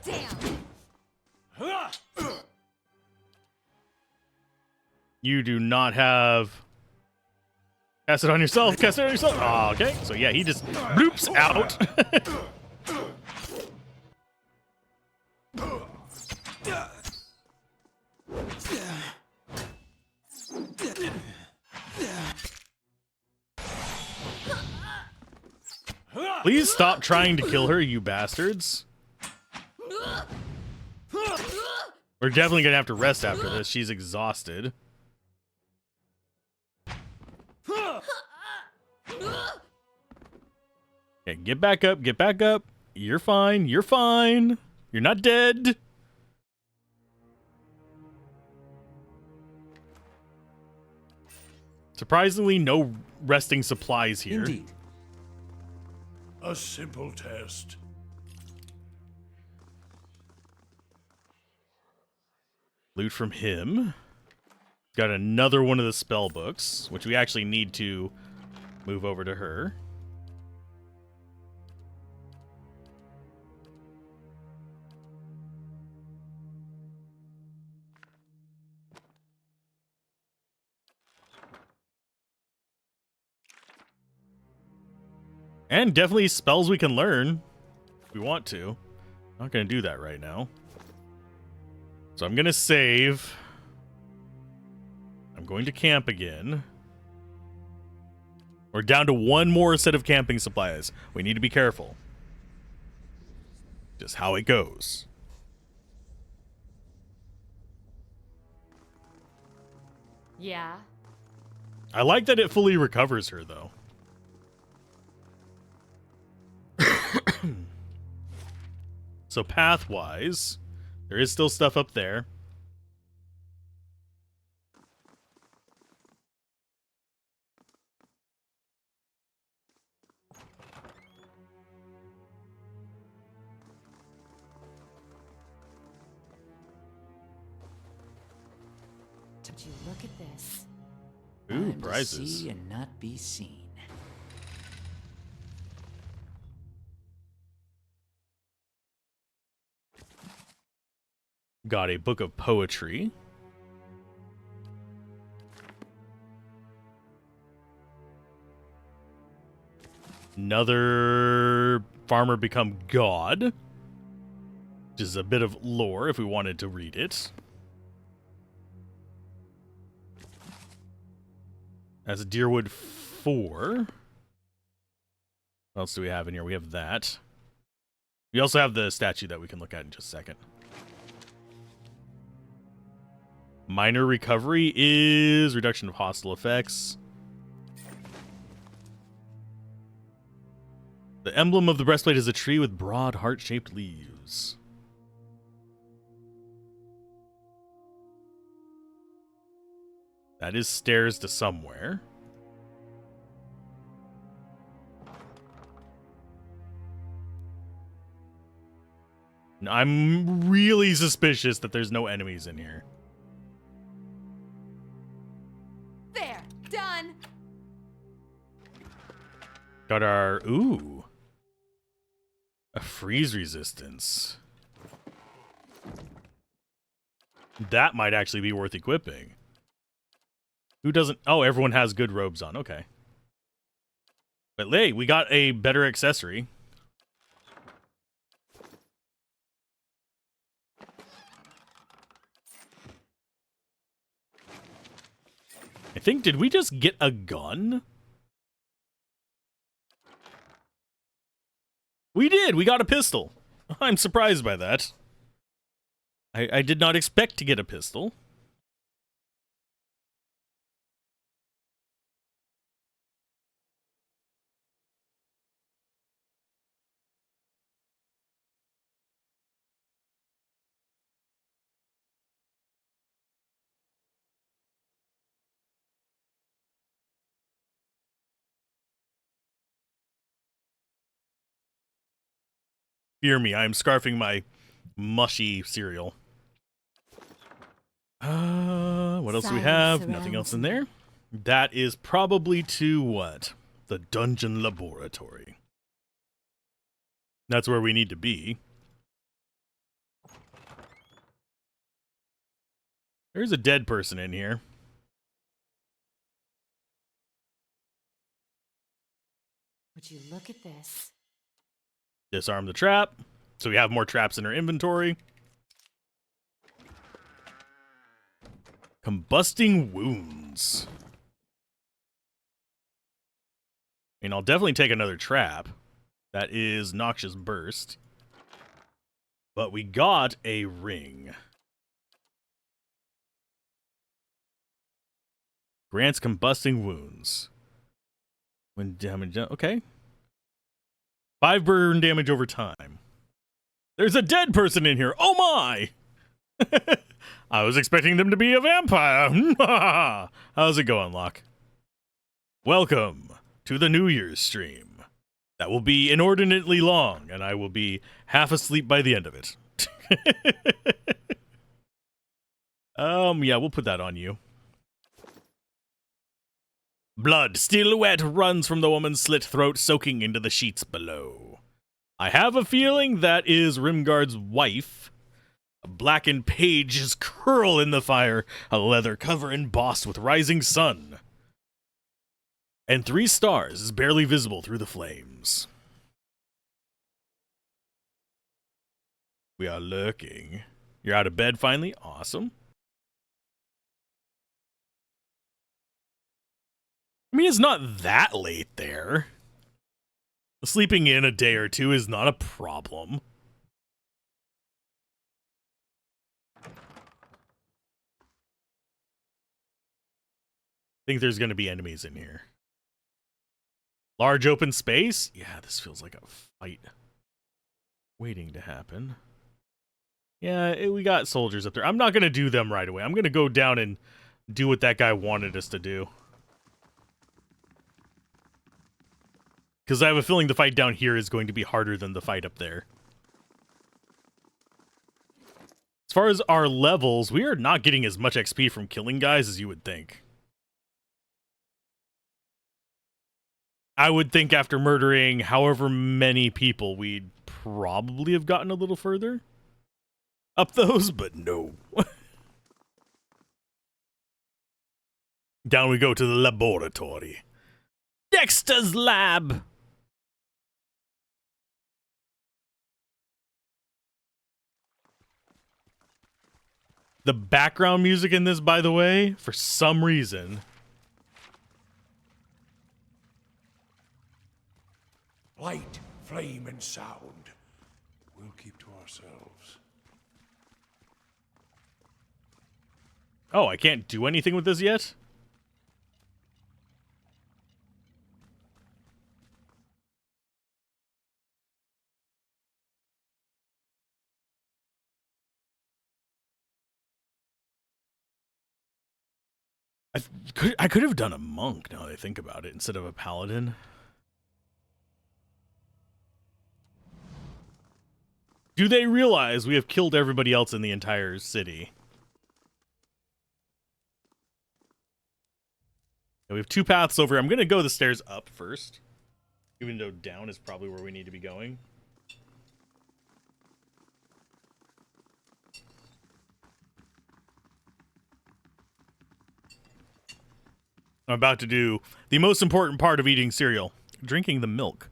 Damn. You do not have... Cast it on yourself. Cast it on yourself. Oh, okay. So yeah, he just bloops out. Please stop trying to kill her, you bastards. We're definitely gonna have to rest after this. She's exhausted. Okay, get back up, get back up. You're fine, you're fine. You're not dead. Surprisingly, no resting supplies here. Indeed. A simple test. Loot from him. Got another one of the spell books, which we actually need to move over to her. And definitely spells we can learn if we want to. Not going to do that right now. So I'm going to save. I'm going to camp again. We're down to one more set of camping supplies. We need to be careful. Just how it goes. Yeah. I like that it fully recovers her, though. So path-wise, there is still stuff up there. Would you look at this? Ooh, I'm to prizes. see and not be seen. Got a book of poetry. Another farmer become god. Which is a bit of lore if we wanted to read it. That's Deerwood 4. What else do we have in here? We have that. We also have the statue that we can look at in just a second. Minor recovery is reduction of hostile effects. The emblem of the breastplate is a tree with broad heart-shaped leaves. That is stairs to somewhere. I'm really suspicious that there's no enemies in here. There, done. Got our... Ooh. A freeze resistance. That might actually be worth equipping. Who doesn't... Oh, everyone has good robes on. Okay. But hey, we got a better accessory. I think, did we just get a gun? We did! We got a pistol. I'm surprised by that. I did not expect to get a pistol. Fear me, I am scarfing my mushy cereal. What else do we have? Silence Nothing else in surrounds there. That is probably to what? The dungeon laboratory. That's where we need to be. There's a dead person in here. Would you look at this? Disarm the trap. So we have more traps in our inventory. Combusting wounds. I mean, I'll definitely take another trap. That is Noxious Burst. But we got a ring. Grants combusting wounds. When damage... Okay. 5 burn damage over time. There's a dead person in here. Oh my! I was expecting them to be a vampire. How's it going, Locke? Welcome to the New Year's stream. That will be inordinately long, and I will be half asleep by the end of it. Yeah, we'll put that on you. Blood, still wet, runs from the woman's slit throat, soaking into the sheets below. I have a feeling that is Rimgard's wife. A blackened pages curl in the fire, a leather cover embossed with rising sun. And 3 stars is barely visible through the flames. We are lurking. You're out of bed finally? Awesome. I mean, it's not that late there. Sleeping in a day or two is not a problem. I think there's going to be enemies in here. Large open space? Yeah, this feels like a fight waiting to happen. Yeah, we got soldiers up there. I'm not going to do them right away. I'm going to go down and do what that guy wanted us to do. Because I have a feeling the fight down here is going to be harder than the fight up there. As far as our levels, we are not getting as much XP from killing guys as you would think. I would think after murdering however many people, we'd probably have gotten a little further up those, but no. Down we go to the laboratory. Dexter's lab! The background music in this, by the way, for some reason... Light, flame, and sound. We'll keep to ourselves. Oh, I can't do anything with this yet? I could have done a monk, now that I think about it, instead of a paladin. Do they realize we have killed everybody else in the entire city? We have 2 paths over. I'm going to go the stairs up first, even though down is probably where we need to be going. I'm about to do the most important part of eating cereal, drinking the milk.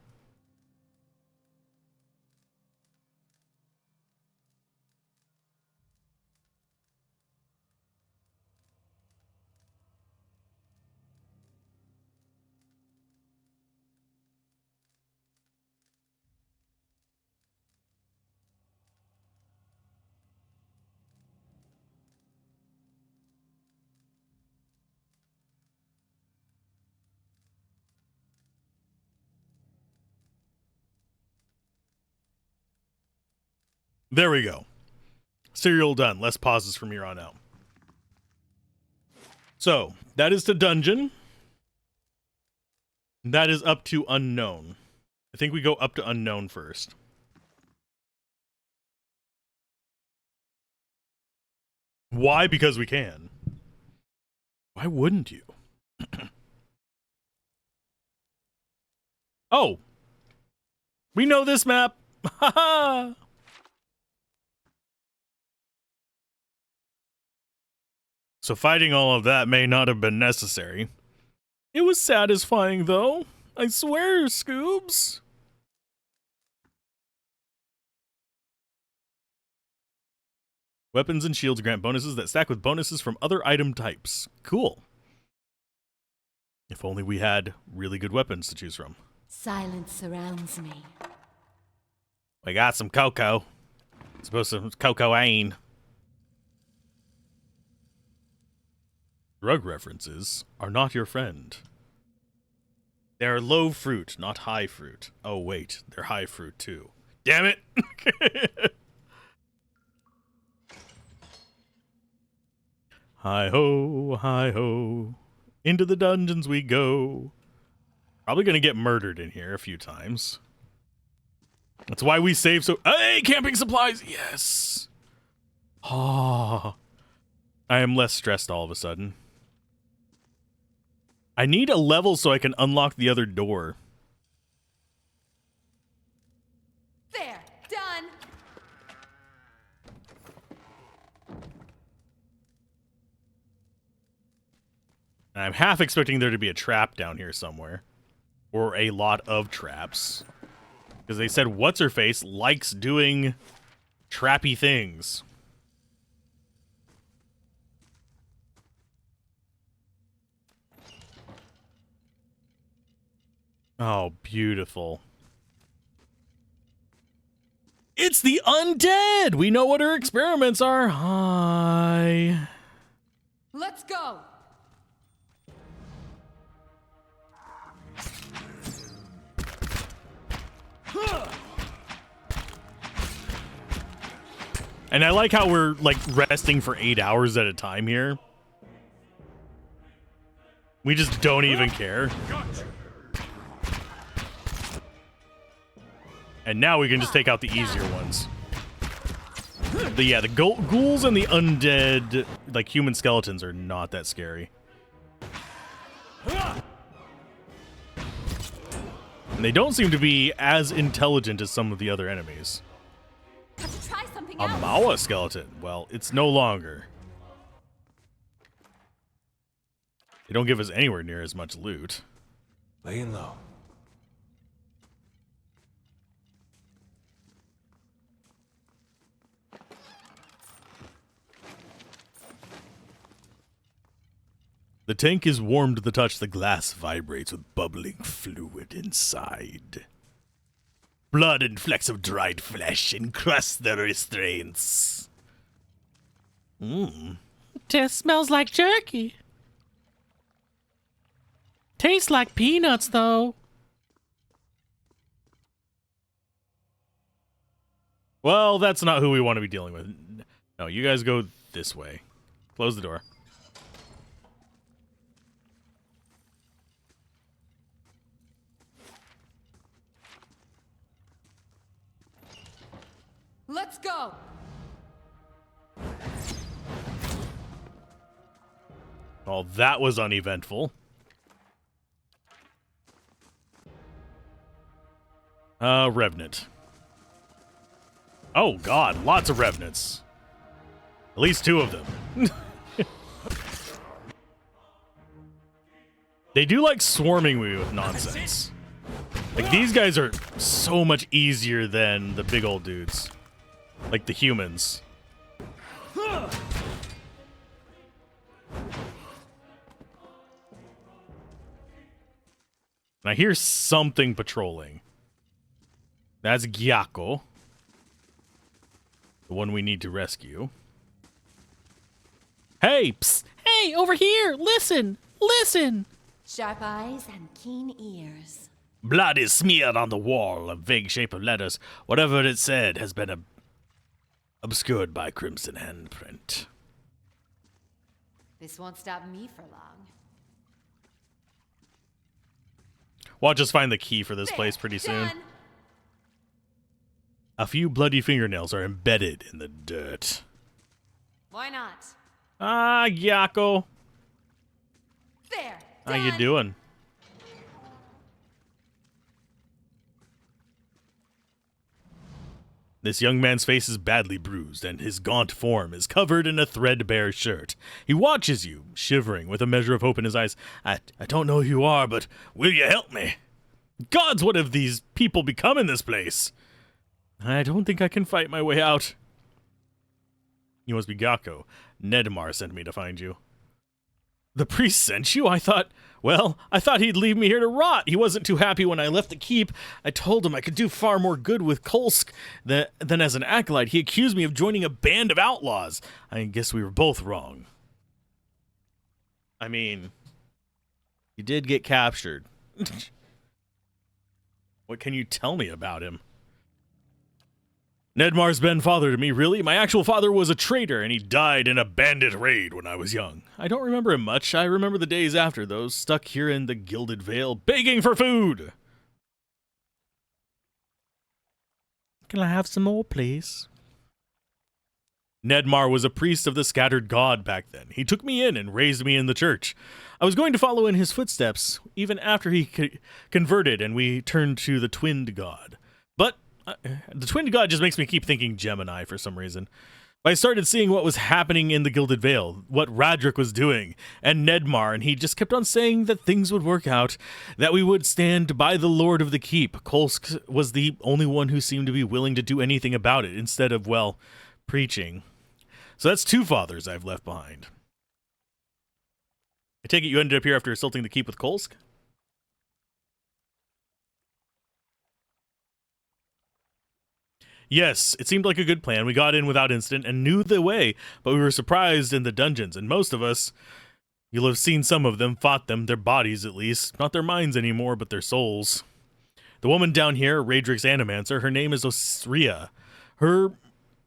There we go. Serial done. Less pauses from here on out. So, that is to dungeon. That is up to unknown. I think we go up to unknown first. Why? Because we can. Why wouldn't you? Oh! We know this map! Haha! So fighting all of that may not have been necessary. It was satisfying, though. I swear, Scoobs. Weapons and shields grant bonuses that stack with bonuses from other item types. Cool. If only we had really good weapons to choose from. Silence surrounds me. We got some cocoa. It's supposed to cocaine. Drug references are not your friend. They are low fruit, not high fruit. Oh wait, they're high fruit too. Damn it! Hi ho, into the dungeons we go. Probably gonna get murdered in here a few times. That's why we save so. Hey, camping supplies! Yes! Ah. I am less stressed all of a sudden. I need a level so I can unlock the other door. There, done. And I'm half expecting there to be a trap down here somewhere. Or a lot of traps. Because they said What's-Her-Face likes doing trappy things. Oh, beautiful. It's the undead! We know what her experiments are. Hi. Let's go. And I like how we're, like, resting for 8 hours at a time here. We just don't even care. And now we can just take out the easier ones. The ghouls and the undead, like, human skeletons are not that scary. And they don't seem to be as intelligent as some of the other enemies. Have to try something A else. Mawa skeleton. Well, it's no longer. They don't give us anywhere near as much loot. Laying low. The tank is warm to the touch. The glass vibrates with bubbling fluid inside. Blood and flecks of dried flesh encrust the restraints. Just smells like jerky. Tastes like peanuts, though. Well, that's not who we want to be dealing with. No, you guys go this way. Close the door. Let's go. Well, that was uneventful. Revenant. Oh god, lots of revenants. At least 2 of them. They do like swarming me with nonsense. Like, these guys are so much easier than the big old dudes. Like the humans. And I hear something patrolling. That's Gyako. The one we need to rescue. Hey! Psst! Hey, over here! Listen! Listen! Sharp eyes and keen ears. Blood is smeared on the wall, a vague shape of letters. Whatever it said has been obscured by crimson handprint. This won't stop me for long. Watch us find the key for this place pretty soon. Done. A few bloody fingernails are embedded in the dirt. Why not? Ah, Gyako. There. How you done. doing? This young man's face is badly bruised, and his gaunt form is covered in a threadbare shirt. He watches you, shivering, with a measure of hope in his eyes. I don't know who you are, but will you help me? Gods, what have these people become in this place? I don't think I can fight my way out. You must be Gyako. Nedmar sent me to find you. The priest sent you? I thought he'd leave me here to rot. He wasn't too happy when I left the keep. I told him I could do far more good with Kolsk than as an acolyte. He accused me of joining a band of outlaws. I guess we were both wrong. I mean, he did get captured. What can you tell me about him? Nedmar's been father to me, really? My actual father was a traitor, and he died in a bandit raid when I was young. I don't remember him much. I remember the days after those, stuck here in the Gilded Vale, begging for food. Can I have some more, please? Nedmar was a priest of the scattered god back then. He took me in and raised me in the church. I was going to follow in his footsteps, even after he converted and we turned to the twinned god. But the twinned god just makes me keep thinking Gemini for some reason. I started seeing what was happening in the Gilded Vale, what Radric was doing, and Nedmar, and he just kept on saying that things would work out, that we would stand by the Lord of the Keep. Kolsk was the only one who seemed to be willing to do anything about it, instead of, well, preaching. So that's 2 fathers I've left behind. I take it you ended up here after assaulting the keep with Kolsk? Yes, it seemed like a good plan. We got in without incident and knew the way, but we were surprised in the dungeons, and most of us, you'll have seen some of them, fought them, their bodies at least. Not their minds anymore, but their souls. The woman down here, Radric's Animancer, her name is Osria.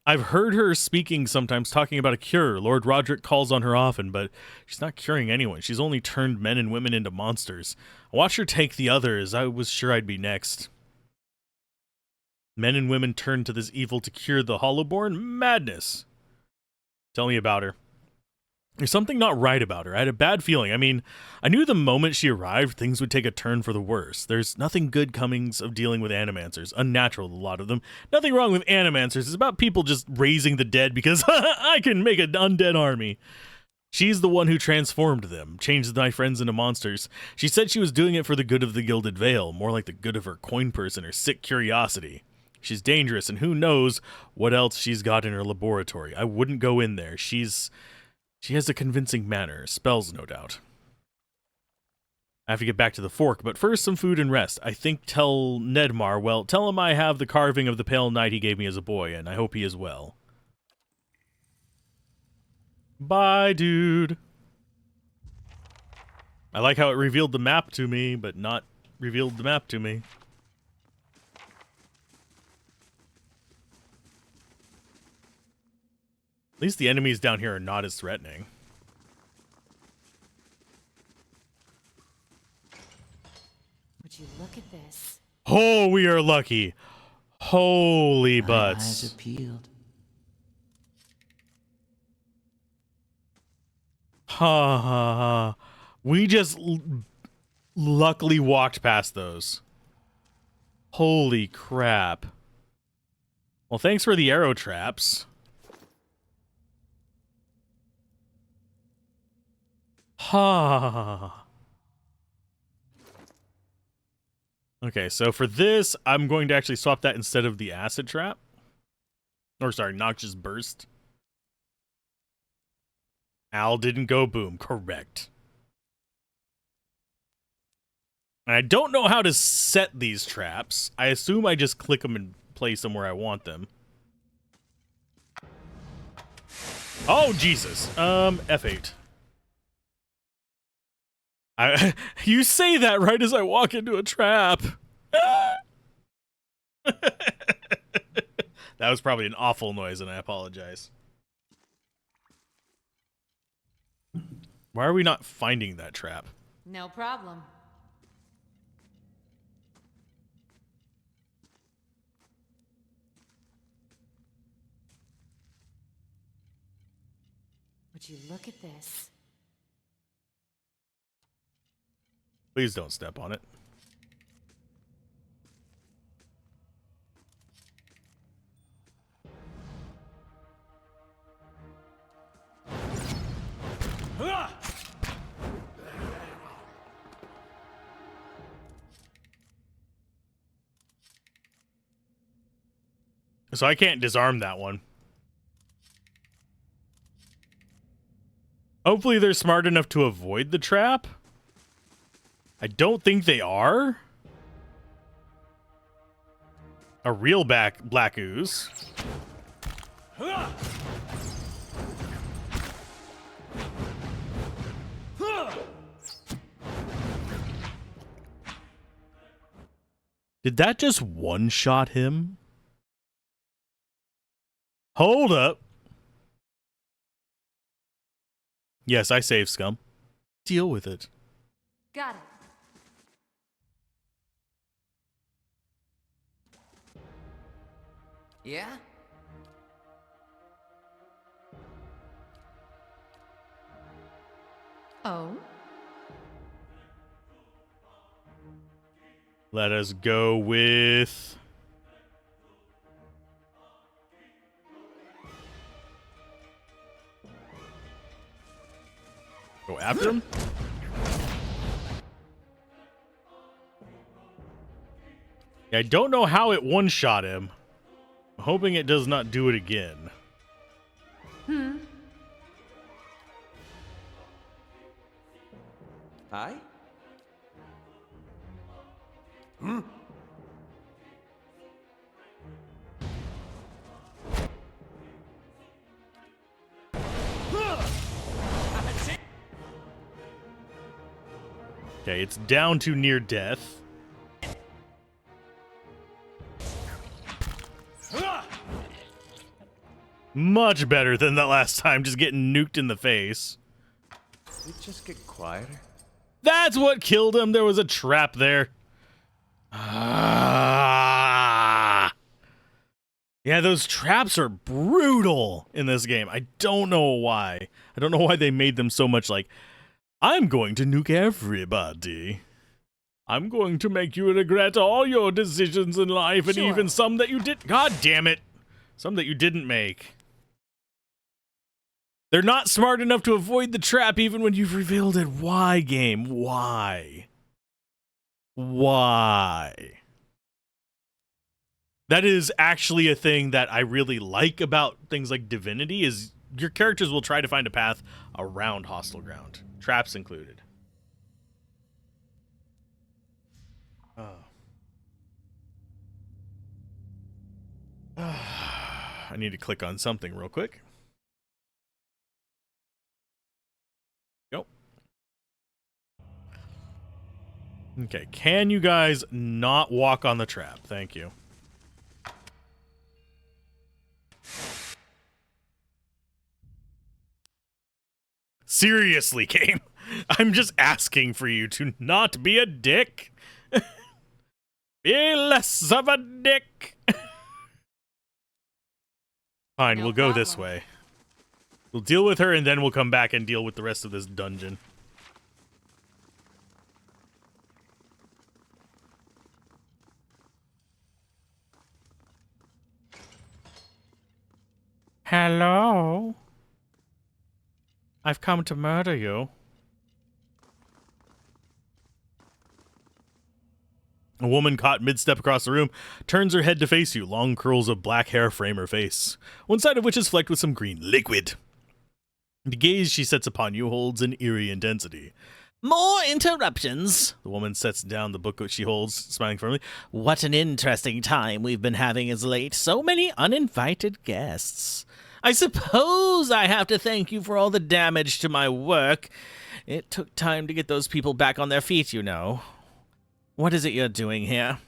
I've heard her speaking sometimes, talking about a cure. Lord Roderick calls on her often, but she's not curing anyone. She's only turned men and women into monsters. I watched her take the others. I was sure I'd be next. Men and women turned to this evil to cure the Hollowborn? Madness. Tell me about her. There's something not right about her. I had a bad feeling. I mean, I knew the moment she arrived, things would take a turn for the worse. There's nothing good comings of dealing with Animancers. Unnatural, a lot of them. Nothing wrong with Animancers. It's about people just raising the dead because I can make an undead army. She's the one who transformed them, changed my friends into monsters. She said she was doing it for the good of the Gilded Vale, more like the good of her coin purse and her sick curiosity. She's dangerous, and who knows what else she's got in her laboratory. I wouldn't go in there. She has a convincing manner. Spells, no doubt. I have to get back to the fork, but first some food and rest. I think tell Nedmar, well, tell him I have the carving of the pale knight he gave me as a boy, and I hope he is well. Bye, dude. I like how it revealed the map to me, but not revealed the map to me. At least the enemies down here are not as threatening. Would you look at this? Oh, we are lucky. Holy My butts. eyes are peeled. Ha ha ha. We just luckily walked past those. Holy crap. Well, thanks for the arrow traps. Ha. Okay, so for this, I'm going to actually swap that instead of the acid trap. Or sorry, noxious burst. Al didn't go boom. Correct. And I don't know how to set these traps. I assume I just click them and place them where I want them. Oh, Jesus. F8. You say that right as I walk into a trap. That was probably an awful noise, and I apologize. Why are we not finding that trap? No problem. Would you look at this? Please don't step on it. So I can't disarm that one. Hopefully they're smart enough to avoid the trap. I don't think they are. A real black ooze. Did that just one-shot him? Hold up. Yes, I saved scum. Deal with it. Got it. Yeah? Oh? Let us go with... Go after him? Yeah, I don't know how it one-shot him. I'm hoping it does not do it again. Hi? Okay, it's down to near death. Much better than the last time, just getting nuked in the face. Did it just get quieter? That's what killed him. There was a trap there. Yeah, those traps are brutal in this game. I don't know why. I don't know why they made them so much like, I'm going to nuke everybody. I'm going to make you regret all your decisions in life and even some that you did. God damn it. Some that you didn't make. They're not smart enough to avoid the trap even when you've revealed it. Why, game? Why? Why? That is actually a thing that I really like about things like Divinity is your characters will try to find a path around hostile ground. Traps included. I need to click on something real quick. Go. Okay, can you guys not walk on the trap? Thank you. Seriously, game. I'm just asking for you to not be a dick. Be less of a dick. Fine, No we'll go problem. this way. We'll deal with her and then we'll come back and deal with the rest of this dungeon. Hello? I've come to murder you. A woman caught mid-step across the room turns her head to face you. Long curls of black hair frame her face, one side of which is flecked with some green liquid. The gaze she sets upon you holds an eerie intensity. More interruptions. The woman sets down the book which she holds, smiling firmly. What an interesting time we've been having as late. So many uninvited guests. I suppose I have to thank you for all the damage to my work. It took time to get those people back on their feet, you know. What is it you're doing here?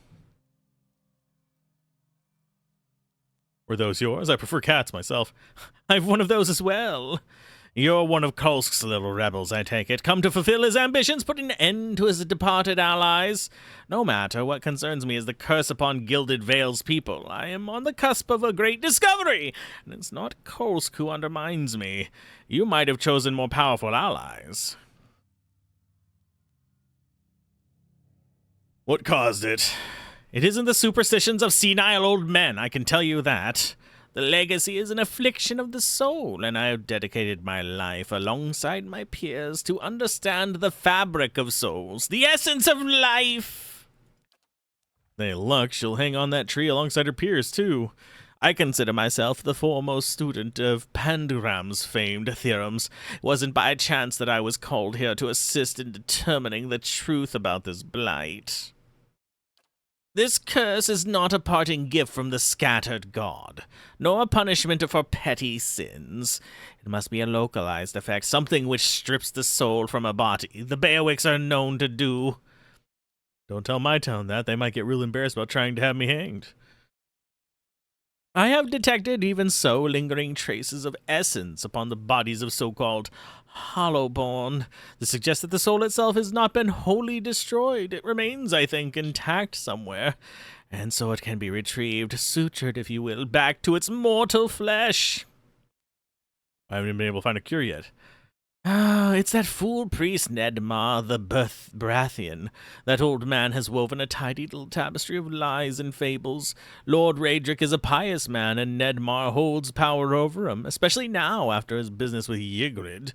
Were those yours? I prefer cats myself. I've one of those as well. You're one of Kolsk's little rebels, I take it, come to fulfill his ambitions, put an end to his departed allies. No matter, what concerns me is the curse upon Gilded Vale's people. I am on the cusp of a great discovery, and it's not Kolsk who undermines me. You might have chosen more powerful allies. What caused it? It isn't the superstitions of senile old men, I can tell you that. The legacy is an affliction of the soul, and I have dedicated my life alongside my peers to understand the fabric of souls, the essence of life. Hey, luck, she'll hang on that tree alongside her peers, too. I consider myself the foremost student of Panduram's famed theorems. It wasn't by chance that I was called here to assist in determining the truth about this blight. This curse is not a parting gift from the scattered god, nor a punishment for petty sins. It must be a localized effect, something which strips the soul from a body. The Beowicks are known to do. Don't tell my town that. They might get real embarrassed about trying to have me hanged. I have detected, even so, lingering traces of essence upon the bodies of so-called Hollowborn. This suggests that the soul itself has not been wholly destroyed. It remains, I think, intact somewhere, and so it can be retrieved, sutured, if you will, back to its mortal flesh. I haven't even been able to find a cure yet. It's that fool priest Nedmar the Brathian. That old man has woven a tidy little tapestry of lies and fables. Lord Raedric is a pious man, and Nedmar holds power over him, especially now after his business with Ygritte.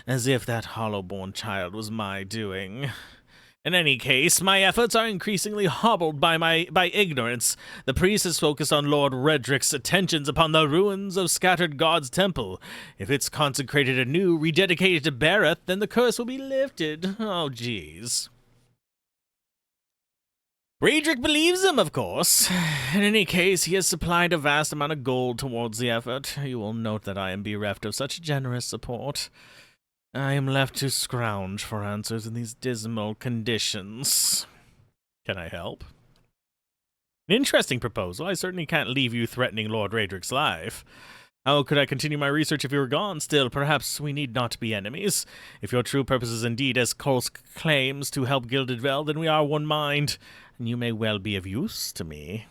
As if that Hollowborn child was my doing. In any case, my efforts are increasingly hobbled by ignorance. The priest is focused on Lord Redric's attentions upon the ruins of Scattered God's temple. If it's consecrated anew, rededicated to Bareth, then the curse will be lifted. Oh, jeez. Raedric believes him, of course. In any case, he has supplied a vast amount of gold towards the effort. You will note that I am bereft of such generous support. I am left to scrounge for answers in these dismal conditions. Can I help? An interesting proposal. I certainly can't leave you threatening Lord Raedric's life. How could I continue my research if you were gone? Still, perhaps we need not be enemies. If your true purpose is indeed, as Kolsk claims, to help Gilded Vel, then we are one mind, and you may well be of use to me.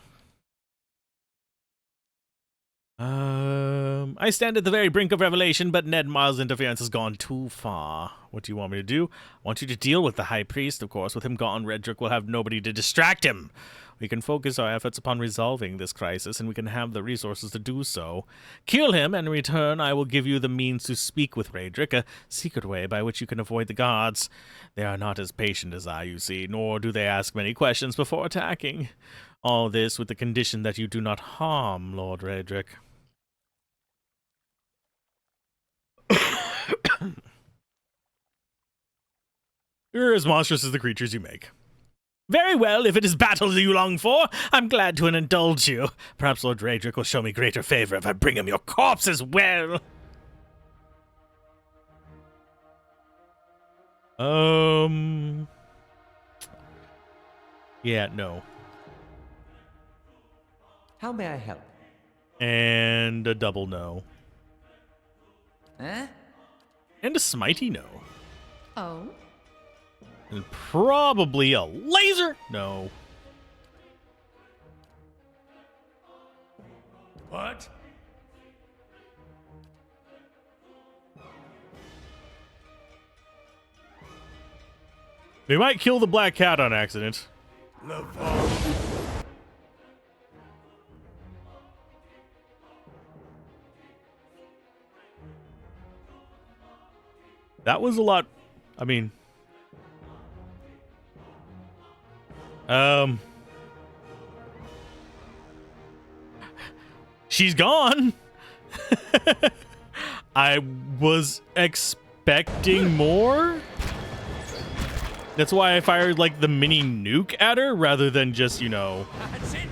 I stand at the very brink of revelation, but Nedmar's interference has gone too far. What do you want me to do? I want you to deal with the High Priest, of course. With him gone, Raedric will have nobody to distract him. We can focus our efforts upon resolving this crisis, and we can have the resources to do so. Kill him, and in return, I will give you the means to speak with Raedric, a secret way by which you can avoid the guards. They are not as patient as I, you see, nor do they ask many questions before attacking. All this with the condition that you do not harm Lord Raedric. You're as monstrous as the creatures you make. Very well, if it is battle you long for, I'm glad to indulge you. Perhaps Lord Raedric will show me greater favor if I bring him your corpse as well. Yeah, no. How may I help? And a double no. Huh? And a smitey no. Oh? And probably a laser no. What? They might kill the black cat on accident. That was a lot. I mean, she's gone. I was expecting more. That's why I fired like the mini nuke at her rather than just, you know, That's it.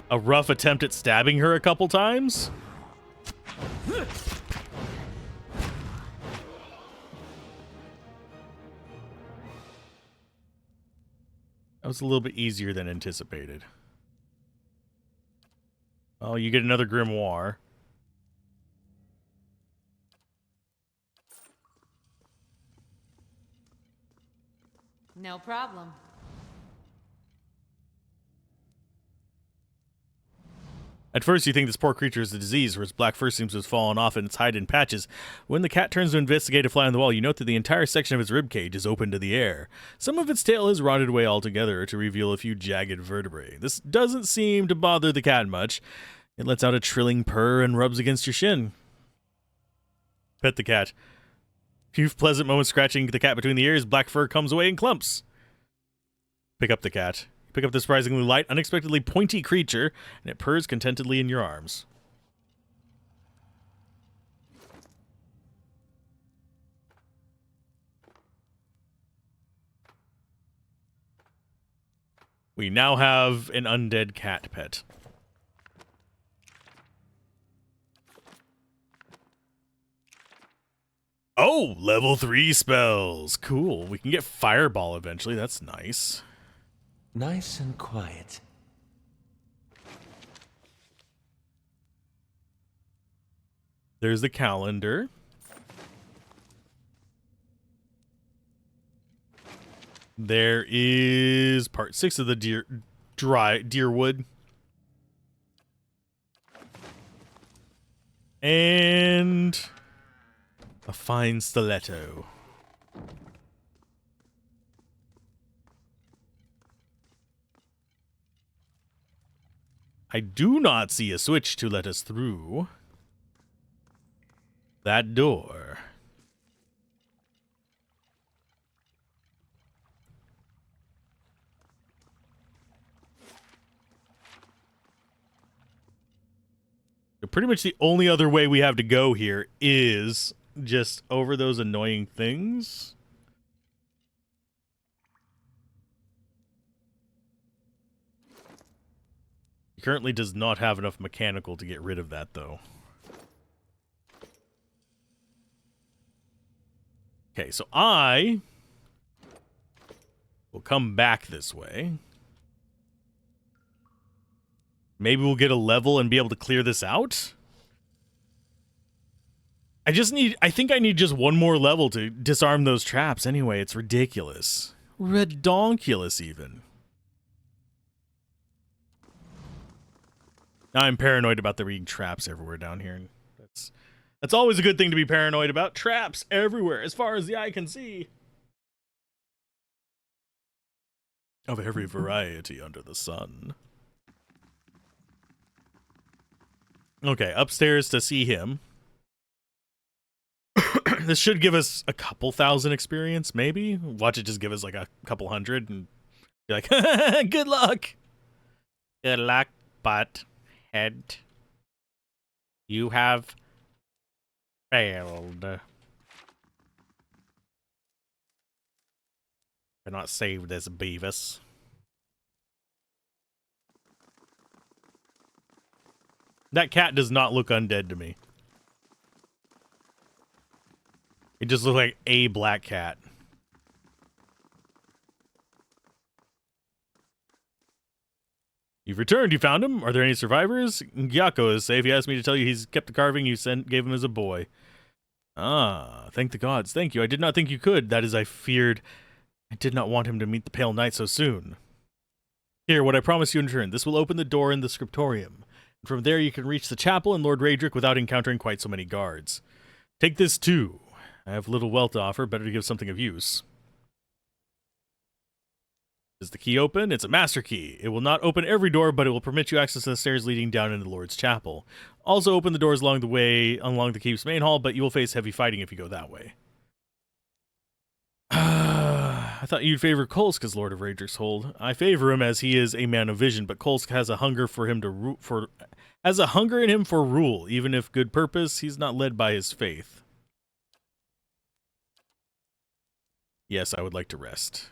a rough attempt at stabbing her a couple times. That was a little bit easier than anticipated. Oh, you get another grimoire. No problem. At first, you think this poor creature is a disease, where its black fur seems to have fallen off and its hide in patches. When the cat turns to investigate a fly on the wall, you note that the entire section of its ribcage is open to the air. Some of its tail has rotted away altogether to reveal a few jagged vertebrae. This doesn't seem to bother the cat much. It lets out a trilling purr and rubs against your shin. Pet the cat. Few pleasant moments scratching the cat between the ears, black fur comes away in clumps. Pick up the cat. Pick up the surprisingly light, unexpectedly pointy creature, and it purrs contentedly in your arms. We now have an undead cat pet. Oh, level 3 spells. Cool. We can get Fireball eventually. That's nice. Nice and quiet. There's the calendar. There is part 6 of the Deerwood. And a fine stiletto. I do not see a switch to let us through that door. Pretty much the only other way we have to go here is just over those annoying things. He currently does not have enough mechanical to get rid of that, though. Okay, so I will come back this way. Maybe we'll get a level and be able to clear this out? I think I need just one more level to disarm those traps anyway. It's ridiculous. Redonkulous, even. Now I'm paranoid about there being traps everywhere down here. And that's always a good thing to be paranoid about. Traps everywhere, as far as the eye can see. Of every variety under the sun. Okay, upstairs to see him. This should give us a couple thousand experience, maybe. Watch it just give us like a couple hundred and be like, good luck. Good luck, butt head. You have failed. Cannot save this Beavis. That cat does not look undead to me. It just looks like a black cat. You've returned. You found him. Are there any survivors? Gyako is safe. He asked me to tell you he's kept the carving you gave him as a boy. Ah, thank the gods. Thank you. I did not think you could. That is, I feared. I did not want him to meet the Pale Knight so soon. Here, what I promise you in return. This will open the door in the scriptorium. From there, you can reach the chapel and Lord Raedric without encountering quite so many guards. Take this, too. I have little wealth to offer. Better to give something of use. Is the key open? It's a master key. It will not open every door, but it will permit you access to the stairs leading down into the Lord's chapel. Also open the doors along the keep's main hall, but you will face heavy fighting if you go that way. I thought you'd favor Kolsk as Lord of Raedric's hold. I favor him as he is a man of vision, but Kolsk has a hunger for him to has a hunger in him for rule. Even if good purpose, he's not led by his faith. Yes, I would like to rest.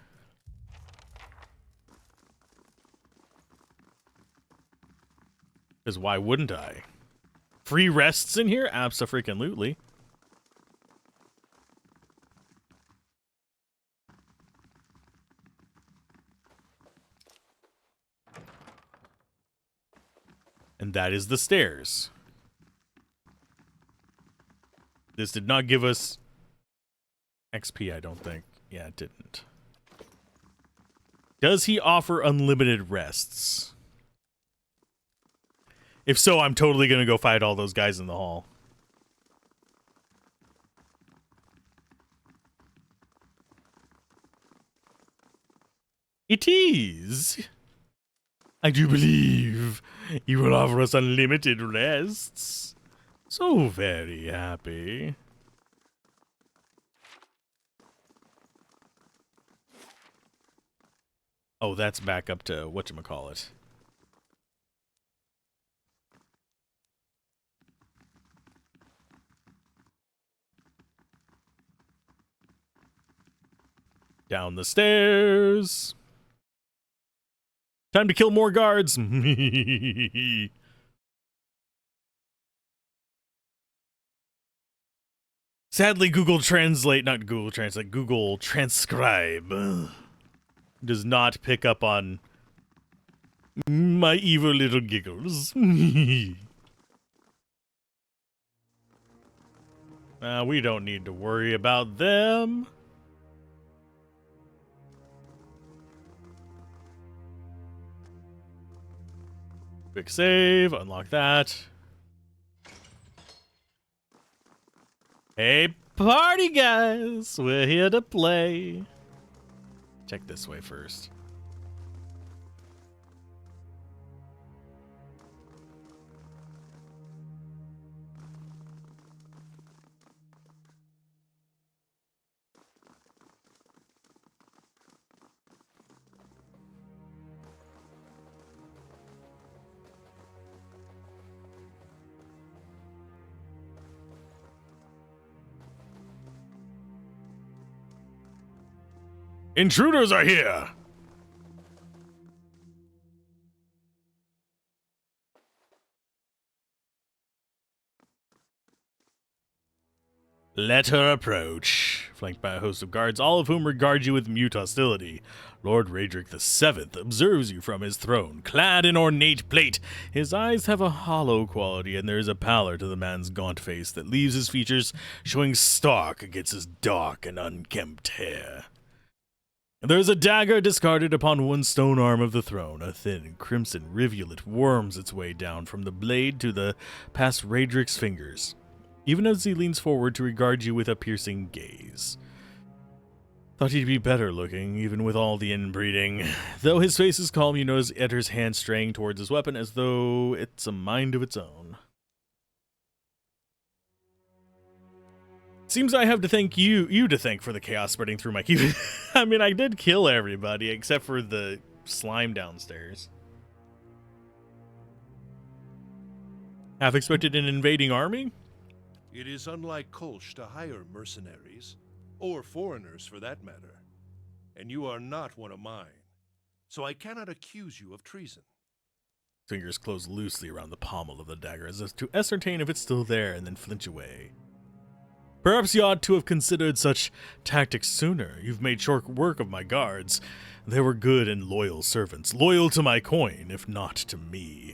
Because why wouldn't I? Free rests in here? Abso-freaking-lutely. And that is the stairs. This did not give us XP, I don't think. Yeah, it didn't. Does he offer unlimited rests? If so, I'm totally going to go fight all those guys in the hall. It is. I do believe you will offer us unlimited rests. So very happy. Oh, that's back up to whatchamacallit. Down the stairs. Time to kill more guards. Sadly, Google Translate, not Google Translate, Google Transcribe does not pick up on my evil little giggles. We don't need to worry about them. Quick save, unlock that. Hey, party guys, we're here to play. Check this way first. Intruders are here! Let her approach. Flanked by a host of guards, all of whom regard you with mute hostility. Lord Raedric VII observes you from his throne, clad in ornate plate. His eyes have a hollow quality, and there is a pallor to the man's gaunt face that leaves his features showing stark against his dark and unkempt hair. There is a dagger discarded upon one stone arm of the throne. A thin, crimson rivulet worms its way down from the blade to the past Raedric's fingers, even as he leans forward to regard you with a piercing gaze. Thought he'd be better looking, even with all the inbreeding. Though his face is calm, you notice Eddar's hand straying towards his weapon as though it's a mind of its own. Seems I have to thank you to thank for the chaos spreading through my keep. I mean, I did kill everybody except for the slime downstairs. Half expected an invading army? It is unlike Kolsch to hire mercenaries, or foreigners for that matter. And you are not one of mine, so I cannot accuse you of treason. Fingers close loosely around the pommel of the dagger as if to ascertain if it's still there and then flinch away. Perhaps you ought to have considered such tactics sooner. You've made short work of my guards. They were good and loyal servants, loyal to my coin, if not to me.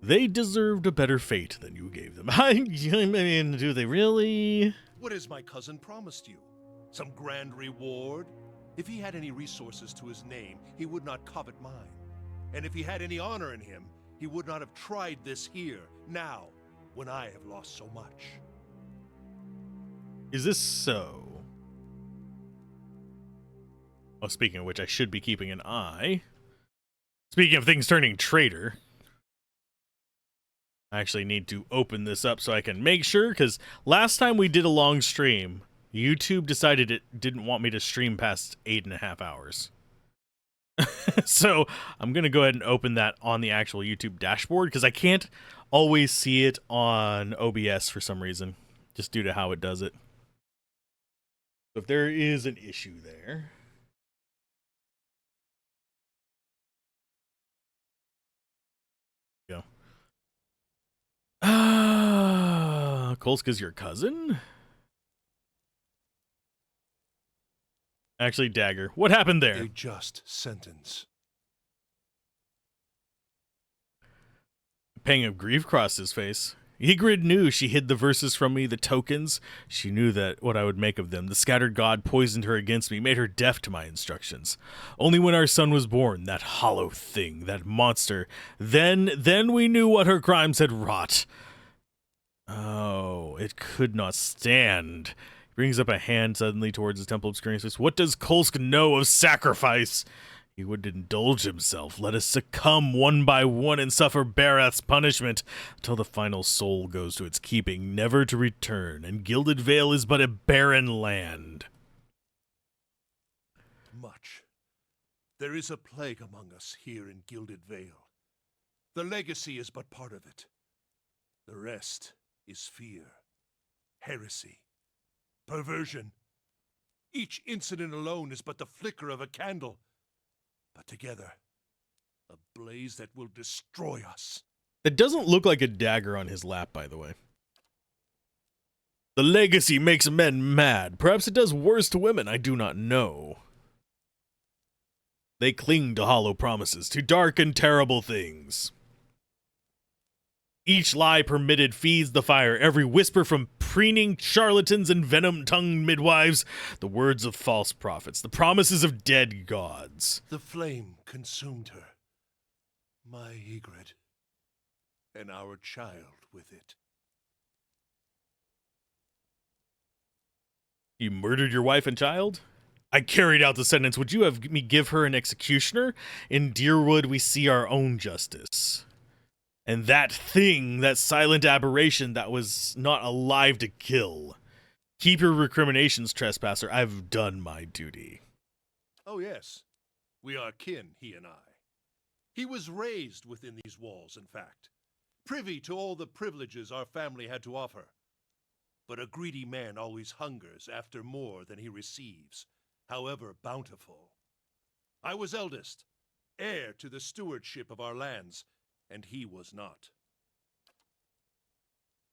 They deserved a better fate than you gave them. I mean, do they really? What has my cousin promised you? Some grand reward? If he had any resources to his name, he would not covet mine. And if he had any honor in him, he would not have tried this here, now, when I have lost so much. Is this so? Oh, speaking of which, I should be keeping an eye. Speaking of things turning traitor, I actually need to open this up so I can make sure, because last time we did a long stream, YouTube decided it didn't want me to stream past 8.5 hours. So I'm going to go ahead and open that on the actual YouTube dashboard, because I can't always see it on OBS for some reason, just due to how it does it. So if there is an issue there. Go. Kolska's your cousin? Actually, Dagger. What happened there? A just sentence. A pang of grief crossed his face. Ygritte knew she hid the verses from me, the tokens. She knew that what I would make of them. The scattered god poisoned her against me, made her deaf to my instructions. Only when our son was born, that hollow thing, that monster, then we knew what her crimes had wrought. Oh, it could not stand. He brings up a hand suddenly towards his temple obscuring his face. What does Kolsk know of sacrifice? He would indulge himself, let us succumb one by one and suffer Barath's punishment until the final soul goes to its keeping, never to return, and Gilded Vale is but a barren land. Much, There is a plague among us here in Gilded Vale. The legacy is but part of it. The rest is fear, heresy, perversion. Each incident alone is but the flicker of a candle, but together, a blaze that will destroy us. That doesn't look like a dagger on his lap, by the way. The legacy makes men mad. Perhaps it does worse to women, I do not know. They cling to hollow promises, to dark and terrible things. Each lie permitted feeds the fire, every whisper from preening charlatans and venom-tongued midwives, the words of false prophets, the promises of dead gods. The flame consumed her, my Ygritte, and our child with it. You murdered your wife and child? I carried out the sentence. Would you have me give her an executioner? In Deerwood, we see our own justice. And that thing, that silent aberration that was not alive to kill. Keep your recriminations, trespasser. I've done my duty. Oh yes, we are kin, he and I. He was raised within these walls, in fact, privy to all the privileges our family had to offer. But a greedy man always hungers after more than he receives, however bountiful. I was eldest, heir to the stewardship of our lands, and he was not.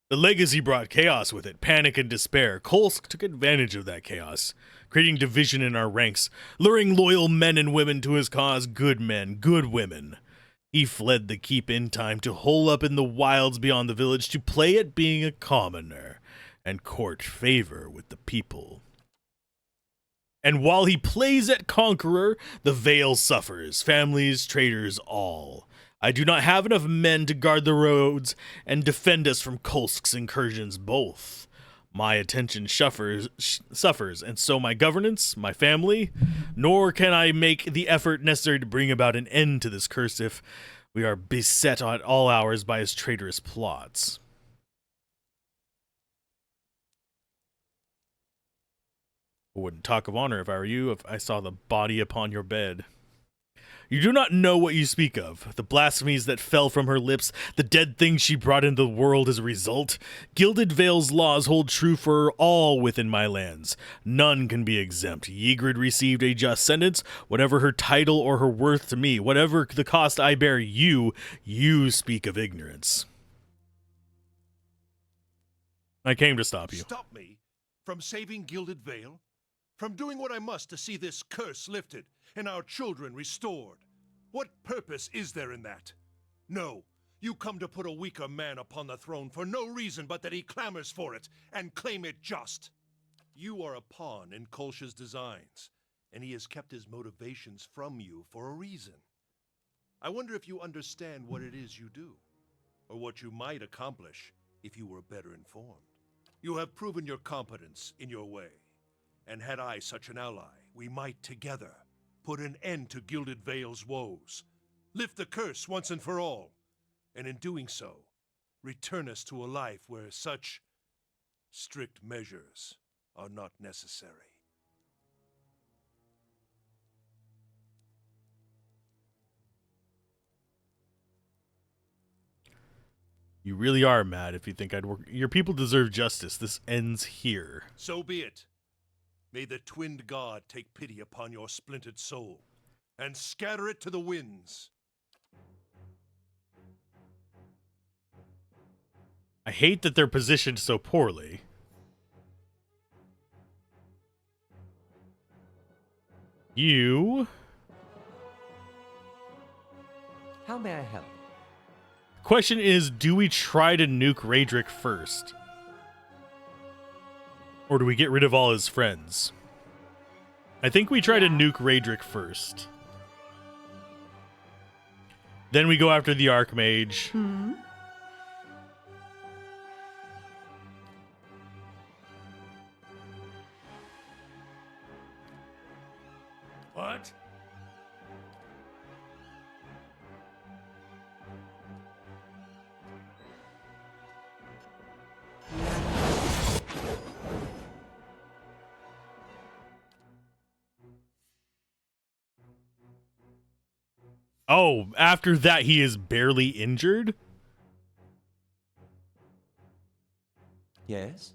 The legacy brought chaos with it, panic and despair. Kolsk took advantage of that chaos, creating division in our ranks, luring loyal men and women to his cause, good men, good women. He fled the keep in time to hole up in the wilds beyond the village, to play at being a commoner, and court favor with the people. And while he plays at conqueror, the Vale suffers, families, traders, all. I do not have enough men to guard the roads and defend us from Kolsk's incursions both. My attention suffers, and so my governance, my family, nor can I make the effort necessary to bring about an end to this curse if we are beset at all hours by his traitorous plots. I wouldn't talk of honor if I were you, if I saw the body upon your bed. You do not know what you speak of, the blasphemies that fell from her lips, the dead things she brought into the world as a result. Gilded Vale's laws hold true for all within my lands. None can be exempt. Ygritte received a just sentence, whatever her title or her worth to me, whatever the cost I bear you speak of ignorance. I came to stop you. Stop me from saving Gilded Vale? From doing what I must to see this curse lifted and our children restored? What purpose is there in that? No, you come to put a weaker man upon the throne for no reason but that he clamors for it and claim it just. You are a pawn in Kolsh's designs, and he has kept his motivations from you for a reason. I wonder if you understand what it is you do, or what you might accomplish if you were better informed. You have proven your competence in your way. And had I such an ally, we might together put an end to Gilded Vale's woes, lift the curse once and for all, and in doing so, return us to a life where such strict measures are not necessary. You really are mad if you think I'd work. Your people deserve justice. This ends here. So be it. May the twinned god take pity upon your splintered soul, and scatter it to the winds. I hate that they're positioned so poorly. You... How may I help? Question is, do we try to nuke Raedric first? Or do we get rid of all his friends? I think we try to nuke Raedric first. Then we go after the Archmage. What? Oh, after that, he is barely injured? Yes?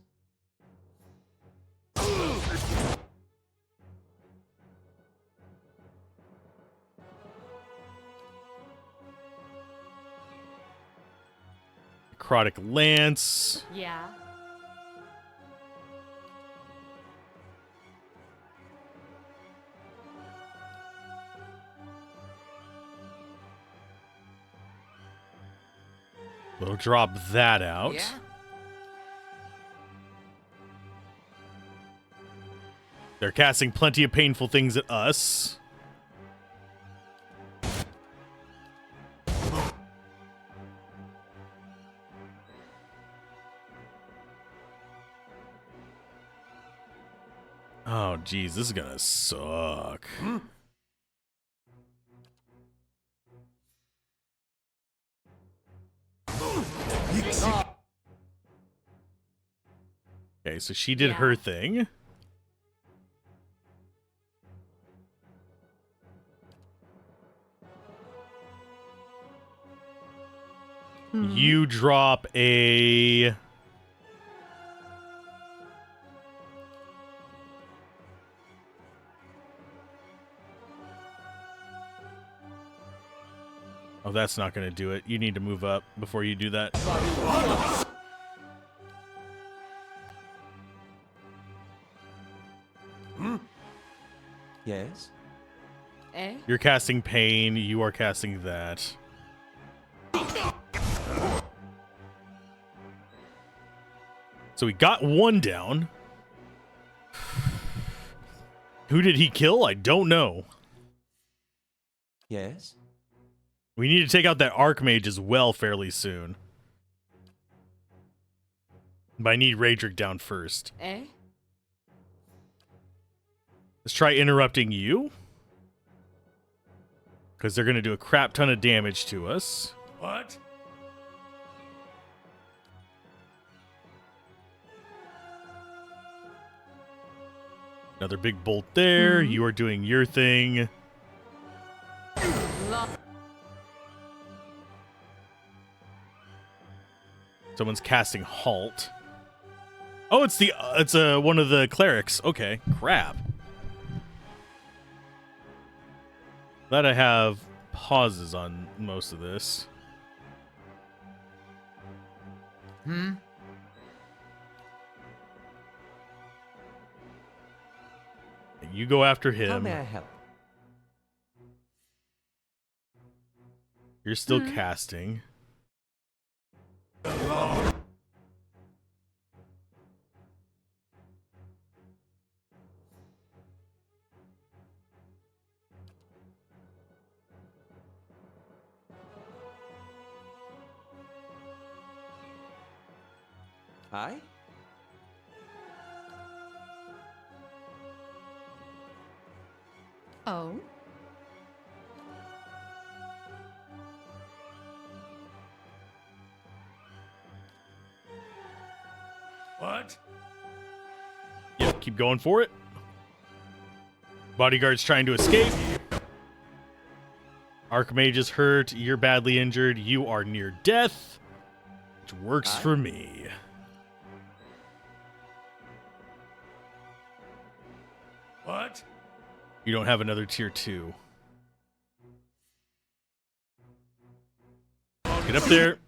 Necrotic Lance. Yeah. We'll drop that out. Yeah? They're casting plenty of painful things at us. Oh, geez, this is gonna suck. Okay, so she did her thing. You drop a... Oh, that's not going to do it. You need to move up before you do that. Yes? Eh? You're casting pain. You are casting that. So we got one down. Who did he kill? I don't know. Yes? We need to take out that Archmage as well fairly soon. But I need Raedric down first. Eh? Let's try interrupting you. Because they're going to do a crap ton of damage to us. What? Another big bolt there. You are doing your thing. Someone's casting halt. Oh, it's one of the clerics. Okay, crap. Glad I have pauses on most of this. You go after How him. may I help? You're still casting. I? Oh? What? Yep, keep going for it. Bodyguard's trying to escape. Archmage is hurt. You're badly injured. You are near death, which works for me. What? You don't have another tier 2. Get up there.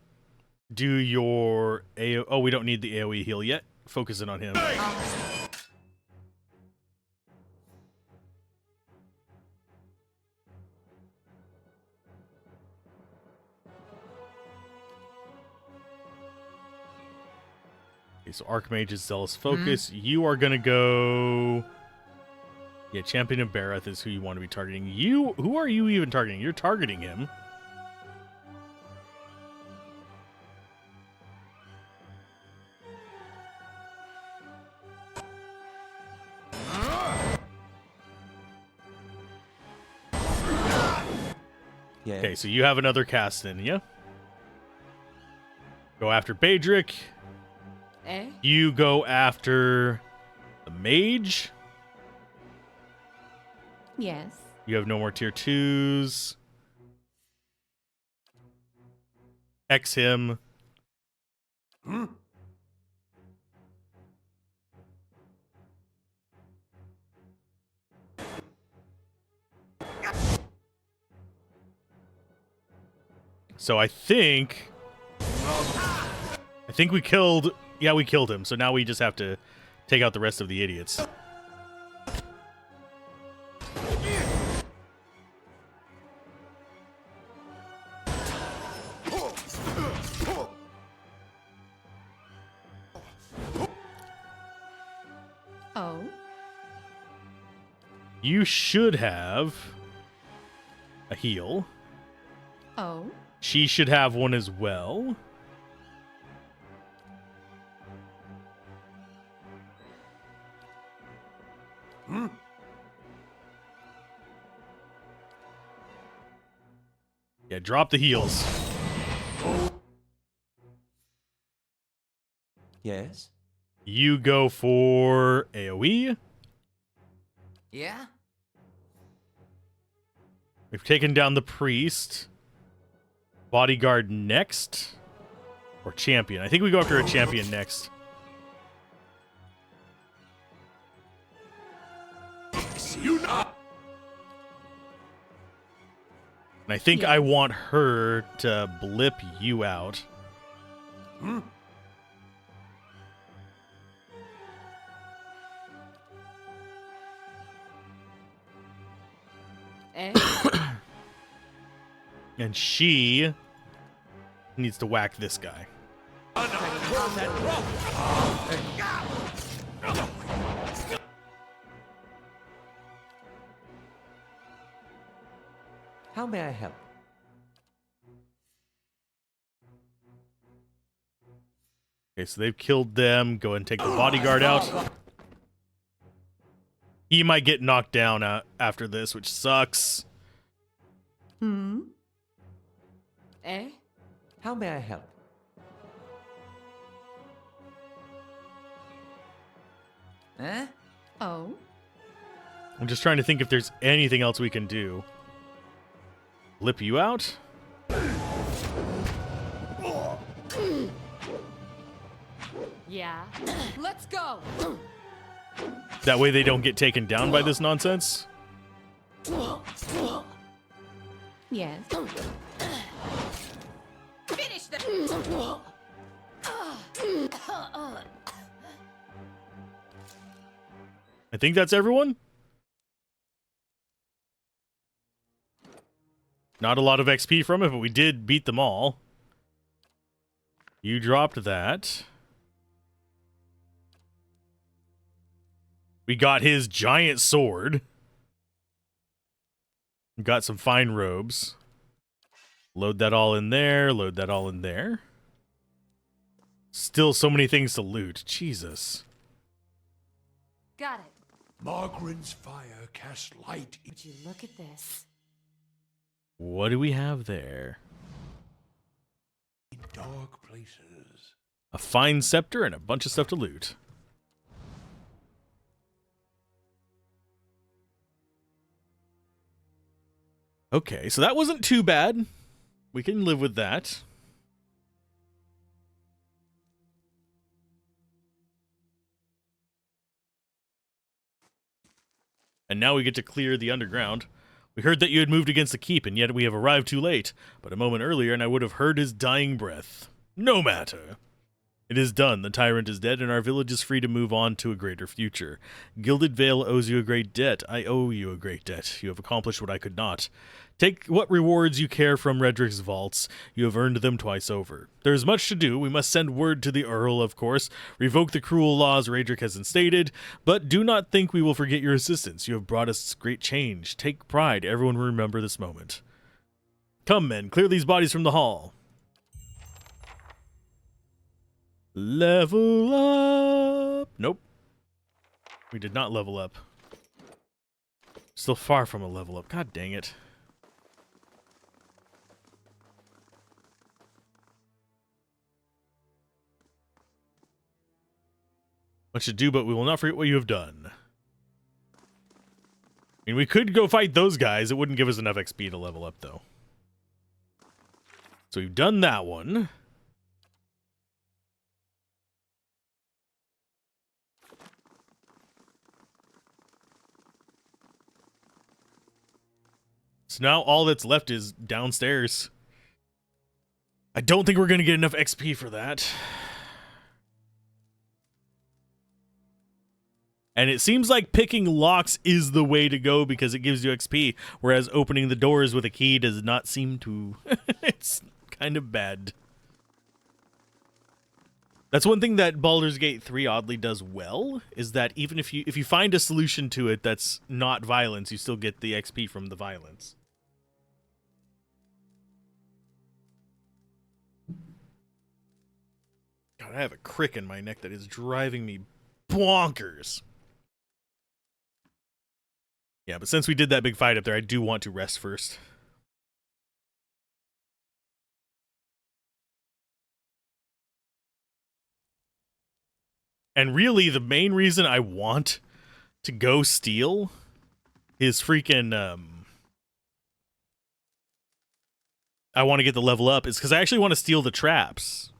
Do your AO. Oh, we don't need the AoE heal yet. Focusing on him. Okay, so Archmage is Zealous Focus. You are gonna go. Yeah, Champion of Bareth is who you want to be targeting. Who are you even targeting? You're targeting him. Yes. Okay, so you have another cast in you. Go after Baedric. Eh? You go after the mage. Yes. You have no more tier 2s. X him. So I think we killed... Yeah, we killed him. So now we just have to take out the rest of the idiots. Oh. You should have a heal. Oh. She should have one as well. Yeah, drop the heals. Yes? You go for AoE. Yeah? We've taken down the priest. Bodyguard next. Or champion. I think we go after a champion next. You not. And I think I want her to blip you out. Eh? And she needs to whack this guy. How may I help? Okay, so they've killed them. Go ahead and take the bodyguard out. He might get knocked down after this, which sucks. Eh? How may I help? Eh? Oh. I'm just trying to think if there's anything else we can do. Blip you out? Yeah. Let's go. That way they don't get taken down by this nonsense? Yes. Finish them! I think that's everyone? Not a lot of XP from it, but we did beat them all. You dropped that. We got his giant sword. Got some fine robes. Load that all in there. Load that all in there. Still so many things to loot. Jesus. Got it. Margaren's fire casts light in Would you look at this? What do we have there? dark places. A fine scepter and a bunch of stuff to loot. Okay, so that wasn't too bad. We can live with that. And now we get to clear the underground. We heard that you had moved against the keep, and yet we have arrived too late. But a moment earlier, and I would have heard his dying breath. No matter. It is done. The tyrant is dead, and our village is free to move on to a greater future. Gilded Vale owes you a great debt. I owe you a great debt. You have accomplished what I could not. Take what rewards you care from Redrick's vaults. You have earned them twice over. There is much to do. We must send word to the Earl, of course, revoke the cruel laws Redrick has instated, but do not think we will forget your assistance. You have brought us great change. Take pride. Everyone will remember this moment. Come, men, clear these bodies from the hall. Level up. Nope. We did not level up. Still far from a level up. God dang it. Much to do, but we will not forget what you have done. I mean, we could go fight those guys. It wouldn't give us enough XP to level up, though. So we've done that one. So now all that's left is downstairs. I don't think we're going to get enough XP for that. And it seems like picking locks is the way to go because it gives you XP, whereas opening the doors with a key does not seem to. It's kind of bad. That's one thing that Baldur's Gate 3 oddly does well, is that even if you find a solution to it that's not violence, you still get the XP from the violence. God, I have a crick in my neck that is driving me bonkers. Yeah, but since we did that big fight up there, I do want to rest first. And really, the main reason I want to go steal is freaking, I want to get the level up is because I actually want to steal the traps.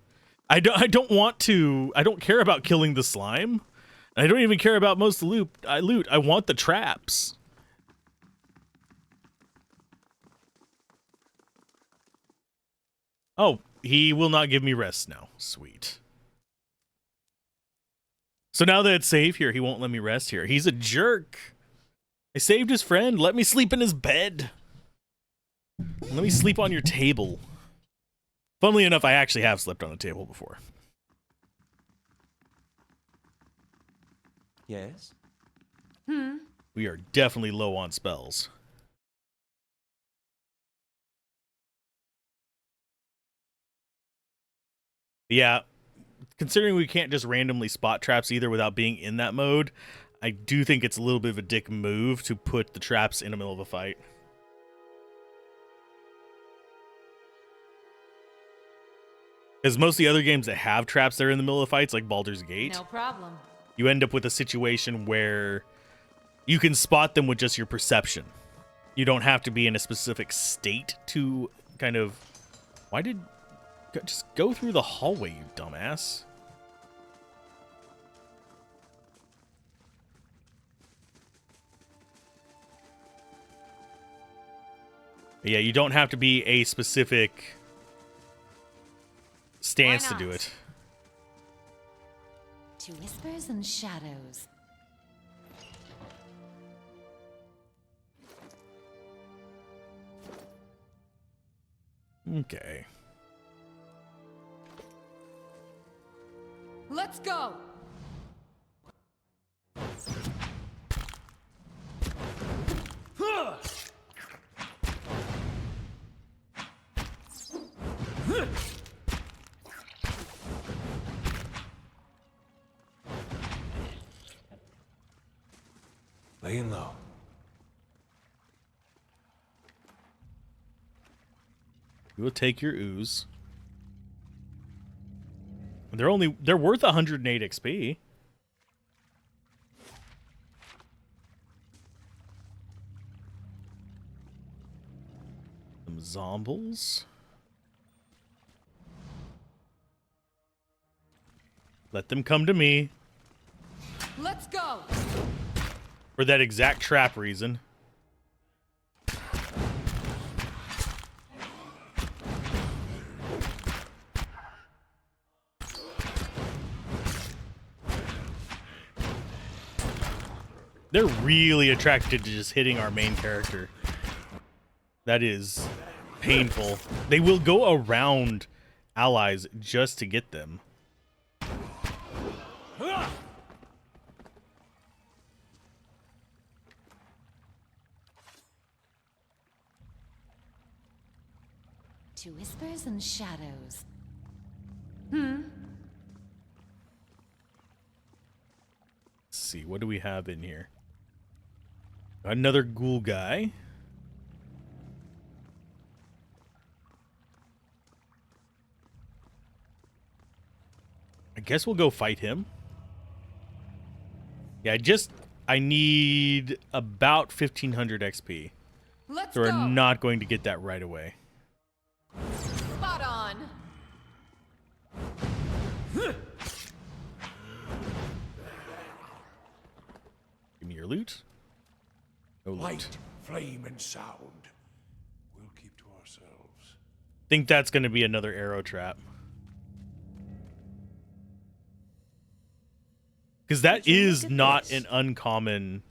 I don't care about killing the slime. I don't even care about most loot. I want the traps. Oh, he will not give me rest now. Sweet. So now that it's safe here, he won't let me rest here. He's a jerk. I saved his friend. Let me sleep in his bed. Let me sleep on your table. Funnily enough, I actually have slept on a table before. Yes? We are definitely low on spells. Yeah, considering we can't just randomly spot traps either without being in that mode, I do think it's a little bit of a dick move to put the traps in the middle of a fight. Because most of the other games that have traps that are in the middle of fights, like Baldur's Gate, No problem. you end up with a situation where you can spot them with just your perception. You don't have to be in a specific state to kind of... Why did... Just go through the hallway, you dumbass. Yeah, you don't have to be a specific stance to do it. To whispers and shadows. Okay. Let's go! Laying low. You will take your ooze. They're worth 108 XP. Some zombies. Let them come to me. Let's go! For that exact trap reason. They're really attracted to just hitting our main character. That is painful. They will go around allies just to get them. To whispers and shadows. Let's see, what do we have in here? Another ghoul guy. I guess we'll go fight him. Yeah, I need about 1500 XP. Let's So we're go! not going to get that right away. Spot Any your loot? No loot. Light, flame, and sound. We'll keep to ourselves. Think that's going to be another arrow trap. Because that is not an uncommon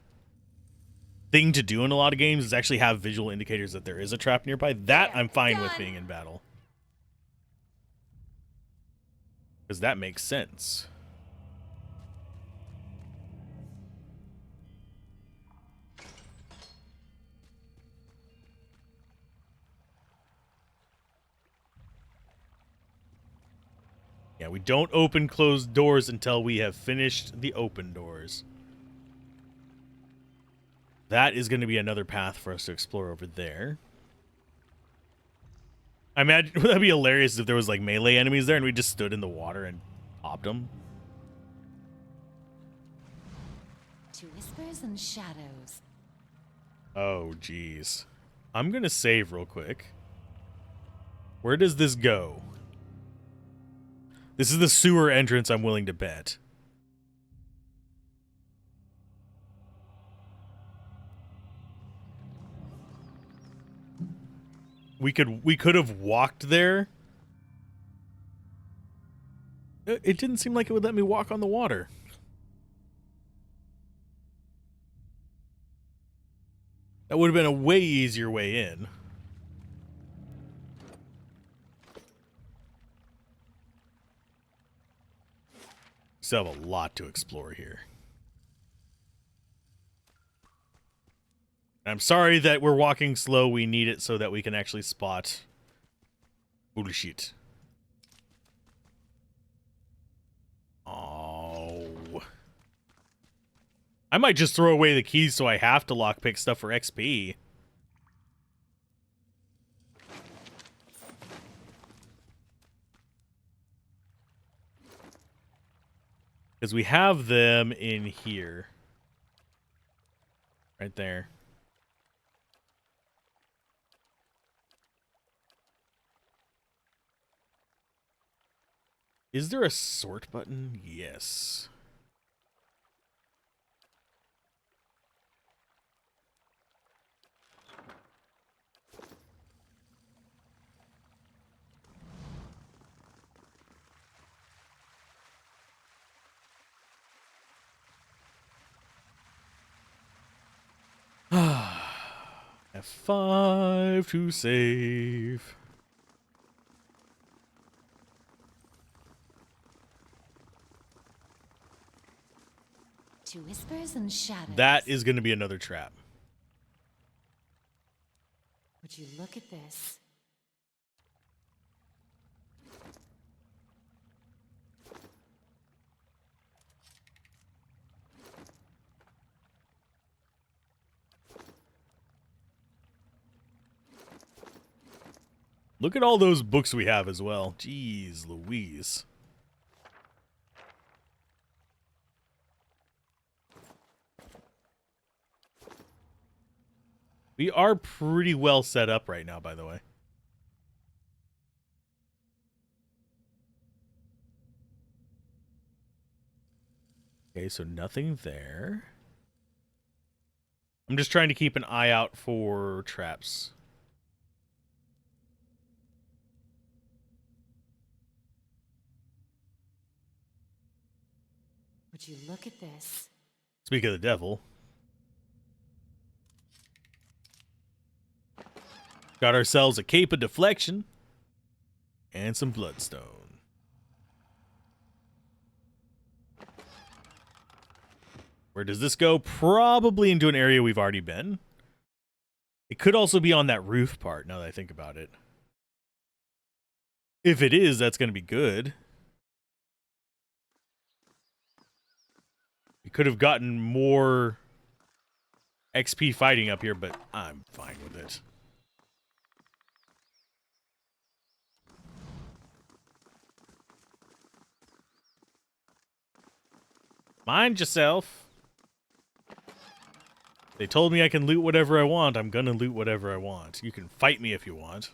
thing to do in a lot of games, is actually have visual indicators that there is a trap nearby. That I'm fine with being in battle. Because that makes sense. Yeah, we don't open closed doors until we have finished the open doors. That is going to be another path for us to explore over there. I imagine that'd be hilarious if there was like melee enemies there and we just stood in the water and popped them. To whispers and shadows. Oh, geez. I'm going to save real quick. Where does this go? This is the sewer entrance, I'm willing to bet. We could have walked there. It didn't seem like it would let me walk on the water. That would have been a way easier way in. Still have a lot to explore here. I'm sorry that we're walking slow. We need it so that we can actually spot bullshit. Oh. I might just throw away the keys so I have to lockpick stuff for XP. Because we have them in here. Right there. Is there a sort button? Yes. F5 to save. To whispers and shadows. That is going to be another trap. Would you look at this? Look at all those books we have as well. Jeez Louise. We are pretty well set up right now, by the way. Okay, so nothing there. I'm just trying to keep an eye out for traps. Would you look at this? Speak of the devil. Got ourselves a cape of deflection and some bloodstone. Where does this go? Probably into an area we've already been. It could also be on that roof part, now that I think about it. If it is, that's going to be good. We could have gotten more XP fighting up here, but I'm fine with it. Mind yourself. They told me I can loot whatever I want. I'm gonna loot whatever I want. You can fight me if you want.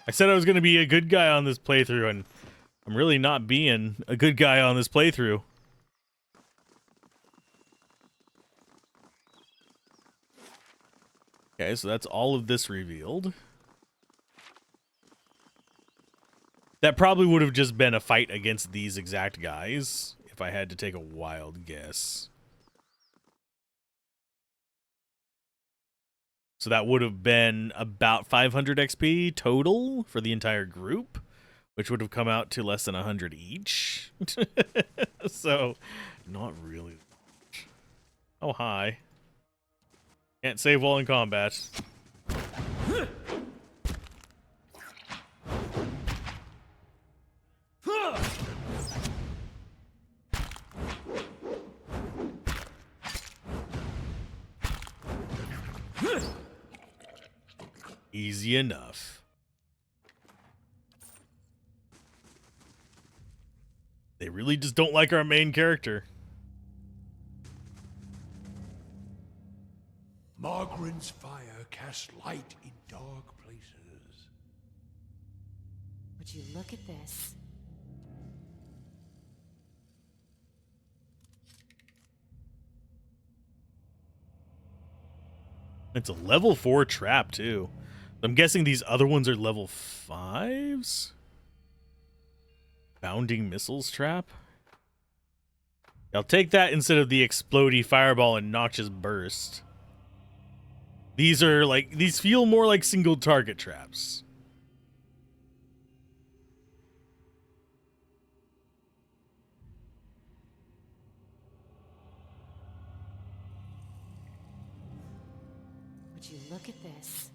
I said I was gonna be a good guy on this playthrough, and I'm really not being a good guy on this playthrough. Okay, so that's all of this revealed. That probably would have just been a fight against these exact guys, if I had to take a wild guess. So that would have been about 500 XP total for the entire group, which would have come out to less than 100 each. So, not really. Oh, hi. Can't save while in combat. Easy enough. They really just don't like our main character. Margaren's fire casts light in dark places. Would you look at this? It's a level 4 trap, too. I'm guessing these other ones are level 5s? Bounding missiles trap? I'll take that instead of the explodey fireball and noxious burst. These are like, these feel more like single target traps. Would you look at this?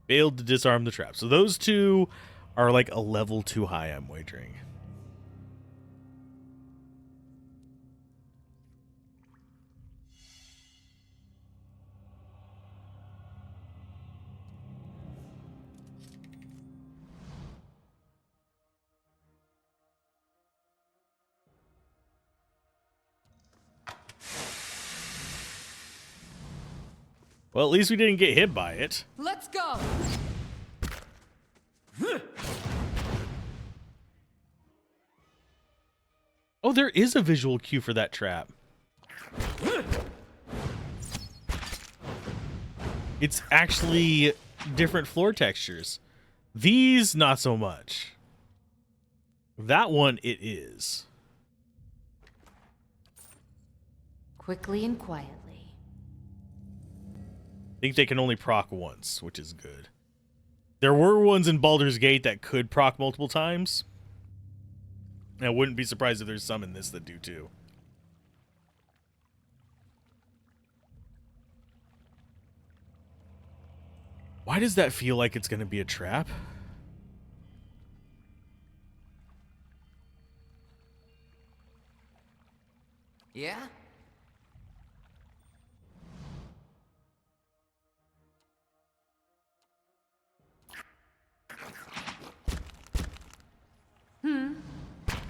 Failed to disarm the trap. So those two are like a level 2 high, I'm wagering. Well, at least we didn't get hit by it. Let's go! Oh, there is a visual cue for that trap. It's actually different floor textures. These, not so much. That one, it is. Quickly and quietly. I think they can only proc once, which is good. There were ones in Baldur's Gate that could proc multiple times. I wouldn't be surprised if there's some in this that do too. Why does that feel like it's going to be a trap? Yeah?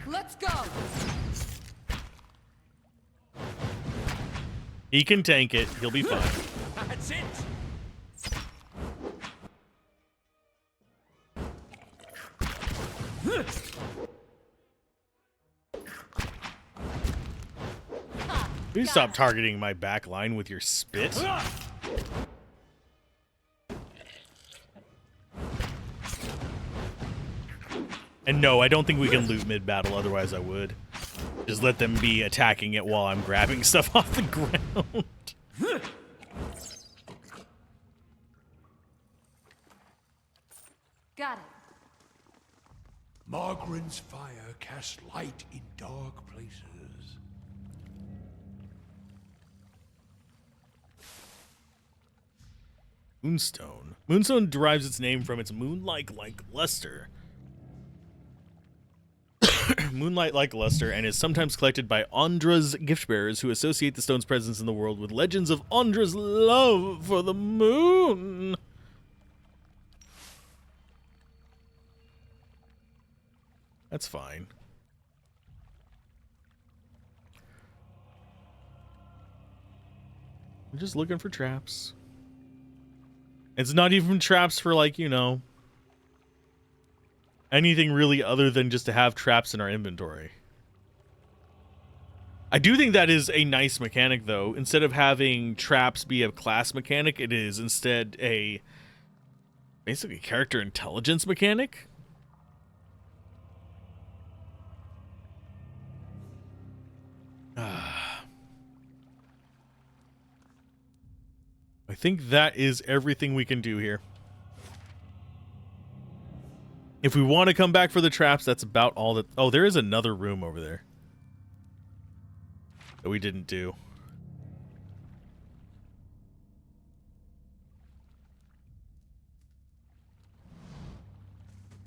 Let's go! He can tank it. He'll be fine. That's it! Please stop targeting my back line with your spit. And no, I don't think we can loot mid-battle, otherwise I would. Just let them be attacking it while I'm grabbing stuff off the ground. Got it. Margaren's fire casts light in dark places. Moonstone. Moonstone derives its name from its moonlight-like luster. Moonlight-like luster, and is sometimes collected by Ondra's gift-bearers who associate the stone's presence in the world with legends of Ondra's love for the moon. That's fine. I'm just looking for traps. It's not even traps for, like, you know, anything really other than just to have traps in our inventory. I do think that is a nice mechanic, though. Instead of having traps be a class mechanic, it is instead a basically character intelligence mechanic. I think that is everything we can do here. If we want to come back for the traps, that's about all that... Oh, there is another room over there that we didn't do.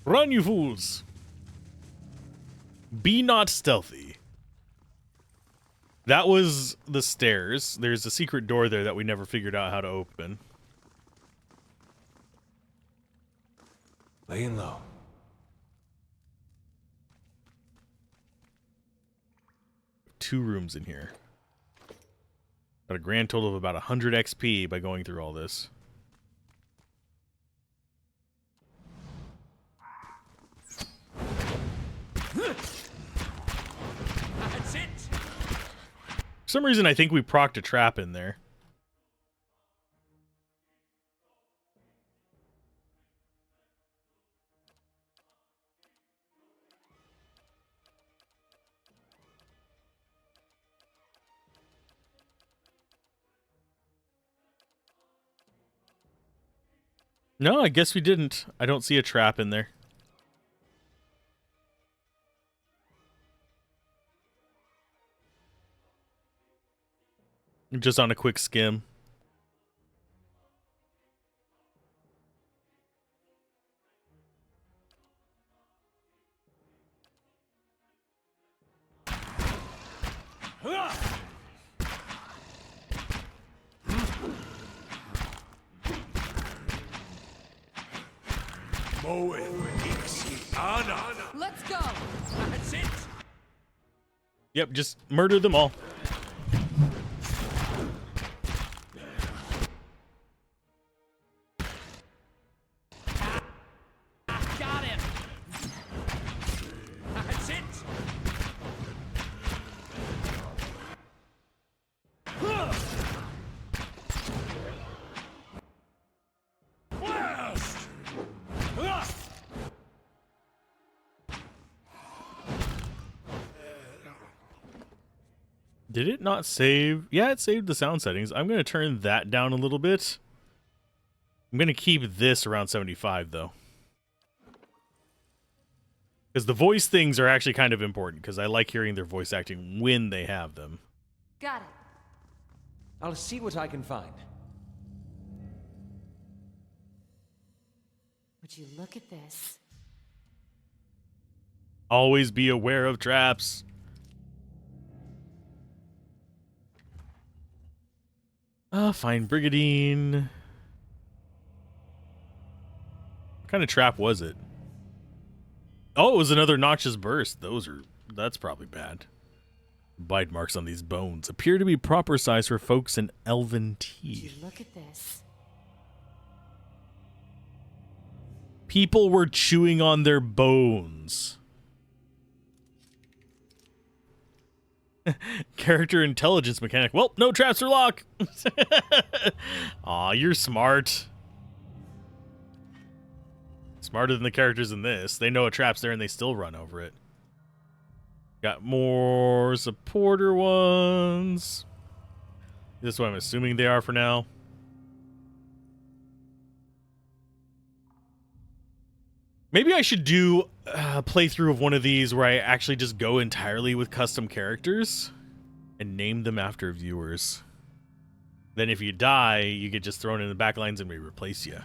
Run, you fools! Be not stealthy. That was the stairs. There's a secret door there that we never figured out how to open. Laying low. Two rooms in here. Got a grand total of about 100 XP by going through all this. That's it! For some reason, I think we procced a trap in there. No, I guess we didn't. I don't see a trap in there. Just on a quick skim. Let's go. That's it! Yep, just murder them all. Got him! That's it! Blast! Did it not save? Yeah, it saved the sound settings. I'm going to turn that down a little bit. I'm going to keep this around 75, though. Because the voice things are actually kind of important, because I like hearing their voice acting when they have them. Got it. I'll see what I can find. Would you look at this? Always be aware of traps. Fine, Brigadine. What kind of trap was it? Oh, it was another noxious burst. That's probably bad. Bite marks on these bones appear to be proper size for folks in elven Would you teeth. look at this? People were chewing on their bones. Character intelligence mechanic. Well, no traps or lock. Aw, you're smart. Smarter than the characters in this. They know a trap's there and they still run over it. Got more supporter ones. This is what I'm assuming they are for now. Maybe I should do a playthrough of one of these where I actually just go entirely with custom characters and name them after viewers. Then if you die, you get just thrown in the back lines and we replace you.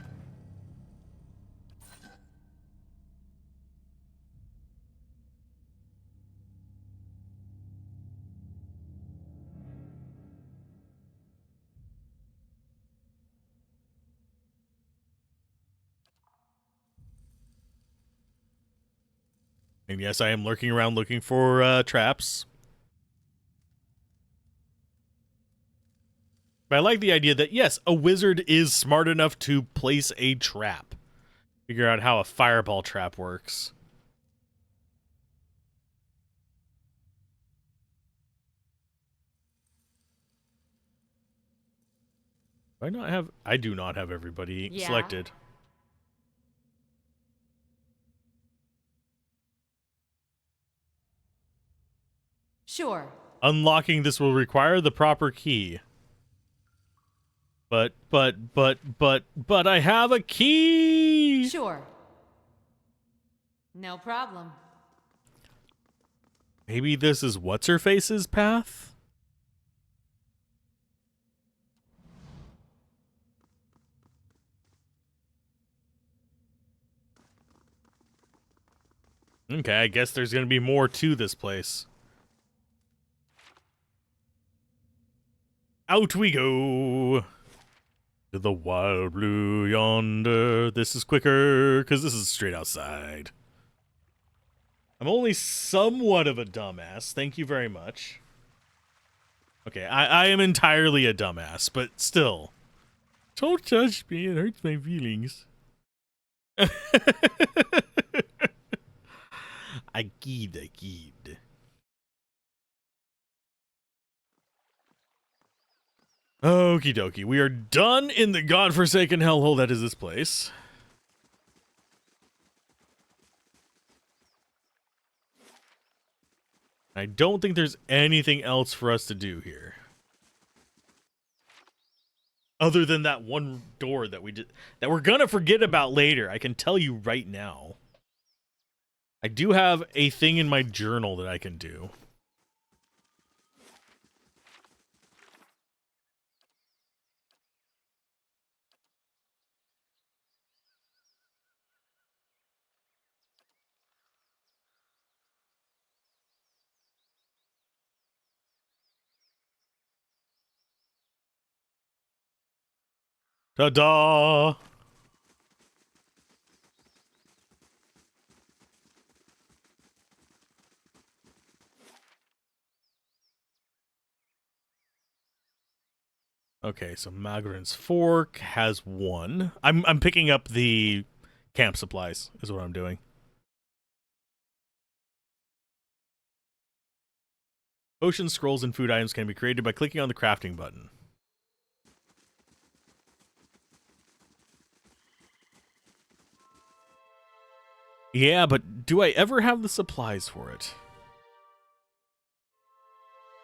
And yes, I am lurking around looking for traps. But I like the idea that, yes, a wizard is smart enough to place a trap. Figure out how a fireball trap works. Do I not have... I do not have everybody Yeah. selected. Sure. Unlocking this will require the proper key. But I have a key! Sure. No problem. Maybe this is What's-Her-Face's path? Okay, I guess there's gonna be more to this place. Out we go! To the wild blue yonder. This is quicker, because this is straight outside. I'm only somewhat of a dumbass. Thank you very much. Okay, I am entirely a dumbass, but still. Don't touch me, it hurts my feelings. I keyed. Okie dokie, we are done in the godforsaken hellhole that is this place. I don't think there's anything else for us to do here. Other than that one door that we did, that we're gonna forget about later, I can tell you right now. I do have a thing in my journal that I can do. Ta-da! Okay, so Magrin's Fork has one. I'm picking up the camp supplies, is what I'm doing. Potions, scrolls, and food items can be created by clicking on the crafting button. Yeah, but do I ever have the supplies for it?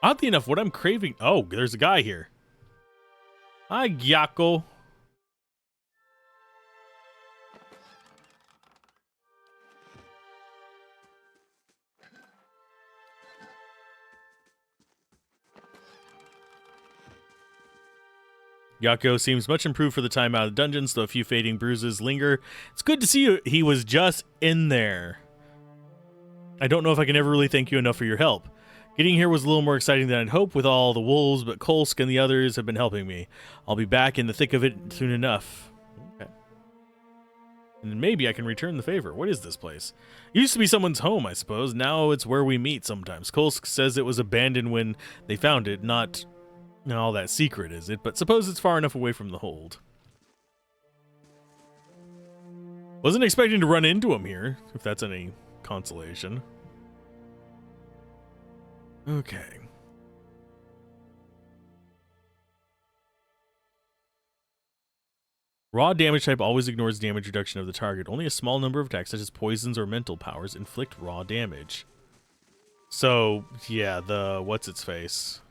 Oddly enough, what I'm craving... Oh, there's a guy here. Hi, Gyako. Gyako seems much improved for the time out of the dungeons, though a few fading bruises linger. It's good to see he was just in there. I don't know if I can ever really thank you enough for your help. Getting here was a little more exciting than I'd hoped with all the wolves, but Kolsk and the others have been helping me. I'll be back in the thick of it soon enough. Okay. And maybe I can return the favor. What is this place? It used to be someone's home, I suppose. Now it's where we meet sometimes. Kolsk says it was abandoned when they found it. Not all that secret, is it? But suppose it's far enough away from the hold. Wasn't expecting to run into him here, if that's any consolation. Okay. Raw damage type always ignores damage reduction of the target. Only a small number of attacks, such as poisons or mental powers, inflict raw damage. So, yeah, the what's-its-face?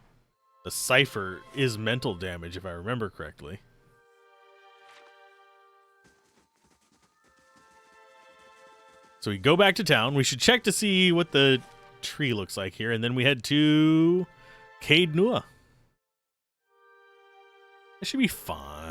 The Cypher is mental damage, if I remember correctly. So we go back to town. We should check to see what the tree looks like here, and then we head to Caed Nua. That should be fine.